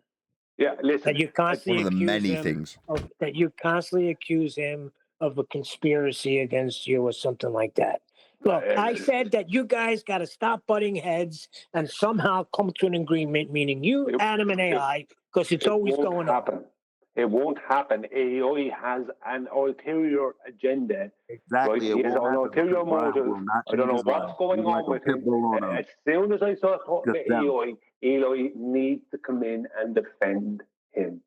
Yeah, listen. That you constantly one of the accuse many him things. that you constantly accuse him of a conspiracy against you or something like that. Look, I said that you guys got to stop butting heads and somehow come to an agreement, meaning you, Adam, and AI, because it's always going happen. It won't happen. AI has an ulterior agenda. Exactly. Right? He has an ulterior motive. I don't know what's going on with him. As soon as I start talking to AI needs to come in and defend him.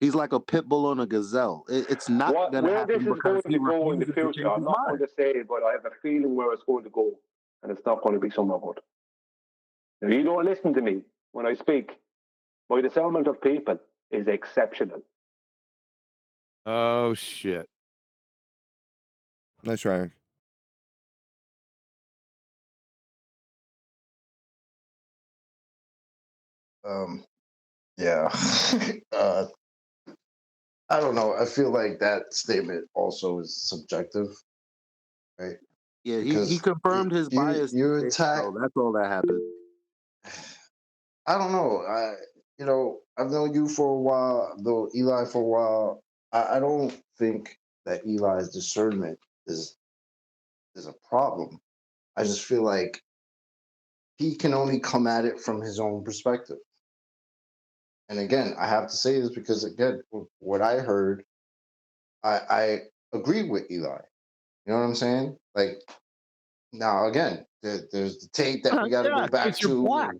He's like a pit bull on a gazelle. It's not going to happen because he in the refuses to future. change I'm his not mind. going to say it, but I have a feeling where it's going to go, and it's not going to be somewhere good. Now, you don't listen to me when I speak. My discernment of people is exceptional. Oh, shit. Nice round. Yeah. I don't know. I feel like that statement also is subjective, right? Yeah, he confirmed his bias. You attack. So that's all that happened. I don't know. I've known you for a while, though Eli for a while. I don't think that Eli's discernment is a problem. I just feel like he can only come at it from his own perspective. And again, I have to say this because again, what I heard, I agree with Eli. You know what I'm saying? Like now, again, there's the tape that we got to go back to. You're black.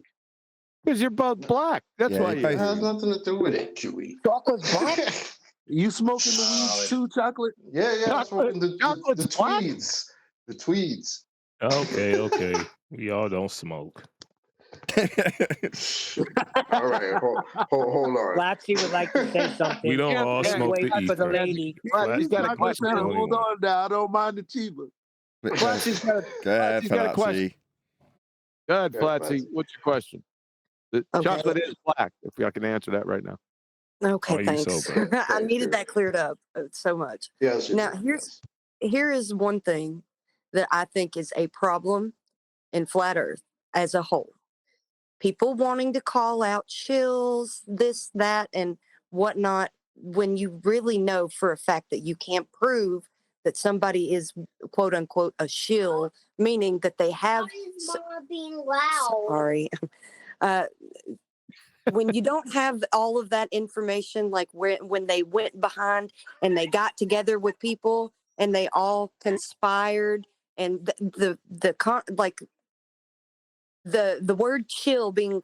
Because you're both black. That's why it has nothing to do with it, QE. Chocolate's black. You smoking the weed too, chocolate? Yeah, I'm smoking the tweeds. The tweeds. Okay. We all don't smoke. All right, hold on. Flatsy would like to say something. We don't all smoke the Wait for the ether. lady. He's got a question. Hold on now. I don't mind the cheaper. Flatsy's got a question. Go ahead, Flatsy. What's your question? The chocolate is black, if I can answer that right now. Okay, thanks. I needed that cleared up so much. Yes. Now, here is one thing that I think is a problem in Flat Earth as a whole. People wanting to call out shills, this, that, and whatnot, when you really know for a fact that you can't prove that somebody is quote unquote a shill, meaning that they have. Mama being loud. Sorry. Uh, when you don't have all of that information, like when they went behind and they got together with people and they all conspired, and the word chill being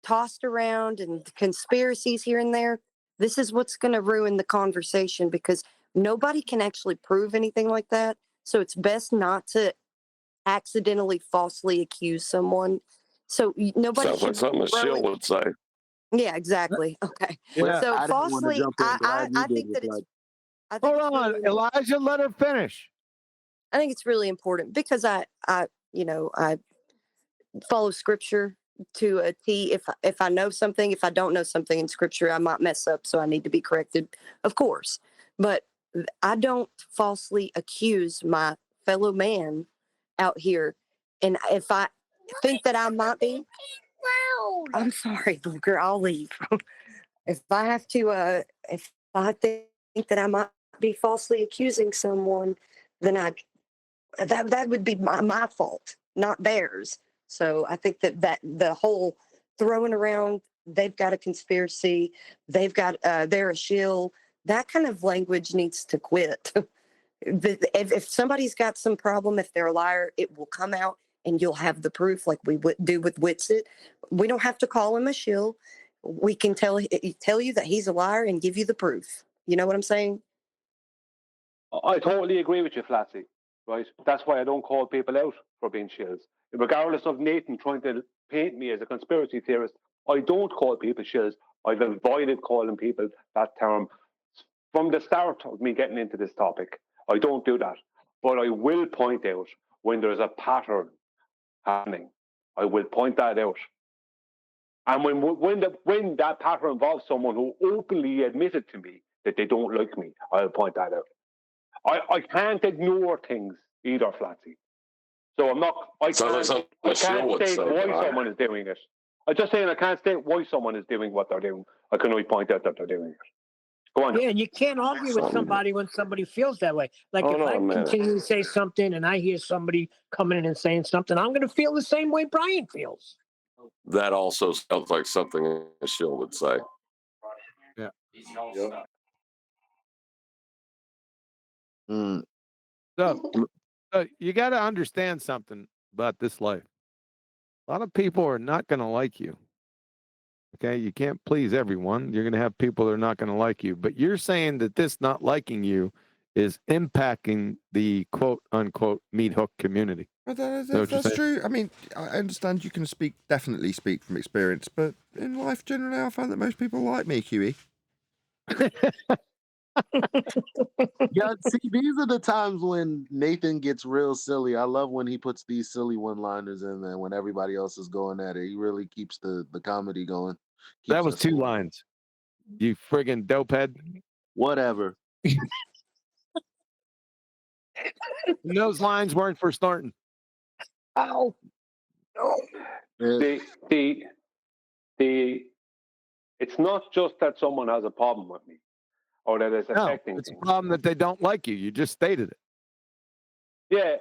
tossed around and conspiracies here and there, this is what's going to ruin the conversation, because nobody can actually prove anything like that. So it's best not to accidentally falsely accuse someone. So nobody Sounds should like something a shill would say. Yeah, exactly. Okay. Well, So I didn't want to falsely, jump in. Glad you I did think it. that it's Like, I think Hold it's on, really Elijah, let her finish. I think it's really important because I I follow scripture to a T. If I know something, if I don't know something in scripture, I might mess up, so I need to be corrected, of course. But I don't falsely accuse my fellow man out here. And if I think that I might be, I'm sorry, girl, I'll leave. If I have to, if I think that I might be falsely accusing someone, then that would be my fault, not theirs. So I think that the whole throwing around, they've got a conspiracy, they've got they're a shill, that kind of language needs to quit. If somebody's got some problem, if they're a liar, it will come out and you'll have the proof, like we would do with Witsit. We don't have to call him a shill. We can tell you that he's a liar and give you the proof. You know what I'm saying? I totally agree with you, Flatsy. Right? That's why I don't call people out for being shills. Regardless of Nathan trying to paint me as a conspiracy theorist, I don't call people shills. I've avoided calling people that term from the start of me getting into this topic. I don't do that. But I will point out when there's a pattern happening. I will point that out. And when that pattern involves someone who openly admitted to me that they don't like me, I'll point that out. I can't ignore things either, Flatsy. So I Sounds like can't something a shill would state say, why Brian. someone is doing it. I'm just saying I can't state why someone is doing what they're doing. I can only point out that they're doing it. Go on. Yeah, and you can't argue with somebody when somebody feels that way. Like Hold if on I a minute. continue to say something and I hear somebody coming in and saying something, I'm going to feel the same way Brian feels. That also sounds like something a shill would say. Yeah. Yep. So you got to understand something about this life. A lot of people are not going to like you. Okay, you can't please everyone. You're going to have people that are not going to like you. But you're saying that this not liking you is impacting the quote unquote meat hook community. That's true. I mean, I understand you can definitely speak from experience, but in life generally, I find that most people like me, QE. yeah, see, these are the times when Nathan gets real silly. I love when he puts these silly one-liners in there when everybody else is going at it. He really keeps the comedy going. That Keeps was us 2 going. lines. You friggin' dopehead. Whatever. And those lines weren't for snorting. Oh, The it's not just that someone has a problem with me or that it's No, affecting it's a things. problem that they don't like you. You just stated it. Yeah,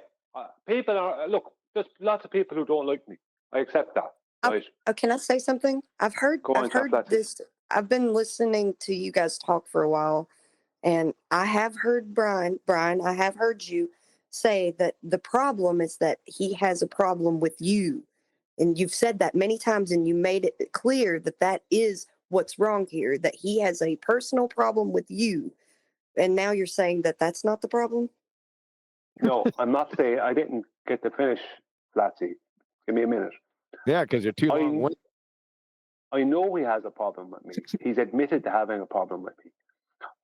people are look. There's lots of people who don't like me. I accept that. Right? Can I say something? I've heard Flatsy. this. I've been listening to you guys talk for a while, and I have heard Brian, I have heard you say that the problem is that he has a problem with you. And you've said that many times, and you made it clear that that is what's wrong here, that he has a personal problem with you. And now you're saying that that's not the problem? No, I'm not saying. I didn't get to finish, Flatsy. Give me a minute. Yeah, because you're too long. I know he has a problem with me. He's admitted to having a problem with me.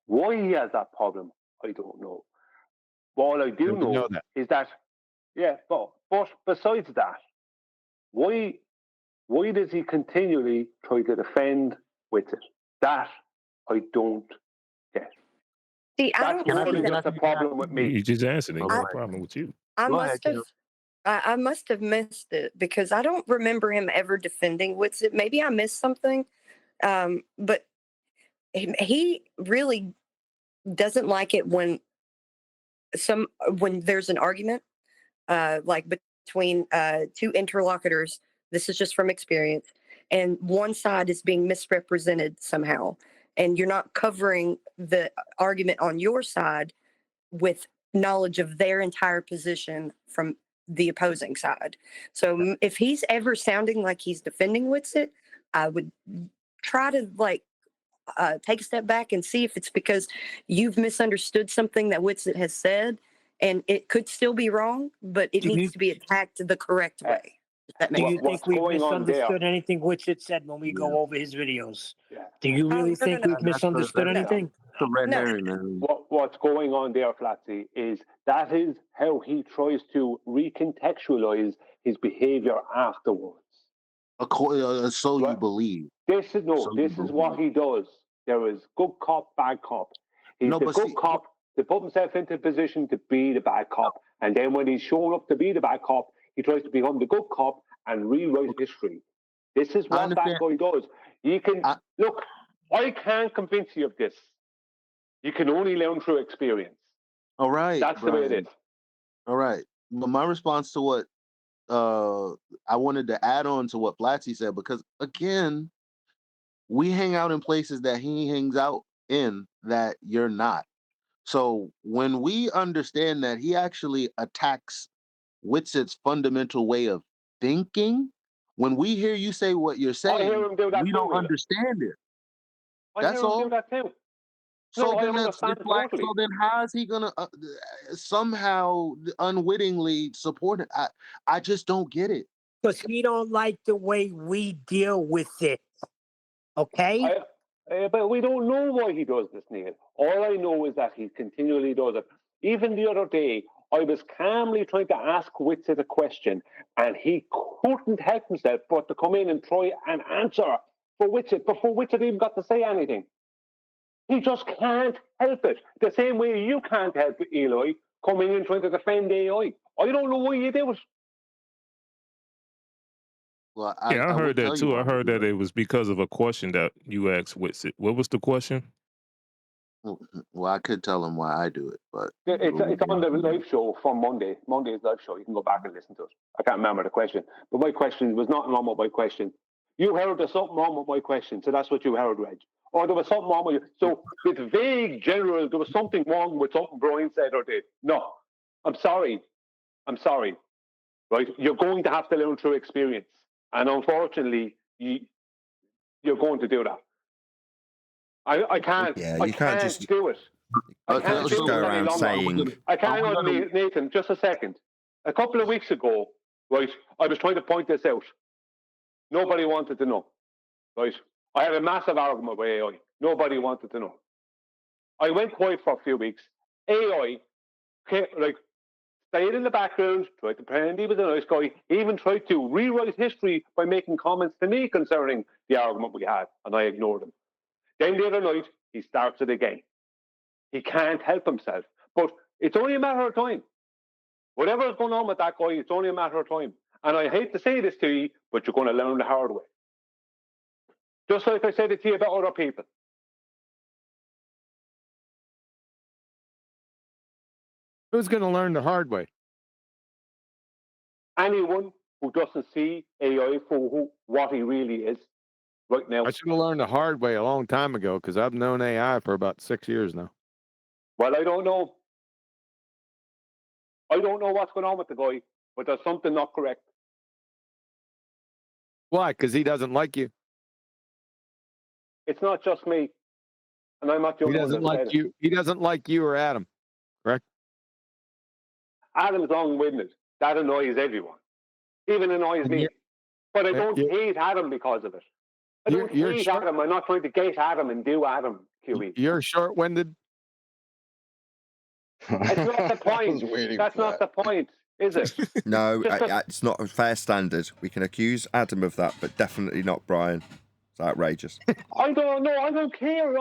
Why he has that problem, I don't know. But all I do know is that, yeah, but besides that, why does he continually try to defend with it? That I don't get. See, I That's don't more see than that. just a problem with me. You just answered it. He got a problem with you. I must have missed it because I don't remember him ever defending Witsit. Maybe I missed something, but he really doesn't like it when when there's an argument, like between two interlocutors, this is just from experience, and one side is being misrepresented somehow, and you're not covering the argument on your side with knowledge of their entire position from the opposing side. So if he's ever sounding like he's defending Witsit, I would try to take a step back and see if it's because you've misunderstood something that Witsit has said, and it could still be wrong, but it needs to be attacked the correct way. If that Do makes you sense. think we've misunderstood anything Witsit said when we go over his videos? Do you really think we've misunderstood anything? It's a red herring, man. What's going on there, Flatsy, is that is how he tries to recontextualize his behavior afterwards. So you believe. This is what he does. There is good cop, bad cop. He's the good cop to put himself into a position to be the bad cop, and then when he's shown up to be the bad cop, he tries to become the good cop and rewrite history. This is what that guy does. You can look. I can't convince you of this. You can only learn through experience. All right. That's the way it is. All right. But my response to what I wanted to add on to what Flatsy said, because again, we hang out in places that he hangs out in that you're not. So when we understand that he actually attacks Witsit's fundamental way of thinking, when we hear you say what you're saying, we don't understand it. That's all. Do that too. So I then understand it totally. so then how is he gonna somehow unwittingly support it? I just don't get it. Because he don't like the way we deal with it. Okay? But we don't know why he does this, Neil. All I know is that he continually does it. Even the other day, I was calmly trying to ask Witsit a question, and he couldn't help himself but to come in and try and answer for Witsit before Witsit even got to say anything. He just can't help it. The same way you can't help it, Eli, coming in trying to defend AI. I don't know why you do it. Well, I heard that too. I heard that it was because of a question that you asked Witsit. What was the question? Well, I could tell him why I do it, but it's on the live show from Monday. Monday's live show. You can go back and listen to it. I can't remember the question, but my question was not wrong with my question. You heard there's something wrong with my question, so that's what you heard, Reg. Or there was something wrong with you. So with vague general, there was something wrong with something Brian said or did. No, I'm sorry. Right? You're going to have to learn through experience, and unfortunately, you're going to do that. I can't. Yeah, I you can't just do it. I can't just go around saying. I can't on Nathan. Just a second. A couple of weeks ago, right, I was trying to point this out. Nobody wanted to know. Right, I had a massive argument with AI. Nobody wanted to know. I went quiet for a few weeks. AI, stayed in the background, tried to pretend he was a nice guy, even tried to rewrite history by making comments to me concerning the argument we had, and I ignored him. Then the other night, he starts it again. He can't help himself. But it's only a matter of time. Whatever is going on with that guy, it's only a matter of time. And I hate to say this to you, but you're going to learn the hard way. Just like I said it to you about other people. Who's going to learn the hard way? Anyone who doesn't see AI for what he really is right now. I should have learned the hard way a long time ago because I've known AI for about 6 years now. Well, I don't know. I don't know what's going on with the guy, but there's something not correct. Why? Because he doesn't like you. It's not just me, and I'm not the only one. He doesn't like you. He doesn't like you or Adam, correct? Adam's long-winded. That annoys everyone. Even annoys me. But I don't hate Adam because of it. I don't hate Adam. I'm not trying to get Adam and do Adam, QE. You're short-winded? It's not the point. That's not the point, is it? No, it's not a fair standard. We can accuse Adam of that, but definitely not Brian. It's outrageous. I don't know. I don't care.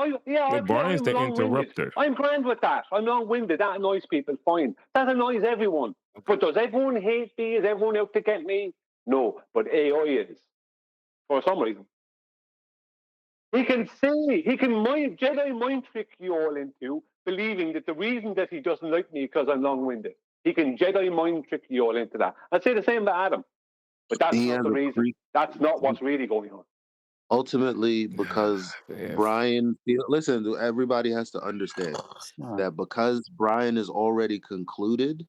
Brian's the interrupter. I'm grand with that. I'm long-winded. That annoys people. Fine. That annoys everyone. But does everyone hate me? Is everyone out to get me? No. But AI is. For some reason. He can Jedi mind trick you all into believing that the reason that he doesn't like me because I'm long-winded. He can Jedi mind trick you all into that. I'd say the same about Adam, but that's He not has the a reason. freak. That's not what's really going on. Ultimately, because Yeah. Brian, listen, everybody has to understand that because Brian is already concluded,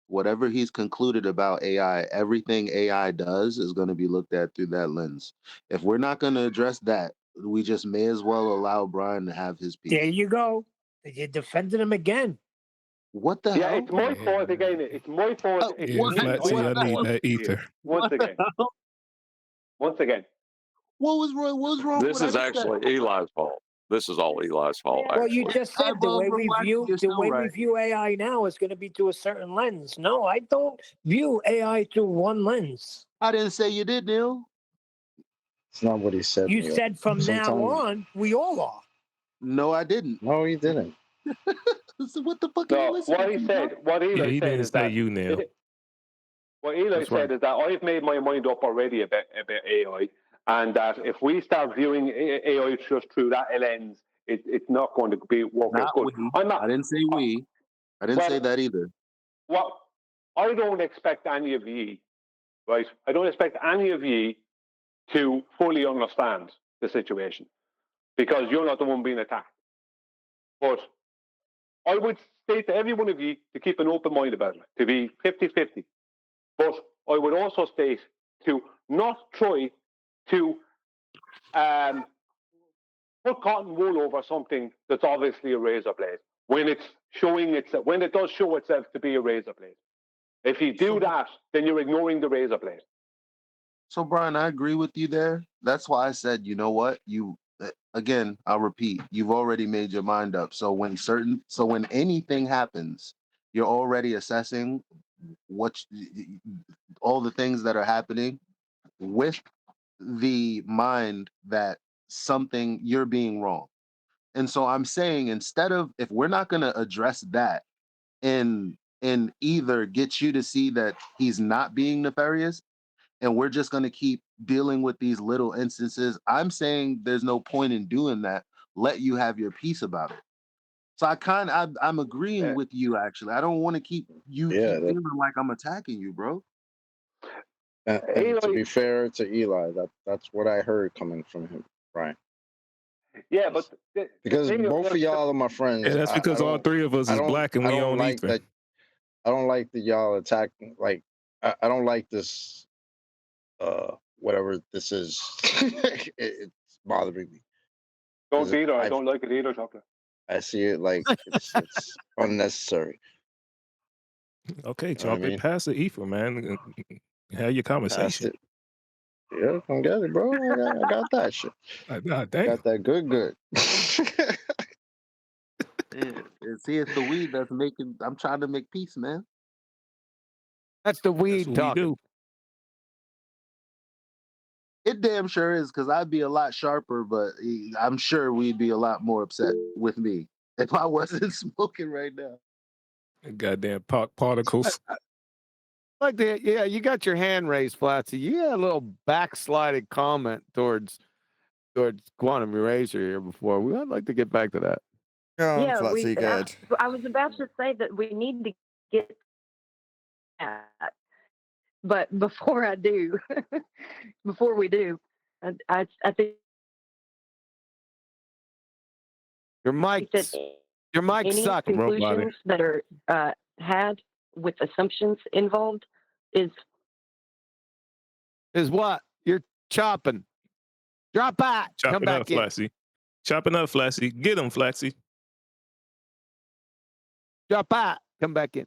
whatever he's concluded about AI, everything AI does is going to be looked at through that lens. If we're not going to address that, we just may as well allow Brian to have his There piece. you go. You defended him again. What the Yeah, hell? it's my fault again. It's my fault. It's Yeah, me. Flatsy, I need fault that here. ether. Once again. Once again. What was wrong? What was wrong? This is actually Eli's fault. This is all Eli's fault, Well, you actually. just said the way we view AI now is going to be through a certain lens. No, I don't view AI through one lens. I didn't say you did, Neil. It's not what he said. You Neil. said from now Sometimes- on, we all are. No, I didn't. No, he didn't. So what the fuck are you No, listening what he to, said, bro? what Yeah, Eli he said didn't is say that you, Neil. what Eli That's said right. is that I've made my mind up already about AI, and that if we start viewing AI just through that lens, it's not going to be work out Not good. we. I'm not. I didn't say we. I didn't say that either. Well, I don't expect any of ye, right? I don't expect any of ye to fully understand the situation because you're not the one being attacked. But I would say to every one of you to keep an open mind about it, to be 50-50. But I would also state to not try to put cotton wool over something that's obviously a razor blade when it's when it does show itself to be a razor blade. If you do that, then you're ignoring the razor blade. So, Brian, I agree with you there. That's why I said, you know what? Again, I'll repeat, you've already made your mind up. So when anything happens, you're already assessing all the things that are happening with the mind that you're being wrong. And so I'm saying, instead of, if we're not going to address that and either get you to see that he's not being nefarious, and we're just going to keep dealing with these little instances, I'm saying there's no point in doing that. Let you have your piece about it. So I'm agreeing with you, actually. I don't want to keep feeling like I'm attacking you, bro. And to be fair to Eli, that's what I heard coming from him, Brian. Yeah, but because both of y'all are my friends. Yeah, that's because all three of us is black and we own like ether. that. I don't like that y'all attacking. Like I don't like this. Whatever this is, it's bothering me. Don't either. I don't like it either, chocolate. I see it like it's unnecessary. Okay, You know what I chocolate, mean? pass the ether, man. Have your Passed conversation. it. Yeah, come get it, bro. I got that shit. God damn. Got that good. See, it's the weed that's making. I'm trying to make peace, man. That's the weed what talking. we do. It damn sure is, because I'd be a lot sharper, but I'm sure we'd be a lot more upset with me if I wasn't smoking right now. Goddamn particles. Like yeah, you got your hand raised, Flatsy. You had a little backslided comment towards quantum eraser here before. I'd like to get back to that. Yeah, I was about to say that we need to get that, but before I do, before we do, I think your mic any sucks, conclusions that are had with assumptions involved is what you're chopping. Drop back. Come Chopping back up, in. Flatsy. Chopping up, Flatsy. Get him, Flatsy. Drop back. Come back in.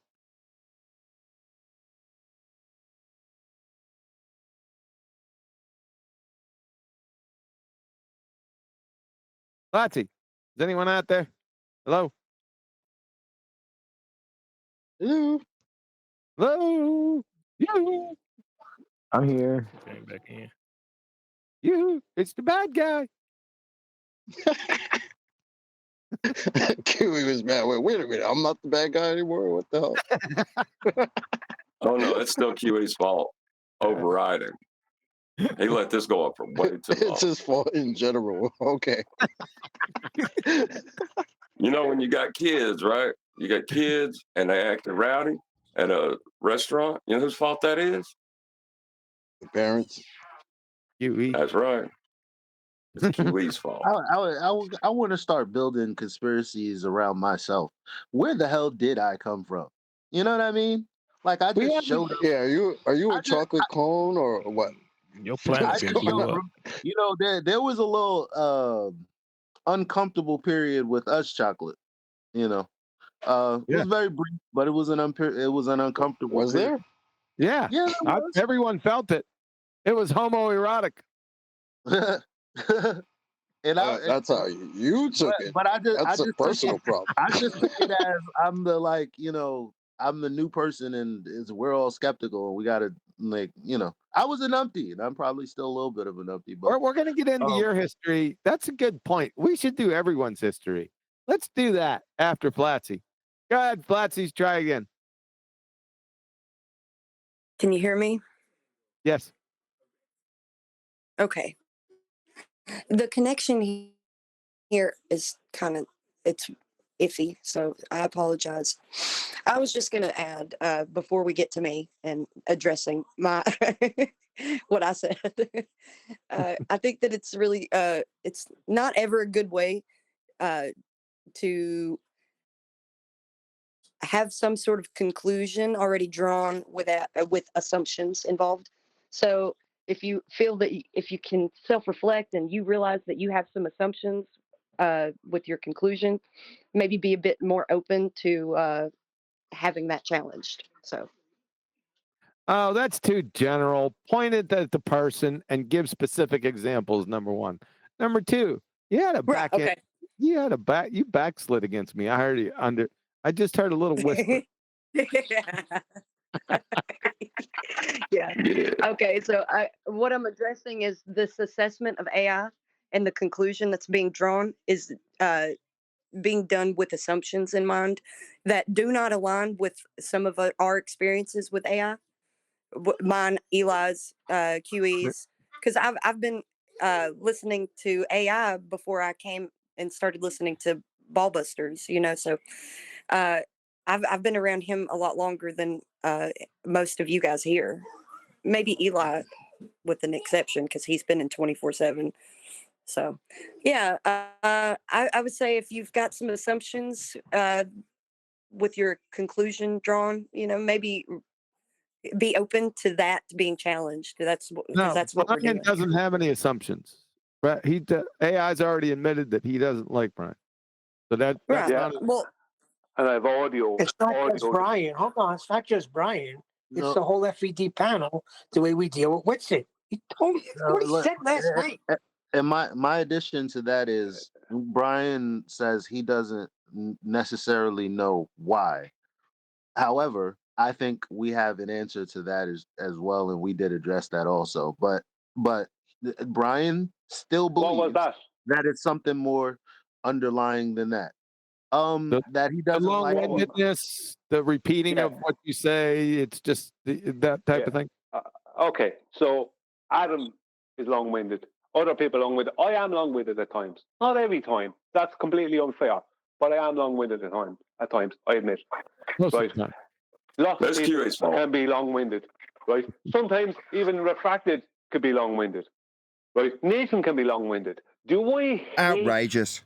Flatsy, is anyone out there? Hello? Hello? Hello? You? I'm here. Came back in. You? It's the bad guy. Kiwi was mad. Wait a minute. I'm not the bad guy anymore. What the hell? Oh no, it's still QE's fault. Overriding. He let this go up for way too long. It's his fault in general. Okay. You know, when you got kids, right? You got kids and they acting rowdy at a restaurant. You know whose fault that is? The parents. QE. That's right. It's QE's fault. I want to start building conspiracies around myself. Where the hell did I come from? You know what I mean? Like I We just have showed up. Yeah, are you I a just, chocolate cone or what? Your I planet just been blew showed up. up. You know, there was a little uncomfortable period with us chocolate. You know, it Yeah. was very brief, but it was an uncomfortable Was period. there? Yeah. Yeah, there was. Everyone felt it. It was homoerotic. And That's how you took it. but I That's a just took it. personal problem. I just took it as I'm the I'm the new person and we're all skeptical and we gotta I was a numpty and I'm probably still a little bit of a numpty, but We're going to get into your history. That's a good point. We should do everyone's history. Let's do that after Flatsy. Go ahead, Flatsy's. Try again. Can you hear me? Yes. Okay. The connection here is it's iffy, so I apologize. I was just going to add before we get to me and addressing my what I said. I think that it's really it's not ever a good way to have some sort of conclusion already drawn with assumptions involved. So if you feel that if you can self-reflect and you realize that you have some assumptions with your conclusion, maybe be a bit more open to having that challenged. So Oh, that's too general. Point it at the person and give specific examples. Number one. Number two, you had a back end. okay. You backslid against me. I heard you I just heard a little whisper. Yeah. Okay. So what I'm addressing is this assessment of AI and the conclusion that's being drawn is being done with assumptions in mind that do not align with some of our experiences with AI. Mine, Eli's, QE's, because I've been listening to AI before I came and started listening to Ballbusters. So I've been around him a lot longer than most of you guys here. Maybe Eli, with an exception, because he's been in 24/7. So, yeah, I would say if you've got some assumptions with your conclusion drawn, maybe be open to that being challenged. Because No, that's what we're Brian doing. doesn't have any assumptions. Right? AI's already admitted that he doesn't like Brian. So that's Right. not Well, And I've audio. It's not just Brian. Hold on. It's not just Brian. It's the whole FED panel, the way we deal with Witsit. He told me what he said last night. And my addition to that is Brian says he doesn't necessarily know why. However, I think we have an answer to that as well, and we did address that also. But Brian still What was believes that? that it's something more underlying than that. That he the doesn't like. long-windedness, the repeating of what you say. It's just that type of thing. Okay, so Adam is long-winded. Other people long-winded. I am long-winded at times. Not every time. That's completely unfair. But I am long-winded at times. I admit. Most right. of the time. Lots That's of people QA's fault. can be long-winded. Right. Sometimes even refracted could be long-winded. Right. Nathan can be long-winded. Do I hate? Outrageous.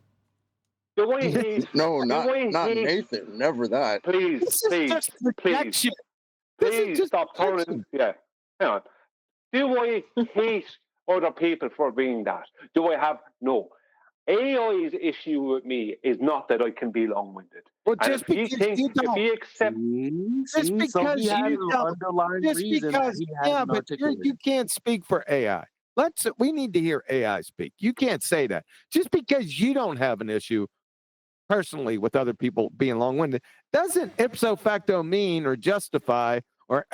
Do I hate? No, do not I not hate, Nathan. Never that. Please, please stop turning. Yeah, hang on. Do I hate other people for being that? Do I have no? AI's issue with me is not that I can be long-winded. Well, And just if he because thinks, you don't, if he accepts, just because you don't, underlying just reason because, that he yeah, hasn't but articulated. you can't speak for AI. We need to hear AI speak. You can't say that. Just because you don't have an issue personally with other people being long-winded doesn't ipso facto mean or justify or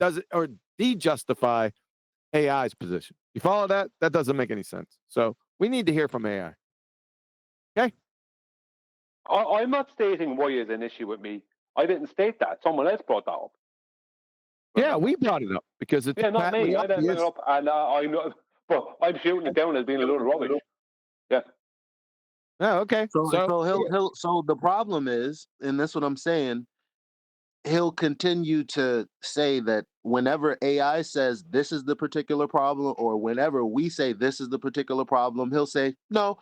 does it or de-justify AI's position. You follow that? That doesn't make any sense. So we need to hear from AI. Okay? I'm not stating why is an issue with me. I didn't state that. Someone else brought that up. Yeah, we brought it up because it's not patently me. I didn't bring obvious. it up, and I know, but I'm shooting it down as being a little rubbish. Yeah. Oh, okay. So the problem is, and that's what I'm saying, he'll continue to say that whenever AI says this is the particular problem, or whenever we say this is the particular problem, he'll say, no,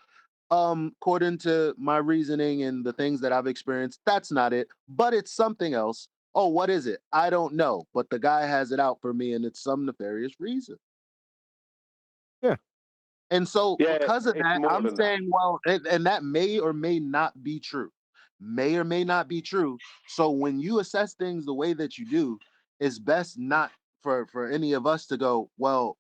according to my reasoning and the things that I've experienced, that's not it, but it's something else. Oh, what is it? I don't know, but the guy has it out for me, and it's some nefarious reason. Yeah. And so, because of it's that, more I'm than that. saying, well, and that may or may not be true. May or may not be true. So, when you assess things the way that you do, it's best not for any of us to go, well,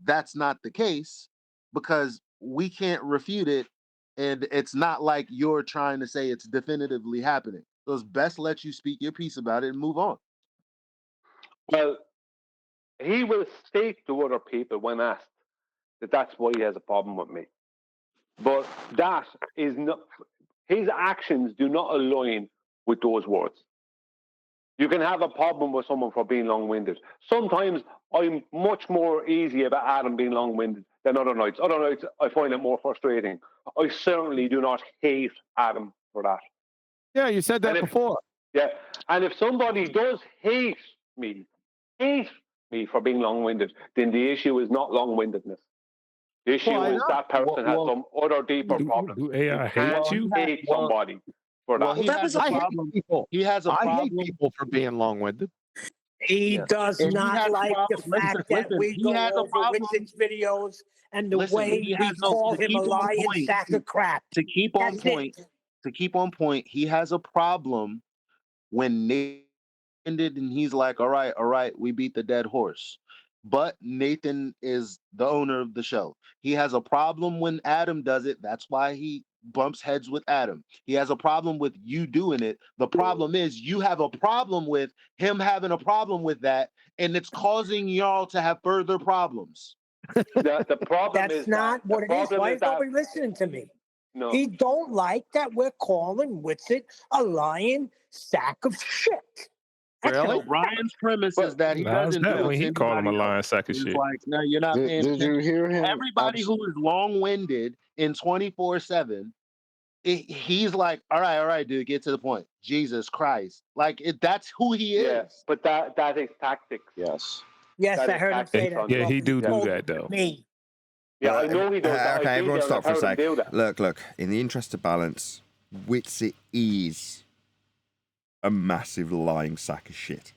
that's not the case, because we can't refute it, and it's not like you're trying to say it's definitively happening. So, it's best let you speak your piece about it and move on. Well, he will state to other people when asked that that's why he has a problem with me. But that is not, his actions do not align with those words. You can have a problem with someone for being long-winded. Sometimes I'm much more easy about Adam being long-winded than other nights. Other nights I find it more frustrating. I certainly do not hate Adam for that. Yeah, you said that before. Yeah, and if somebody does hate me for being long-winded, then the issue is not long-windedness. The issue is that person has some other deeper problem. Do AI You hate can't you? hate somebody for that. Well, he has a problem. He has a I problem. hate people for being long-winded. He does And he not has a like the problem. fact that Listen, we he go has a over problem. Winston's videos and the Listen, way he we has no, call to him a keep on lying point. sack of crap. To keep on That's point. it. To keep on point. He has a problem when Nathan ended and he's like, all right, we beat the dead horse. But Nathan is the owner of the show. He has a problem when Adam does it. That's why he bumps heads with Adam. He has a problem with you doing it. The problem is you have a problem with him having a problem with that, and it's causing y'all to have further problems. The problem That's not what it is. Why is nobody listening to me? No. He don't like that we're calling Witsit a lying sack of shit. So Brian's premise is that he How's doesn't that do it when to he call him a anybody lying else. sack of He's shit? like, no, you're not paying Did you attention. hear him? Everybody who is long-winded in 24/7, he's like, all right, dude, get to the point. Jesus Christ. Like, that's who he is. Yeah, but that is tactics. Yes. Yes, That I is heard him say tactics that. on Yeah, them. he do Yeah. that though. Me. Yeah, I know he does that. Okay, I've been everyone there and stop I've for a heard him sec. do that. Look. In the interest of balance, Witsit is a massive lying sack of shit.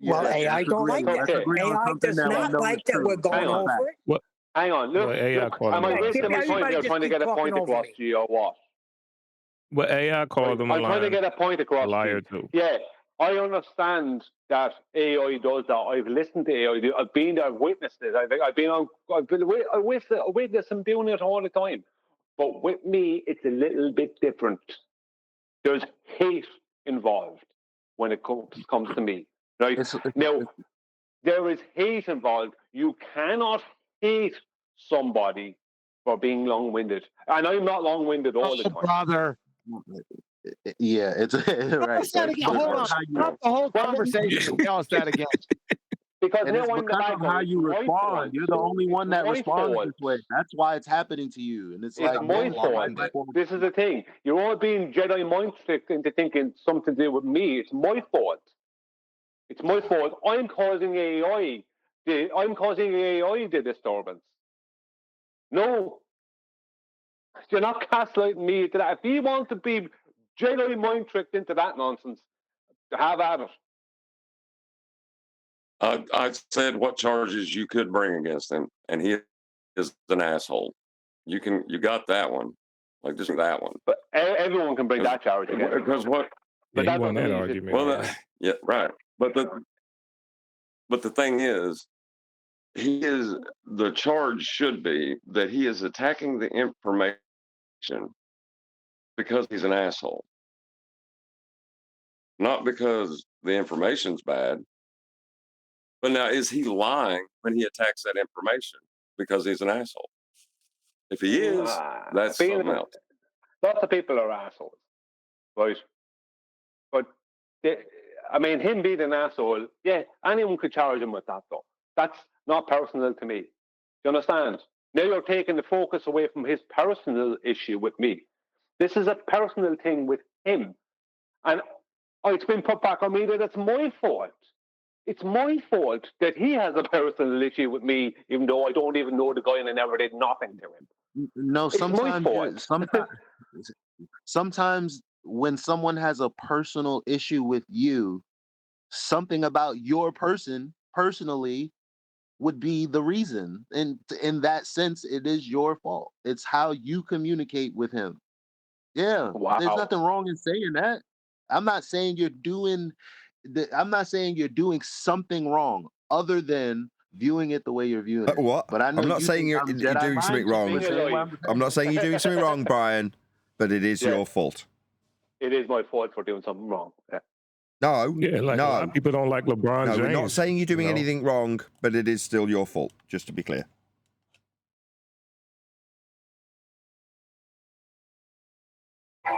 Well, Yes, AI let's don't agree- like let's that. agree on AI something does that we not know like is that true. we're going Hang on. over it. What? Hang on. Look, AI called him am a I lying wasting sack my of time shit. here trying to get a point across to you or what? But AI called him a I'm trying to lying get a point across to liar you. too. Yeah, I understand that AI does that. I've listened to AI. I've been there. I've witnessed it. I witnessed him doing it all the time. But with me, it's a little bit different. There's hate involved when it comes to me. Right now, there is hate involved. You cannot hate somebody for being long-winded, and I'm not long-winded all the time. Brother. Yeah, it's right. Let's that again. Hold on. Stop the whole conversation and tell us that again. Because And now it's I'm the because bad of guy. how It's you my respond. fault. You're the only one that my responds fault. this way. That's why it's happening to you. And it's like, It's my fault. This is the thing. You're all being Jedi mind tricked into thinking something to do with me. It's my fault. It's my fault. I'm causing AI. I'm causing AI the disturbance. No. You're not gaslighting me into that. If you want to be Jedi mind tricked into that nonsense, have at it. I said what charges you could bring against him, and he is an asshole. You got that one, like just that one. But everyone can bring that charge against him. Because what? But Yeah, he that won doesn't that mean argument. Well, yeah, right. But the thing is, the charge should be that he is attacking the information because he's an asshole, not because the information's bad. But now, is he lying when he attacks that information because he's an asshole? If he is, that's something else. Lots of people are assholes, right? But him being an asshole, yeah, anyone could charge him with that, though. That's not personal to me. Do you understand? Now you're taking the focus away from his personal issue with me. This is a personal thing with him. And it's been put back on me that it's my fault. It's my fault that he has a personal issue with me, even though I don't even know the guy and I never did nothing to him. No, It's my fault. sometimes when someone has a personal issue with you, something about your person personally would be the reason. And in that sense, it is your fault. It's how you communicate with him. Yeah, there's Wow. nothing wrong in saying that. I'm not saying you're doing something wrong other than viewing it the way you're viewing it. What? But I know I'm not you saying think you're I'm doing Jedi something mind wrong. tripping, saying what I'm I'm not saying you're doing something wrong, Brian, but it is your fault. It is my fault for doing something wrong. Yeah. No, Yeah, like a lot no. of people don't like LeBron No, James. we're not saying you're doing you know? anything wrong, but it is still your fault, just to be clear.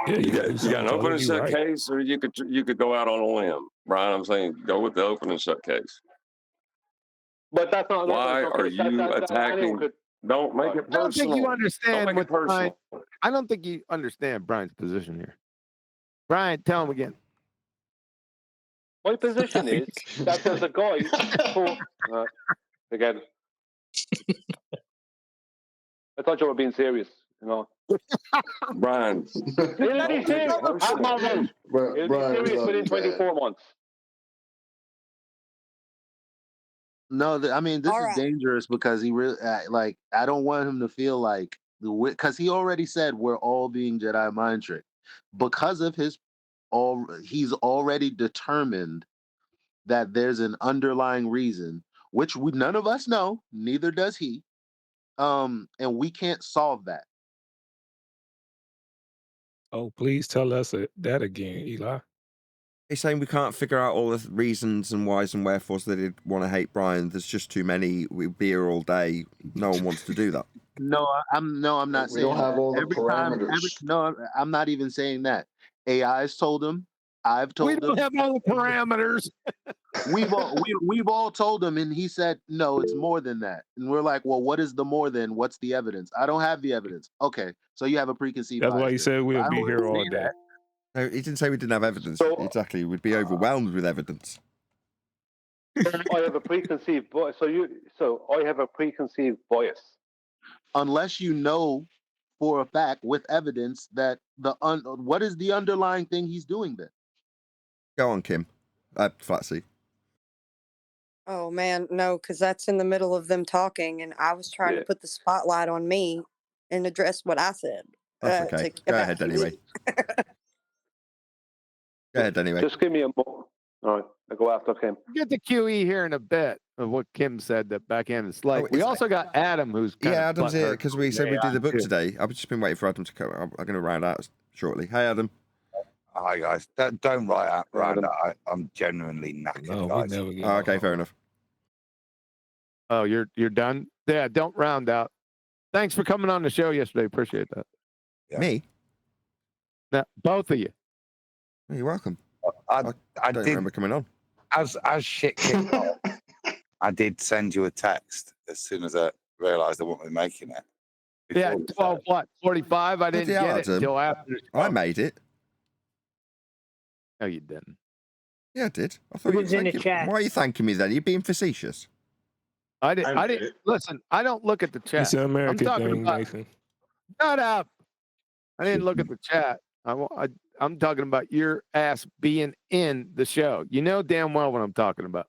Yeah, You got an open totally and shut right. case, or you could go out on a limb. Brian, I'm saying go with the open and shut case. But that's not. Why that's okay. are you attacking? Don't make it I don't think you personal. Don't understand make what it personal. I don't think you understand Brian's position here. Brian, tell him again. My position is that there's a guy who again. I thought you were being serious, you know. Brian. It'll be serious. I'm all right. It'll be serious within 24 months. No, I mean this All is right. dangerous because he really like I don't want him to feel like because he already said we're all being Jedi mind tricked because of he's already determined that there's an underlying reason which none of us know, neither does he, and we can't solve that. Oh, please tell us that again, Eli. He's saying we can't figure out all the reasons and whys and wherefores that he'd want to hate Brian. There's just too many. We'd be here all day. No one wants to do that. No, I'm not We saying don't have that. all the Every parameters. no, I'm not even saying that. AI's told him. I've told We him. don't have all the parameters. We've all told him, and he said no, it's more than that. And we're like, well, what is the more than? What's the evidence? I don't have the evidence. Okay, so you have a preconceived That's bias. why he then. said But we'll I be don't here all say day. that. No, he didn't say we didn't have evidence. So- Exactly. We'd be overwhelmed with evidence. I have a preconceived bias. So I have a preconceived bias. Unless you know for a fact with evidence that what is the underlying thing he's doing then? Go on, Kim. Flatsy. Oh man, no, because that's in the middle of them talking, and I was trying to put the spotlight on me and address what I said. That's okay. Go about ahead QE. anyway. Go ahead anyway. Just give me a moment. All right, I go after Kim. We'll get to QE here in a bit of what Kim said that backhand is like. Oh, we is- also got Adam, who's kind Yeah, of Adam's here butthurt because we with said we'd do the book too. today. I've just been waiting for Adam to come. I'm going to round out shortly. Hey, Adam. Hi guys, don't write out round out. I'm genuinely knackered, No, we guys. never get Oh, okay, fair enough. Oh, you're done? Yeah, don't round out. Thanks for coming on the show yesterday. Appreciate that. Yeah. Me? Now, both of you. Oh, you're welcome. I don't did remember coming on. as shit kicked off. I did send you a text as soon as I realised I wasn't making it. Yeah, Before 12:45. I didn't Bloody hell, get it Adam. until after. the I show. made it. No, you didn't. Yeah, I did. I thought It was in the thank you. chat. Why are you thanking me then? You're being facetious. I didn't. I I made didn't it. listen. I don't look at the chat. It's an American I'm talking thing, about. Nathan. Shut up. I didn't look at the chat. I'm talking about your ass being in the show. You know damn well what I'm talking about.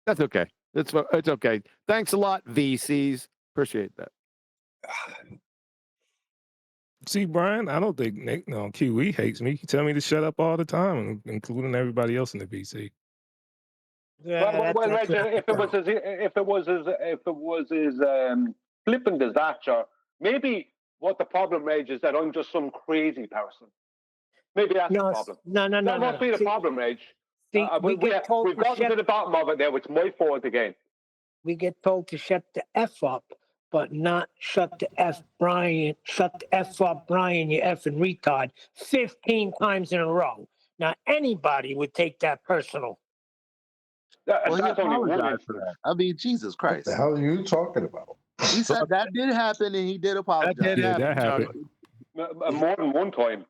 That's okay. It's okay. Thanks a lot, VCs. Appreciate that. See, Brian, I don't think QE hates me. He tell me to shut up all the time, including everybody else in the BC. Yeah, Well, that's Reg, if it was as flippant as that, sure. Maybe what the problem, Reg, is that I'm just some crazy person. Maybe that's the problem. No. That must be the problem, Reg. See, We've gotten to the bottom of it now. It's my fault again. we get told to shut the F up, but not shut the F Brian, shut the F up Brian, you effing retard, 15 times in a row. Now, anybody would take that personal. Well, he That's only one apologized for instance. that. I mean, Jesus What Christ. the hell are you talking about? He said that did happen, and he did That apologize. did Yeah, happen, that happened. Chocolate. More than one time.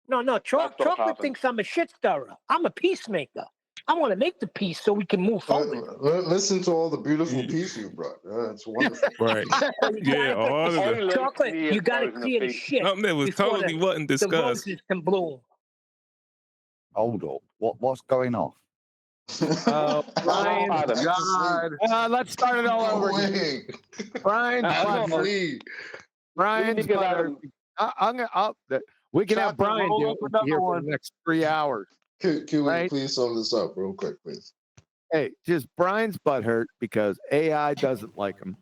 No, That stuff Chocolate happens. thinks I'm a shit stirrer. I'm a peacemaker. I want to make the peace so we can move forward. Listen to all the beautiful peace you brought. It's wonderful. Right. So you Yeah, gotta all of I the like Chocolate, Neil's you gotta version of clear the peace. shit something that was before totally wasn't the discussed. roses can bloom. Hold up. What's going off? Brian, Adam. God. Let's start it all over again. Brian's Adam, butthurt. Brian's we need to give butthurt. Adam. We can have Chocolate, Brian roll do up it. We'll be here another for one. the next 3 hours. Can we Right? please sum this up real quick, please? Hey, just Brian's butthurt because AI doesn't like him.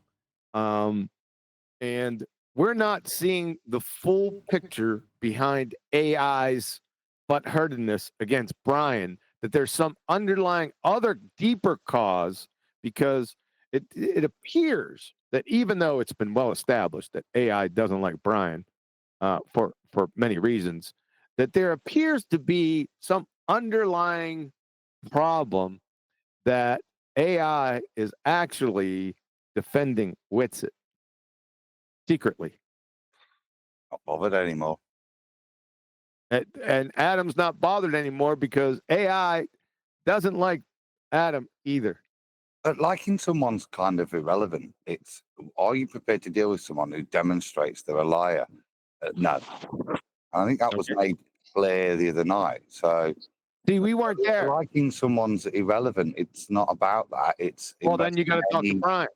And we're not seeing the full picture behind AI's butthurtedness against Brian, that there's some underlying other deeper cause, because it appears that even though it's been well established that AI doesn't like Brian for many reasons, that there appears to be some underlying problem that AI is actually defending Witsit secretly. Not bothered anymore. And Adam's not bothered anymore because AI doesn't like Adam either. But liking someone's kind of irrelevant. It's, are you prepared to deal with someone who demonstrates they're a liar? No. I think that was made clear the other night. So, see, we weren't there. Liking someone's irrelevant. It's not about that. It's well, then you got to talk to Brian.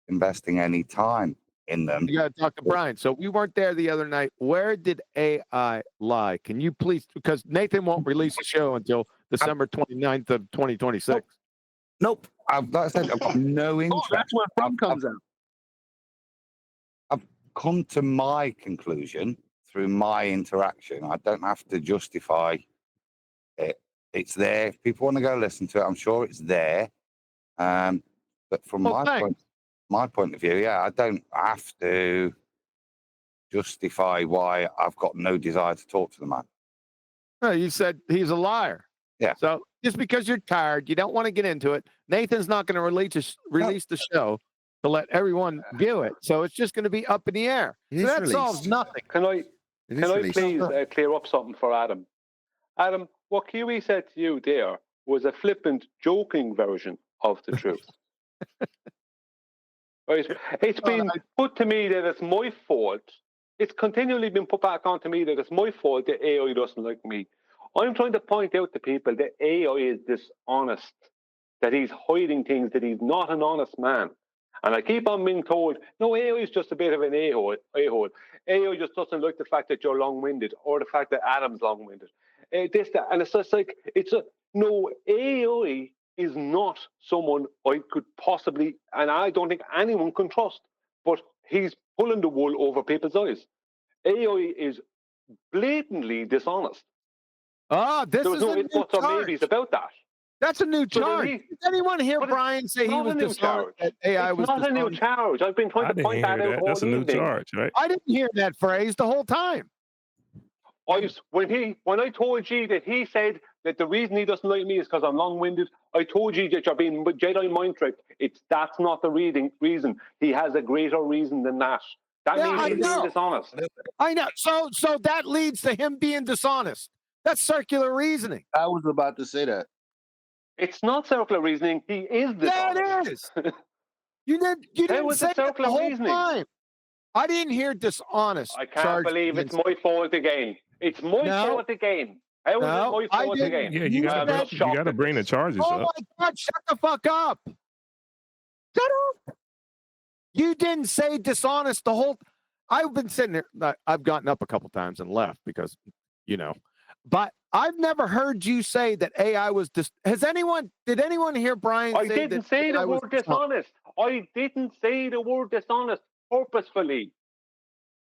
Investing any time in them. You got to talk to Brian. So we weren't there the other night. Where did AI lie? Can you please? Because Nathan won't release the show until December 29th of 2026. Nope. Like I said, I've got no interest. That's when From comes out. I've come to my conclusion through my interaction. I don't have to justify it. It's there. If people want to go listen to it, I'm sure it's there. But from my point of view, yeah, I don't have to justify why I've got no desire to talk to the man. No, you said he's a liar. Yeah. So just because you're tired, you don't want to get into it. Nathan's not going to release the show to let everyone view it. So it's just going to be up in the air. So that solves nothing. Can I please clear up something for Adam? Adam, what Kiwi said to you there was a flippant, joking version of the truth. Right? It's been put to me that it's my fault. It's continually been put back onto me that it's my fault that AI doesn't like me. I'm trying to point out to people that AI is dishonest, that he's hiding things, that he's not an honest man. And I keep on being told, no, AI is just a bit of an a-hole. AI just doesn't like the fact that you're long-winded or the fact that Adam's long-winded. And it's just like, no, AI is not someone I could possibly, and I don't think anyone can trust, but he's pulling the wool over people's eyes. AI is blatantly dishonest. This there is was no a new ifs, buts, or charge. maybes about that. That's a new So charge. then Did anyone hear Brian say he was dishonest? That AI was not a new dishonest? charge. I've been trying to point that out all That's a new evening. charge, right? I didn't hear that phrase the whole time. When I told you that he said that the reason he doesn't like me is because I'm long-winded, I told you that you're being Jedi mind tricked. That's not the reason. He has a greater reason than that. That means he's being dishonest. I know. So that leads to him being dishonest. That's circular reasoning. I was about to say that. It's not circular reasoning. He is dishonest. Yeah, it is. You didn't say that the whole time. I didn't hear dishonest. I can't believe it's my fault again. It's my fault again. How is it my fault again? Yeah, you gotta bring the charges Oh up. my God! Shut the fuck up! Shut up! You didn't say dishonest the whole. I've been sitting there. I've gotten up a couple times and left because, but I've never heard you say that AI was. Did anyone hear Brian? I didn't say the word dishonest. I didn't say the word dishonest purposefully.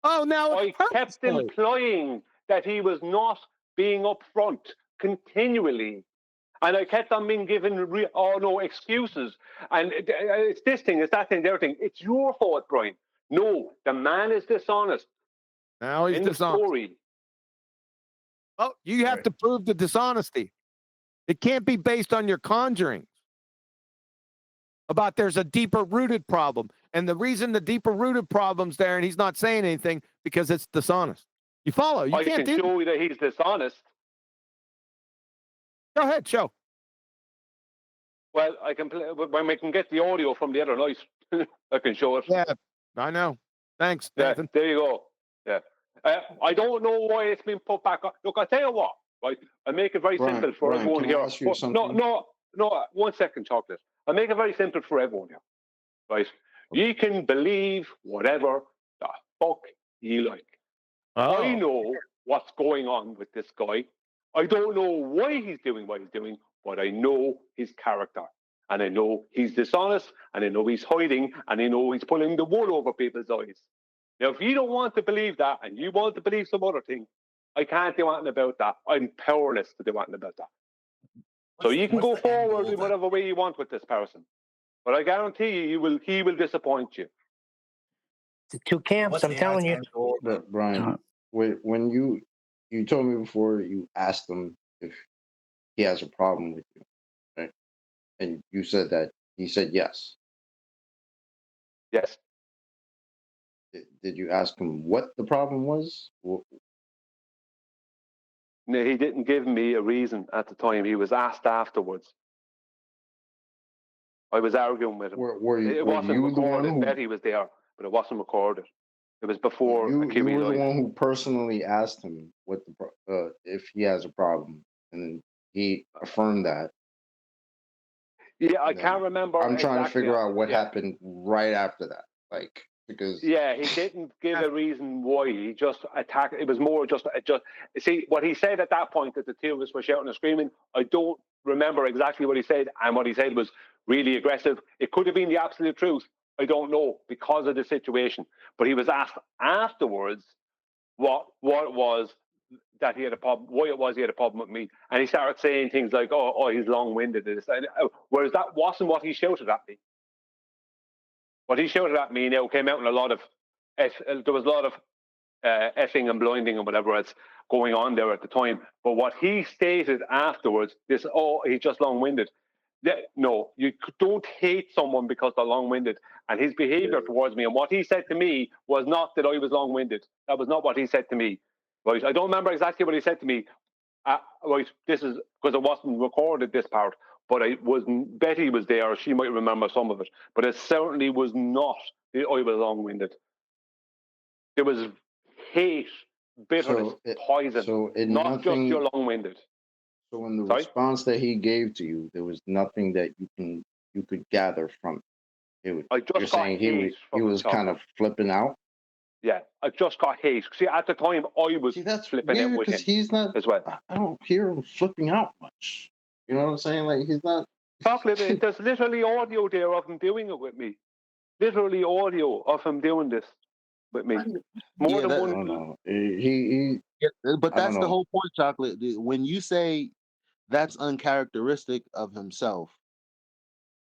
Oh, now I kept implying that he was not being upfront continually. And I kept on being given, excuses. And it's this thing, it's that thing, the other thing. It's your fault, Brian. No, the man is dishonest. Now he's dishonest. Story. Oh, you have to prove the dishonesty. It can't be based on your conjurings. About there's a deeper rooted problem. And the reason the deeper rooted problem's there and he's not saying anything because it's dishonest. You follow? You I can't can do show you that he's dishonest. Go ahead, show. Well, I can play when we can get the audio from the other night. I can show it. Yeah, I know. Thanks, Nathan. There you go. Yeah. I don't know why it's been put back on. Look, I tell you what, right? I make it very Brian, simple for Brian, everyone can I here. ask you Oh, something? no. 1 second, chocolate. I make it very simple for everyone here, right? You can believe whatever the fuck you like. Oh. I know what's going on with this guy. I don't know why he's doing what he's doing, but I know his character. And I know he's dishonest, and I know he's hiding, and I know he's pulling the wool over people's eyes. Now, if you don't want to believe that, and you want to believe some other thing, I can't do anything about that. I'm powerless to do anything about that. So you can go forward in whatever way you want with this person. But I guarantee you, he will disappoint you. The two camps, I'm telling you. But Brian, when you told me before, you asked him if he has a problem with you, right? And you said that he said yes. Yes. Did you ask him what the problem was? No, he didn't give me a reason at the time. He was asked afterwards. I was arguing with him. It wasn't recorded. Betty was there, but it wasn't recorded. It was before you Kiwi were the Live. one who personally asked him what if he has a problem, and then he affirmed that. Yeah, I can't remember. I'm trying to exactly. figure out what happened right after that, because Yeah, he didn't give a reason why. He just attacked. It was more just see what he said at that point that the two of us were shouting and screaming. I don't remember exactly what he said, and what he said was really aggressive. It could have been the absolute truth. I don't know because of the situation. But he was asked afterwards what it was that he had a problem, why it was he had a problem with me, and he started saying things like, "Oh, he's long-winded," whereas that wasn't what he shouted at me. What he shouted at me now came out in a lot of, there was a lot of effing and blinding and whatever else going on there at the time. But what he stated afterwards, he's just long-winded. No, you don't hate someone because they're long-winded. And his behavior towards me, and what he said to me was not that I was long-winded. That was not what he said to me. Right? I don't remember exactly what he said to me. Right, this is because it wasn't recorded, this part. But Betty was there. She might remember some of it. But it certainly was not that I was long-winded. There was hate, bitterness, poison, not just you're long-winded. So in the response that he gave to you, there was nothing that you could gather from it. You're saying he was kind of flipping out? Yeah, I just got hate. See, at the time, I was flipping out with him he's not, as well. I don't hear him flipping out much. You know what I'm saying? Like, he's not... Chocolate, there's literally audio there of him doing it with me. Literally audio of him doing this with me. More than one. But that's the whole point, Chocolate. When you say that's uncharacteristic of himself,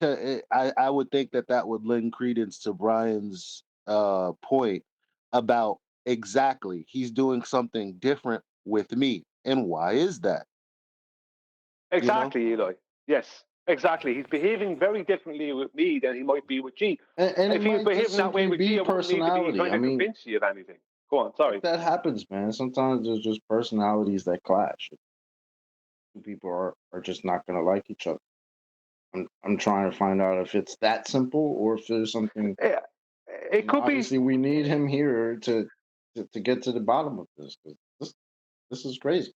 I would think that would lend credence to Brian's point about exactly he's doing something different with me. And why is that? Exactly, Eli. Yes, exactly. He's behaving very differently with me than he might be with G. And if he was behaving that way with G, I wouldn't need to be trying to convince you of anything. Go on, sorry. That happens, man. Sometimes there's just personalities that clash. Two people are just not going to like each other. I'm trying to find out if it's that simple or if there's something. Yeah, it could be. Obviously, we need him here to get to the bottom of this. This is crazy.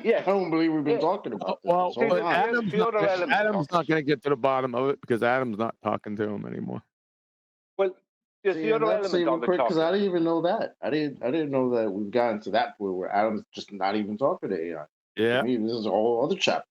Yeah, I don't believe we've been talking about this. Well, this whole time. Adam's not going to get to the bottom of it because Adam's not talking to him anymore. Well, there's the other element of it, because I didn't even know that. I didn't know that we've gotten to that point where Adam's just not even talking to AI. Yeah, I mean, this is a whole other chapter.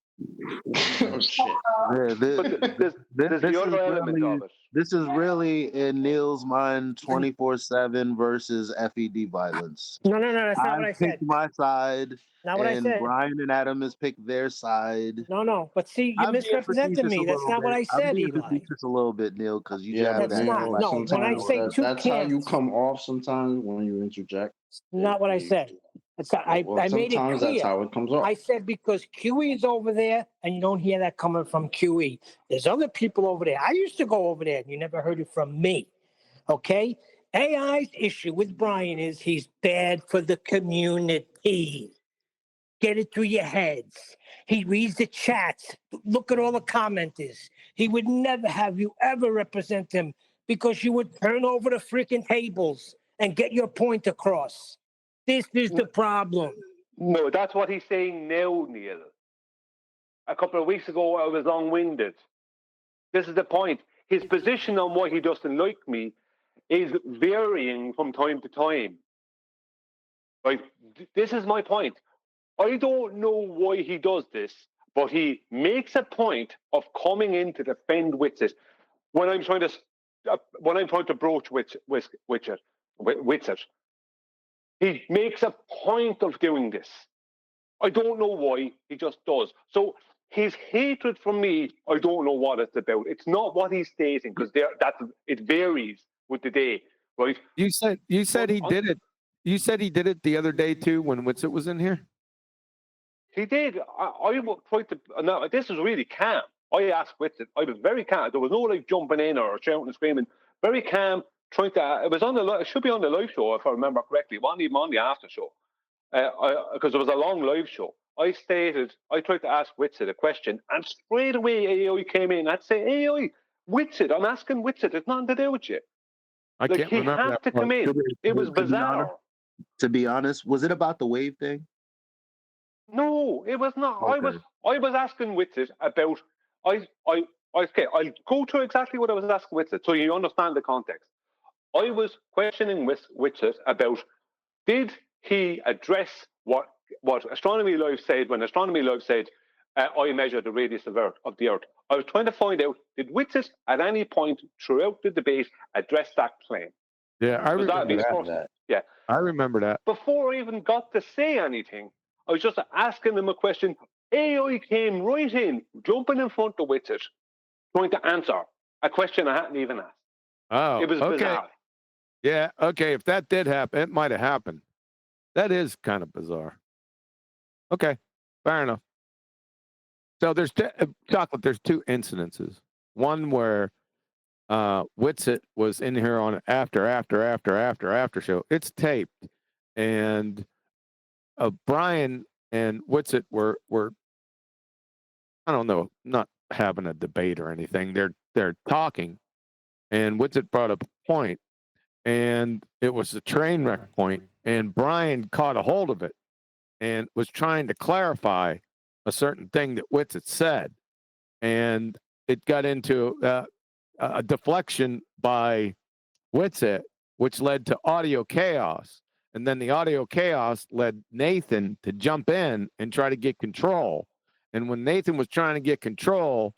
Oh shit! Yeah, there's the other element of it. This is really in Neil's mind 24/7 versus FED violence. No, that's not what I said. Picked my side. Not what I said. Brian and Adam has picked their side. No. But see, you misrepresented me. That's not what I said, Eli. Just a little bit, Neil, because you have that's not. No, when I say two that's camps, how you come off sometimes when you interject. Not what I said. I made it sometimes that's clear. how it comes off. I said because QE is over there, and you don't hear that coming from QE. There's other people over there. I used to go over there, and you never heard it from me. Okay? AI's issue with Brian is he's bad for the community. Get it through your heads. He reads the chats. Look at all the commenters. He would never have you ever represent him because you would turn over the freaking tables and get your point across. This is the problem. No, that's what he's saying now, Neil. A couple of weeks ago, I was long-winded. This is the point. His position on why he doesn't like me is varying from time to time. Right? This is my point. I don't know why he does this, but he makes a point of coming in to defend Witsit when I'm trying to broach Witsit. He makes a point of doing this. I don't know why, he just does. So his hatred for me, I don't know what it's about. It's not what he's stating, because it varies with the day, right? You said he did it. You said he did it the other day too when Witsit was in here. He did. I tried to. No, this is really calm. I asked Witsit. I was very calm. There was no like jumping in or shouting and screaming. Very calm. Trying to. It was on the. It should be on the live show if I remember correctly. It wasn't even on the after show, because it was a long live show. I tried to ask Witsit a question, and straight away AI came in. I'd say, AI, Witsit. I'm asking Witsit. It's nothing to do with you. I can't he remember had that to part. come in. It was bizarre. To be honest, was it about the wave thing? No, it was not. Okay. I was asking Witsit about. Okay, I'll go through exactly what I was asking Witsit so you understand the context. I was questioning Witsit about, did he address what Astronomy Live said when Astronomy Live said, I measure the radius of the Earth. I was trying to find out, did Witsit at any point throughout the debate address that claim? Yeah, I Was remember that. that. Yeah. I remember that. Before I even got to say anything, I was just asking them a question. AI came right in, jumping in front of Witsit, trying to answer a question I hadn't even asked. Oh, It was okay. bizarre. Yeah, okay. If that did happen, it might have happened. That is kind of bizarre. Okay, fair enough. So there's Chocolate. There's two incidences. One where Witsit was in here on after show. It's taped, and Brian and Witsit were I don't know, not having a debate or anything. They're talking, and Witsit brought up a point, and it was a train wreck point, and Brian caught a hold of it and was trying to clarify a certain thing that Witsit said, and it got into a deflection by Witsit, which led to audio chaos. And then the audio chaos led Nathan to jump in and try to get control. And when Nathan was trying to get control,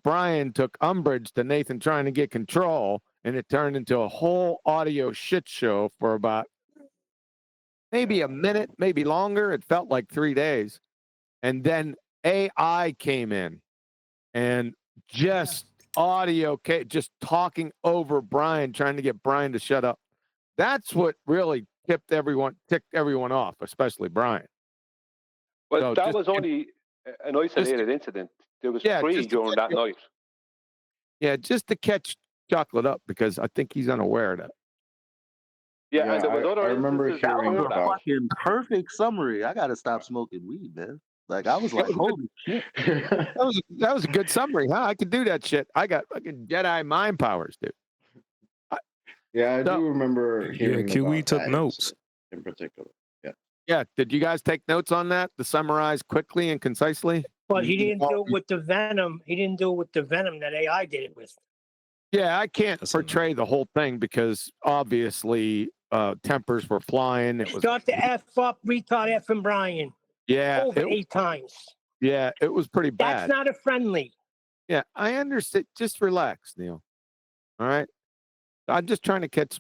Brian took umbrage to Nathan trying to get control, and it turned into a whole audio shit show for about maybe a minute, maybe longer. It felt like 3 days. And then AI came in and just just talking over Brian, trying to get Brian to shut up. That's what really ticked everyone off, especially Brian. Well, So that was only an isolated incident. There was three during that night. Yeah, just to catch Chocolate up, because I think he's unaware of that. Yeah, and there was other I remember instances hearing before about. that. Fucking perfect summary. I gotta stop smoking weed, man. Like I was like, holy shit. That was a good summary, huh? I could do that shit. I got fucking Jedi mind powers, dude. Yeah, I do remember hearing QE about took that notes. in particular. Yeah. Yeah. Did you guys take notes on that to summarize quickly and concisely? But he didn't do it with the venom. He didn't do it with the venom that AI did it with. Yeah, I can't portray the whole thing because obviously tempers were flying. It was Start the F up, retard F and Brian. yeah, Over 8 times. Yeah, it was pretty bad. That's not a friendly. Yeah, I understand. Just relax, Neil. All right. I'm just trying to catch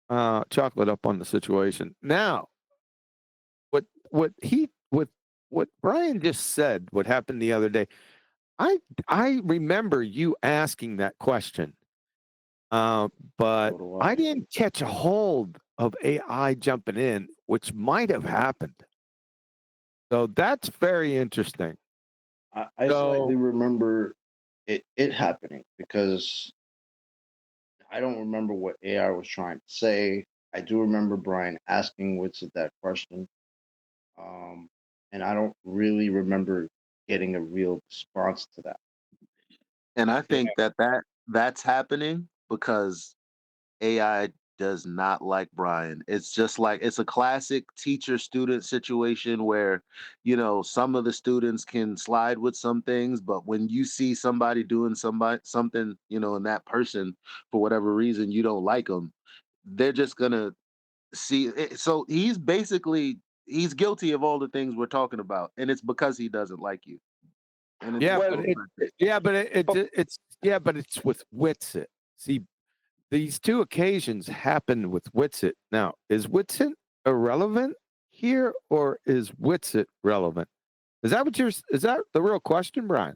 Chocolate up on the situation. Now, what Brian just said, what happened the other day, I remember you asking that question, but I didn't catch a hold of AI jumping in, which might have happened. So that's very interesting. I slightly remember it happening because I don't remember what AI was trying to say. I do remember Brian asking Witsit that question. And I don't really remember getting a real response to that. And I think that's happening because AI does not like Brian. It's just like it's a classic teacher student situation where, some of the students can slide with some things, but when you see somebody doing something, and that person for whatever reason you don't like them, they're just gonna see it. So he's guilty of all the things we're talking about, and it's because he doesn't like you. And Yeah, but it's with Witsit. See, these two occasions happened with Witsit. Now, is Witsit irrelevant here, or is Witsit relevant? Is that the real question, Brian?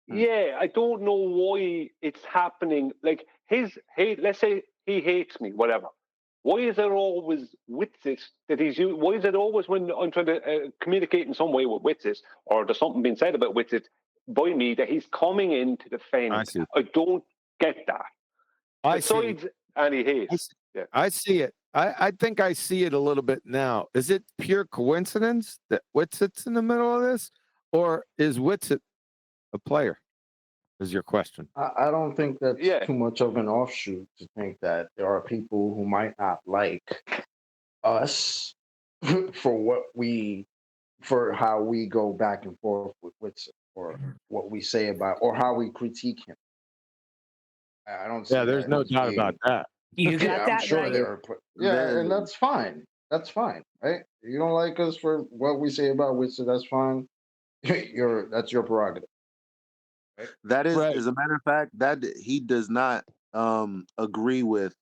Yeah, I don't know why it's happening. Like his hate, let's say he hates me, whatever. Why is there always Witsit that he's using? Why is it always when I'm trying to communicate in some way with Witsit, or there's something being said about Witsit by me, that he's coming in to defend? I don't get that. Besides, and he hates. I see it. I think I see it a little bit now. Is it pure coincidence that Witsit's in the middle of this, or is Witsit a player? Is your question? I don't think that's too much of an offshoot to think that there are people who might not like us for how we go back and forth with Witsit, or what we say about, or how we critique him. I don't. Yeah, there's no doubt about that. You got I'm that sure right. there are. And that's fine. That's fine, right? You don't like us for what we say about Witsit. That's fine. That's your prerogative. That is, as a matter of fact, that he does not agree with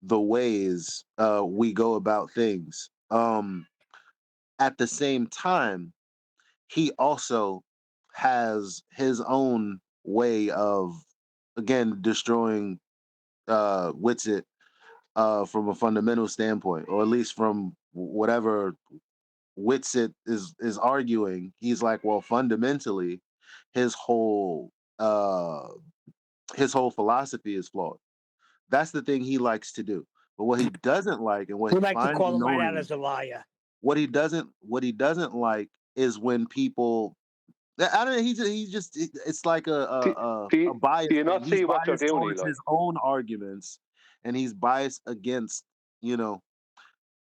the ways we go about things. At the same time, he also has his own way of, again, destroying Witsit from a fundamental standpoint, or at least from whatever Witsit is arguing. He's like, well, fundamentally, his whole philosophy is flawed. That's the thing he likes to do. But what he doesn't like, and what We he like to finds call him right out annoying, as a liar. what he doesn't like is when people. I don't know. He just it's like a bias. Do you not He's see what they're biased doing, towards Eli? his own arguments, and he's biased against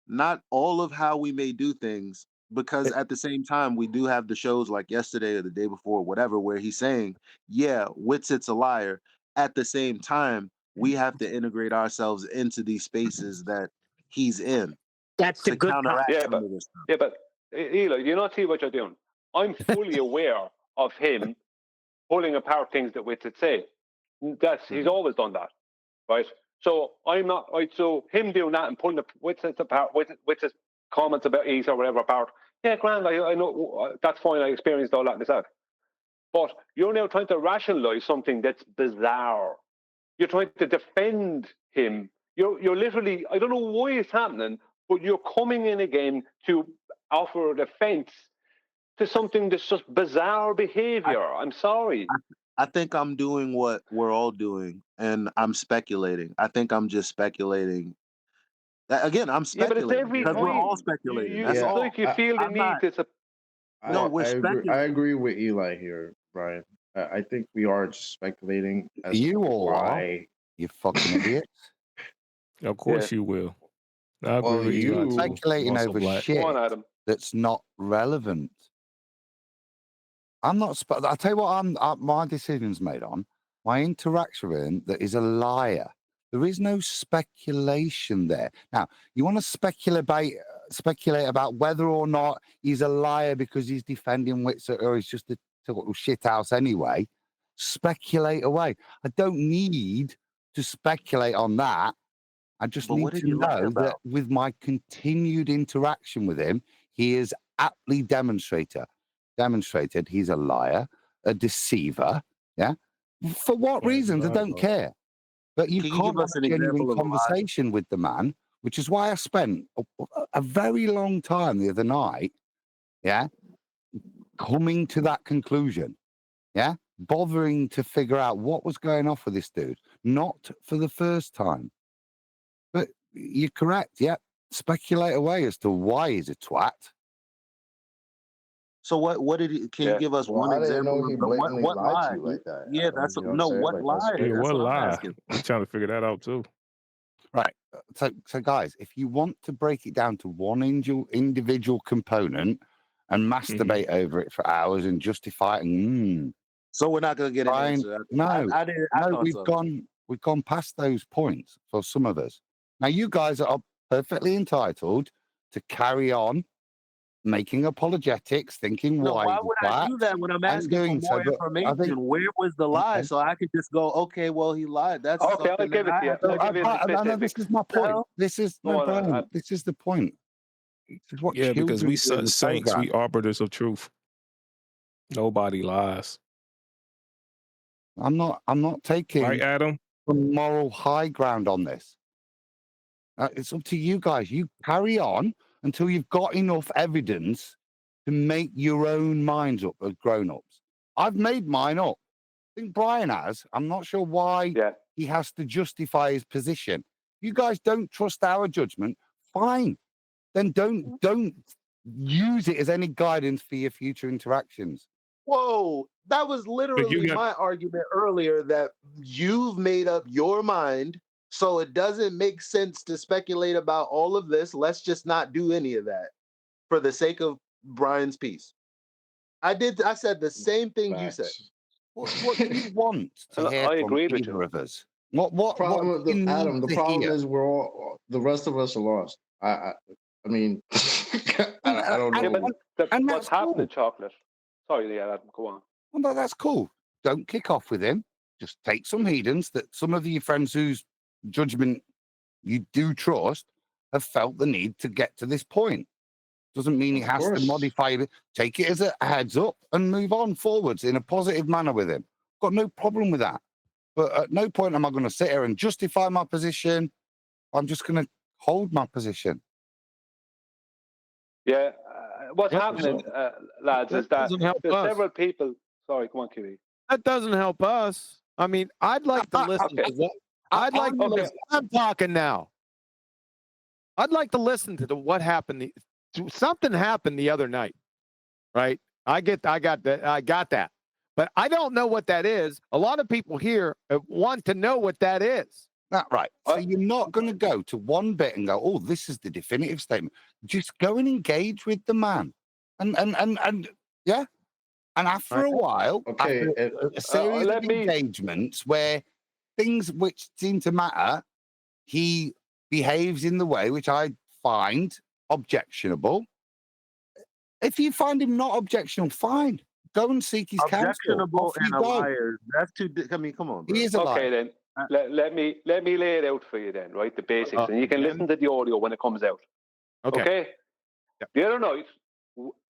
not all of how we may do things. Because at the same time, we do have the shows like yesterday or the day before, whatever, where he's saying, "Yeah, Witsit's a liar." At the same time, we have to integrate ourselves into these spaces that he's in. That's to counteract Yeah, some but of this stuff. Eli, do you not see what you're doing? I'm fully aware of him pulling apart things that Witsit say. He's always done that, right? So I'm not right. So him doing that and pulling the Witsit's apart, Witsit's comments about East or whatever apart. Yeah, grand. I know that's fine. I experienced all that myself. But you're now trying to rationalize something that's bizarre. You're trying to defend him. You're literally, I don't know why it's happening, but you're coming in again to offer a defense to something that's just bizarre behavior. I'm sorry. I think I'm doing what we're all doing, and I'm speculating. I think I'm just speculating. Again, I'm Yeah, but it's speculating every because we're all time. speculating. That's It's all. like you feel the I'm need not. to. No, we're speculating. I agree with Eli here, Brian. I think we are just speculating as to You all are. why. You fucking idiots. Of course you will. I agree Well, with Eli too. Speculating Also over black. shit Come on, Adam. that's not relevant. I'm not. I'll tell you what. My decision's made on my interaction with him. That is a liar. There is no speculation there. Now, you want to speculate about whether or not he's a liar because he's defending Witsit or he's just a total shithouse anyway. Speculate away. I don't need to speculate on that. I just But need what did to he lie know that about? with my continued interaction with him, he is aptly demonstrated he's a liar, a deceiver. Yeah. For what reasons? I don't care. But you Can you can't give have us a an genuine example of a lie? conversation with the man which is why I spent a very long time the other night, coming to that conclusion, bothering to figure out what was going on with this dude, not for the first time. But you're correct, speculate away as to why he's a twat. So what did he? Can you give us Well, one I didn't example know he of blatantly what lied to lie? you like that. Yeah, Adam, that's you know what I'm no saying? what Like, lie. that's Yeah, crazy. what That's what I'm lie? asking. I'm trying to figure that out too. Right. So guys, if you want to break it down to one individual component and masturbate over it for hours and justify it, So we're not gonna get an Brian, answer. no, I didn't. I no, thought we've so. gone past those points for some of us. Now, you guys are perfectly entitled to carry on making apologetics, thinking No, why why he's would a I twat, do that when I'm and asking for doing so. more But I think information? Where was the lie? okay. So I could just go, okay, well, he lied. That's Okay, I'll something that give it to you. I So, I'll give you the no, this specifics. is my point. hell? This is Go no, on, Brian. This is the point. This is what Yeah, because we children do in such the saints, playground. we arbiters of truth. Nobody lies. I'm not Right, taking Adam? the moral high ground on this. It's up to you guys. You carry on until you've got enough evidence to make your own minds up as grown-ups. I've made mine up. I think Brian has. I'm not sure why he has to justify his position. You guys don't trust our judgment. Fine. Then don't use it as any guidance for your future interactions. Whoa, that was literally my argument earlier that you've made up your mind, so it doesn't make sense to speculate about all of this. Let's just not do any of that for the sake of Brian's peace. I said the same thing you said. What do you want to hear I from agreed with either you. of us? What Problem, do you need Adam. The to problem hear? is we're all the rest of us are lost. I mean, I don't know. And what's that's happening, cool. Chocolate? Sorry, Adam, go on. Well, that's cool. Don't kick off with him. Just take some heedings that some of your friends whose judgment you do trust have felt the need to get to this point. Doesn't mean he has to modify it. Take it as a heads up and move on forwards in a positive manner with him. Got no problem with that. But at no point am I going to sit here and justify my position. I'm just going to hold my position. Yeah, what's Yep, happening, lads, is that that doesn't help there's us. several people. Sorry, come on, Kiwi. That doesn't help us. I mean, I'd like to listen to what I'd like to listen. I'm talking now. I'd like to listen to what happened. Something happened the other night, right? I got that. But I don't know what that is. A lot of people here want to know what that is. Right. So you're not going to go to one bit and go, oh, this is the definitive statement. Just go and engage with the man. And yeah. And after a while, after a series of engagements where things which seem to matter, he behaves in the way which I find objectionable. If you find him not objectionable, fine. Go and seek his counsel. Objectionable Off you and a go. liar. That's too. I mean, come on, bro. He is a liar. Okay, then let me lay it out for you then, right? The basics, and you can listen to the audio when it comes out. Okay. The other night,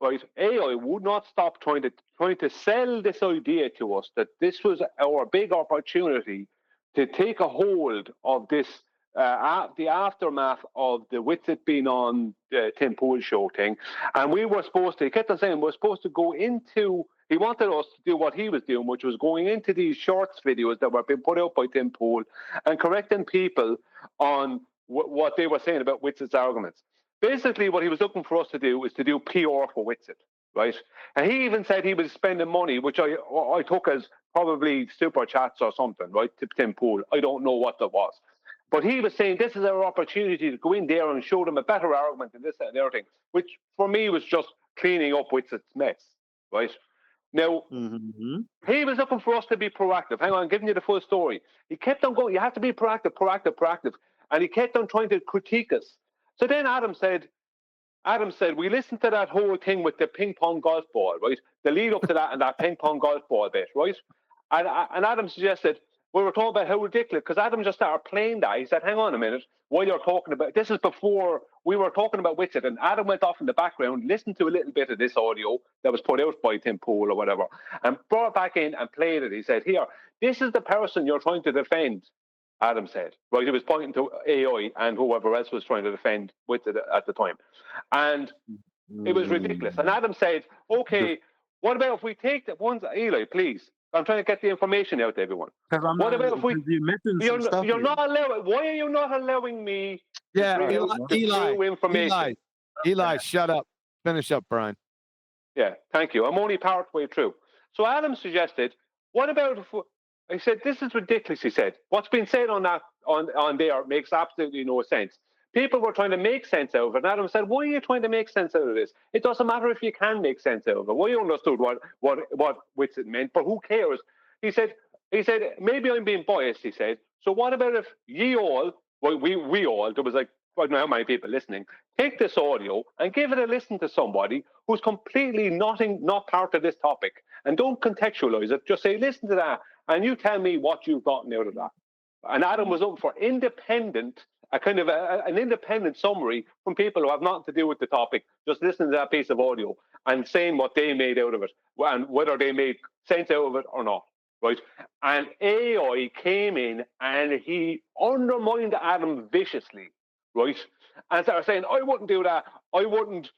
right? AI would not stop trying to sell this idea to us that this was our big opportunity to take a hold of this. The aftermath of the Witsit being on the Tim Pool show thing, and we were supposed to. He kept on saying we're supposed to go into. He wanted us to do what he was doing, which was going into these shorts videos that were being put out by Tim Pool and correcting people on what they were saying about Witsit's arguments. Basically, what he was looking for us to do is to do PR for Witsit, right? And he even said he was spending money, which I took as probably super chats or something, right, to Tim Pool. I don't know what that was. But he was saying this is our opportunity to go in there and show them a better argument than this and the other thing, which for me was just cleaning up Witsit's mess, right? Now, he was looking for us to be proactive. Hang on, I'm giving you the full story. He kept on going, you have to be proactive. And he kept on trying to critique us. So then Adam said, we listened to that whole thing with the ping pong golf ball, right? The lead up to that and that ping pong golf ball bit, right? And Adam suggested, we were talking about how ridiculous, because Adam just started playing that. He said, hang on a minute, while you're talking about, this is before we were talking about Witsit, and Adam went off in the background, listened to a little bit of this audio that was put out by Tim Pool or whatever, and brought it back in and played it. He said, here, this is the person you're trying to defend. Adam said. Right, he was pointing to AI and whoever else was trying to defend with it at the time. And it was ridiculous. And Adam said, okay, what about if we take the ones, Eli, please. I'm trying to get the information out to everyone. What about if we? You're not allowing. Why are you not allowing me? Yeah, to bring out the true information? Eli, shut up. Finish up, Brian. Yeah, thank you. I'm only partway through. So Adam suggested, what about if I said, this is ridiculous, he said. What's been said on that on there makes absolutely no sense. People were trying to make sense out of it. And Adam said, why are you trying to make sense out of this? It doesn't matter if you can make sense out of it. Well, you understood what Whitsitt meant, but who cares? He said, maybe I'm being biased, he said. So what about if ye all, well, we all, there was like, I don't know how many people listening, take this audio and give it a listen to somebody who's completely not part of this topic. And don't contextualize it. Just say, listen to that, and you tell me what you've gotten out of that. And Adam was up for independent, a kind of an independent summary from people who have nothing to do with the topic, just listening to that piece of audio and saying what they made out of it and whether they made sense out of it or not, right? And AI came in and he undermined Adam viciously, right? And started saying, I wouldn't do that. I wouldn't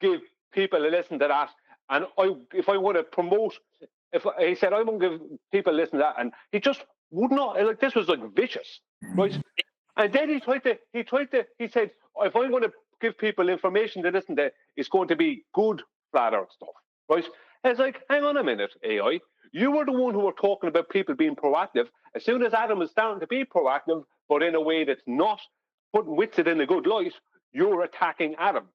give people a listen to that. And if I want to promote, he said, I won't give people a listen to that. And he just would not, like, this was like vicious, right? And then he said, if I'm going to give people information to listen to, it's going to be good, flat earth stuff, right? And it's like, hang on a minute, AI. You were the one who were talking about people being proactive. As soon as Adam was starting to be proactive, but in a way that's not putting Whitsitt in a good light, you're attacking Adam,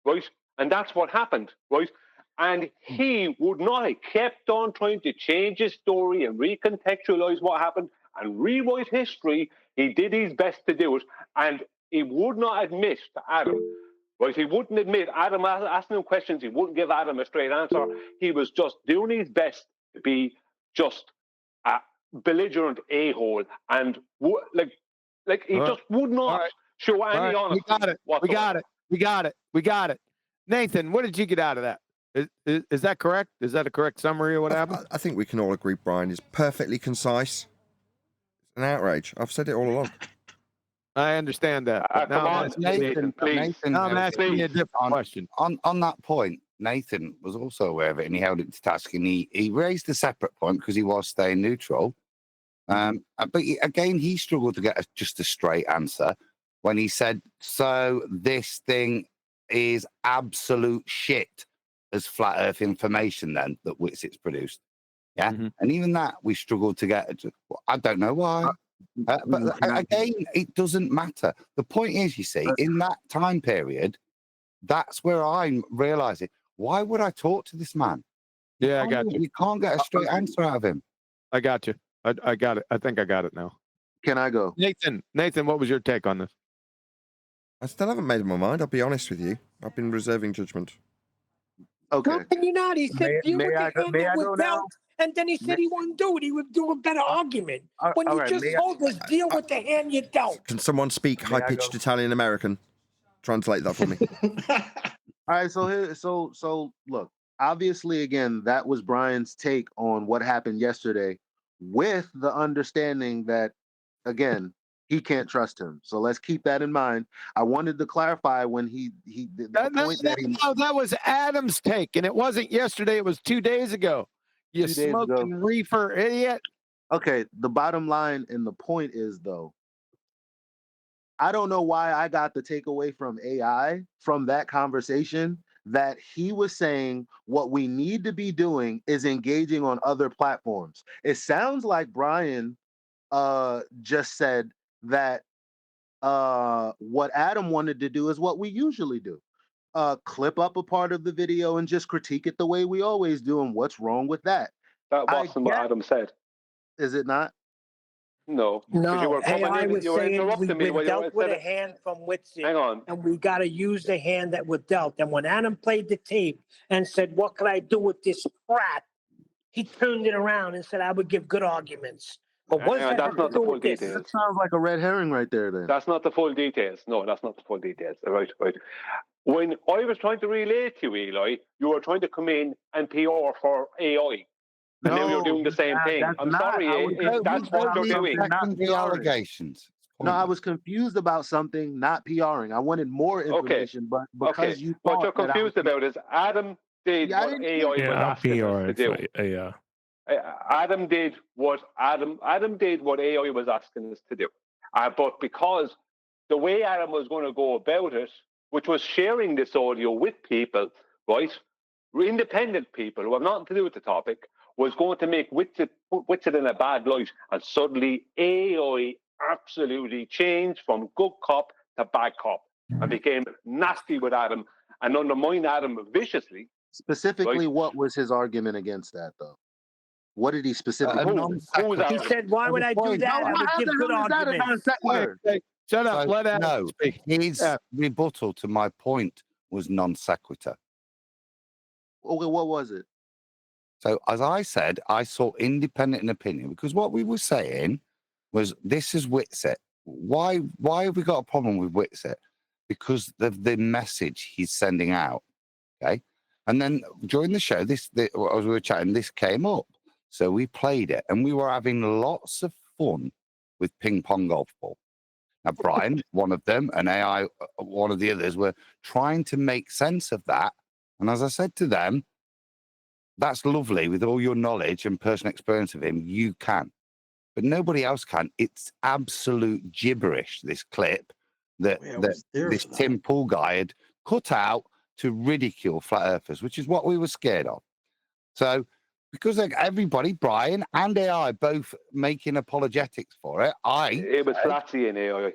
right? And that's what happened, right? And he would not have kept on trying to change his story and recontextualize what happened and rewrite history. He did his best to do it, and he would not admit to Adam, right? He wouldn't admit Adam asking him questions. He wouldn't give Adam a straight answer. He was just doing his best to be just a belligerent a-hole, and he just would not show any honesty. We got it. Nathan, what did you get out of that? Is that correct? Is that a correct summary of what happened? I think we can all agree Brian is perfectly concise. It's an outrage. I've said it all along. I understand that. Come on, Nathan, I'm asking you a different question. On that point, Nathan was also aware of it and he held it to task, and he raised a separate point because he was staying neutral. But again, he struggled to get just a straight answer when he said, so this thing is absolute shit as flat earth information then that Whitsitt's produced. Yeah. Mm-hmm. And even that we struggled to get. I don't know why. But again, it doesn't matter. The point is, you see, in that time period, that's where I'm realizing, why would I talk to this man? Yeah, I got you. You can't get a straight answer out of him. I got you. I got it. I think I got it now. Can I go? Nathan, what was your take on this? I still haven't made up my mind. I'll be honest with you. I've been reserving judgment. Okay. How can you not? He said, deal with the hand that was dealt. And then he said he wouldn't do it. He would do a better argument. When you just told us, deal with the hand you dealt. Can someone speak high-pitched Italian American? Translate that for me. All right, so look, obviously, again, that was Brian's take on what happened yesterday, with the understanding that, again, he can't trust him. So let's keep that in mind. I wanted to clarify when that was Adam's take, and it wasn't yesterday. It was 2 days ago. You smoking reefer idiot. Okay, the bottom line and the point is, though, I don't know why I got the takeaway from AI from that conversation that he was saying what we need to be doing is engaging on other platforms. It sounds like Brian just said that what Adam wanted to do is what we usually do. Clip up a part of the video and just critique it the way we always do. And what's wrong with that? That wasn't what Adam said. Is it not? No. AI was saying we when dealt with a hand from Whitsitt. Hang on. And we got to use the hand that was dealt. And when Adam played the tape and said, what could I do with this crap? He turned it around and said, I would give good arguments. But that's not the full details. That sounds like a red herring right there, then. That's not the full details. No, that's not the full details. Right. When I was trying to relate to you, Eli, you were trying to come in and PR for AI. And now you're No, doing the same thing. that's I'm not. sorry, I was if that's confused what about you're doing. something, not Secondary PRing. allegations. No, I Pointless. was confused about something, not PRing. I wanted more Okay, information, but okay. because you What you're thought that I was, confused about is Adam did yeah, I what didn't say AI was Yeah, I'm asking us to PRing do. for AI. Adam did what Adam did what AI was asking us to do. But because the way Adam was going to go about it, which was sharing this audio with people, right, independent people who have nothing to do with the topic, was going to make Witsit in a bad light, and suddenly AI absolutely changed from good cop to bad cop and became nasty with Adam and undermined Adam viciously. specifically, Right? what was his argument against that, though? What did he specifically? Who's He argument? said, "Why would I do that? No, I would how give the good hell is that a non arguments." sequitur? Shut up. So, Let Adam no, speak. his Yeah. rebuttal to my point was non sequitur. Okay, what was it? So, as I said, I saw independent opinion because what we were saying was this is Witsit. Why have we got a problem with Witsit? Because of the message he's sending out. Okay. And then during the show, as we were chatting, this came up. So we played it and we were having lots of fun with ping pong golf ball. Now, Brian, one of them, and AI, one of the others, were trying to make sense of that. And as I said to them, that's lovely with all your knowledge and personal experience of him, you can. But nobody else can. It's absolute gibberish, this clip that, Yeah, I that was there this for that. Tim Pool guy had cut out to ridicule flat earthers, which is what we were scared of. So, because like everybody, Brian and AI, both making apologetics for it, It was flatsy in AI.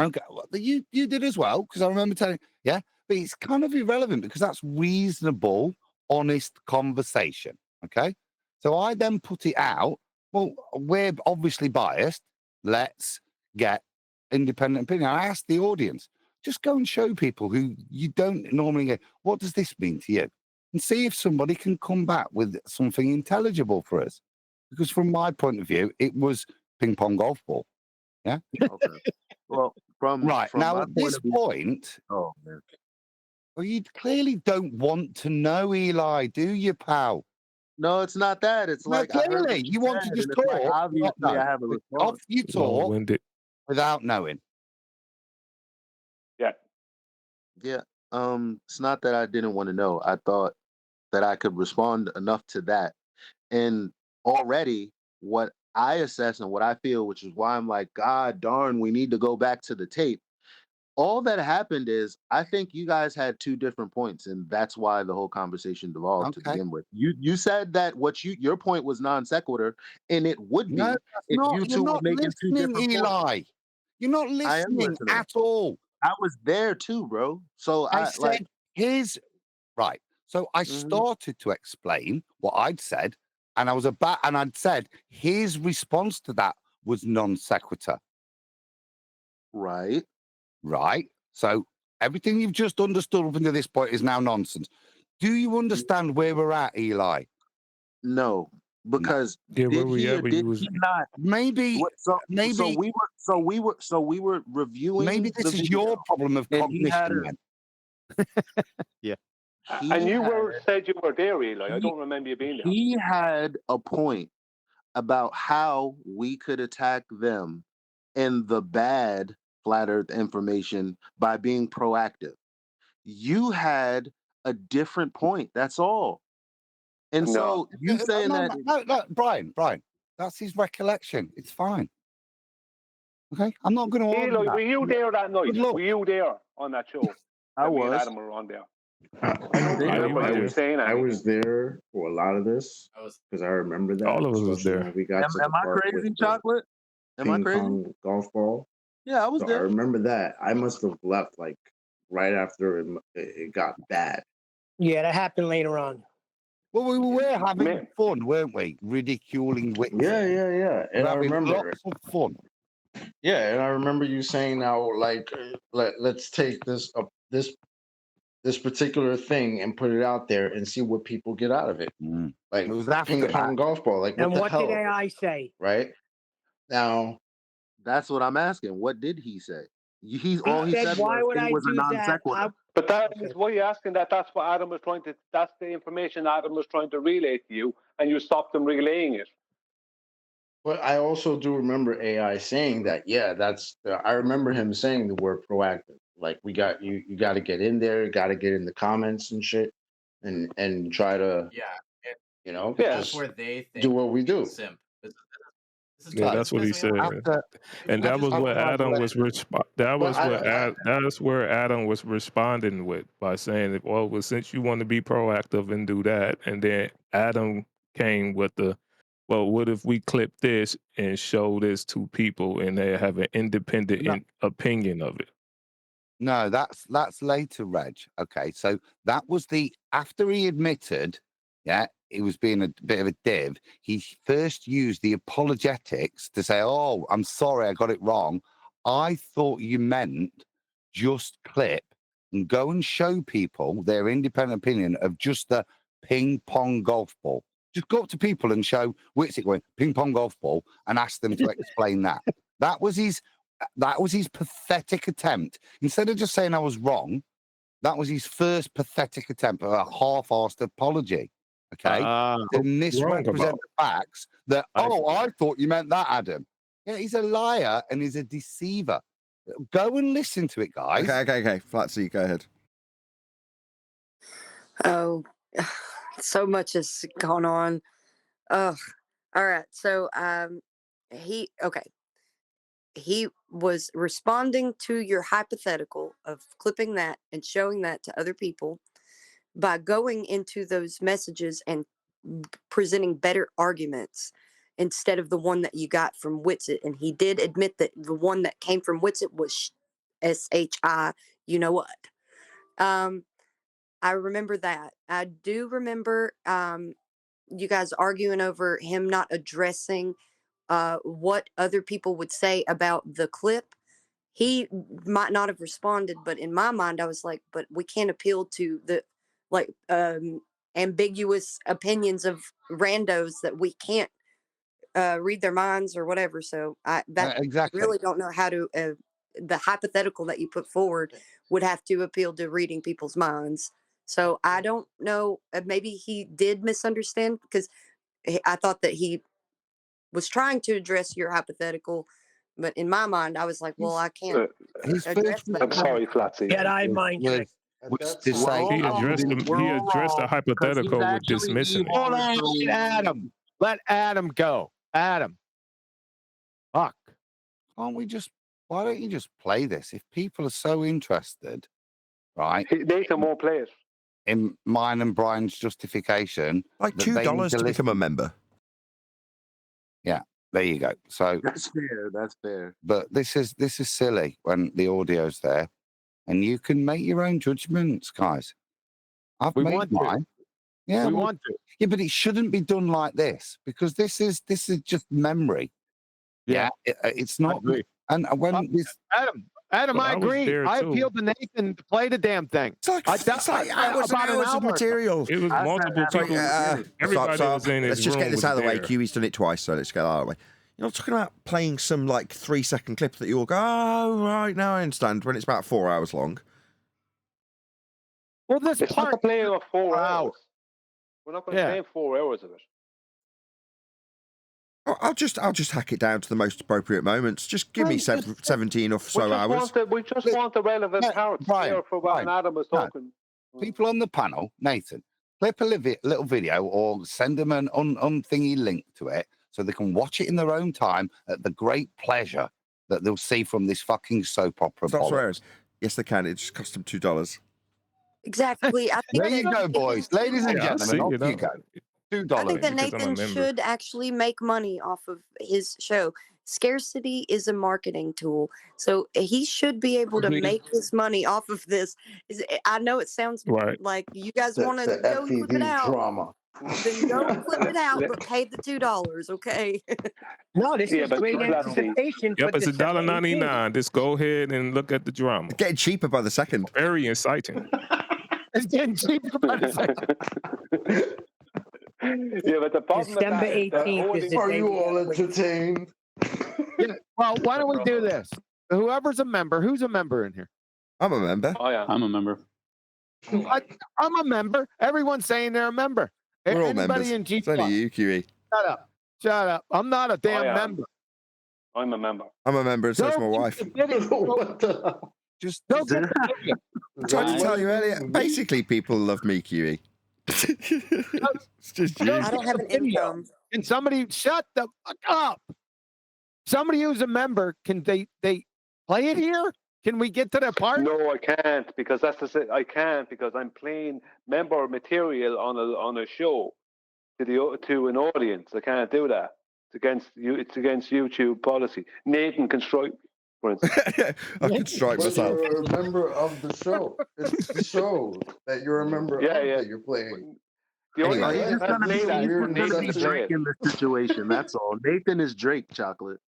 okay, well, you did as well, because I remember telling, yeah, but it's kind of irrelevant because that's reasonable, honest conversation. Okay. So I then put it out. Well, we're obviously biased. Let's get independent opinion. I asked the audience, just go and show people who you don't normally get, what does this mean to you? And see if somebody can come back with something intelligible for us. Because from my point of view, it was ping pong golf ball. Yeah. Okay. Well, from Right. Now, my at point this of view, point, oh man, well, you clearly don't want to know, Eli, do you, pal? no, it's not that. It's No, like I heard what clearly. you You want to said, just and it's like talk. obviously No. I have a Off response. you talk Long-winded. without knowing. Yeah. Yeah. It's not that I didn't want to know. I thought that I could respond enough to that. And already what I assess and what I feel, which is why I'm like, God darn, we need to go back to the tape. All that happened is I think you guys had two different points, and that's why the whole conversation devolved to Okay. begin with. You said that your point was non sequitur, and it would be No, that's if not. you You're two were not making two listening, different points. Eli. You're not I am listening listening. at all. I was there too, bro. So I I said, like here's right. So I started to explain what I'd said, and I'd said his response to that was non sequitur. right. Right. So everything you've just understood up until this point is now nonsense. Do you understand where we're at, Eli? No, because Yeah, where did we he at? or Where did you was he not? Maybe, So maybe, we were reviewing. maybe this the is video, your problem of and he had cognition. a Then. Yeah. And you had said you were there, Eli. I he, don't remember you being there. he had a point about how we could attack them and the bad flat earth information by being proactive. You had a different point. That's all. And No. so you saying that No, Brian, that's his recollection. It's fine. Okay, I'm not going to argue Eli, that. were you there that night? Good luck. Were you there on that show? I That me and was. Adam were on there. I don't Yeah, you remember. was I there. was saying I anything. was there for a lot of this because I remember that, All of us was especially there. when we got to the Am I part with crazy, the Chocolate? Am I ping crazy? pong golf ball. Yeah, I was So I there. remember that. I must have left like right after it got bad. Yeah, that happened later on. Well, we were having Man. fun, weren't we? Ridiculing Whitney. Yeah. And I having remember lots of fun. Yeah, and I remember you saying now, like, let's take this particular thing and put it out there and see what people get out of it. Like It was after ping that. pong golf ball. Like, what And the what hell? did AI say? Right now, That's what I'm asking. What did he say? He's all he said, said why was would it I was a do non that? sequitur. But that is why you're asking that. That's what Adam was trying to. That's the information Adam was trying to relay to you, and you stopped him relaying it. But I also do remember AI saying that. Yeah, I remember him saying the word proactive. Like we got you. You got to get in there. You got to get in the comments and shit, and try to Yeah, and you know that's just where they think do what we do. simp. This is Yeah, what that's what he pisses me said. off. After, And I that just was want what to Adam was that But was what that's where Adam was responding with by saying that, well, since you want to be proactive and do that, and then Adam came with the, well, what if we clip this and show this to people and they have an independent No. opinion of it? No, that's later, Reg. Okay, so that was after he admitted, yeah, he was being a bit of a div. He first used the apologetics to say, "Oh, I'm sorry, I got it wrong. I thought you meant just clip and go and show people their independent opinion of just the ping pong golf ball. Just go up to people and show Witzik going ping pong golf ball and ask them to explain that." That was his pathetic attempt. Instead of just saying I was wrong, that was his first pathetic attempt at a half-assed apology. Okay, to Wrong misrepresent about. the facts that I I thought you meant that, Adam. Yeah, he's a liar and he's a deceiver. Go and listen to it, guys. Okay. Flatsy, go ahead. Oh, so much has gone on. Ugh. All right. So he was responding to your hypothetical of clipping that and showing that to other people by going into those messages and presenting better arguments instead of the one that you got from Witsit. And he did admit that the one that came from Witsit was SHI, you know what. I remember that. I do remember you guys arguing over him not addressing what other people would say about the clip. He might not have responded, but in my mind, I was like, but we can't appeal to the ambiguous opinions of randos that we can't read their minds or whatever. So Exactly. really don't know how to. The hypothetical that you put forward would have to appeal to reading people's minds. So I don't know. Maybe he did misunderstand because I thought that he was trying to address your hypothetical, but in my mind, I was like, well, I can't His address first that. I'm sorry, Flatsy. Jedi mind trick. was to say He addressed the hypothetical with dismissing it. Adam. Let Adam go. Adam. Fuck. Why don't you just play this? If people are so interested, right? Nathan won't play it. In mine and Brian's justification. Like that they need $2 to become a member. Yeah, there you go. So That's fair. That's fair. but this is silly when the audio's there. And you can make your own judgments, guys. I've We made want to. mine. Yeah, We well, want to. Yeah, but it shouldn't be done like this because this is just memory. Yeah, it's I not. agree. And when this Adam, Well, I I was agree. there, I too. appealed to Nathan to play the damn thing. It's like hours and about an hours of hour ago. material. It was multiple people. Everybody was in his Let's just room get this was out of the way. there. QE's done it twice, so let's get that out of the way. You're not talking about playing some like 3-second clip that you all go, oh, right, now I understand, when it's about 4 hours long. Well, this It's not a play of 4 hours. We're not going to Yeah. play 4 hours of it. I'll just hack it down to the most appropriate moments. Just give me 17 or so hours. We just want the relevant parts there for what Adam was talking. people on the panel, Nathan, clip a little video or send them an unthingy link to it so they can watch it in their own time at the great pleasure that they'll see from this fucking soap opera. Stop bollocks. swearing. Yes, they can. It just cost them $2. Exactly. I think There you go, boys. Ladies and Yeah, I see gentlemen, off it. you go. I think $2. that Nathan should actually make money off of his show. Scarcity is a marketing tool, so he should be able to Agreed. make his money off of this. I know it sounds Right. like you guys The want to go and clip it FPV out. drama. Then go clip it out, but pay the $2, okay? No, this Yeah, is but great let's see. anticipation Yep, for it's December 18th. $1.99. Just go ahead and look at the drama. It's getting cheaper by the second. Very exciting. It's getting cheaper by the second. Yeah, but the problem December with that is the 18th whole is the Are day you we all gotta wait. entertained? Yeah. Well, why don't we do this? whoever's a member, who's a member in here? I'm a member. Oh yeah. I'm a member. I'm a member. Everyone's saying they're a member. We're all Anybody members. in G+. It's only you, QE. Shut up. Shut up. I'm not a damn yeah. member. I'm a member. I'm a member, and so's my wife. What the? Just Don't get the video. I tried to tell you earlier. Basically, people love me, QE. It's just you. I don't have an income. Can somebody shut the fuck up? Somebody who's a member, can they play it here? Can we get to that part? No, I can't because I can't because I'm playing member material on a show to an audience. I can't do that. It's against YouTube policy. Nathan can strike me, for instance. I could strike But myself. you're a member of the show. It's the show that you're a member of that you're playing. Anyway. He's just gonna be Drake in this situation. That's all. Nathan is Drake, chocolate.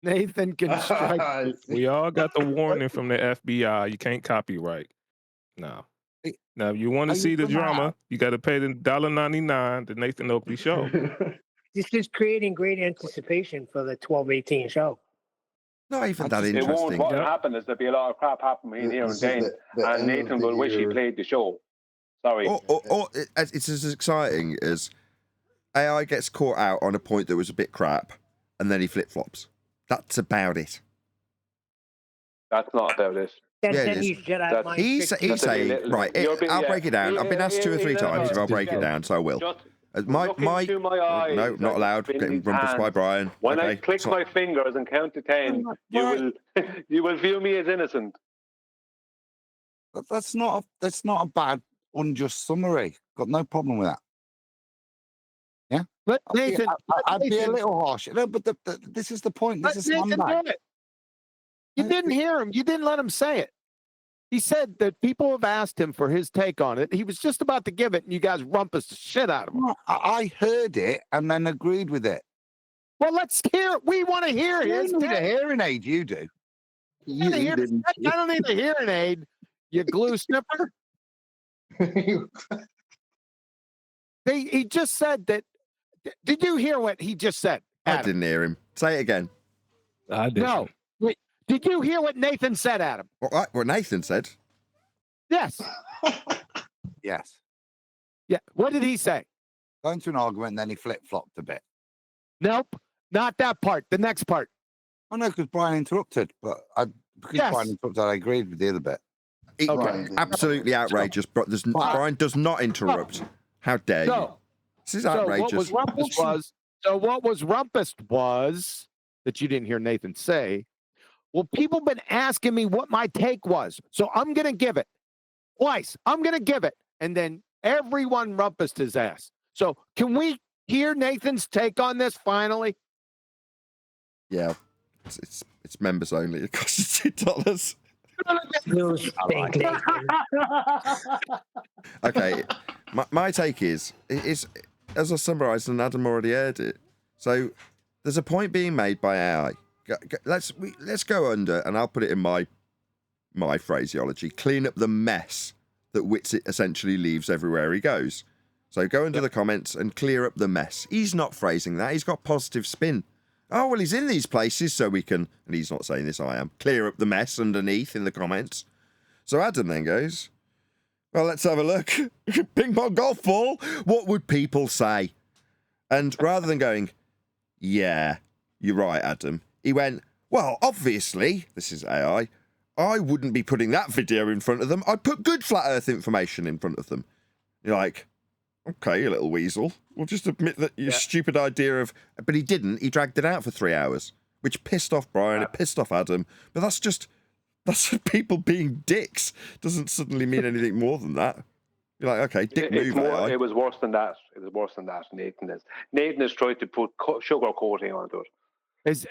Nathan can strike. We all got the warning from the FBI. You can't copyright. No. Now, if you want to see the drama, you got to pay the $1.99 the Nathan Oakley show. This is creating great anticipation for the 12-18 show. Not even that It won't. interesting. What will happen is there'll be a lot of crap happening here and then, and Nathan will wish he played the show. Sorry. Or it's as exciting as AI gets caught out on a point that was a bit crap, and then he flip-flops. That's about it. That's not about it. Yeah, it is. He's saying, right, I'll break it down. I've been asked 2 or 3 times if I'll break it down, so I will. Look into my eyes. No, not allowed. Getting rumpus by Brian. When I Okay, click so- my fingers and count to 10, you will view me as innocent. That's not a bad, unjust summary. Got no problem with that. Yeah, but Nathan, I'd be a Nathan- little harsh. No, but this is the point. This is Nathan sandbag. did it. You didn't hear him. You didn't let him say it. He said that people have asked him for his take on it. He was just about to give it, and you guys rumpus the shit out of him. I heard it and then agreed with it. Well, let's hear it. We want to hear You his need a take. hearing aid. You do. I don't need a hearing aid, you glue sniffer. He just said that. Did you hear what he just said? I didn't hear him. Say it again. I didn't. No. Wait, did you hear what Nathan said, Adam? What Nathan said? Yes. Yes. Yeah. What did he say? Going to an argument, and then he flip-flopped a bit. Nope. Not that part. The next part. I know because Brian interrupted, but because Yes. Brian interrupted, I agreed with the other bit. Absolutely outrageous. Brian does not interrupt. How dare you? This is outrageous. So what was rumpus was that you didn't hear Nathan say. Well, people been asking me what my take was, so I'm gonna give it twice. I'm gonna give it, and then everyone rumpused his ass. So can we hear Nathan's take on this finally? Yeah, it's members only. It costs $2. You stink, Nathan. Okay, my take is as I summarised, and Adam already heard it. So there's a point being made by AI. Let's go under, and I'll put it in my phraseology. Clean up the mess that Witsit essentially leaves everywhere he goes. So go under the comments and clear up the mess. He's not phrasing that. He's got positive spin. Oh, well, he's in these places so we can, and he's not saying this, I am, clear up the mess underneath in the comments. So Adam then goes, well, let's have a look. Ping pong golf ball. What would people say? And rather than going, yeah, you're right, Adam, he went, well, obviously, this is AI, I wouldn't be putting that video in front of them. I'd put good flat earth information in front of them. You're like, okay, you little weasel. We'll just admit that your stupid idea of... But he didn't. He dragged it out for 3 hours, which pissed off Brian. It pissed off Adam. But that's people being dicks. Doesn't suddenly mean anything more than that. You're like, okay, dick move, AI. It was worse than that. It was worse than that. Nathan has tried to put sugar coating onto it. Is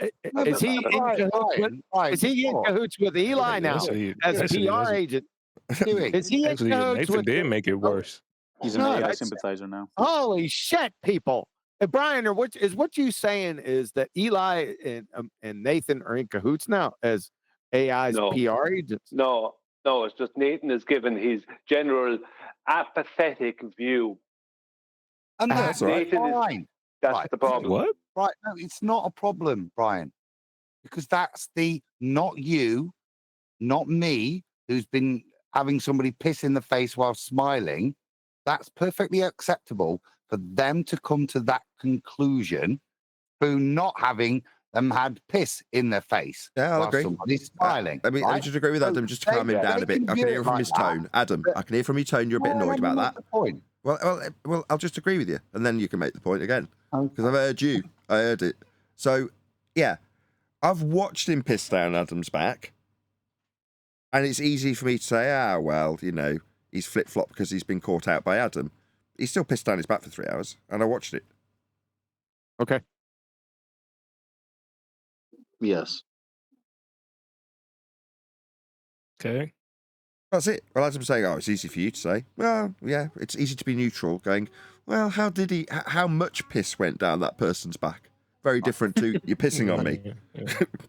he in cahoots with Eli now as a PR agent? Is he in cahoots Nathan with? did make it worse. He's an AI sympathizer now. Holy shit, people! Brian, or what you saying is that Eli and Nathan are in cahoots now as AI's PR agents? No, it's just Nathan has given his general apathetic view. And that's Nathan fine. That's the problem. What? Right, no, it's not a problem, Brian. because that's not you, not me, who's been having somebody piss in the face while smiling. That's perfectly acceptable for them to come to that conclusion through not having them had piss in their face Yeah, I'll while agree. somebody's smiling. Let me just agree with So Adam, just to they- calm him down they a bit. can I can view hear it from like his that, tone. Adam, but- I can hear from your tone you're a bit Well, annoyed let me about make that. the point. Well, I'll just agree with you, and then you can make the point again. Because I've heard you. I heard it. So, yeah, I've watched him piss down Adam's back, and it's easy for me to say, well, he's flip-flopped because he's been caught out by Adam. He still pissed down his back for 3 hours, and I watched it. Okay. Yes. Okay. That's it. Well, Adam's saying, it's easy for you to say. Well, yeah, it's easy to be neutral, going, well, how much piss went down that person's back? Very different to you're pissing on me.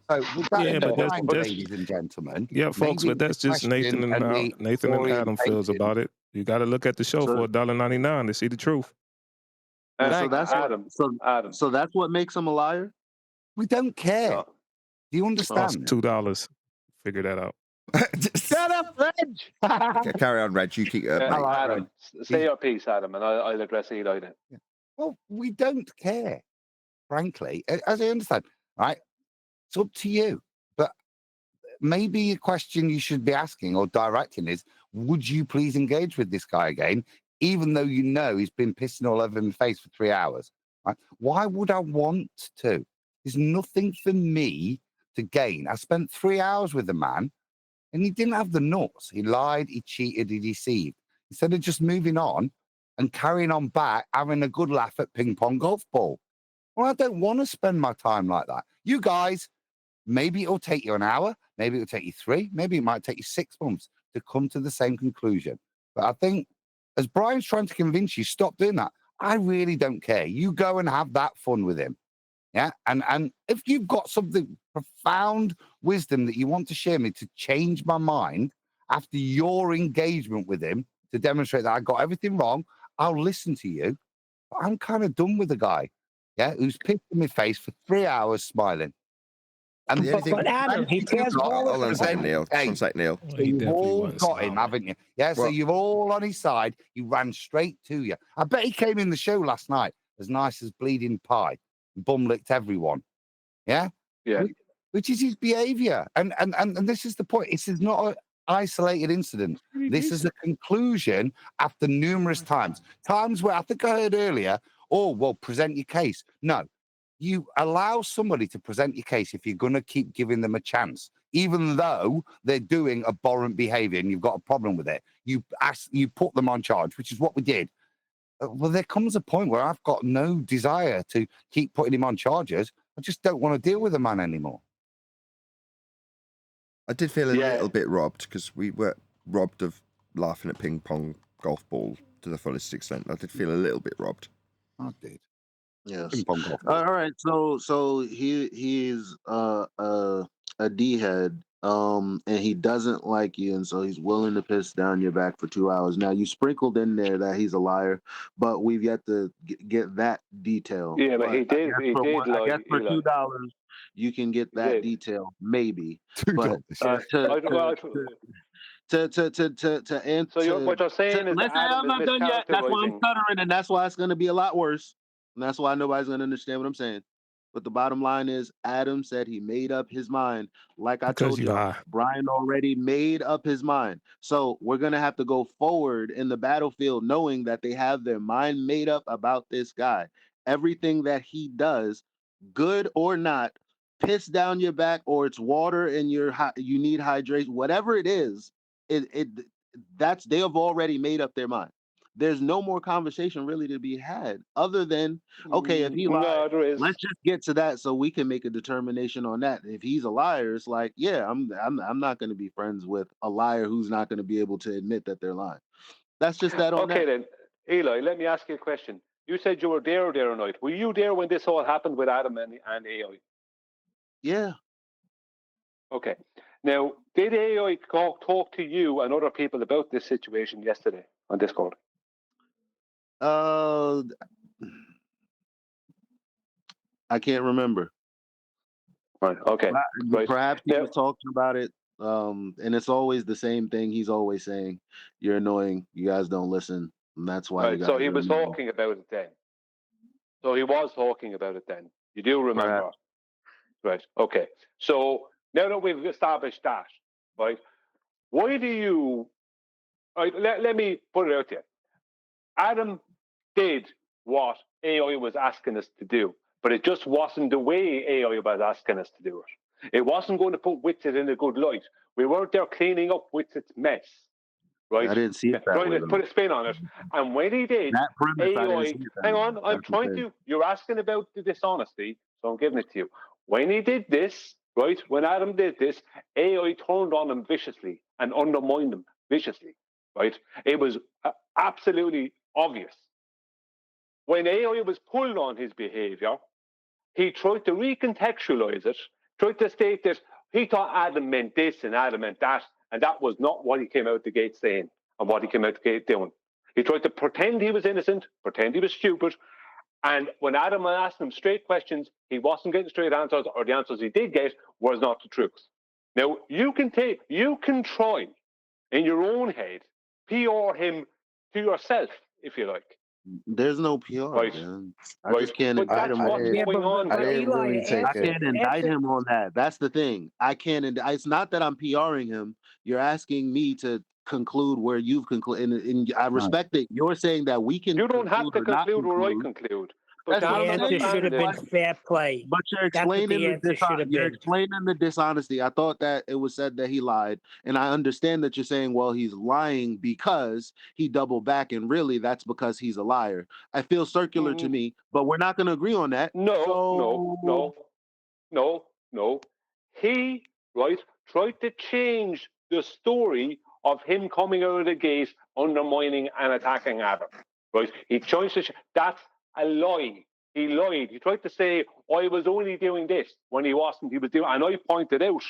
So with that Yeah, in but mind, that's ladies and gentlemen. yeah, folks. maybe But that's the just Nathan question and the Nathan and Adam feels orientation- about it. You got to look at the show for $1.99 to see the truth. So that's Adam. so that's what makes him a liar. We don't care. No. Do you Oh, understand? it's $2. Figure that out. Shut up, Reg. Carry on, Reg. You keep mate. Adam, say your piece, Adam, and I'll address Eli then. Well, we don't care, frankly, as I understand. Right? It's up to you. But maybe a question you should be asking or directing is, would you please engage with this guy again, even though you know he's been pissing all over my face for 3 hours? Right? Why would I want to? There's nothing for me to gain. I spent 3 hours with the man, and he didn't have the nuts. He lied, he cheated, he deceived. Instead of just moving on and carrying on back, having a good laugh at ping pong golf ball. Well, I don't want to spend my time like that. You guys, maybe it'll take you an hour, maybe it'll take you 3, maybe it might take you 6 months to come to the same conclusion. But I think, as Brian's trying to convince you, stop doing that. I really don't care. You go and have that fun with him. Yeah. And if you've got something profound wisdom that you want to share me to change my mind after your engagement with him to demonstrate that I got everything wrong, I'll listen to you. But I'm kind of done with the guy, who's pissed in my face for 3 hours smiling. And But Adam, he passed all Hold on a second, Neil. Just one sec, Neil. So you've all got him, haven't you? Yeah, so Well- you're all on his side. He ran straight to you. I bet he came in the show last night as nice as bleeding pie. Bum licked everyone. Yeah? Yeah. Which is his behavior. And this is the point. This is not an isolated incident. This is a conclusion after numerous times. Times where I think I heard earlier, present your case. No. You allow somebody to present your case if you're going to keep giving them a chance, even though they're doing abhorrent behavior and you've got a problem with it. You put them on charge, which is what we did. Well, there comes a point where I've got no desire to keep putting him on charges. I just don't want to deal with the man anymore. I did feel a little bit robbed because we were robbed of laughing at ping pong golf ball to the fullest extent. I did feel a little bit robbed. I did. Yes. Ping pong golf. All right. So he's a D head. And he doesn't like you, and so he's willing to piss down your back for 2 hours. Now you sprinkled in there that he's a liar, but we've yet to get that detail. Yeah, but he I did. guess He for did one- I lie. guess for He lied. $2 you can get that did. detail, maybe. $2. But to answer. So what you're saying is that Listen, Adam I'm not is done yet. That's why I'm mischaracterizing. stuttering, and that's why it's going to be a lot worse. And that's why nobody's going to understand what I'm saying. But the bottom line is, Adam said he made up his mind. Like I Because told you you, are. Brian already made up his mind. So we're going to have to go forward in the battlefield knowing that they have their mind made up about this guy. Everything that he does, good or not, piss down your back, or it's water and you need hydration, whatever it is, that's they have already made up their mind. There's no more conversation really to be had other than, okay, if he lied, there is. let's just get to that so we can make a determination on that. If he's a liar, it's like, yeah, I'm not going to be friends with a liar who's not going to be able to admit that they're lying. That's just that on Okay, that. then, Eli, let me ask you a question. You said you were there or night. Were you there when this all happened with Adam and AI? Yeah. Okay. Now, did AI talk to you and other people about this situation yesterday on Discord? I can't remember. Right. Okay. Right. Perhaps he Now, was talking about it, and it's always the same thing. He's always saying, "You're annoying. You guys don't listen, and that's why you right. guys So he are was annoying." talking about it then. So he was talking about it then. You do remember. Perhaps. Right. Okay. So now that we've established that, right, why do you, right, let me put it out there. Adam did what AI was asking us to do, but it just wasn't the way AI was asking us to do it. It wasn't going to put Witsit in a good light. We weren't there cleaning up Witsit's mess, right? I didn't see it that Trying way, to though. put a spin on it. And when he did, That premise, I didn't AI, see it that hang way. on, I'm That's the trying thing. to, you're asking about the dishonesty, so I'm giving it to you. When he did this, right, when Adam did this, AI turned on him viciously and undermined him viciously, right? It was absolutely obvious. When AI was pulled on his behavior, he tried to recontextualize it, tried to state that he thought Adam meant this and Adam meant that, and that was not what he came out the gate saying and what he came out the gate doing. He tried to pretend he was innocent, pretend he was stupid, and when Adam asked him straight questions, he wasn't getting straight answers, or the answers he did get was not the truth. Now, you can try in your own head, PR him to yourself, if you like. There's no PR, Right. man. I Right. just can't But indict that's him what's on going on. I didn't Eli, really take I it. can't indict him on that. That's the thing. I can't. It's not that I'm PRing him. You're asking me to conclude where you've concluded, and I respect that you're saying that we can. You don't have to or not conclude where I conclude. But That's The what I'm answer saying. should have been fair play. But you're That's what explaining the answer should have you're been. explaining the dishonesty. I thought that it was said that he lied, and I understand that you're saying, well, he's lying because he doubled back, and really that's because he's a liar. I feel circular to me, but we're not going to agree on that. No. He, right, tried to change the story of him coming out of the gate, undermining and attacking Adam. Right? He changed it. That's a lie. He lied. He tried to say, I was only doing this when he wasn't. He was doing, and I pointed out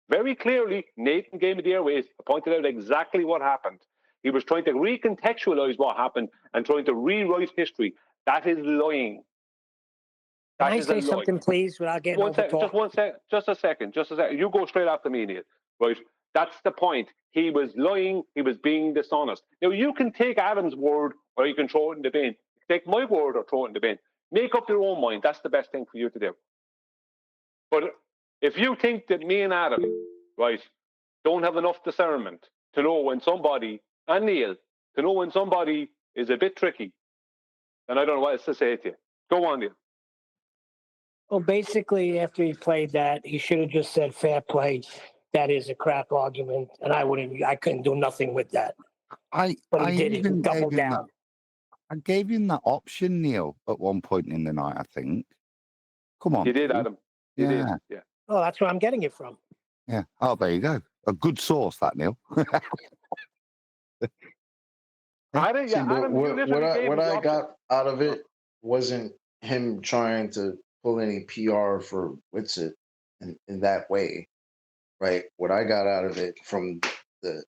very clearly, Nathan gave me the airways, I pointed out exactly what happened. He was trying to recontextualize what happened and trying to rewrite history. That is lying. Can I say something, please, without getting overtalked? Just a second. You go straight after me, Neil. Right? That's the point. He was lying. He was being dishonest. Now, you can take Adam's word or you can throw it in the bin. Take my word or throw it in the bin. Make up your own mind. That's the best thing for you to do. But if you think that me and Adam, right, don't have enough discernment to know when somebody, and Neil, to know when somebody is a bit tricky, then I don't know what else to say to you. Go on, Neil. Well, basically, after he played that, he should have just said fair play. That is a crap argument, and I couldn't do nothing with that. But he did it. He doubled down. I gave him that option, Neil, at one point in the night, I think. Come on. You did, dude. Adam. You did. Yeah. Oh, that's where I'm getting it from. Yeah. Oh, there you go. A good source, that, Neil. Adam, See, but Adam, what I got out of it wasn't him trying to pull any PR for Witsit in that way, right? What I got out of it from the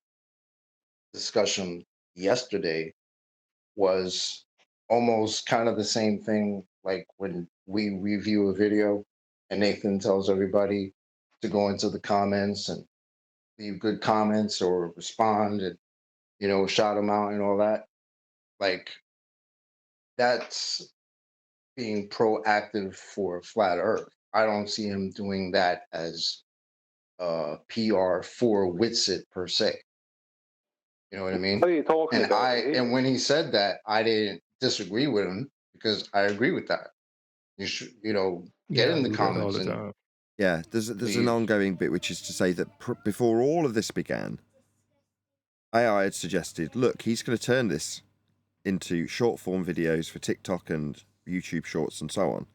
discussion yesterday was almost kind of the same thing like when we review a video and Nathan tells everybody to go into the comments and leave good comments or respond and, shout them out and all that. Like, that's being proactive for Flat Earth. I don't see him doing that as PR for Witsit per se. You know what I mean? What are you talking about? And when he said that, I didn't disagree with him because I agree with that. You should, get in the comments and yeah. There's an ongoing bit which is to say that before all of this began, AI had suggested, look, he's going to turn this into short form videos for TikTok and YouTube Shorts and so on.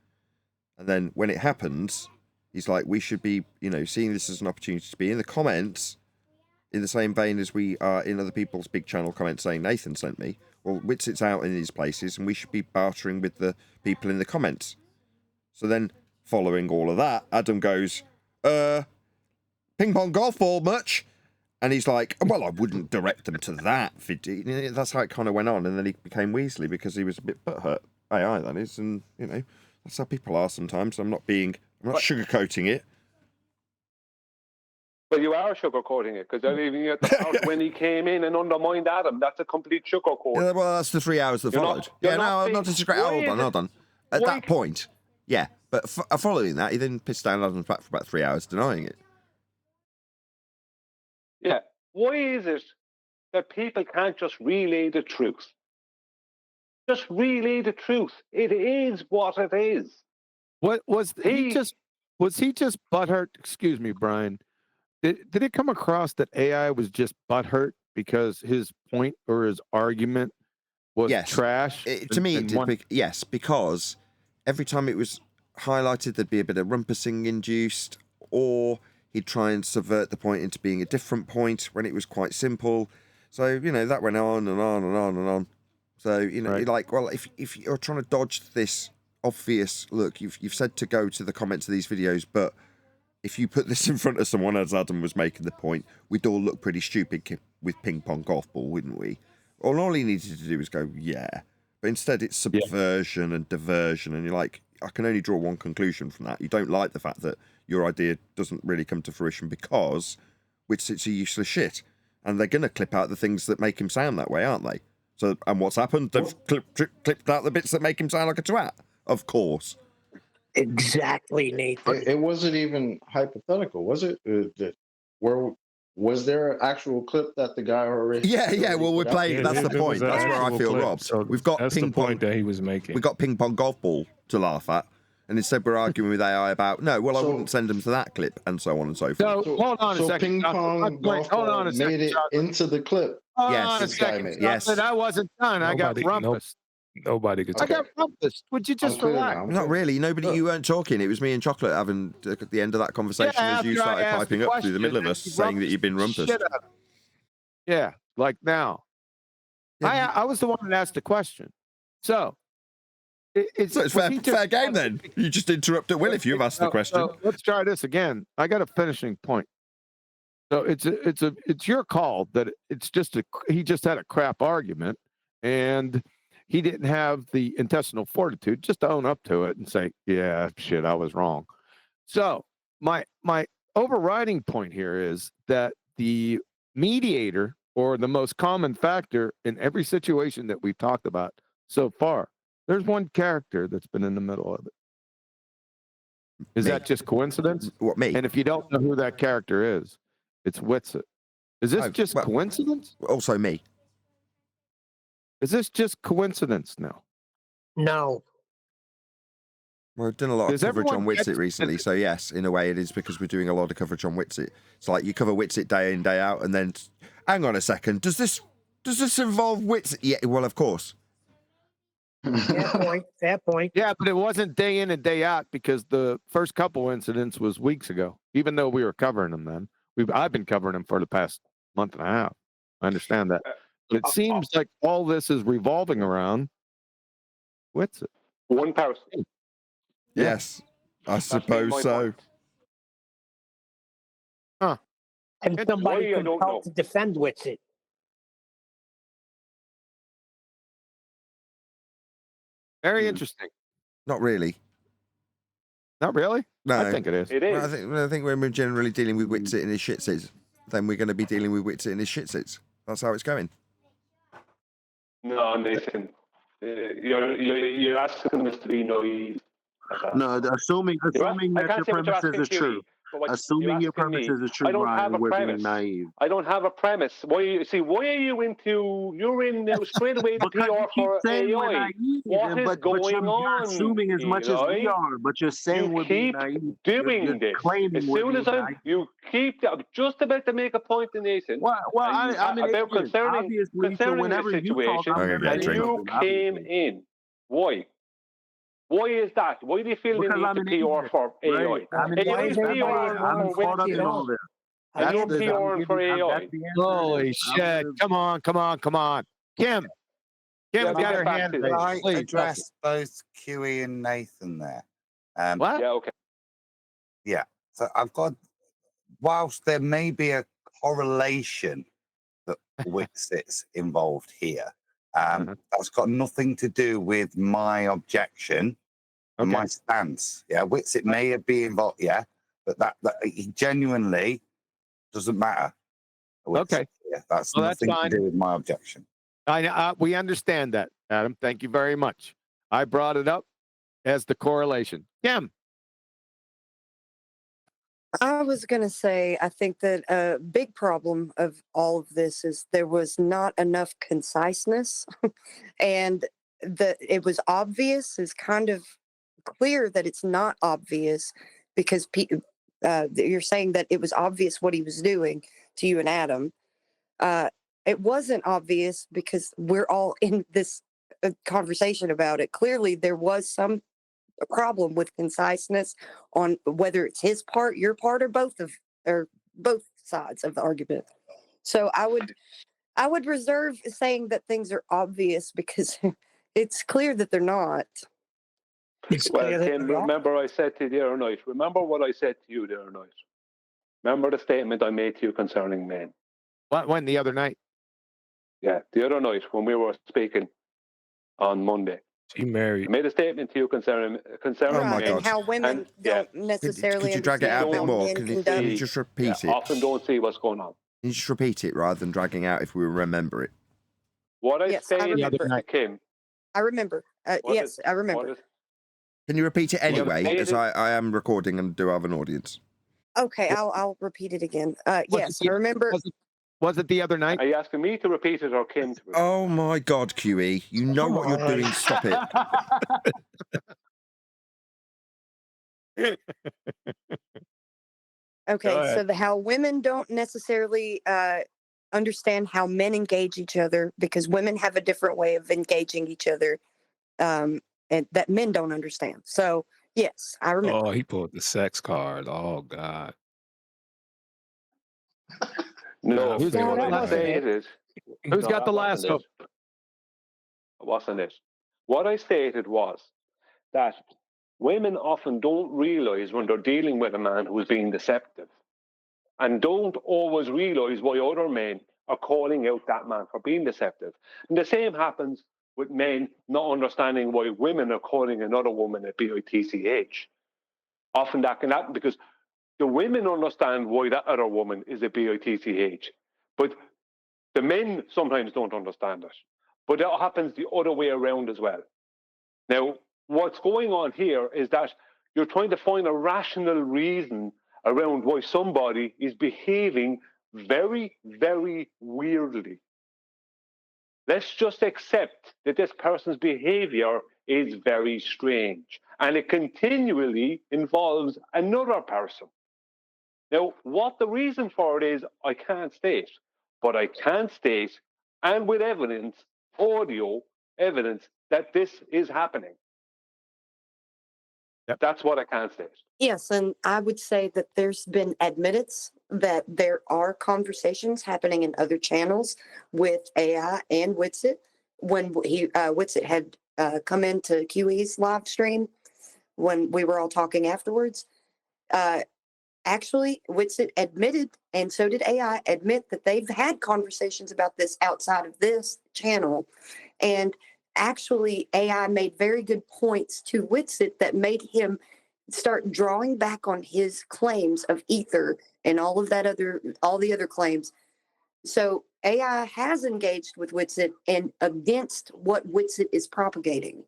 And then when it happens, he's like, we should be, seeing this as an opportunity to be in the comments in the same vein as we are in other people's big channel comments saying Nathan sent me. Well, Witsit's out in these places and we should be bartering with the people in the comments. So then, following all of that, Adam goes, ping pong golf ball much? And he's like, well, I wouldn't direct them to that video. That's how it kind of went on. And then he became Weasley because he was a bit butthurt. AI, that is. And, that's how people are sometimes. I'm not sugarcoating it. Well, you are sugarcoating it because even at the part when he came in and undermined Adam, that's a complete sugarcoat. Yeah, well, that's the 3 hours that You're not- followed. you're Yeah, not no, I'm being- not disagreeing. why Hold is on, it- hold on. At why- that point, yeah. But following that, he then pissed down Adam's back for about 3 hours denying it. Yeah. Why is it that people can't just relay the truth? Just relay the truth. It is what it is. What was he just butthurt? Excuse me, Brian. Did it come across that AI was just butthurt because his point or his argument was trash? To me, it did. Yes, because every time it was highlighted, there'd be a bit of rumpusing induced, or he'd try and subvert the point into being a different point when it was quite simple. So, you know, that went on and on and on and on. So, you know, like, well, if you're trying to dodge this obvious look, you've said to go to the comments of these videos, but if you put this in front of someone, as Adam was making the point, we'd all look pretty stupid with ping pong golf ball, wouldn't we? All he needed to do was go, yeah. But instead it's subversion and diversion, and you're like, I can only draw one conclusion from that. You don't like the fact that your idea doesn't really come to fruition because it's a useless shit. And they're going to clip out the things that make him sound that way, aren't they? So, and what's happened? They've clipped out the bits that make him sound like a twat. Of course. Exactly, Nathan. It wasn't even hypothetical, was it? Where was there an actual clip that the guy already? Yeah. Well, we're put out? playing. That's the point. That's where I feel robbed. So We've got that's ping the point pong that he was making. We got ping pong golf ball to laugh at, and instead we're arguing with AI about I wouldn't send them to that clip, and so on and so forth. So hold on a second. Ping pong golf ball made it into the clip. Hold Yes. on a This guy second. made- yes. I wasn't done. I got rumpus. Nobody could. I got rumpus. Would you just relax? Not really. Nobody. You weren't talking. It was me and Chocolate having at the end of that conversation as you after I started asked piping the up through the middle of question, us, you saying that you've been rumpus rumpus. shit out of me. Yeah, like now. I was the one that asked the question. So it's fair game then. You just interrupt at will if you've asked the question. So let's try this again. I got a finishing point. So it's your call that it's just he just had a crap argument and he didn't have the intestinal fortitude just to own up to it and say, yeah, shit, I was wrong. So my overriding point here is that the mediator or the most common factor in every situation that we've talked about so far, there's one character that's been in the middle of it. Is that just coincidence? What, me? And if you don't know who that character is, it's Witsit. Is this just coincidence? Also me. Is this just coincidence now? No. Well, we've done a lot of Does coverage on everyone Witsit get- recently, so yes, in a way it is because we're doing a lot of coverage on Witsit. It's like you cover Witsit day in, day out, and then, hang on a second, does this involve Witsit? Yeah, well, of course. Fair point. Fair point. Yeah, but it wasn't day in and day out because the first couple incidents was weeks ago, even though we were covering them then. I've been covering them for the past month and a half. I understand that. But it seems like all this is revolving around Witsit. One person. Yes, I suppose so. Huh. And somebody Why, I don't compelled know. to defend Witsit. Very interesting. Not really. Not really? No. I think it is. It is. Well, I think when we're generally dealing with Witsit and his shitsits, then we're going to be dealing with Witsit and his shitsits. That's how it's going. No, Nathan. You're asking us to be naive. No, assuming I that can't your say what you're premises asking is Huey, true. but what Assuming you're your asking me, premises is true, I don't have Brian, a we're being premise. naive. I don't have a premise. Why are you into? You're in now straight away the Because you PR keep for saying we're AI. naive, What is but going you're on? assuming as much as we Eli? are, but you're saying You we're being keep naive. doing You're this. claiming As we're soon as being I'm, naive. you keep just about to make a point to Nathan. Well, I'm an about idiot, obviously. So concerning the whenever you talk, situation, I'm Okay, gonna and say drink. you something, came obviously. in. Why? Why is that? Why do you feel the Because need I'm to an PR idiot, for AI? right? I'm an Are you Why idiot. is in That's everybody why PR I'm ignoring caught up Witsit? in all this. Are you You're PRing for AI. That's the answer. Holy shit. Come on. Kim. Yeah, Kim's we got get her back hand to raised. this. I Please, address both QE and Nathan there. What? Yeah, okay. Yeah. So I've got, whilst there may be a correlation that Witsit's involved here, that's got nothing to do with my objection and my stance. Yeah, Witsit may have been involved, yeah, but that he genuinely doesn't matter. Which, Okay. yeah, that's Well, that's nothing fine. to do with my objection. We understand that, Adam. Thank you very much. I brought it up as the correlation. Kim. I was going to say, I think that a big problem of all of this is there was not enough conciseness, and that it was obvious is kind of clear that it's not obvious because you're saying that it was obvious what he was doing to you and Adam. It wasn't obvious because we're all in this conversation about it. Clearly, there was some problem with conciseness on whether it's his part, your part, or both sides of the argument. So I would reserve saying that things are obvious because it's clear that they're not. Well, Tim, remember I said to you the other night, remember what I said to you the other night. Remember the statement I made to you concerning men. What, when the other night? Yeah, the other night when we were speaking on Monday. She married. I made a statement to you concerning Oh my men. God. And how women don't necessarily Could you drag it out a bit understand how more? men Can you conduct. just repeat it? Often don't see what's going on. Can you just repeat it rather than dragging out if we remember it? What I Yes, I stated remember. to Kim. I remember. Yes, I remember. Can you repeat it anyway? stated- As I am recording and do have an audience. Okay, I'll repeat it again. Yes, I remember. Was it the other night? Are you asking me to repeat it or Kim to repeat it? Oh my God, QE. You know what you're doing. Stop it. Okay, so how women don't necessarily understand how men engage each other because women have a different way of engaging each other, and that men don't understand. So yes, I remember. Oh, he pulled the sex card. Oh God. No, Who's what got I the stated. Who's No, got the that last wasn't hook? it. It wasn't it. What I stated was that women often don't realize when they're dealing with a man who's being deceptive and don't always realize why other men are calling out that man for being deceptive. And the same happens with men not understanding why women are calling another woman a bitch. Often that can happen because the women understand why that other woman is a bitch, but the men sometimes don't understand it. But that happens the other way around as well. Now, what's going on here is that you're trying to find a rational reason around why somebody is behaving very, very weirdly. Let's just accept that this person's behavior is very strange and it continually involves another person. Now, what the reason for it is, I can't state, but I can state, and with evidence, audio evidence, that this is happening. That's what I can state. Yes, and I would say that there's been admittance that there are conversations happening in other channels with AI and Witsit. When Witsit had come into QE's live stream, when we were all talking afterwards, actually Witsit admitted, and so did AI, admit that they've had conversations about this outside of this channel, and actually AI made very good points to Witsit that made him start drawing back on his claims of ether and all the other claims. So AI has engaged with Witsit and against what Witsit is propagating.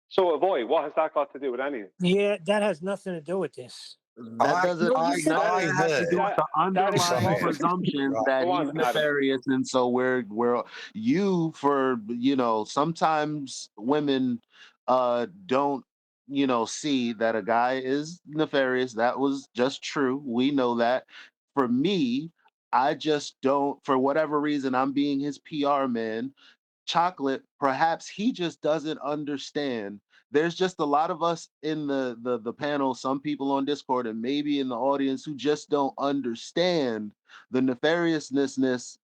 So, Avoid, what has that got to do with anything? Yeah, that has nothing to do with this. That doesn't. Well, you said None of that. that has to do with the underlying presumption that Go on, he's Adam. nefarious, and so we're sometimes women don't see that a guy is nefarious. That was just true. We know that. For me, I just don't. For whatever reason, I'm being his PR man. Chocolate, perhaps he just doesn't understand. There's just a lot of us in the panel, some people on Discord, and maybe in the audience who just don't understand the nefariousness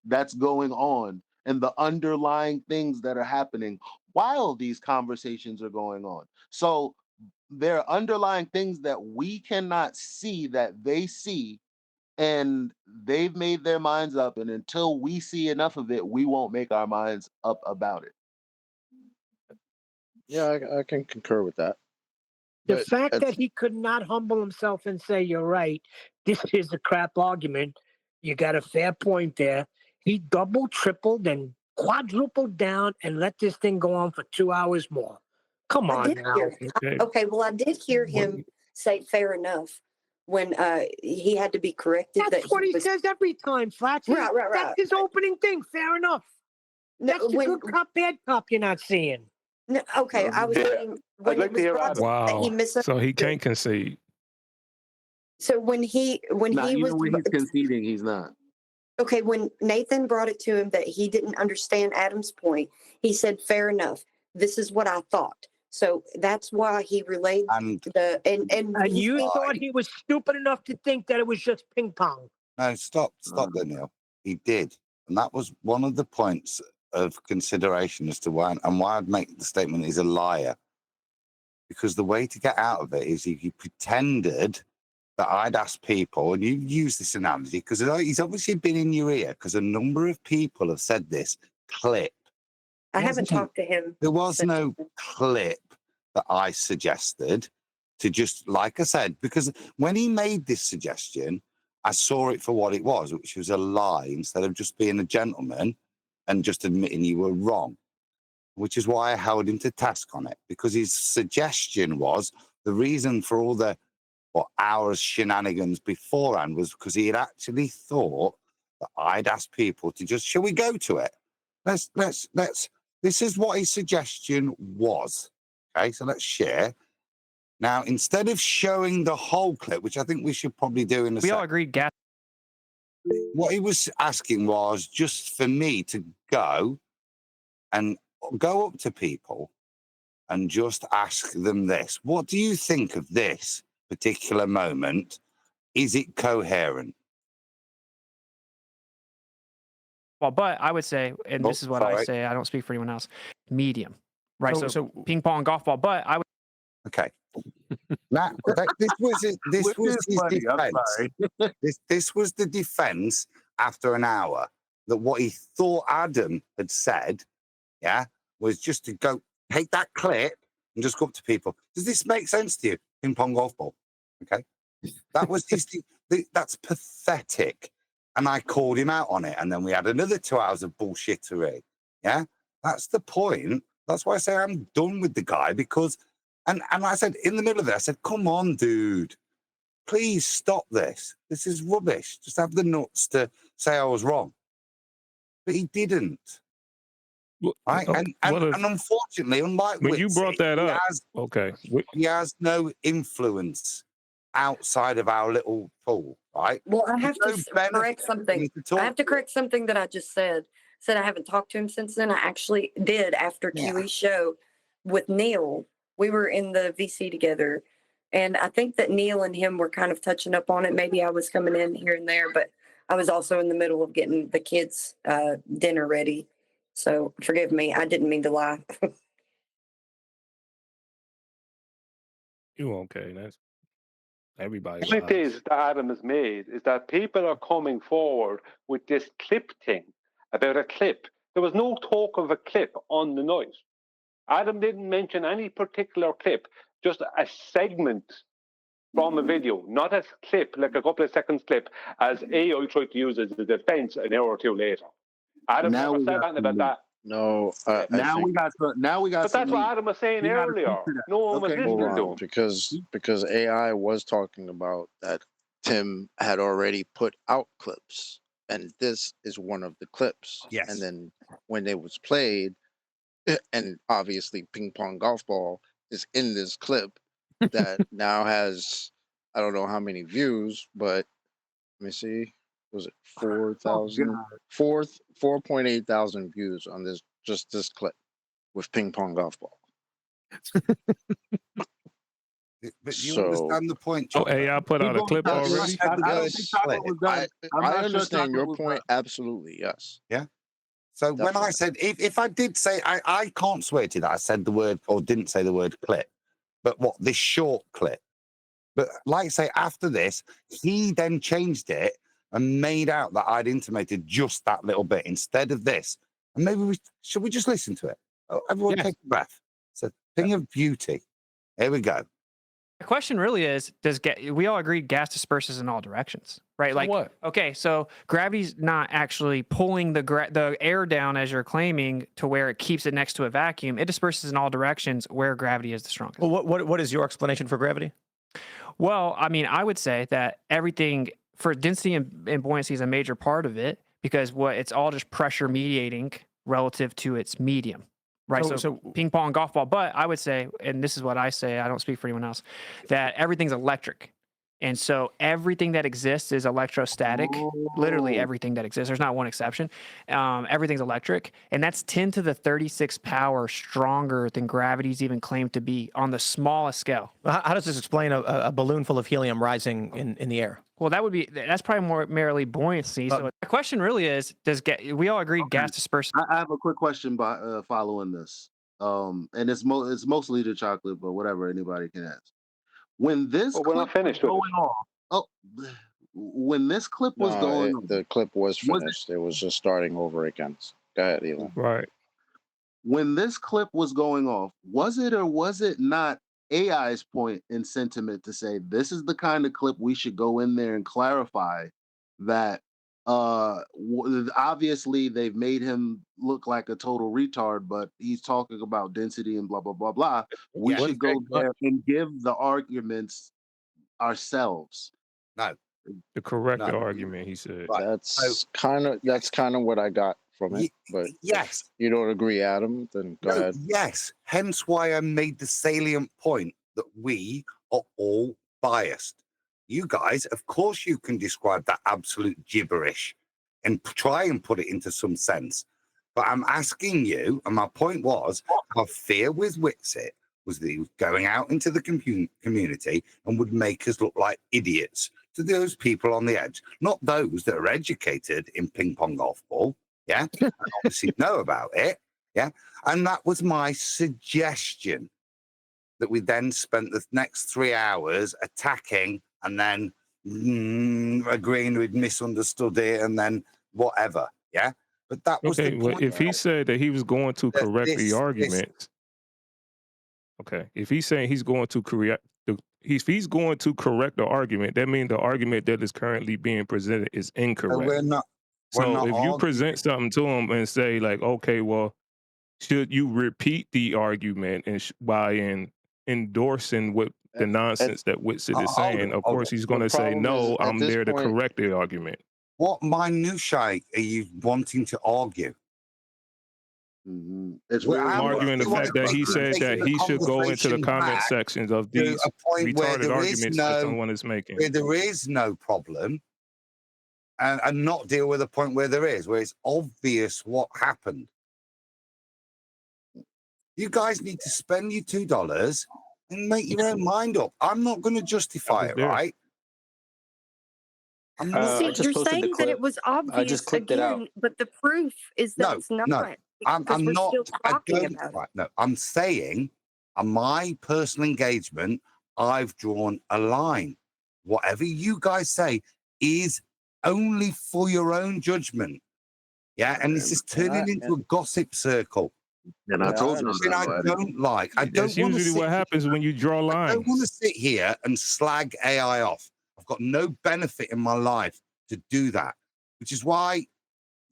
that's going on and the underlying things that are happening while these conversations are going on. So there are underlying things that we cannot see that they see, and they've made their minds up, and until we see enough of it, we won't make our minds up about it. Yeah, I can concur with that. The But fact that that's he could not humble himself and say, "You're right, this is a crap argument," you got a fair point there. He doubled, tripled, and quadrupled down and let this thing go on for 2 hours more. Come I on did now. hear. Okay. Okay, well, I did hear him say "fair enough" when he had to be corrected that That's what he was says every time, Flatsy. right, right, That's right. his opening thing. Fair enough. No, That's the when good cop, bad cop you're not seeing. no, okay, I was Yeah, saying I'd when like it to was hear brought Adam. up that he Wow. So he misunderstood. can't concede. So when he Nah, was even when he's conceding, he's not. okay, when Nathan brought it to him that he didn't understand Adam's point, he said, "Fair enough. This is what I thought." So that's why he relayed And and And he you seemed thought he was stupid enough to think that it was just ping pong. no, stop there, Neil. He did, and that was one of the points of consideration as to why I'd make the statement he's a liar, because the way to get out of it is if you pretended that I'd asked people, and you use this analogy because he's obviously been in your ear because a number of people have said this clip. I haven't talked to him. There was since no clip that I suggested to just, like I said, because when he made this suggestion, I saw it for what it was, which was a lie instead of just being a gentleman and just admitting you were wrong, which is why I held him to task on it, because his suggestion was the reason for all the hours shenanigans beforehand was because he had actually thought that I'd asked people to just, shall we go to it? Let's, this is what his suggestion was. Okay, so let's share. Now, instead of showing the whole clip, which I think we should probably do in a We all agreed gas. what he was asking was just for me to go up to people and just ask them this. What do you think of this particular moment? Is it coherent? Well, but I would say, and this is what I say, I don't speak for anyone else, medium. Right. So ping pong, golf ball, but I would. Okay. Now, this was his defense. This was the defense after an hour, that what he thought Adam had said, was just to go take that clip and just go up to people. Does this make sense to you? Ping pong, golf ball. Okay. That was his, that's pathetic. And I called him out on it. And then we had another 2 hours of bullshittery. Yeah. That's the point. That's why I say I'm done with the guy, because, and I said in the middle of it, I said, come on, dude, please stop this. This is rubbish. Just have the nuts to say I was wrong. But he didn't. Right? And unfortunately, unlike when you brought that up, he has no influence outside of our little pool, right? Well, I have There's to no correct benefit something. I have to correct something that I just said. Said I haven't talked to him since then. I actually did after QE's show with Neil. We were in the VC together, and I think that Neil and him were kind of touching up on it. Maybe I was coming in here and there, but I was also in the middle of getting the kids' dinner ready. So forgive me. I didn't mean to lie. You okay? That's everybody. The point is that Adam has made is that people are coming forward with this clip thing about a clip. There was no talk of a clip on the night. Adam didn't mention any particular clip, just a segment from a video, not a clip, like a couple of seconds clip, as AI tried to use as a defense an hour or two later. Adam Now never we said got anything about that. No, now we got But that's what Adam was saying earlier. No one was Hold listening to on, him. because AI was talking about that Tim had already put out clips, and this is one of the clips. Yes. And then when it was played, and obviously ping pong golf ball is in this clip that now has, I don't know how many views, but let me see. Was it 4,000? 4.8 thousand views on this clip with ping pong golf ball. But you understand the point, Oh, Chopper? AI put out a clip already? I understand your point. Absolutely, yes. Yeah. So when I said, if I did say, I can't swear to that I said the word or didn't say the word clip, but this short clip. But like I say, after this, he then changed it and made out that I'd intimated just that little bit instead of this. And maybe should we just listen to it? Oh, everyone take a breath. It's a thing of beauty. Here we go. The question really is, we all agree gas disperses in all directions, right? So Like, what? okay, so gravity's not actually pulling the air down as you're claiming to where it keeps it next to a vacuum. It disperses in all directions where gravity is the strongest. Well, what is your explanation for gravity? Well, I mean, I would say that everything for density and buoyancy is a major part of it because it's all just pressure mediating relative to its medium. Right. So ping pong, golf ball. But I would say, and this is what I say, I don't speak for anyone else, that everything's electric. And so everything that exists is electrostatic. Literally everything that exists. There's not one exception. Everything's electric. And that's 10 to the 36 power stronger than gravity's even claimed to be on the smallest scale. How does this explain a balloon full of helium rising in the air? Well, that's probably more merely buoyancy. So the question really is, we all agree gas disperses? I have a quick question by following this, and it's mostly the chocolate, but whatever anybody can ask. When this we're not finished with it. When this clip was going on, the clip was finished. It was just starting over again. Go ahead, Eli. Right. When this clip was going off, was it or was it not AI's point and sentiment to say this is the kind of clip we should go in there and clarify that obviously they've made him look like a total retard, but he's talking about density and blah blah blah blah. We should go there and give the arguments ourselves. No, the correct argument, he said. That's kind of what I got from it. But yes, if you don't agree, Adam, then go ahead. Yes, hence why I made the salient point that we are all biased. You guys, of course, you can describe that absolute gibberish and try and put it into some sense. But I'm asking you, and my point was, our fear with Witsit was that he was going out into the community and would make us look like idiots to those people on the edge, not those that are educated in ping pong golf ball, yeah, and obviously know about it, yeah. And that was my suggestion, that we then spent the next 3 hours attacking and then agreeing we'd misunderstood it and then whatever, yeah. But that was the well, point. if he said that he was going to correct the argument, okay, if he's saying he's going to correct if he's going to correct the argument, that means the argument that is currently being presented is incorrect. We're not if you present something to him and say like, okay, well, should you repeat the argument and by endorsing what the nonsense that Witsit is saying, of course he's going to say, no, I'm there to correct the argument. What minutiae are you wanting to argue? It's I'm arguing the fact that he said that he should go into the comment sections of these retarded arguments that someone is making. Where there is no problem, and not deal with a point where there is, where it's obvious what happened. You guys need to spend your $2 and make your own mind up. I'm not going to justify it, right? See, you're saying that it was obvious again, but the proof is that it's not. No, I'm not. No, I'm saying, on my personal engagement, I've drawn a line. Whatever you guys say is only for your own judgment. Yeah, and this is turning into a gossip circle. And I told you I don't like. I don't. That's usually what happens when you draw lines. I don't want to sit here and slag AI off. I've got no benefit in my life to do that, which is why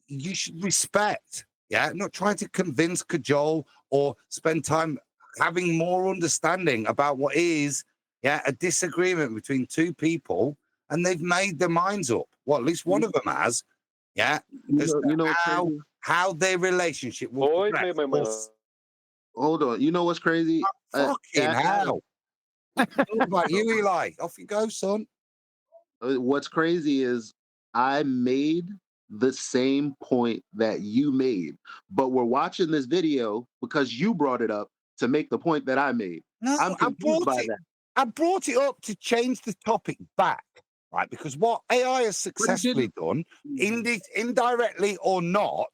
you should respect. Yeah, not trying to convince, cajole, or spend time having more understanding about what is, a disagreement between two people, and they've made their minds up. Well, at least one of them has. Yeah, how their relationship will progress. Hold on. You know what's crazy? Fucking hell. What about you, Eli? Off you go, son. What's crazy is I made the same point that you made, but we're watching this video because you brought it up to make the point that I made. No, I'm confused by that. I brought it up to change the topic back, right? Because what AI has successfully done, indirectly or not,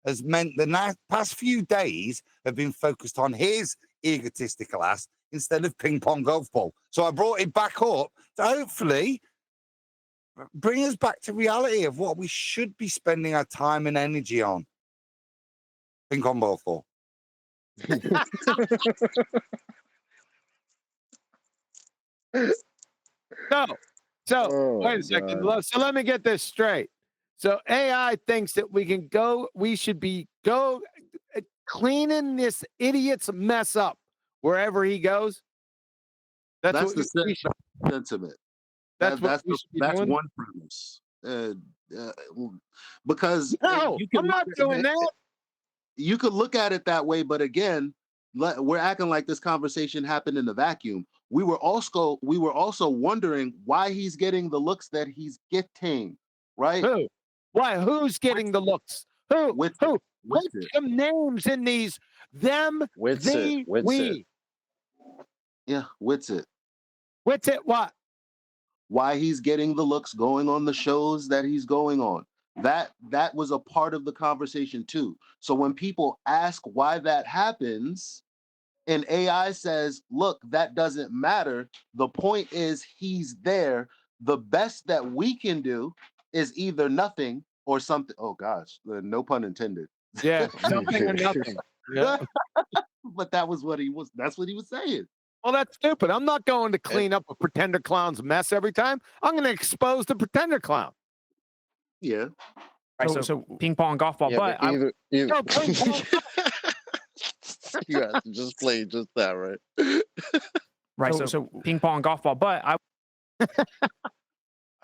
has meant the past few days have been focused on his egotistical ass instead of ping pong golf ball. So I brought it back up to hopefully bring us back to reality of what we should be spending our time and energy on. Ping pong ball ball. So Oh, wait a second. God. So let me get this straight. So AI thinks that we should be cleaning this idiot's mess up wherever he goes. That's That's what we should, sentiment. that's what we should be That's doing. one premise. Uh, because No, you can I'm not doing that. You could look at it that way, but again, we're acting like this conversation happened in a vacuum. We were also wondering why he's getting the looks that he's getting, right? Who? Why? Who's getting the looks? Who? Who? Put some names in these. Them, Witsit. we. Yeah, Witsit. Witsit what? Why he's getting the looks, going on the shows that he's going on. That was a part of the conversation too. So when people ask why that happens, and AI says, look, that doesn't matter. The point is he's there. The best that we can do is either nothing or something. Oh gosh, no pun intended. Yeah, something or nothing. Yeah. But that's what he was saying. Well, that's stupid. I'm not going to clean up a pretender clown's mess every time. I'm going to expose the pretender clown. Yeah. Right, so ping pong, golf ball, Yeah, but but either, No, ping pong. you have to just play just that, right? right, so ping pong, golf ball, but I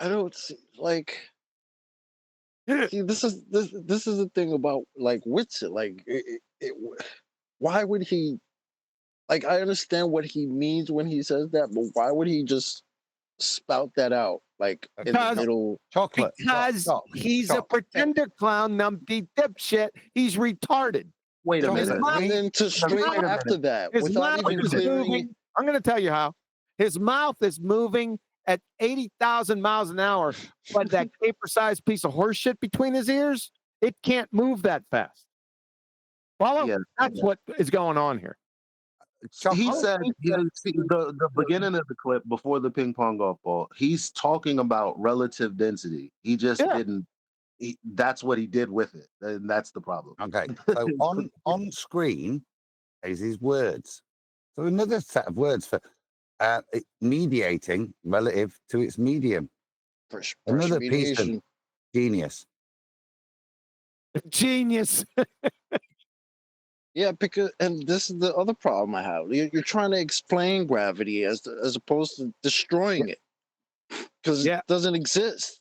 don't see, like. See, this is the thing about like Witsit. Like, why would he? Like, I understand what he means when he says that, but why would he just spout that out like in the middle? Chocolate. Because he's a pretender clown, numpty dipshit. He's retarded. Wait a So his minute. mouth- And then to straight after that, his without mouth even is clearly. moving. I'm going to tell you how. His mouth is moving at 80,000 miles an hour, but that paper-sized piece of horse shit between his ears, it can't move that fast. Follow? Yeah. That's what is going on here. He said the beginning of the clip before the ping pong golf ball, he's talking about relative density. He just didn't. That's what he did with it, and that's the problem. Okay, so on screen is his words. So another set of words for mediating relative to its medium. Another piece of genius. Genius. Yeah, because and this is the other problem I have. You're trying to explain gravity as opposed to destroying it because it doesn't exist.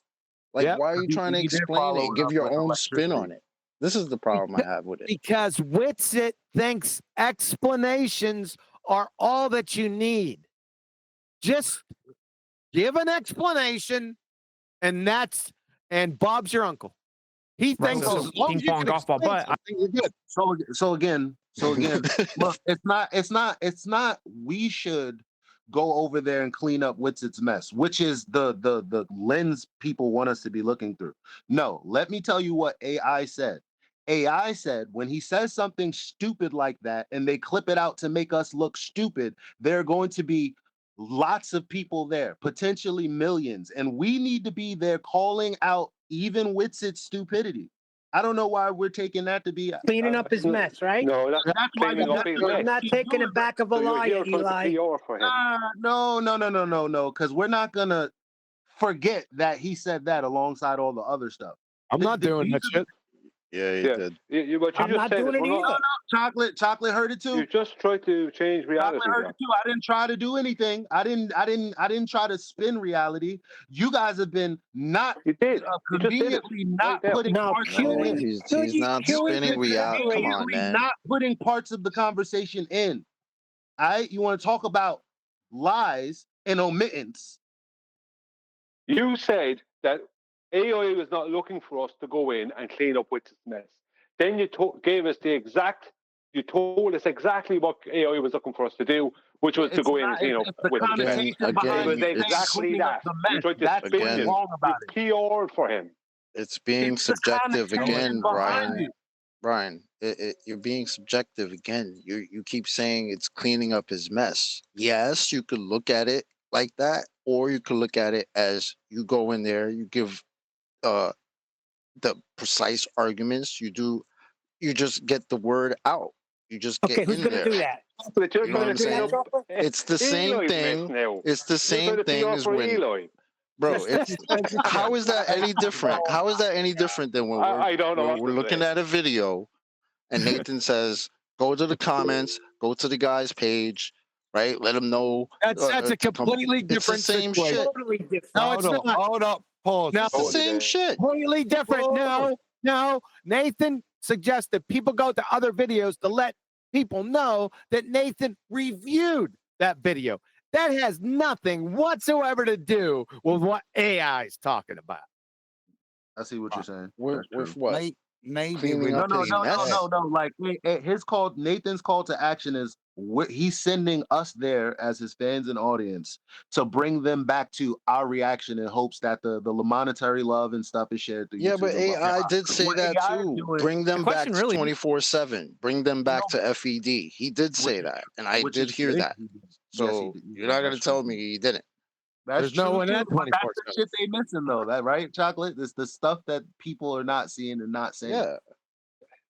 Like, why are you trying to explain it and give your own spin on it? This is the problem I have with it. Because Witsit thinks explanations are all that you need. Just give an explanation, and Bob's your uncle. He thinks as long as you can explain something, you're good. So again, look, it's not. We should go over there and clean up Witsit's mess, which is the lens people want us to be looking through. No, let me tell you what AI said. AI said when he says something stupid like that and they clip it out to make us look stupid, there are going to be lots of people there, potentially millions, and we need to be there calling out even Witsit's stupidity. I don't know why we're taking that to be Cleaning up his mess, right? No, that's why cleaning up his mess. I'm not taking it back of a So you're liar, here trying to Eli. PR for him. No, because we're not gonna forget that he said that alongside all the other stuff. I'm not doing that shit. Yeah, he did. But you I'm just not said doing that it we're either. not- Chocolate heard it too. You just tried to change reality. Chocolate heard it too. I didn't try to do anything. I didn't try to spin reality. You guys have been not conveniently not putting parts of it in. He's not spinning reality. Come on, man. Not putting parts of the conversation in. All right, you want to talk about lies and omittance? You said that AI was not looking for us to go in and clean up with this mess. Then you gave us you told us exactly what AI was looking for us to do, which was to go in and clean up with the mess. It was exactly that. You tried to spin it. You PR'd for him. It's being subjective again, Brian. Brian, you're being subjective again. You keep saying it's cleaning up his mess. Yes, you could look at it like that, or you could look at it as you go in there, you give the precise arguments. You just get the word out. You just get Okay, who's in going to there. do that? But you're You know what trying I'm to clean saying? up It's the same Eli's mess thing. now. It's the You're trying same to tee thing off as for when, Eli. bro. It's how is that any different? How is that any different than when I don't know what we're to looking say. at a video and Nathan says, "Go to the comments, go to the guy's page, right? Let him know." That's a completely It's the different same situation. shit. Totally different. No, it's not. Hold up. Pause. No, It's the same shit. completely different. No. Nathan suggested people go to other videos to let people know that Nathan reviewed that video. That has nothing whatsoever to do with what AI is talking about. I see what you're saying. With what? Maybe Cleaning up his mess. No. Like his call, Nathan's call to action is he's sending us there as his fans and audience to bring them back to our reaction in hopes that the monetary love and stuff is shared through Yeah, YouTube. but and whatnot. AI did say What that AI is too. doing- Bring them back to really- 24/7. Bring them back to FED. He did say that, and I which did is hear great. that. Yes, So he did. you're not gonna That's tell true. me he didn't. That's There's no true, one too, at but that's the 24/7. shit they missing though. That right, Chocolate? It's the stuff that people are not seeing and not saying. Yeah.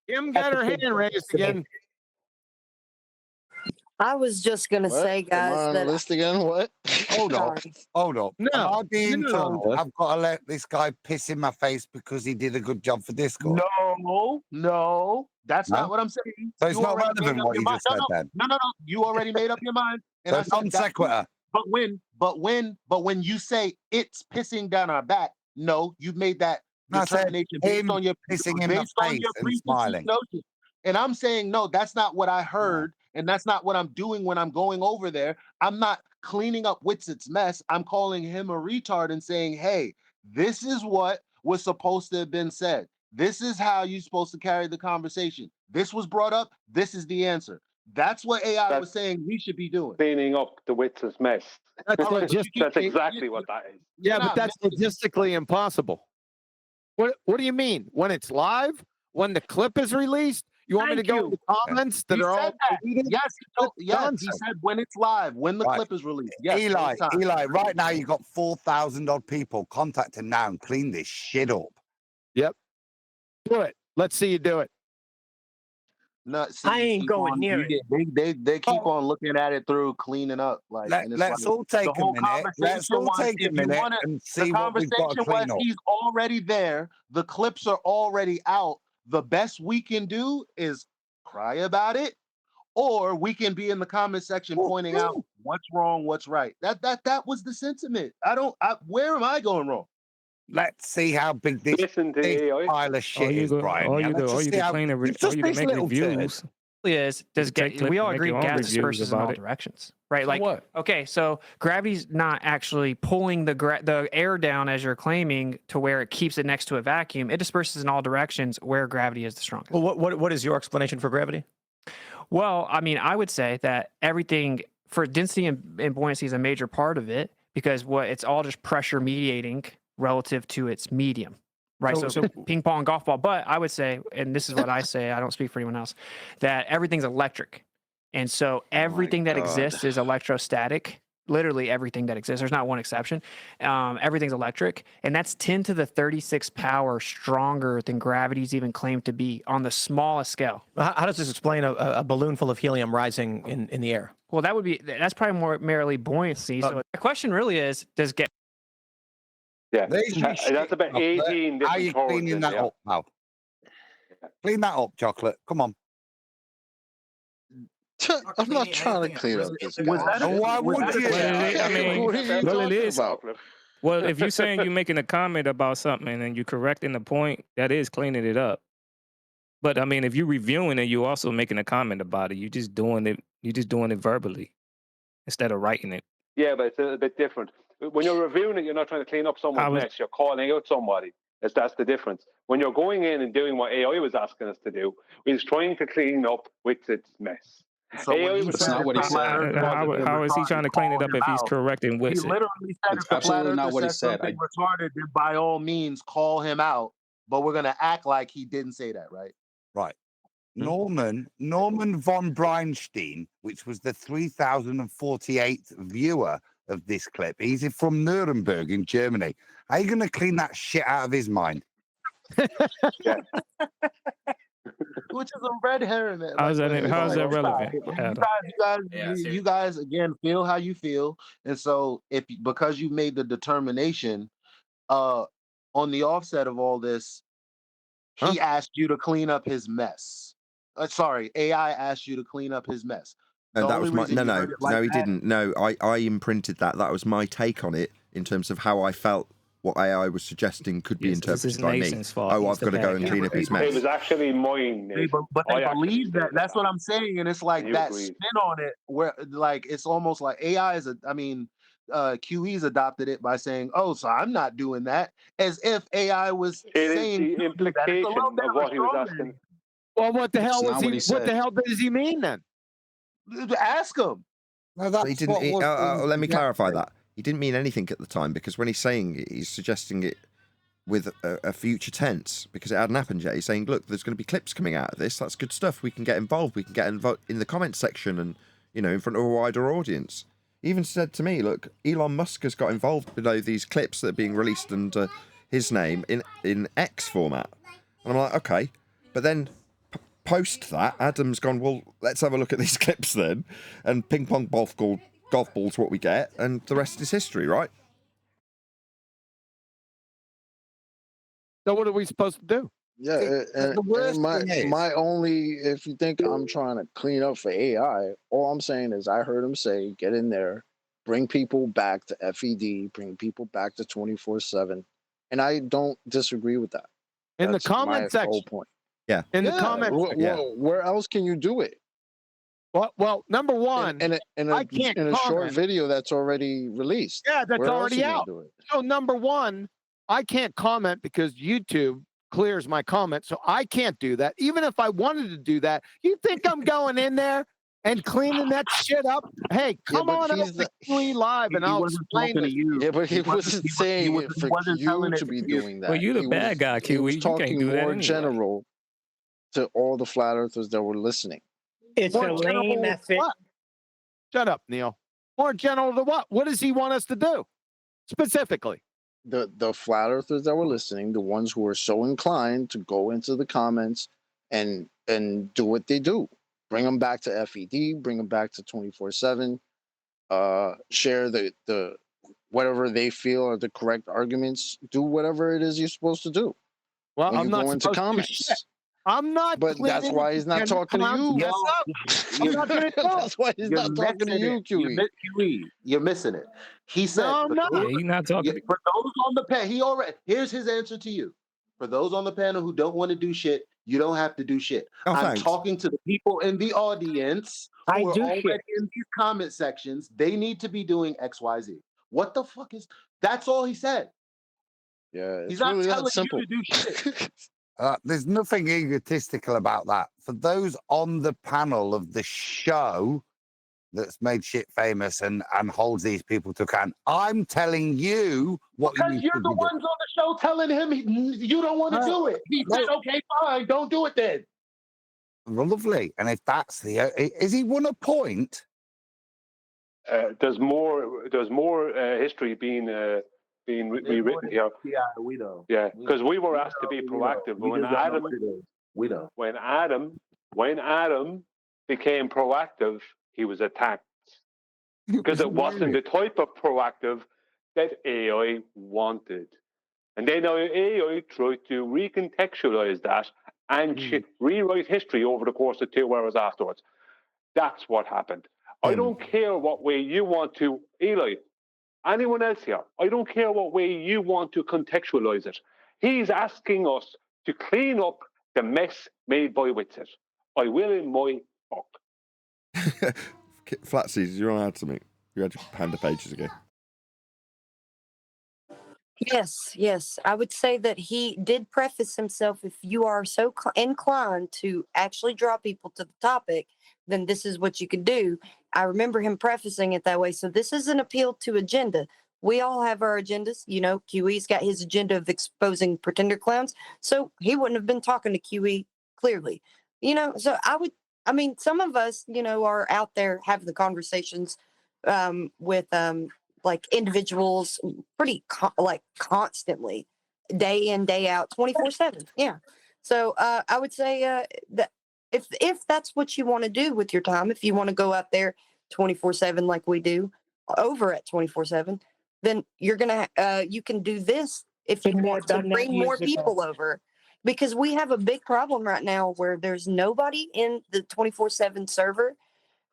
Kim got her hand raised again. I was just gonna What? say, Am I guys, on the that list again? What? Hold up. sorry. Hold up. No, Am I being no. told I've got to let this guy piss in my face because he did a good job for Discord? No, that's No? not what I'm saying. So it's You not already relevant made up what your you mind. just said then. No. You already made up your mind. And So I it's said non that's cool. sequitur. But when you say it's pissing down our back, no, you've made that I said determination based him on your pissing in my face and preconceived smiling. notion. And I'm saying no, that's not what I heard, and that's not what I'm doing when I'm going over there. I'm not cleaning up Witsit's mess. I'm calling him a retard and saying, hey, this is what was supposed to have been said. This is how you're supposed to carry the conversation. This was brought up. This is the answer. That's what AI was saying we should be doing. Cleaning up the Wits' mess. That's exactly what that is. Yeah, You're but not that's logistically impossible. What do you mean? When it's live? When the clip is released? You want me to go to the comments that He are all said that. deleted? Yes, he said when it's live, when the Right. clip is released. Yes, Eli, those times. Eli, right now you've got 4,000 odd people. Contact him now and clean this shit up. Yep. Do it. Let's see you do it. No, see, I you ain't keep going on- near you it. get- They keep on looking at it through cleaning up, like. And it's Let's like, all take the a whole minute. Let's conversation all was, take a if you minute wanna- and the see what we've got to conversation clean was, up. he's already there. The clips are already out. The best we can do is cry about it, or we can be in the comment section pointing out what's wrong, what's right. That was the sentiment. Where am I going wrong? Let's see how big this pile of shit is, Brian. Yeah, let's just see how it's just this little turd. Is You take clips we all and make agree your own gas reviews disperses in about all it. directions, right? So Like, what? okay, so gravity's not actually pulling the air down as you're claiming to where it keeps it next to a vacuum. It disperses in all directions where gravity is the strongest. Well, what is your explanation for gravity? Well, I mean, I would say that everything for density and buoyancy is a major part of it because it's all just pressure mediating relative to its medium. Right. So ping pong, golf ball. But I would say, and this is what I say, I don't speak for anyone else, that everything's electric. And so everything that exists is electrostatic. Literally everything that exists. There's not one exception. Everything's electric. And that's 10 to the 36 power stronger than gravity's even claimed to be on the smallest scale. How does this explain a balloon full of helium rising in the air? Well, that's probably more merely buoyancy. So the question really is, does get Yeah, There's your that's shit, about Chocolate. 18 How different you codes cleaning in that there. up, pal? Clean that up, Chocolate. Come on. I'm not trying to clean up this guy. Why would you? What are you talking about? Well, if you're saying you're making a comment about something and you're correcting the point, that is cleaning it up. But I mean, if you're reviewing it, you're also making a comment about it. You're just doing it verbally instead of writing it. Yeah, but it's a bit different. When you're reviewing it, you're not trying to clean up someone's mess. You're calling out somebody. That's the difference. When you're going in and doing what AI was asking us to do, he's trying to clean up with its mess. So AI that's not what he said. How is he trying to clean it up if he's correcting He Witsit? literally said if the flat earther says something retarded, then by all means call him out. But we're gonna act like he didn't say that, right? Right. Norman von Breinstein, which was the 3048th viewer of this clip. He's from Nuremberg in Germany. How are you going to clean that shit out of his mind? which is a red herring. Man. How's Like, that? listen, How's like, that relevant, you Adam? you guys again feel how you feel, and so because you made the determination, on the offset of all this, he asked you to clean up his mess. Sorry, AI asked you to clean up his mess. The And that only was my reason you heard it like no, he that, didn't. No, I imprinted that. That was my take on it in terms of how I felt what AI was suggesting could be Yes, this is interpreted by me. Nathan's fault. Oh, He's I've the got to go bad and guy. clean up his It mess. was actually mine, Nathan. but they I actually believe that. stated That's what I'm saying, and it's like You that agreed. spin on it, where like it's almost like AI is QE's adopted it by saying, "Oh, so I'm not doing that," as if AI was It is saying the to you that. It's a little implication bit of of a what he was straw asking. Well, what the It's hell was not he? what he What the said. hell does he mean then? Ask him. No, But he that's didn't. what was being Let me clarify suggested. that. He didn't mean anything at the time because when he's saying it, he's suggesting it with a future tense because it hadn't happened yet. He's saying, look, there's going to be clips coming out of this. That's good stuff. We can get involved. We can get involved in the comments section and, in front of a wider audience. He even said to me, look, Elon Musk has got involved below these clips that are being released under his name in X format. And I'm like, okay. But then post that, Adam's gone, well, let's have a look at these clips then. And ping pong golf ball's what we get. And the rest is history, right? So what are we supposed to do? Yeah, The and worst my thing is, my only, if you think I'm trying to clean up for AI, all I'm saying is I heard him say, get in there, bring people back to FED, bring people back to 24/7, and I don't disagree with that. In the That's my comment whole section. point. Yeah. In the Yeah, comment section. well, where else can you do it? Well, number one, I can't in a short comment. video that's already released. Yeah, that's Where else already you gonna out. do it? So number one, I can't comment because YouTube clears my comment, so I can't do that. Even if I wanted to do that, you think I'm going in there and cleaning that shit up? Hey, come but on he's over to QE Live and He I'll wasn't explain talking to this. you. Yeah, but he He wasn't- wasn't he saying it he for wasn't you telling it to be you. doing that. Well, you the He bad was, guy, he Kiwi. was You can't talking do that more anyway. general to all the flat earthers that were listening. It's More a general lame to effort. what? Shut up, Neil. More general to what? What does he want us to do specifically? The flat earthers that were listening, the ones who were so inclined to go into the comments and do what they do, bring them back to FED, bring them back to 24/7, share the whatever they feel are the correct arguments, do whatever it is you're supposed to do. Well, when I'm you not go into supposed to do shit. comments. I'm not. But that's cleaning why up he's not and talking to clowns you. mess up. I'm not gonna do That's it. why he's You're not talking to missing you, it. You're missing it. He said, No, I'm for not. those, Yeah, he's not talking. for those on the panel, here's his answer to you. For those on the panel who don't want to do shit, you don't have to do shit. Oh, I'm thanks. talking to the people in the audience I who are do already shit. in these comment sections. They need to be doing XYZ. What the fuck is? That's all he said. Yeah, He's it's not really that telling simple. you to do shit. there's nothing egotistical about that. For those on the panel of the show that's made shit famous and holds these people to account, I'm telling you what Because you you're should the be doing. ones on the show telling him you don't want to do it. He said, okay, fine, don't do it then. Well, lovely. And if that's the, is he won a point? There's more history being rewritten here. Yeah, we know. Yeah, because we were asked to be proactive when Adam. We know. When Adam became proactive, he was attacked because it wasn't the type of proactive that AI wanted. And then AI tried to recontextualize that and rewrite history over the course of 2 hours afterwards. That's what happened. I don't care what way you want to, Eli, anyone else here, I don't care what way you want to contextualize it. He's asking us to clean up the mess made by Witsit. I will in my book. Flatsies, you're on to me. You had your panda pages again. Yes. I would say that he did preface himself. If you are so inclined to actually draw people to the topic, then this is what you could do. I remember him prefacing it that way. So this is an appeal to agenda. We all have our agendas. QE's got his agenda of exposing pretender clowns. So he wouldn't have been talking to QE clearly. So some of us, are out there having the conversations with like individuals pretty constantly, day in, day out, 24/7. Yeah. So I would say that If that's what you want to do with your time, if you want to go out there 24/7 like we do over at 24/7, then you're gonna you can do this if you Been there, want to done that bring more years ago. people over, because we have a big problem right now where there's nobody in the 24/7 server,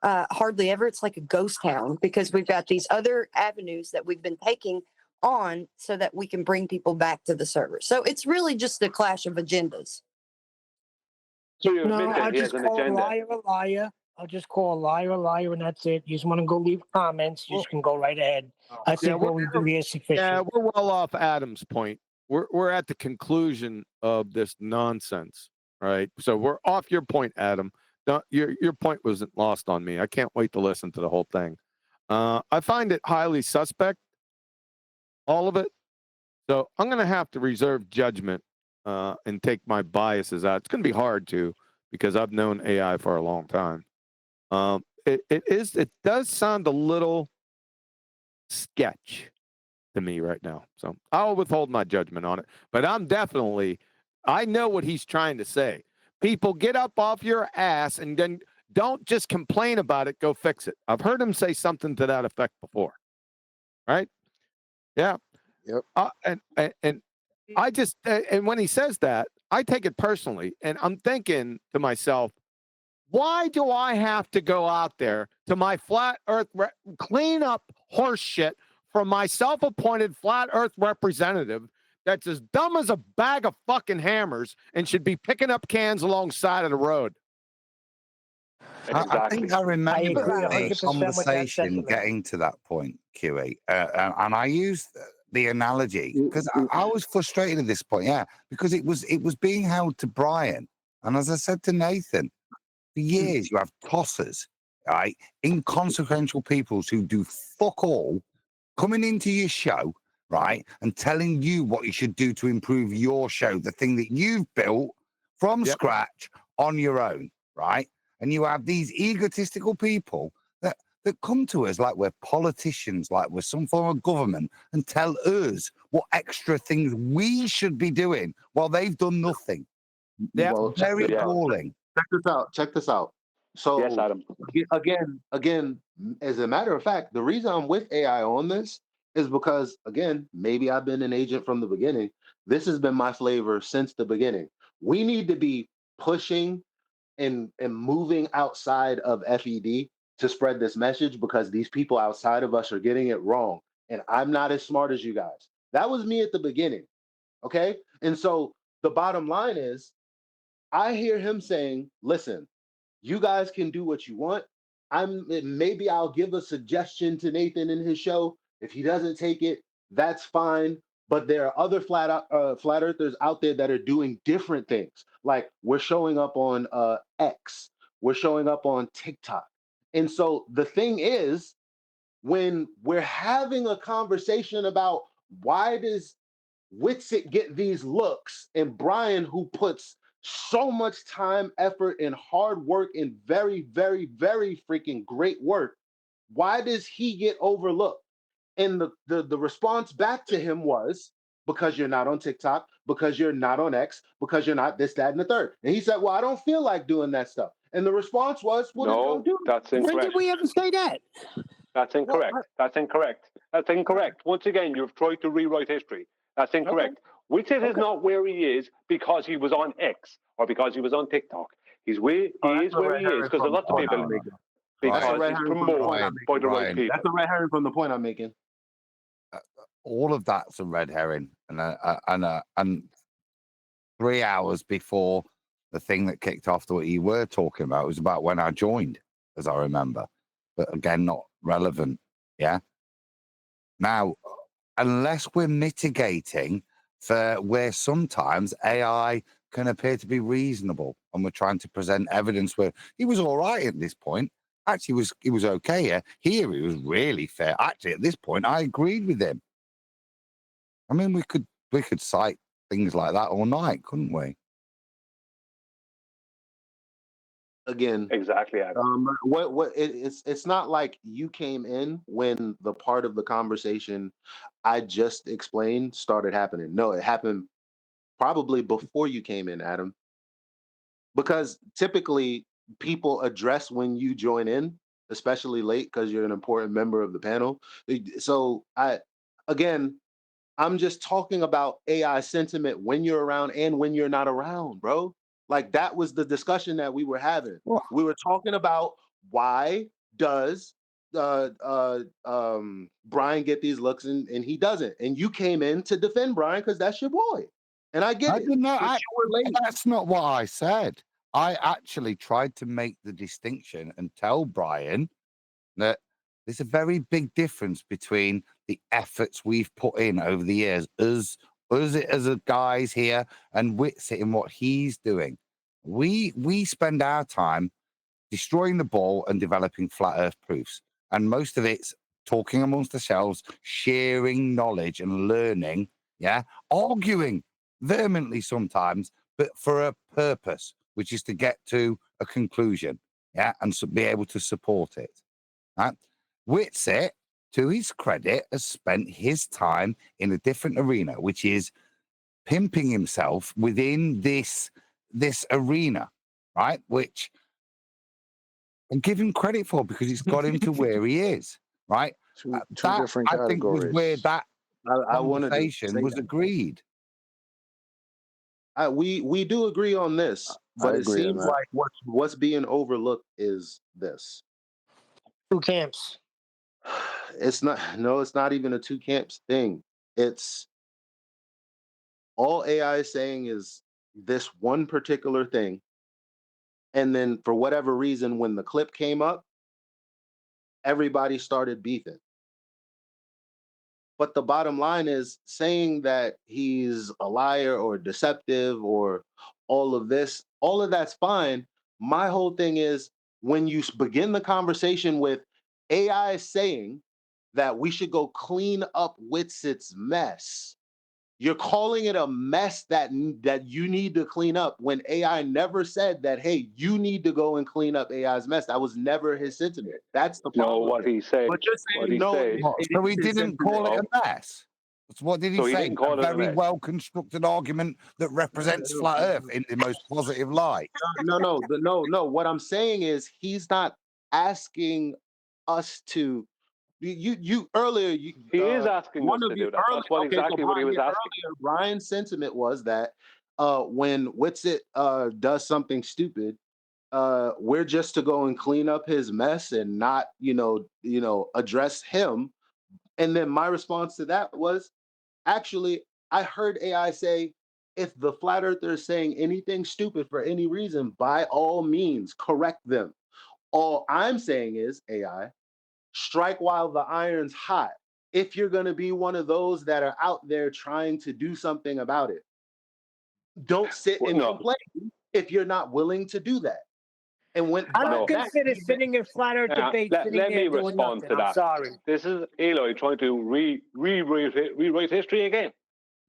hardly ever. It's like a ghost town because we've got these other avenues that we've been taking on so that we can bring people back to the server. So it's really just a clash of agendas. So you No, admit that I'll he has just an call a agenda. liar a liar. I'll just call a liar a liar, and that's it. You just want to go leave comments, you just can go right ahead. I think what we do here is sufficient. Yeah, we're well off Adam's point. We're at the conclusion of this nonsense, right? So we're off your point, Adam. Your point wasn't lost on me. I can't wait to listen to the whole thing. I find it highly suspect, all of it. So I'm going to have to reserve judgment and take my biases out. It's going to be hard to, because I've known AI for a long time. It does sound a little sketch to me right now. So I'll withhold my judgment on it. But I know what he's trying to say. People, get up off your ass and then don't just complain about it. Go fix it. I've heard him say something to that effect before. Right? Yeah. Yep. And I just, and when he says that, I take it personally. And I'm thinking to myself, why do I have to go out there to my flat earth, clean up horse shit from my self-appointed flat earth representative that's as dumb as a bag of fucking hammers and should be picking up cans alongside of the road? I think I remember agree the 100% with that conversation sentiment. getting to that point, QE, and I used the analogy because I was frustrated at this point, yeah, because it was being held to Brian, and as I said to Nathan, for years you have tossers, right, inconsequential people who do fuck all, coming into your show, right, and telling you what you should do to improve your show, the thing that you've built from scratch on your own, right? And you have these egotistical people that come to us like we're politicians, like we're some form of government, and tell us what extra things we should be doing while they've done nothing. Yeah, Well, very appalling. Check this out. So Yes, Adam. again, as a matter of fact, the reason I'm with AI on this is because, again, maybe I've been an agent from the beginning. This has been my flavor since the beginning. We need to be pushing and moving outside of FED to spread this message, because these people outside of us are getting it wrong. And I'm not as smart as you guys. That was me at the beginning. Okay. And so the bottom line is, I hear him saying, listen, you guys can do what you want. Maybe I'll give a suggestion to Nathan in his show. If he doesn't take it, that's fine. But there are other flat earthers out there that are doing different things. Like, we're showing up on X, we're showing up on TikTok. And so the thing is, when we're having a conversation about why does Witsit get these looks, and Brian, who puts so much time, effort, and hard work and very, very, very freaking great work, why does he get overlooked? And the response back to him was, because you're not on TikTok, because you're not on X, because you're not this, that, and the third. And he said, well, I don't feel like doing that stuff. And the response was, well, then No, don't do it. that's When incorrect. did we ever say that? That's incorrect. That's incorrect. That's incorrect. Once again, you've tried to rewrite history. That's incorrect. Witsit is not where he is because he was on X or because he was on TikTok. He's where he is where he is because a lot of people because he's promoted by the right people. That's a red herring from the point I'm making. All of that's a red herring, and 3 hours before the thing that kicked off what you were talking about was about when I joined, as I remember, but again, not relevant. Yeah. Now, unless we're mitigating for where sometimes AI can appear to be reasonable, and we're trying to present evidence where he was all right at this point. Actually, he was okay. Yeah. Here, he was really fair. Actually, at this point, I agreed with him. I mean, we could cite things like that all night, couldn't we? Again, exactly. It's not like you came in when the part of the conversation I just explained started happening. No, it happened probably before you came in, Adam. because typically people address when you join in, especially late because you're an important member of the panel. So again, I'm just talking about AI sentiment when you're around and when you're not around, bro. Like that was the discussion that we were having. We were talking about why does Brian get these looks and he doesn't. And you came in to defend Brian because that's your boy. And I get I it. didn't know. But you were late. That's not what I said. I actually tried to make the distinction and tell Brian that there's a very big difference between the efforts we've put in over the years, us as a guys here, and Witsit in what he's doing. We spend our time destroying the ball and developing flat Earth proofs, and most of it's talking amongst ourselves, sharing knowledge and learning. Yeah, arguing vehemently sometimes, but for a purpose, which is to get to a conclusion. Yeah, and be able to support it. Right? Witsit, to his credit, has spent his time in a different arena, which is pimping himself within this arena, right? Which and give him credit for because it's got him to where he is, right? Two That different I think was where categories. that I wanted to conversation say was that. agreed. We do agree on this, but I it agree on seems that. like what's being overlooked is this. Two camps. It's not it's not even a two camps thing. It's all AI is saying is this one particular thing. And then for whatever reason, when the clip came up, everybody started beefing. But the bottom line is saying that he's a liar or deceptive or all of this, all of that's fine. My whole thing is when you begin the conversation with AI saying that we should go clean up Witsit's mess. You're calling it a mess that you need to clean up when AI never said that, hey, you need to go and clean up AI's mess. That was never his sentiment. That's the No, problem. what he said. But you're What saying he no, said. So he is his didn't sentiment. call it a mess. What did he So he say? didn't call A it a very mess. well constructed argument that represents flat Earth in the most positive light. No. What I'm saying is he's not asking us to. You earlier. He is asking one us of to you do that. earlier. That's what Okay, exactly what he was asking. Earlier, Brian's sentiment was that when Witsit does something stupid, we're just to go and clean up his mess and not, address him. And then my response to that was, actually, I heard AI say, if the flat earther is saying anything stupid for any reason, by all means, correct them. All I'm saying is, AI, strike while the iron's hot. If you're going to be one of those that are out there trying to do something about it, don't sit and complain if you're not willing to do that. And when I don't consider sitting in flat earth debate Let sitting me there doing respond nothing. to that. I'm sorry. This is Eloy trying to rewrite history again.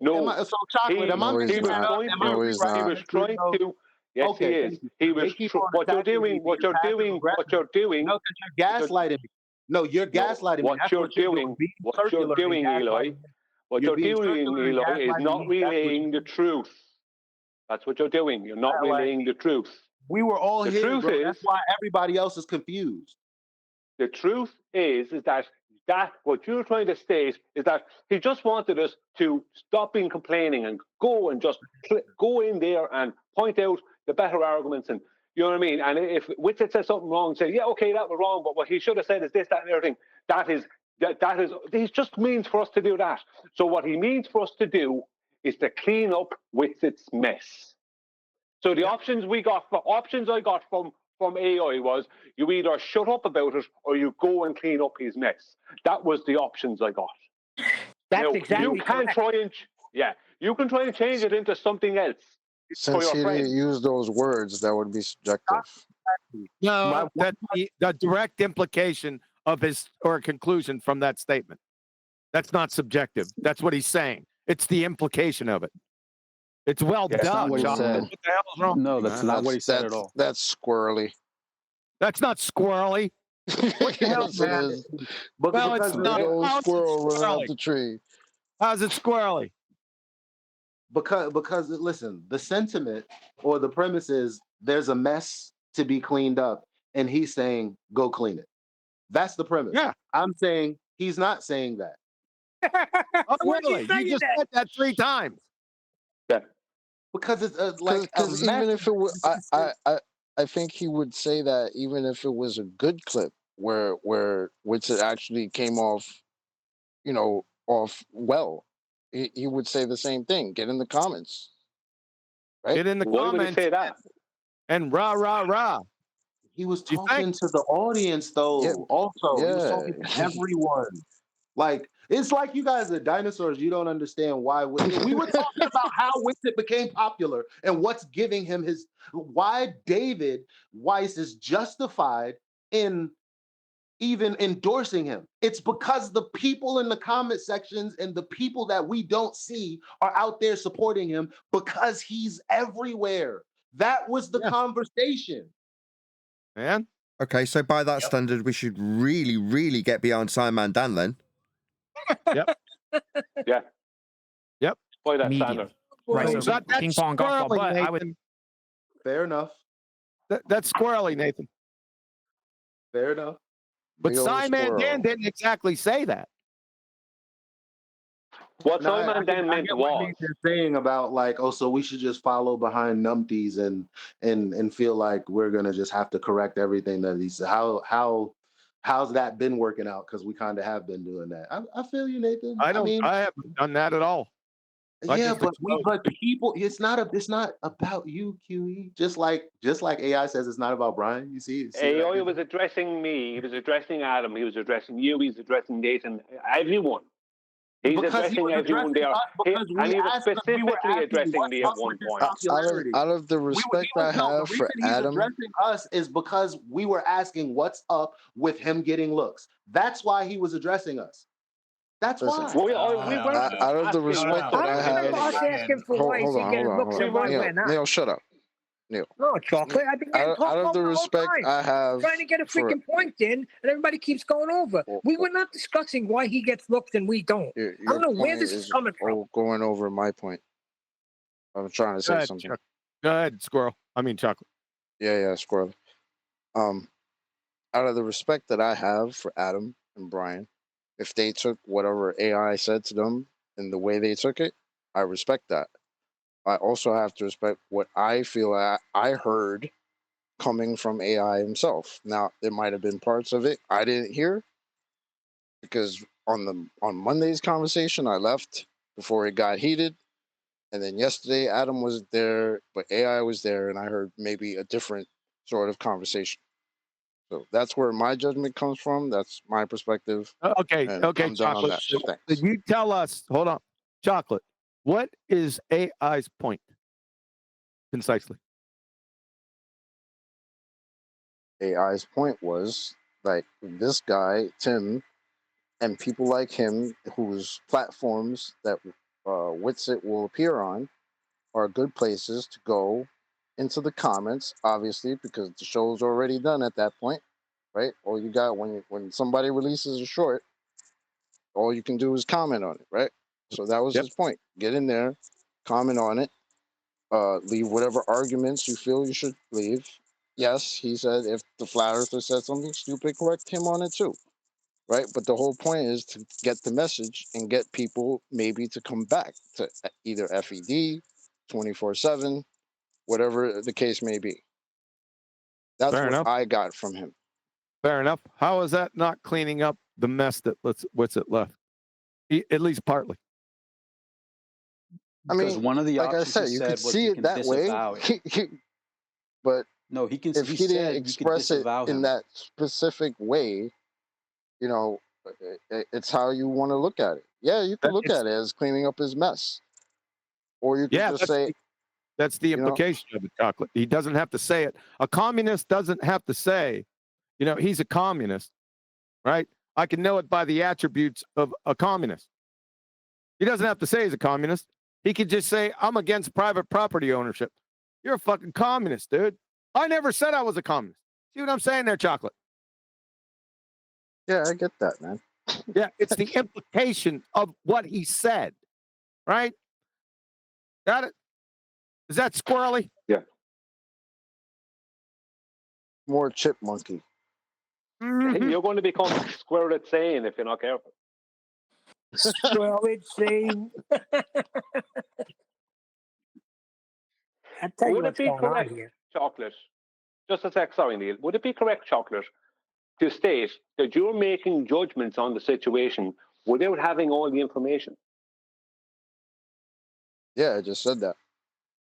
No. So chocolate, am I missing was out? trying Am I to. he's not. He was trying to. Yes, Okay, he is. thank you. He was. They keep on What you're attacking me, doing. What being you're doing. What you're doing. No, because you're gaslighting me. No, you're gaslighting me. What That's you're what you're doing. Being What circular you're and doing, Eloy. gaslighting me. What You're you're being doing, circular and Eloy, is gaslighting not me. That's what relaying the truth. That's what you're doing. You're not relaying the truth. We were all The here, truth bro. is, That's why everybody else is confused. the truth is that what you're trying to state is that he just wanted us to stop being complaining and go and just go in there and point out the better arguments, and you know what I mean. And if Witsit says something wrong, say, yeah, okay, that was wrong, but what he should have said is this, that, and everything. That is he just means for us to do that. So what he means for us to do is to clean up Witsit's mess. So the options I got from AI was you either shut up about it or you go and clean up his mess. That was the options I got. That's exactly you can correct. you can try and change it into something else for Since your he friend. didn't use those words, that would be subjective. No, that's the direct implication of his or conclusion from that statement. That's not subjective. That's what he's saying. It's the implication of it. It's well That's done. not what he John. said. What the hell is wrong? No, that's not what he said at all. That's squirrely. That's not squirrely. What the hell, Yes, it man? is. Well, it's Big not. old How's it squirrel running squirrely? out the tree. How's it squirrely? Because listen, the sentiment or the premise is there's a mess to be cleaned up, and he's saying, go clean it. That's the premise. Yeah. I'm saying he's not saying that. Oh, Why is he really? You saying just that? said that 3 times. Yeah. Because it's like a Because mess. even if it was, I think he would say that even if it was a good clip where which it actually came off, off well, he would say the same thing. Get in the comments, right? Get in the Why would he comments say that? and rah, rah, rah. He was You talking think? to the audience, though. Yeah, Also, he was yeah. talking to everyone. Like it's like you guys are dinosaurs. You don't understand why we were talking about how Winston became popular and what's giving him why David Weiss is justified in even endorsing him. It's because the people in the comment sections and the people that we don't see are out there supporting him because he's everywhere. That was the conversation. Man. Okay, so by that standard, we should really, really get behind Simon Dan then. Yep. Yeah. Yep. By that Medium. standard. Right. So So that's ping pong golf ball, squirrely, but I would. Nathan. Fair enough. That's squirrely, Nathan. Fair enough. But Big old Simon Dan squirrel. didn't exactly say that. What No, Simon Dan I meant get what was, Nathan's saying about like, oh, so we should just follow behind numpties and feel like we're gonna just have to correct everything that he said. How's that been working out? Because we kind of have been doing that. I feel you, Nathan. I mean, haven't done that at all. yeah, but people, it's not about you, QE. Just like AI says, it's not about Brian. You see AI was addressing me, he was addressing Adam, he was addressing you, he's addressing Nathan, everyone. He's because he addressing was everyone addressing there. us because And he was we specifically were asking addressing what's me up at one with his point. popularity. Out of the respect I The have for reason he's Adam, addressing us is because we were asking what's up with him getting looks. That's why he was addressing us. That's listen, why. We weren't out of the asking respect what that I I don't have, remember us asking for why is he getting looks and why we're not. Neil, shut up, Neil. No, Chocolate. I've been getting Out talked of over the the whole respect time. I have Trying to get a for freaking point in, and everybody keeps going over. We were not discussing why he gets looked and we don't. I your don't know where point this is coming from. going over my point. I'm trying to say something. Go ahead, squirrel. I mean, chocolate. Yeah, squirrel. Out of the respect that I have for Adam and Brian, if they took whatever AI said to them and the way they took it, I respect that. I also have to respect what I feel I heard coming from AI himself. Now, there might have been parts of it I didn't hear because on Monday's conversation, I left before it got heated. And then yesterday, Adam wasn't there, but AI was there, and I heard maybe a different sort of conversation. So that's where my judgment comes from. That's my perspective. Okay, and okay, I'm done on chocolate. that. So Thanks. you tell us. Hold on, chocolate. What is AI's point concisely? AI's point was like this guy Tim and people like him whose platforms that Witsit will appear on are good places to go into the comments, obviously, because the show's already done at that point, right? All you got when somebody releases a short, all you can do is comment on it, right? So that was his point. Get in there, comment on it, leave whatever arguments you feel you should leave. Yes, he said if the flat earther said something stupid, correct him on it too, right? But the whole point is to get the message and get people maybe to come back to either FED, 24/7, whatever the case may be. That's Fair what enough. I got from him. Fair enough. How is that not cleaning up the mess that Witsit left? At least partly. I mean, Because one of the like I options said, he you said could was see you it can that way. disavow it. But No, he can. if He he didn't said you could express it disavow in him. that specific way, you know, it's how you want to look at it. Yeah, you could look at it as cleaning up his mess, or you could just say, that's the you know, implication of it, chocolate. He doesn't have to say it. A communist doesn't have to say, he's a communist, right? I can know it by the attributes of a communist. He doesn't have to say he's a communist. He could just say, I'm against private property ownership. You're a fucking communist, dude. I never said I was a communist. See what I'm saying there, chocolate? yeah, I get that, man. Yeah, it's the implication of what he said, right? Got it? Is that squirrely? Yeah. more chipmunky. You're going to become Squirrel Sane if you're not careful. Well, it's saying. I'll tell you Would it what's be going on correct, here. Chocolate? Just a sec, sorry, Neil. Would it be correct, Chocolate, to state that you're making judgments on the situation without having all the information? Yeah, I just said that.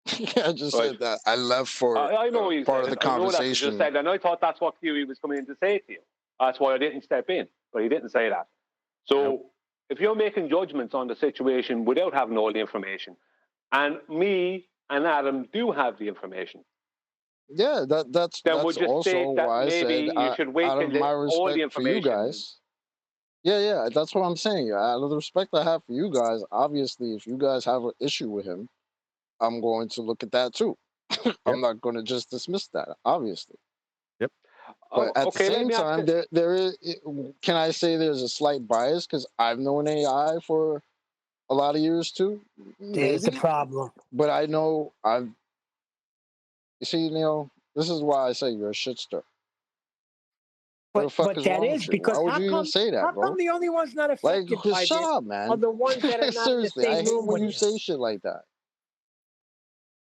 I just said that. I left for I know you part said of the it. I know that's what you just conversation. said, and I thought that's what Huey was coming in to say to you. That's why I didn't step in, but he didn't say that. So if you're making judgments on the situation without having all the information, and me and Adam do have the information, Yeah, that's then we'll just also state that why I maybe said you should wait out till of my all the respect for you information. guys. Yeah, that's what I'm saying. Out of the respect I have for you guys, obviously, if you guys have an issue with him, I'm going to look at that too. I'm not going to just dismiss that, obviously. Yep. But at Okay, the let same me ask time, you. there is. Can I say there's a slight bias because I've known AI for a lot of years too? There's the Maybe, problem. but I know I've. You see, Neil, this is why I say you're a shitster. What the fuck But is that wrong is with you? Why because would you even say how that, bro? come the only ones not Like, affected just by shut this up, are man. the ones that are not in the Seriously, I same hate room when with you say us? shit like that.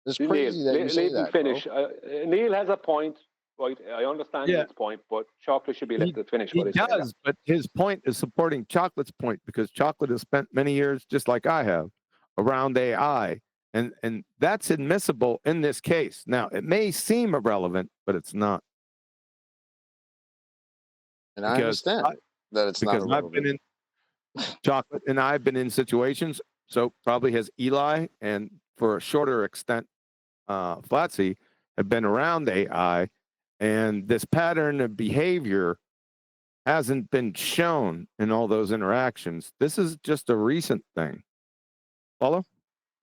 It's Neil, crazy that you say let him that, bro. finish. Neil has a point, right? I understand Yeah. Neil's point, but Chocolate should be let to finish what He he's saying. does, but his point is supporting Chocolate's point because Chocolate has spent many years, just like I have, around AI, and that's admissible in this case. Now, it may seem irrelevant, but it's not. And I understand that it's not because I've been irrelevant. in Chocolate and I've been in situations. So probably has Eli, and for a shorter extent, Flatsy have been around AI, and this pattern of behavior hasn't been shown in all those interactions. This is just a recent thing. Follow?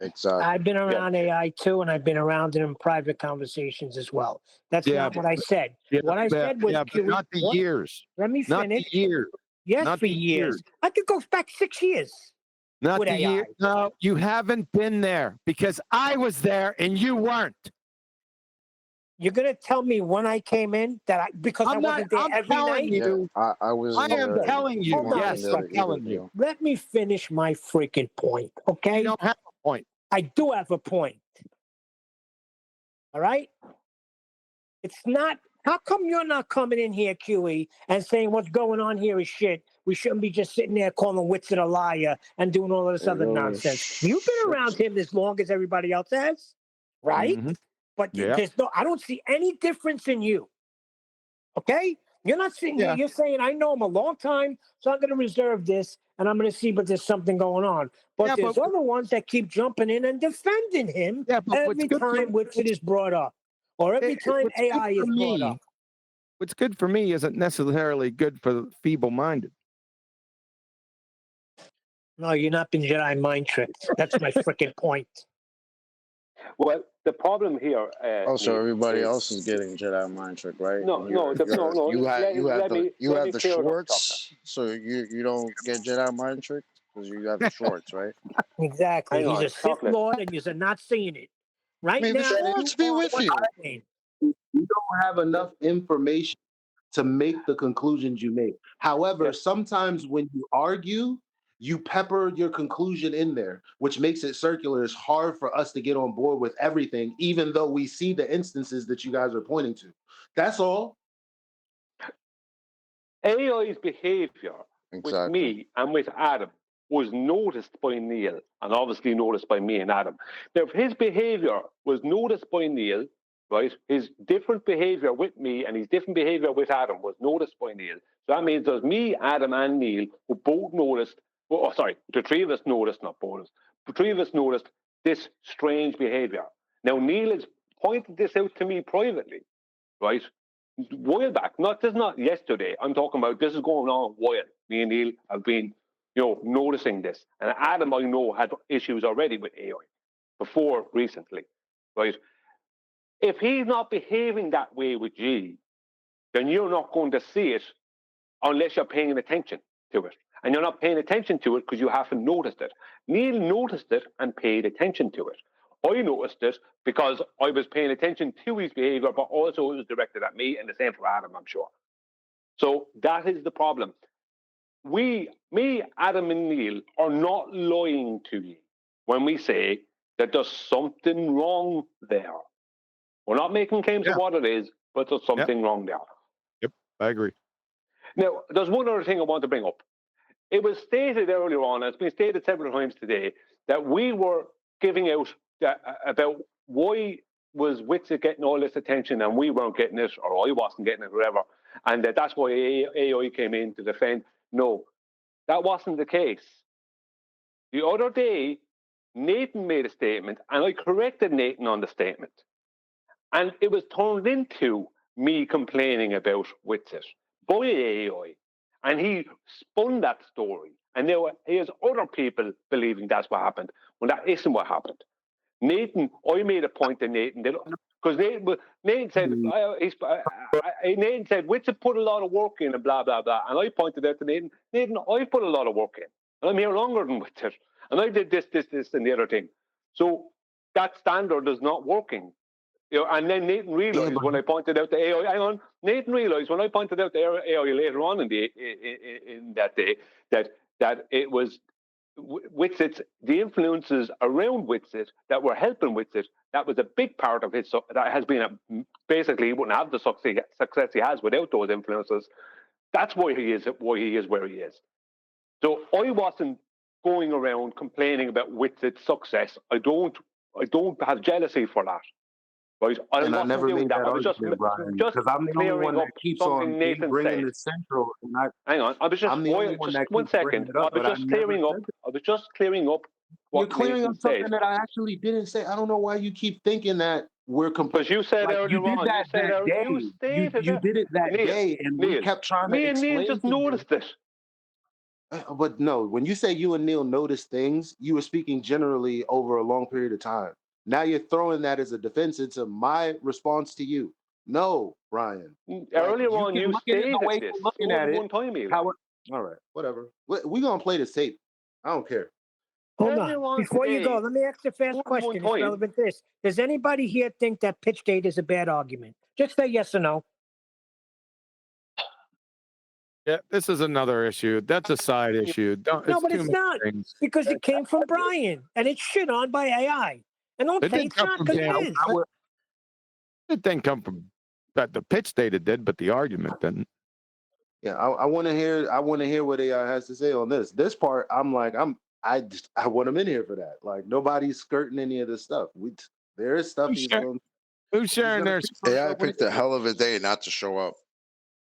Exactly. I've been around AI too, and I've been around it in private conversations as well. That's not what I said. What I said was, but not the years. Let me Not finish. the years. Yes, Not for the years. I could go back 6 years. Not with the year. AI. No, you haven't been there because I was there and you weren't. You're gonna tell me when I came in that because I wasn't there every night? You. I was. I am telling you. Hold on a Yes, I'm second. telling you. Let me finish my freaking point, okay? You don't have a point. I do have a point. All right? It's not. How come you're not coming in here, QE, and saying what's going on here is shit? We shouldn't be just sitting there calling Whitson a liar and doing all of this other nonsense. You've been around him as long as everybody else has, right? But Yeah. there's no. I don't see any difference in you. Okay? You're not sitting here. You're saying, I know him a long time, so I'm going to reserve this, and I'm going to see, but there's something going on. But there's other ones that keep jumping in and defending him every time Whitson is brought up, or every time AI is brought up. What's good for me isn't necessarily good for the feeble-minded. No, you're not been Jedi mind tricked. That's my freaking point. Well, the problem here. So Neil, everybody else is getting Jedi mind trick, right? No, And no. You have Let me the clear it up, shorts, so you don't get Jedi mind trick because you have the shorts, right? Exactly. Hang He's on, a Sith Chocolate. Lord, and you're not seeing it. Right May the now, shorts be with you. You don't have enough information to make the conclusions you make. However, sometimes when you argue, you pepper your conclusion in there, which makes it circular. It's hard for us to get on board with everything, even though we see the instances that you guys are pointing to. That's all. AI's behavior with me and with Adam was noticed by Neil and obviously noticed by me and Adam. Now, if his behavior was noticed by Neil, right, his different behavior with me and his different behavior with Adam was noticed by Neil. So that means there's me, Adam, and Neil who both noticed, the three of us noticed, not both of us, the three of us noticed this strange behavior. Now, Neil has pointed this out to me privately, right? While back, this is not yesterday. I'm talking about this is going on a while. Me and Neil have been, noticing this. And Adam, I know, had issues already with AI before recently, right? If he's not behaving that way with G, then you're not going to see it unless you're paying attention to it. And you're not paying attention to it because you haven't noticed it. Neil noticed it and paid attention to it. I noticed it because I was paying attention to his behavior, but also it was directed at me, and the same for Adam, I'm sure. So that is the problem. Me, Adam and Neil are not lying to you when we say that there's something wrong there. We're not making claims of what it is, but there's something wrong there. Yep, I agree. Now, there's one other thing I want to bring up. It was stated earlier on, and it's been stated several times today, that we were giving out about why was Witsit getting all this attention and we weren't getting it, or I wasn't getting it, whatever, and that's why AI came in to defend. No, that wasn't the case. The other day, Nathan made a statement, and I corrected Nathan on the statement. And it was turned into me complaining about Witsit by AI. And he spun that story. And now he has other people believing that's what happened, when that isn't what happened. Nathan, I made a point to Nathan, because Nathan said, Nathan said, Witsit put a lot of work in and blah, blah, blah. And I pointed out to Nathan, I put a lot of work in. And I'm here longer than Witsit. And I did this, and the other thing. So that standard is not working. And then Nathan realized when I pointed out the AI. Hang on, Nathan realized when I pointed out the AI later on in that day that it was Witsit, the influences around Witsit that were helping Witsit. That was a big part of his. That has been basically he wouldn't have the success he has without those influences. That's why he is where he is. So I wasn't going around complaining about Witsit's success. I don't have jealousy for that. Right? And I never made that argument, Brian, because I'm the only one that keeps on bringing the central. Hang on, I was just one second. I was just clearing up. I was just clearing up. You're clearing up something that I actually didn't say. I don't know why you keep thinking that we're because you said earlier on. You did it that day, and we kept trying to explain. Me and Neil just noticed it. But no, when you say you and Neil noticed things, you were speaking generally over a long period of time. Now you're throwing that as a defense into my response to you. No, Brian. Earlier on, you stated this looking at it. One time, all right, whatever. We're gonna play this tape. I don't care. Hold on. Before you go, let me ask a fast question. It's relevant to this. Does anybody here think that pitch date is a bad argument? Just say yes or no. Yeah, this is another issue. That's a side issue. No, but it's not because it came from Brian and it's shit on by AI. And don't say it's not because it is. It didn't come from that the pitch data did, but the argument didn't. Yeah, I want to hear what AI has to say on this. This part, I want him in here for that. Like nobody's skirting any of this stuff. There is stuff who's sharing their AI picked a hell of a day not to show up.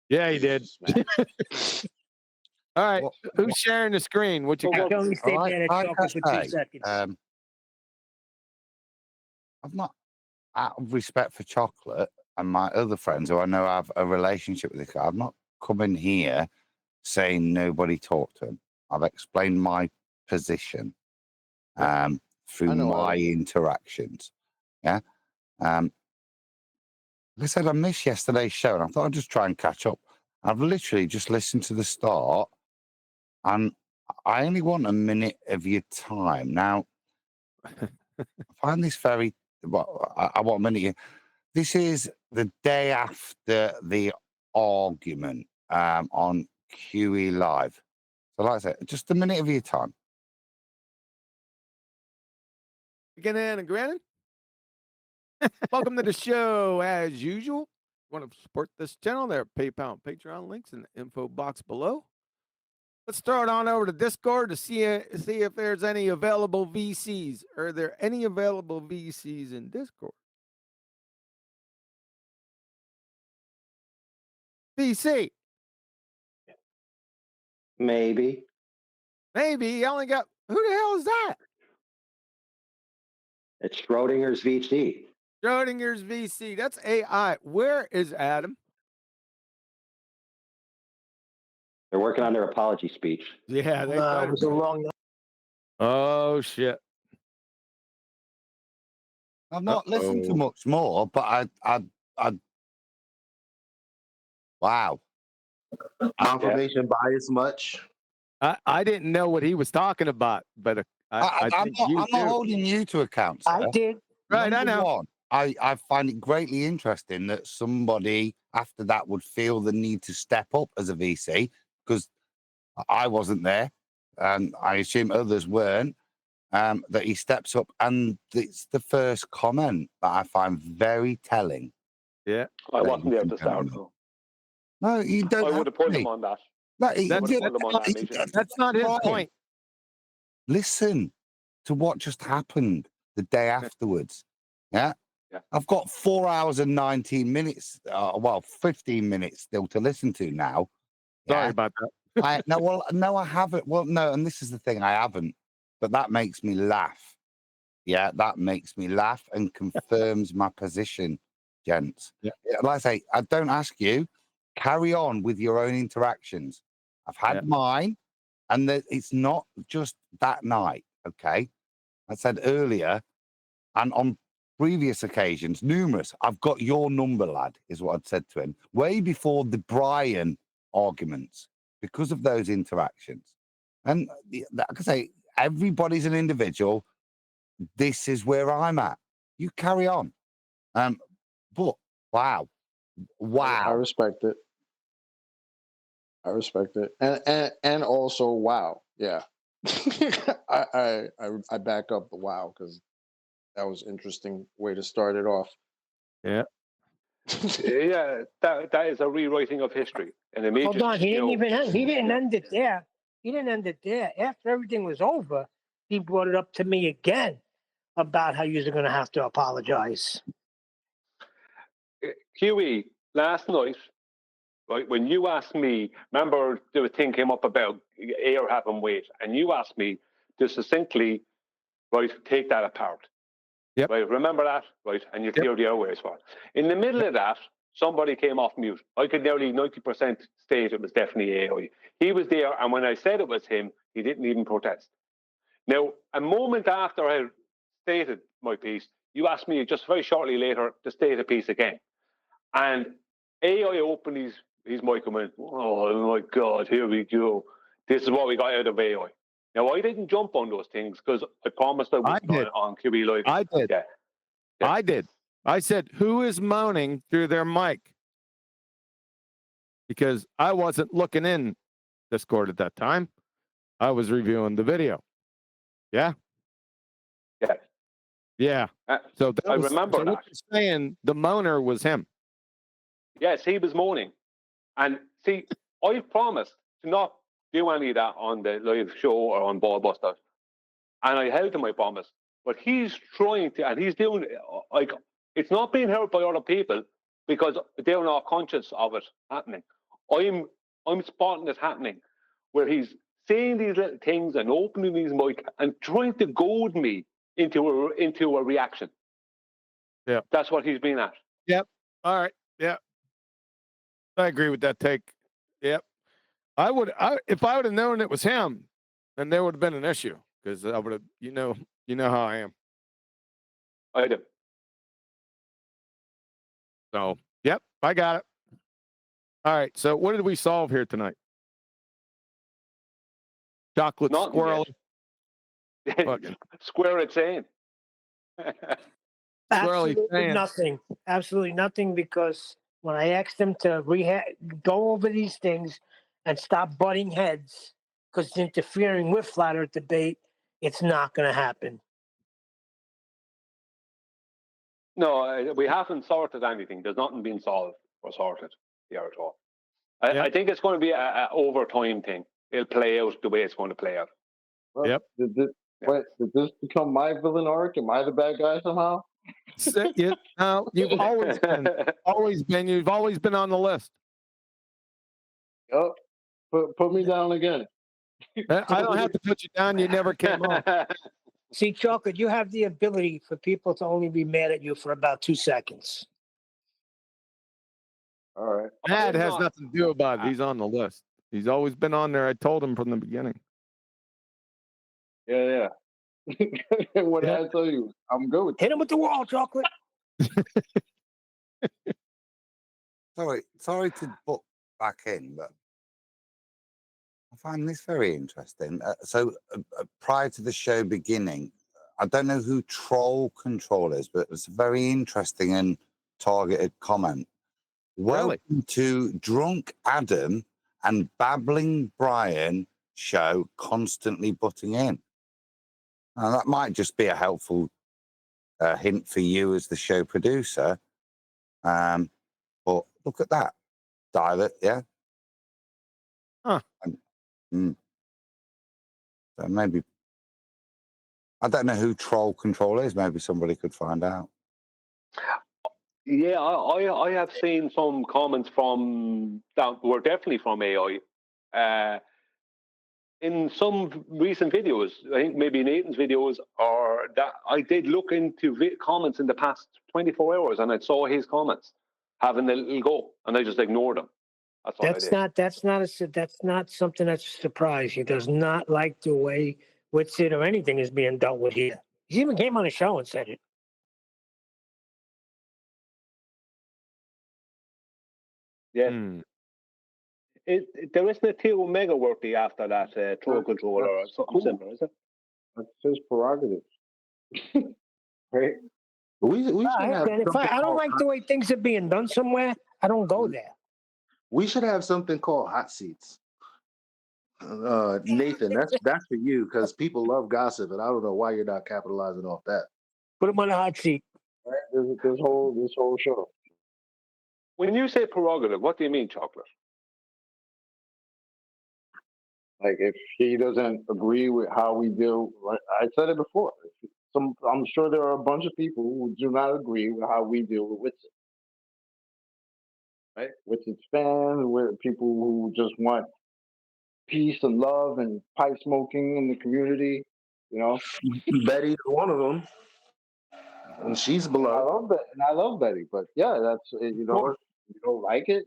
Yeah, he did. All right, who's sharing the screen? What you got? I'm not, out of respect for chocolate and my other friends who I know have a relationship with this guy, I've not come in here saying nobody talk to him. I've explained my position through my interactions. Yeah. Like I said, I missed yesterday's show and I thought I'd just try and catch up. I've literally just listened to the start and I only want a minute of your time. Now, I find this very, I want a minute. This is the day after the argument on QE Live. So like I said, just a minute of your time. Again, and granted. Welcome to the show. As usual, want to support this channel? There are PayPal and Patreon links in the info box below. Let's start on over to Discord to see if there's any available VCs. Are there any available VCs in Discord? VC. Maybe. You only got, who the hell is that? It's Schrodinger's VC. Schrodinger's VC. That's AI. Where is Adam? They're working on their apology speech. Yeah, they it was a wrong. Oh shit! I've not listened to much more, but I wow. Confirmation bias much? I didn't know what he was talking about, but I'm not holding you to account. Sir. I did. Right, I number know. one, I find it greatly interesting that somebody after that would feel the need to step up as a VC, because I wasn't there, and I assume others weren't. That he steps up, and it's the first comment that I find very telling. Yeah, I ladies wasn't there and to start. gentlemen. So. No, you don't I have would have pulled to him be. on that. No, I would have pulled him on that meeting. That's not his Brian, point. listen to what just happened the day afterwards. Yeah. Yeah. I've got 4 hours and 19 minutes, 15 minutes still to listen to now. Sorry Yeah. about that. No, I haven't. Well, no, and this is the thing, I haven't. But that makes me laugh. Yeah, that makes me laugh and confirms my position, gents. Yeah. Like I say, I don't ask you. Carry on with your own interactions. I've had mine, and it's not just that night. Okay, I said earlier, and on previous occasions, numerous. I've got your number, lad, is what I'd said to him way before the Brian arguments because of those interactions. And like I say, everybody's an individual. This is where I'm at. You carry on. But wow. I respect it. I respect it, and also wow, yeah. I back up the wow because that was interesting way to start it off. Yeah. Yeah, that is a rewriting of history, and it may Hold just, on, he you didn't know, even end, he didn't end it there. He didn't end it there. After everything was over, he brought it up to me again about how you're going to have to apologize. Huey, last night, right, when you asked me, remember the thing came up about air having weight, and you asked me to succinctly, right, take that apart. Yep. Right, remember that? Right, and you clear the airways for it. In the middle of that, somebody came off mute. I could nearly 90% state it was definitely AI. He was there, and when I said it was him, he didn't even protest. Now, a moment after I stated my piece, you asked me just very shortly later to state a piece again. And AI opened his mic and went, oh my God, here we go. This is what we got out of AI. Now, I didn't jump on those things because I promised I wouldn't on QB Live. I did. Yeah. I did. I said, who is moaning through their mic? Because I wasn't looking in Discord at that time. I was reviewing the video. Yeah. Yeah. Yeah. So that I was, remember so that. what you're saying, the moaner was him. Yes, he was moaning. And see, I promised to not do any of that on the live show or on Ballbusters. And I held to my promise. But he's trying to, and he's doing it, like, it's not being heard by other people because they're not conscious of it happening. I'm spotting it happening where he's saying these little things and opening his mic and trying to goad me into a reaction. Yeah. That's what he's been at. Yep. All right. Yeah. I agree with that take. Yep. If I would have known it was him, then there would have been an issue because I would have, you know how I am. I do. So, yep, I got it. All right. So, what did we solve here tonight? Chocolate Nothing squirrel. Square it saying. Absolutely nothing. Absolutely nothing, because when I asked him to go over these things and stop butting heads because it's interfering with flat earth debate, it's not going to happen. No, we haven't sorted anything. There's nothing being solved or sorted here at all. I think it's going to be a over time thing. It'll play out the way it's going to play out. Well, Yep. Did this become my villain arc? Am I the bad guy somehow? No, you've always been. You've always been on the list. Oh, put me down again. I don't have to put you down. You never came on. See, Chocolate, you have the ability for people to only be mad at you for about 2 seconds. All right. That has nothing to do about it. He's on the list. He's always been on there. I told him from the beginning. Yeah. What did I tell you? I'm good with Hit him with the wall, Chocolate. Sorry to butt back in, but I find this very interesting. So prior to the show beginning, I don't know who Troll Control is, but it's a very interesting and targeted comment. Welcome to Drunk Adam and Babbling Brian show, constantly butting in. Now, that might just be a helpful hint for you as the show producer. But look at that. Dial it, yeah? Huh. So maybe, I don't know who Troll Control is. Maybe somebody could find out. Yeah, I have seen some comments from that were definitely from AI. In some recent videos, I think maybe Nathan's videos, or that I did look into comments in the past 24 hours, and I saw his comments having a little go, and I just ignored them. That's all I did. That's not something that's a surprise. He does not like the way Witsit or anything is being dealt with here. He even came on the show and said it. Yeah. There isn't a tier Omega worthy after that Troll Control or something similar, is it? That's his prerogative. Right? We should have If I don't like the way things are being done somewhere, I don't go there. We should have something called hot seats. Nathan, that's for you because people love gossip, and I don't know why you're not capitalizing off that. Put him on a hot seat. Right? This whole show. When you say prerogative, what do you mean, Chocolate? Like if he doesn't agree with how we deal, like I said it before. I'm sure there are a bunch of people who do not agree with how we deal with Witsit. Right? Witsit's fans, with people who just want peace and love and pipe smoking in the community. You know, Betty's one of them, and she's beloved. I love Betty, but yeah, that's you know, if you don't like it.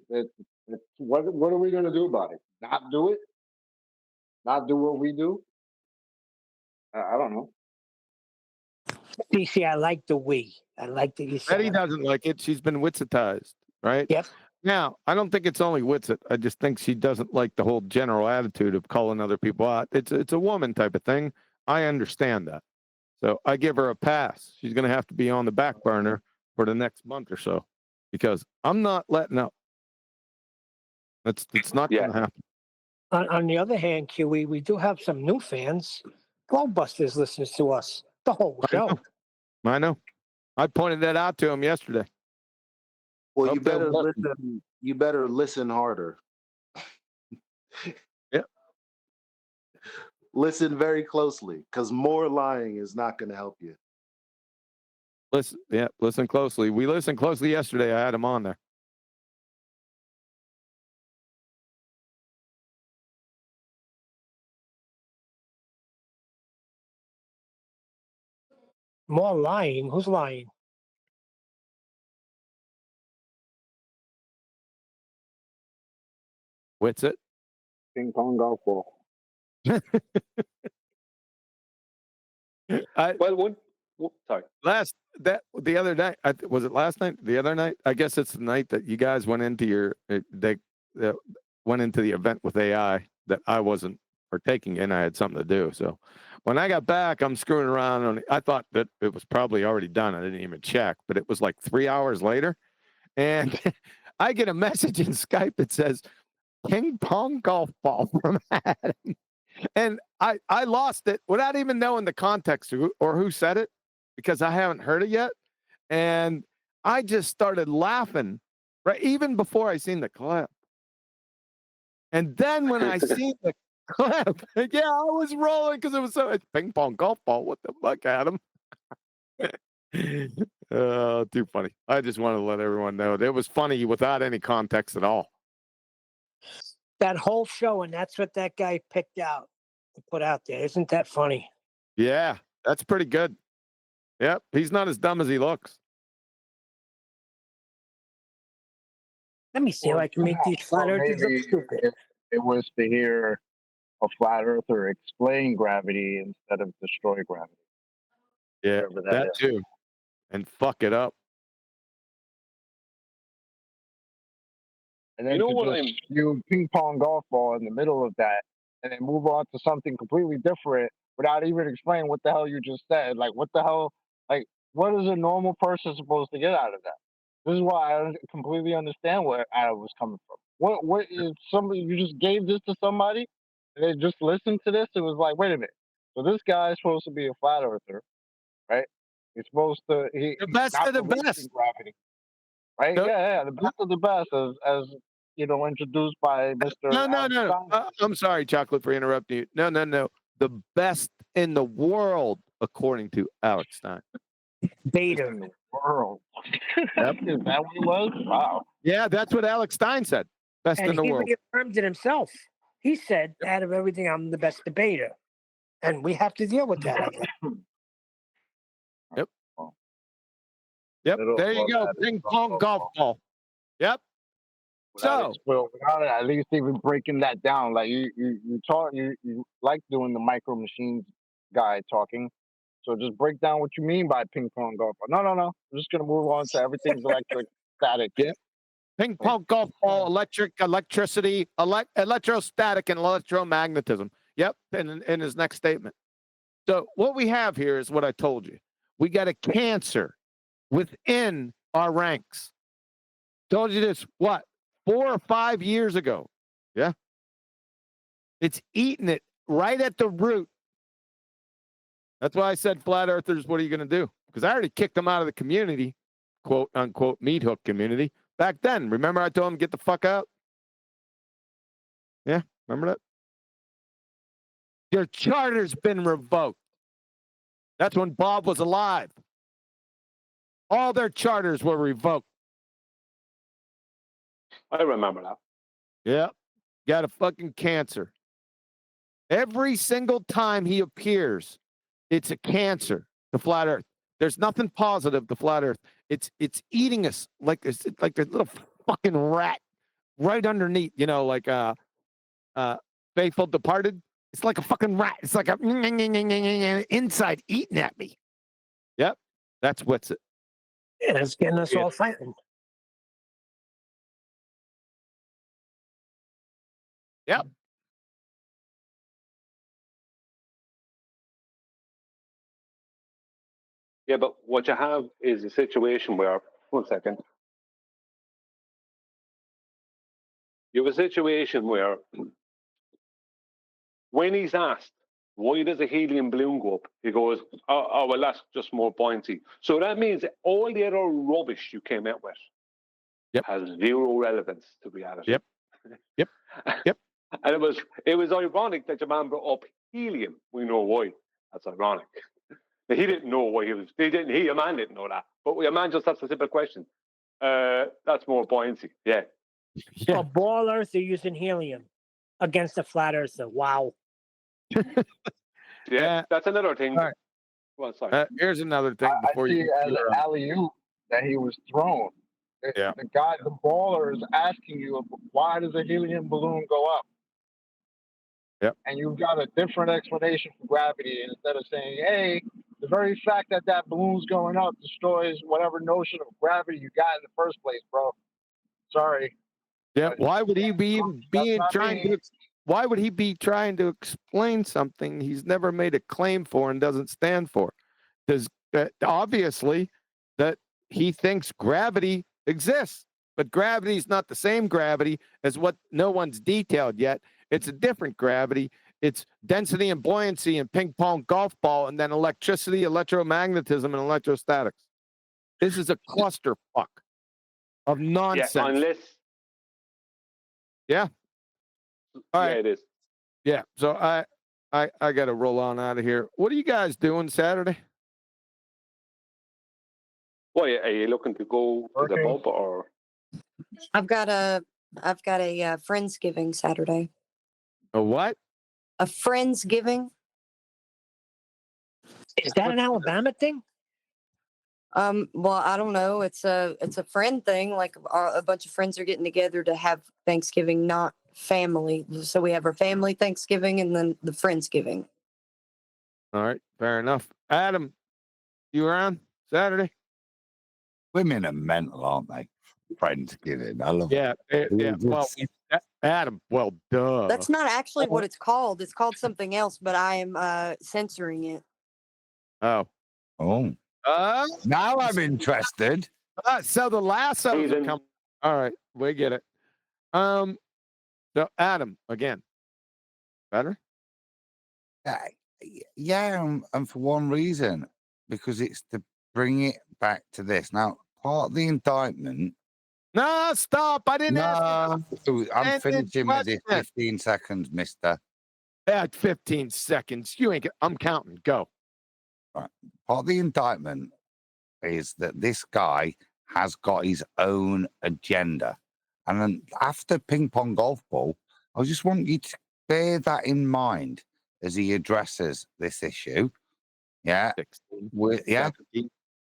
What are we gonna do about it? Not do it? Not do what we do? I don't know. See, I like the we. I like that you said Betty doesn't like it. She's been Witsitized, right? Yep. Now, I don't think it's only Witsit. I just think she doesn't like the whole general attitude of calling other people out. It's a woman type of thing. I understand that. So I give her a pass. She's going to have to be on the back burner for the next month or so because I'm not letting up. It's not going to happen. On the other hand, QE, we do have some new fans. Globebusters listens to us the whole show. I know. I pointed that out to him yesterday. Well, you better listen. You better listen harder. Yeah. Listen very closely, because more lying is not going to help you. Listen closely. We listened closely yesterday. I had him on there. More lying? Who's lying? Witsit. Ping pong golf ball. Sorry. The other night, was it last night? The other night? I guess it's the night that you guys went into went into the event with AI that I wasn't partaking in. I had something to do. So when I got back, I'm screwing around. I thought that it was probably already done. I didn't even check, but it was like 3 hours later. And I get a message in Skype that says, ping pong golf ball from Adam. And I lost it without even knowing the context or who said it because I haven't heard it yet. And I just started laughing, right? Even before I seen the clip. And then when I seen the clip, yeah, I was rolling because it was it's ping pong golf ball. What the fuck, Adam? Too funny. I just wanted to let everyone know it was funny without any context at all. That whole show, and that's what that guy picked out to put out there. Isn't that funny? Yeah, that's pretty good. Yep, he's not as dumb as he looks. Let me see if I can make these flat earthers look stupid. It was to hear a flat earther explain gravity instead of destroy gravity. Yeah, that too. And fuck it up. And then you ping pong golf ball in the middle of that and then move on to something completely different without even explaining what the hell you just said. Like, what the hell? Like, what is a normal person supposed to get out of that? This is why I completely understand where Adam was coming from. What is somebody you just gave this to somebody and they just listened to this? It was like, wait a minute. So this guy is supposed to be a flat earther, right? He's supposed to The best not of the believe best. in gravity, right? Nope. Yeah, the best of the best, as you know, introduced by Mr. No. Einstein. I'm sorry, Chocolate, for interrupting you. No. The best in the world, according to Alex Stein. Beta. In the world. Yep. Is that what it was? Wow. Yeah, that's what Alex Stein said. Best And in the he world. reaffirmed it himself. He said, out of everything, I'm the best debater. And we have to deal with that, I guess. Yep. Yep. There you go. Ping pong golf ball. Yep. So, without at least even breaking that down, like you like doing the micro machines guy talking. So just break down what you mean by ping pong golf. No. I'm just gonna move on to everything's electric, static. Yeah. Ping pong golf ball, electricity, electrostatic, and electromagnetism. Yep. In his next statement. So what we have here is what I told you. We got a cancer within our ranks. Told you this, what, 4 or 5 years ago? Yeah. It's eating it right at the root. That's why I said, flat earthers, what are you going to do? Because I already kicked them out of the community, quote unquote, meat hook community. Back then, remember I told them, get the fuck out? Yeah, remember that? Their charter's been revoked. That's when Bob was alive. All their charters were revoked. I remember that. Yeah, got a fucking cancer. Every single time he appears, it's a cancer, the flat earth. There's nothing positive, the flat earth. It's eating us like a little fucking rat right underneath, you know, like Faithful Departed. It's like a fucking rat. It's like a inside eating at me. Yep. That's what's it. Yeah, it's getting us all fighting. Yep. Yeah, but what you have is a situation where, 1 second. You have a situation where when he's asked, why does a helium balloon go up? He goes, oh well, that's just more buoyancy. So that means all the other rubbish you came out with has zero relevance to reality. Yep. And it was ironic that your man brought up helium. We know why. That's ironic. Now, he didn't know why your man didn't know that. But your man just asked a simple question. That's more buoyancy. Yeah. A ball earther using helium against a flat earther. Wow. Yeah, that's another thing. All right. Well, sorry. Here's another thing before I see you. it as an alley-oop that he was thrown. Yeah. The guy, the baller, is asking you, why does a helium balloon go up? Yep. And you've got a different explanation for gravity. Instead of saying, hey, the very fact that that balloon's going up destroys whatever notion of gravity you got in the first place, bro. Sorry. Yeah. Why would he be trying to? Why would he be trying to explain something he's never made a claim for and doesn't stand for? Because obviously that he thinks gravity exists, but gravity is not the same gravity as what no one's detailed yet. It's a different gravity. It's density and buoyancy and ping pong golf ball, and then electricity, electromagnetism, and electrostatics. This is a clusterfuck of nonsense. Yeah, unless. Yeah. All right. Yeah, it is. Yeah. So I got to roll on out of here. What are you guys doing Saturday? Well, are you looking to go to the pub or? I've got a Friendsgiving Saturday. A what? A Friendsgiving. Is that an Alabama thing? Well, I don't know. It's a friend thing. Like a bunch of friends are getting together to have Thanksgiving, not family. So we have our family Thanksgiving and then the Friendsgiving. All right, fair enough. Adam, you around Saturday? Women are mental, aren't they? Friendsgiving. I love Yeah, yeah. Well, Adam. Well, duh. That's not actually what it's called. It's called something else, but I am censoring it. Oh. Oh. Now I'm interested. So the lassos are coming. All right, we get it. So Adam again. Better? Yeah, and for one reason, because it's to bring it back to this. Now, part of the indictment. No, stop! I didn't ask you. I'm finishing with this 15 seconds, mister. At 15 seconds. You ain't. I'm counting. Go. Right. Part of the indictment is that this guy has got his own agenda. And then after ping pong golf ball, I just want you to bear that in mind as he addresses this issue. Yeah. 16, yeah. 17,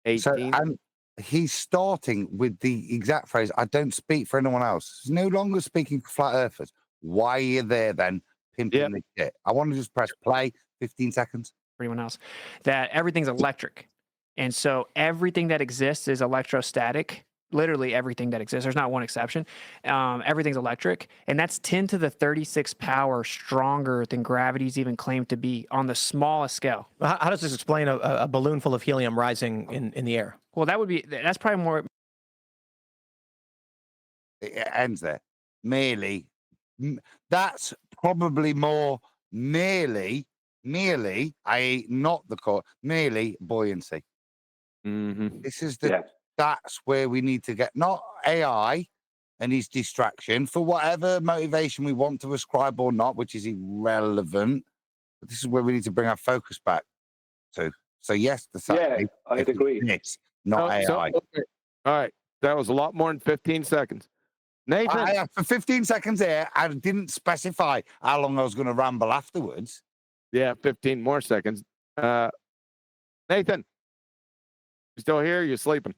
18. So, and he's starting with the exact phrase, I don't speak for anyone else. He's no longer speaking for flat earthers. Why are you there then pimping the shit? I want to just press play, 15 seconds. For anyone else, that everything's electric. And so everything that exists is electrostatic. Literally everything that exists. There's not one exception. Everything's electric. And that's 10 to the 36 power stronger than gravity's even claimed to be on the smallest scale. How does this explain a balloon full of helium rising in the air? Well, that's probably more. It ends there. Merely. That's probably more merely, i.e., not the core, merely buoyancy. Mm-hmm. This is that's where we need to get, not AI and his distraction for whatever motivation we want to ascribe or not, which is irrelevant. But this is where we need to bring our focus back to. So yes, the Saturday. Yeah, I'd agree. It's not AI. Okay. All right, that was a lot more than 15 seconds. Nathan, for 15 seconds there, I didn't specify how long I was going to ramble afterwards. Yeah, 15 more seconds. Nathan, you still here? You're sleeping.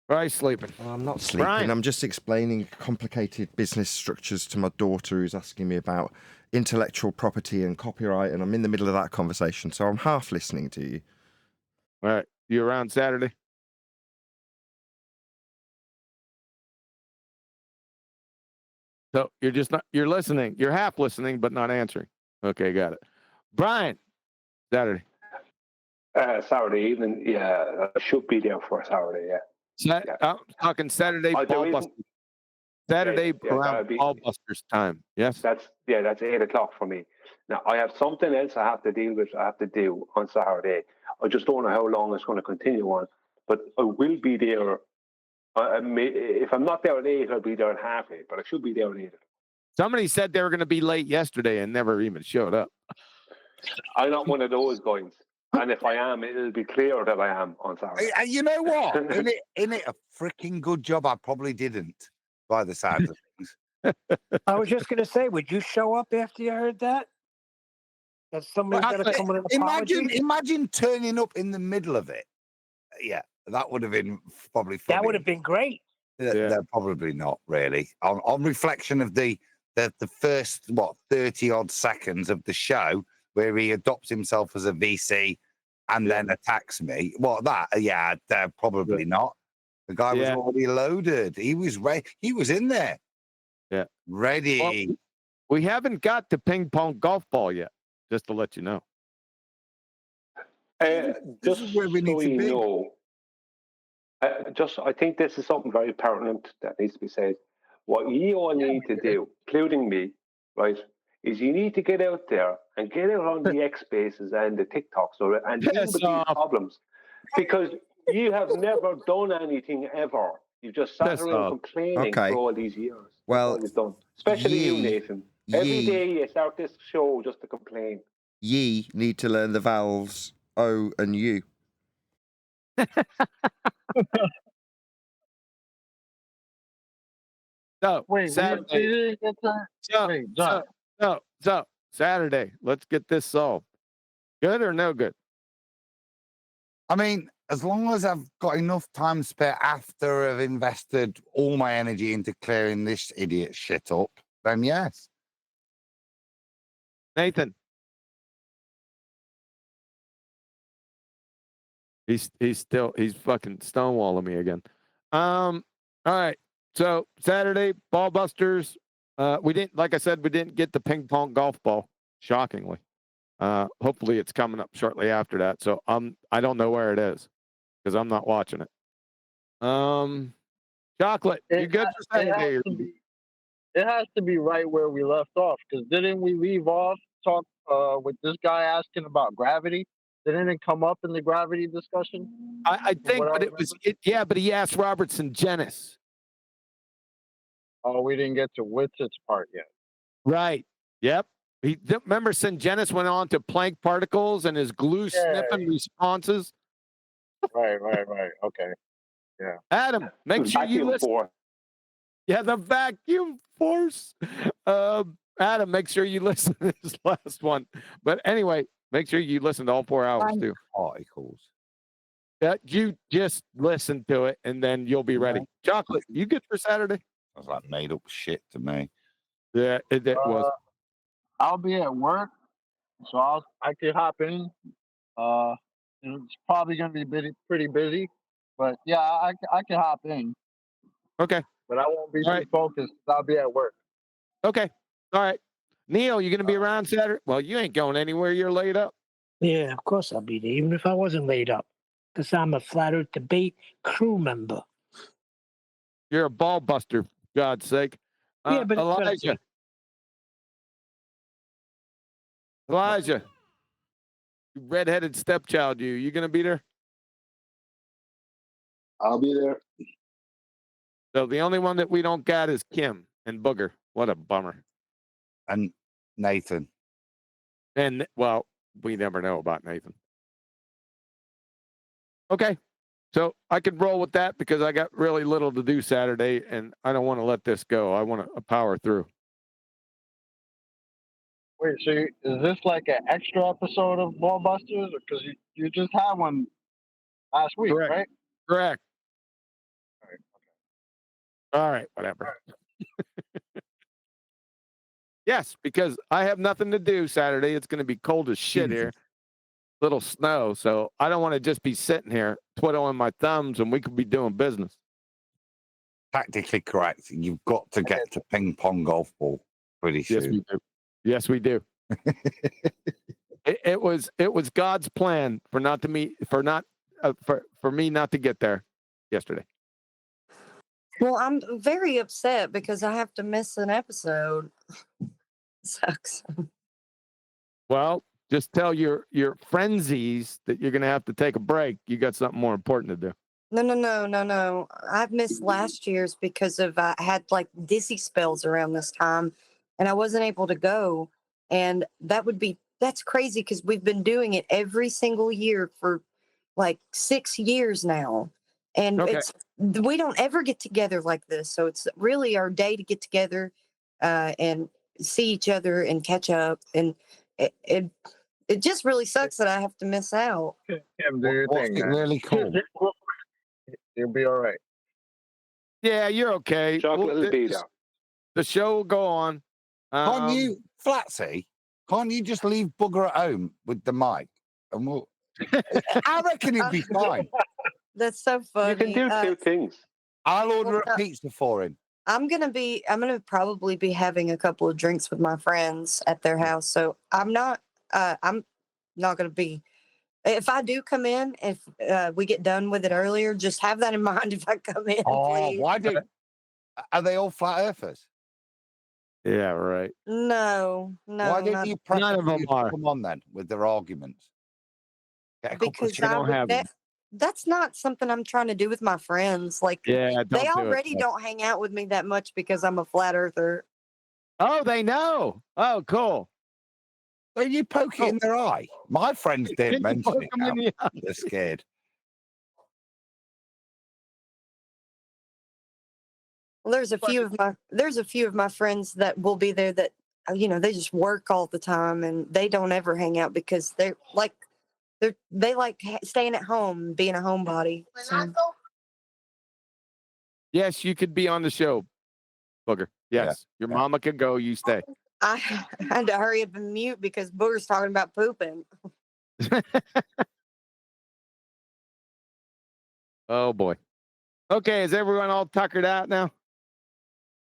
Right, sleeping. Well, I'm not sleeping. Brian. I'm just explaining complicated business structures to my daughter who's asking me about intellectual property and copyright, and I'm in the middle of that conversation, so I'm half listening to you. All right. You around Saturday? So you're just not, you're listening. You're half listening, but not answering. Okay, got it. Brian, Saturday. Saturday evening, yeah. I should be there for Saturday, yeah. I'm talking Saturday ball busters. Saturday around ball busters time. Yes. That's 8:00 for me. Now I have something else I have to deal with. I have to do on Saturday. I just don't know how long it's going to continue on, but I will be there. If I'm not there at 8, I'll be there at 8:30. But I should be there at 8. Somebody said they were going to be late yesterday and never even showed up. I'm not one of those guys. And if I am, it'll be clear that I am on Saturday. You know what? In it a freaking good job I probably didn't, by the sounds of things. I was just going to say, would you show up after you heard that? That somebody's got to come with an apology? Imagine turning up in the middle of it. Yeah, that would have been probably funny. That would have been great. They're probably not really. On reflection of the first 30 odd seconds of the show where he adopts himself as a VC and then attacks me. They're probably not. The guy was already loaded. He was ready. He was in there. Yeah. Ready. Well, we haven't got to ping pong golf ball yet, just to let you know. Just so you know, I think this is something very pertinent that needs to be said. What you all need to do, including me, right, is you need to get out there and get out on the X Spaces and the TikToks and deal with these problems, because you have never done anything ever. You've just sat around complaining for all these years. Well, all you've done. Especially you, Nathan. Every day you start this show just to complain. Ye need to learn the vowels O and U. So Wait, Saturday. So Saturday. Let's get this solved. Good or no good? I mean, as long as I've got enough time spare after I've invested all my energy into clearing this idiot shit up, then yes. Nathan. He's fucking stonewalling me again. All right. So Saturday, ball busters. We didn't, like I said, we didn't get the ping pong golf ball, shockingly. Hopefully it's coming up shortly after that. So I don't know where it is because I'm not watching it. Chocolate, you good for Saturday? It has to be right where we left off, because didn't we leave off talk with this guy asking about gravity? Didn't it come up in the gravity discussion? I think, but but he asked Robertson Genis. Oh, we didn't get to Witt's part yet. Right. Yep. Remember Syngenis went on to Planck particles and his glue sniffing responses. Right. Okay. Yeah. Adam, make sure you listen. Yeah, the vacuum force. Adam, make sure you listen to this last one. But anyway, make sure you listen to all 4 hours too. Particles. You just listen to it and then you'll be ready. Chocolate, you good for Saturday? That's like made up shit to me. Yeah, it was. I'll be at work, so I could hop in. It's probably gonna be pretty busy, but yeah, I can hop in. Okay. But I won't be too focused. I'll be at work. Okay. All right. Neil, you gonna be around Saturday? Well, you ain't going anywhere. You're laid up. Yeah, of course I'll be there, even if I wasn't laid up, because I'm a Flat Earth Debate crew member. You're a ball buster, for God's sake. Yeah, but Elijah, you redheaded stepchild, you gonna be there? I'll be there. So the only one that we don't got is Kim and Booger. What a bummer. And Nathan. And well, we never know about Nathan. Okay. So I could roll with that because I got really little to do Saturday and I don't want to let this go. I want to power through. Wait, so is this like an extra episode of Ball Busters? Because you just had one last week, Correct. right? Correct. All right, whatever. Yes, because I have nothing to do Saturday. It's going to be cold as shit here. Little snow. So I don't want to just be sitting here twiddling my thumbs and we could be doing business. Tactically correct. You've got to get to ping pong golf ball pretty soon. Yes, we do. Yes, we do. It was God's plan for not to meet for me not to get there yesterday. Well, I'm very upset because I have to miss an episode. Sucks. Well, just tell your frenzies that you're going to have to take a break. You got something more important to do. No. I've missed last year's because of I had like dizzy spells around this time, and I wasn't able to go. And that's crazy because we've been doing it every single year for like 6 years now, and we don't ever get together like this. So it's really our day to get together and see each other and catch up, and it just really sucks that I have to miss out. Kim, do your thing, man. Really cool. You'll be all right. Yeah, you're okay. Chocolate will be there. The show will go on. Can't you, Flatsy? Can't you just leave Booger at home with the mic? And I reckon he'd be fine. That's so funny. You can do two things. I'll order a pizza for him. I'm gonna probably be having a couple of drinks with my friends at their house. So I'm not gonna be. If I do come in, if we get done with it earlier, just have that in mind if I come in. Please. Why are they all flat earthers? Yeah, right. No. Why didn't you press none of them are. Come on then with their arguments? Because that's not something I'm trying to do with my friends. Like, yeah, they already don't hang out with me that much because I'm a flat earther. Oh, they know. Oh, cool. So you poke it in their eye. My friends did mention it. Now. They're scared. Well, there's a few of my friends that will be there that they just work all the time and they don't ever hang out because they like staying at home, being a homebody. So. Yes, you could be on the show, Booger. Yes, your mama could go. You stay. I had to hurry up and mute because Booger's talking about pooping. Oh boy. Okay, is everyone all tuckered out now?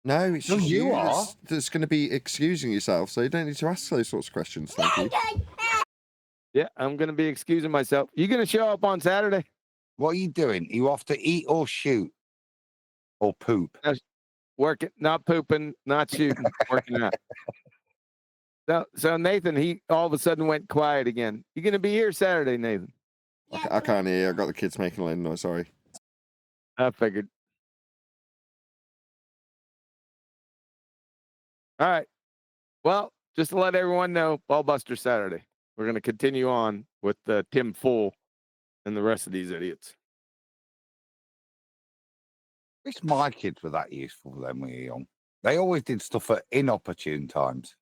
No, it's No, just you you are. that's going to be excusing yourself, so you don't need to ask those sorts of questions. Thank you. Yeah, I'm gonna be excusing myself. You gonna show up on Saturday? What are you doing? Are you off to eat or shoot? Or poop? Working, not pooping, not shooting, working out. So Nathan, he all of a sudden went quiet again. You gonna be here Saturday, Nathan? I can't hear you. I've got the kids making a loud noise. Sorry. I figured. All right. Well, just to let everyone know, Ballbuster Saturday. We're going to continue on with Tim Full and the rest of these idiots. Wish my kids were that useful when we were young. They always did stuff at inopportune times.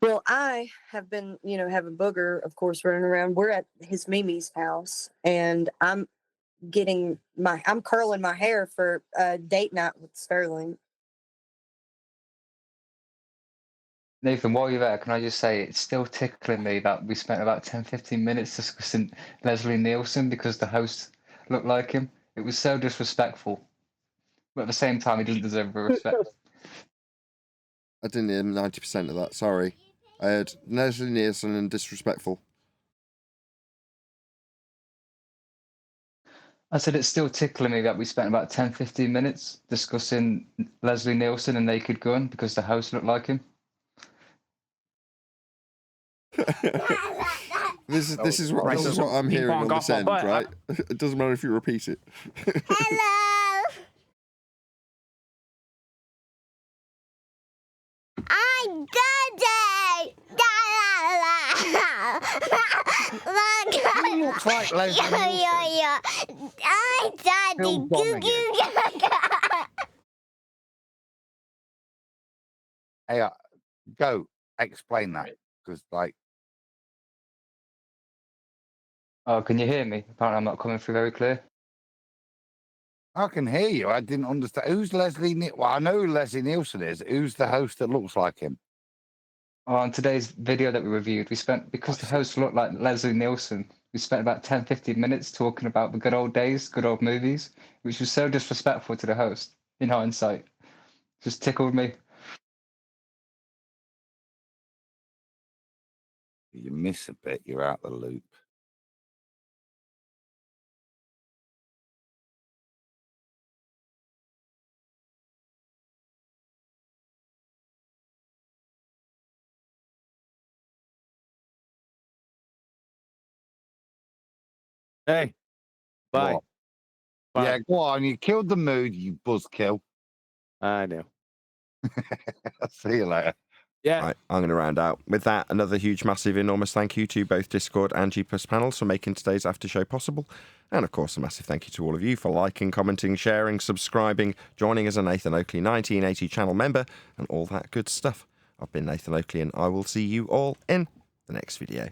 Well, I have been, having Booger, of course, running around. We're at his Mimi's house, and I'm curling my hair for date night with Sterling. Nathan, while you're there, can I just say it's still tickling me that we spent about 10-15 minutes discussing Leslie Nielsen because the host looked like him. It was so disrespectful. But at the same time, he didn't deserve the respect. I didn't hear 90% of that. Sorry. I heard Leslie Nielsen and disrespectful. I said it's still tickling me that we spent about 10-15 minutes discussing Leslie Nielsen and Naked Gun because the host looked like him. This is what I'm hearing on this end, right? It doesn't matter if you repeat it. Hello. I'm Daddy. He looks like Leslie Yeah. I'm Daddy. Still bombing Hey, go explain that because, Oh, can you hear me? Apparently, I'm not coming through very clear. I can hear you. I didn't understand. Who's Leslie? Well, I know who Leslie Nielsen is. Who's the host that looks like him? On today's video that we reviewed, because the host looked like Leslie Nielsen, we spent about 10-15 minutes talking about the good old days, good old movies, which was so disrespectful to the host, in hindsight. Just tickled me. You miss a bit, you're out the loop. Hey, bye. What? Yeah, go on. You killed the mood, you buzzkill. I know. See you later. Yeah. Right, I'm going to round out. With that, another huge, massive, enormous thank you to both Discord and G+ panels for making today's after show possible. And of course, a massive thank you to all of you for liking, commenting, sharing, subscribing, joining as a Nathan Oakley 1980 channel member, and all that good stuff. I've been Nathan Oakley, and I will see you all in the next video.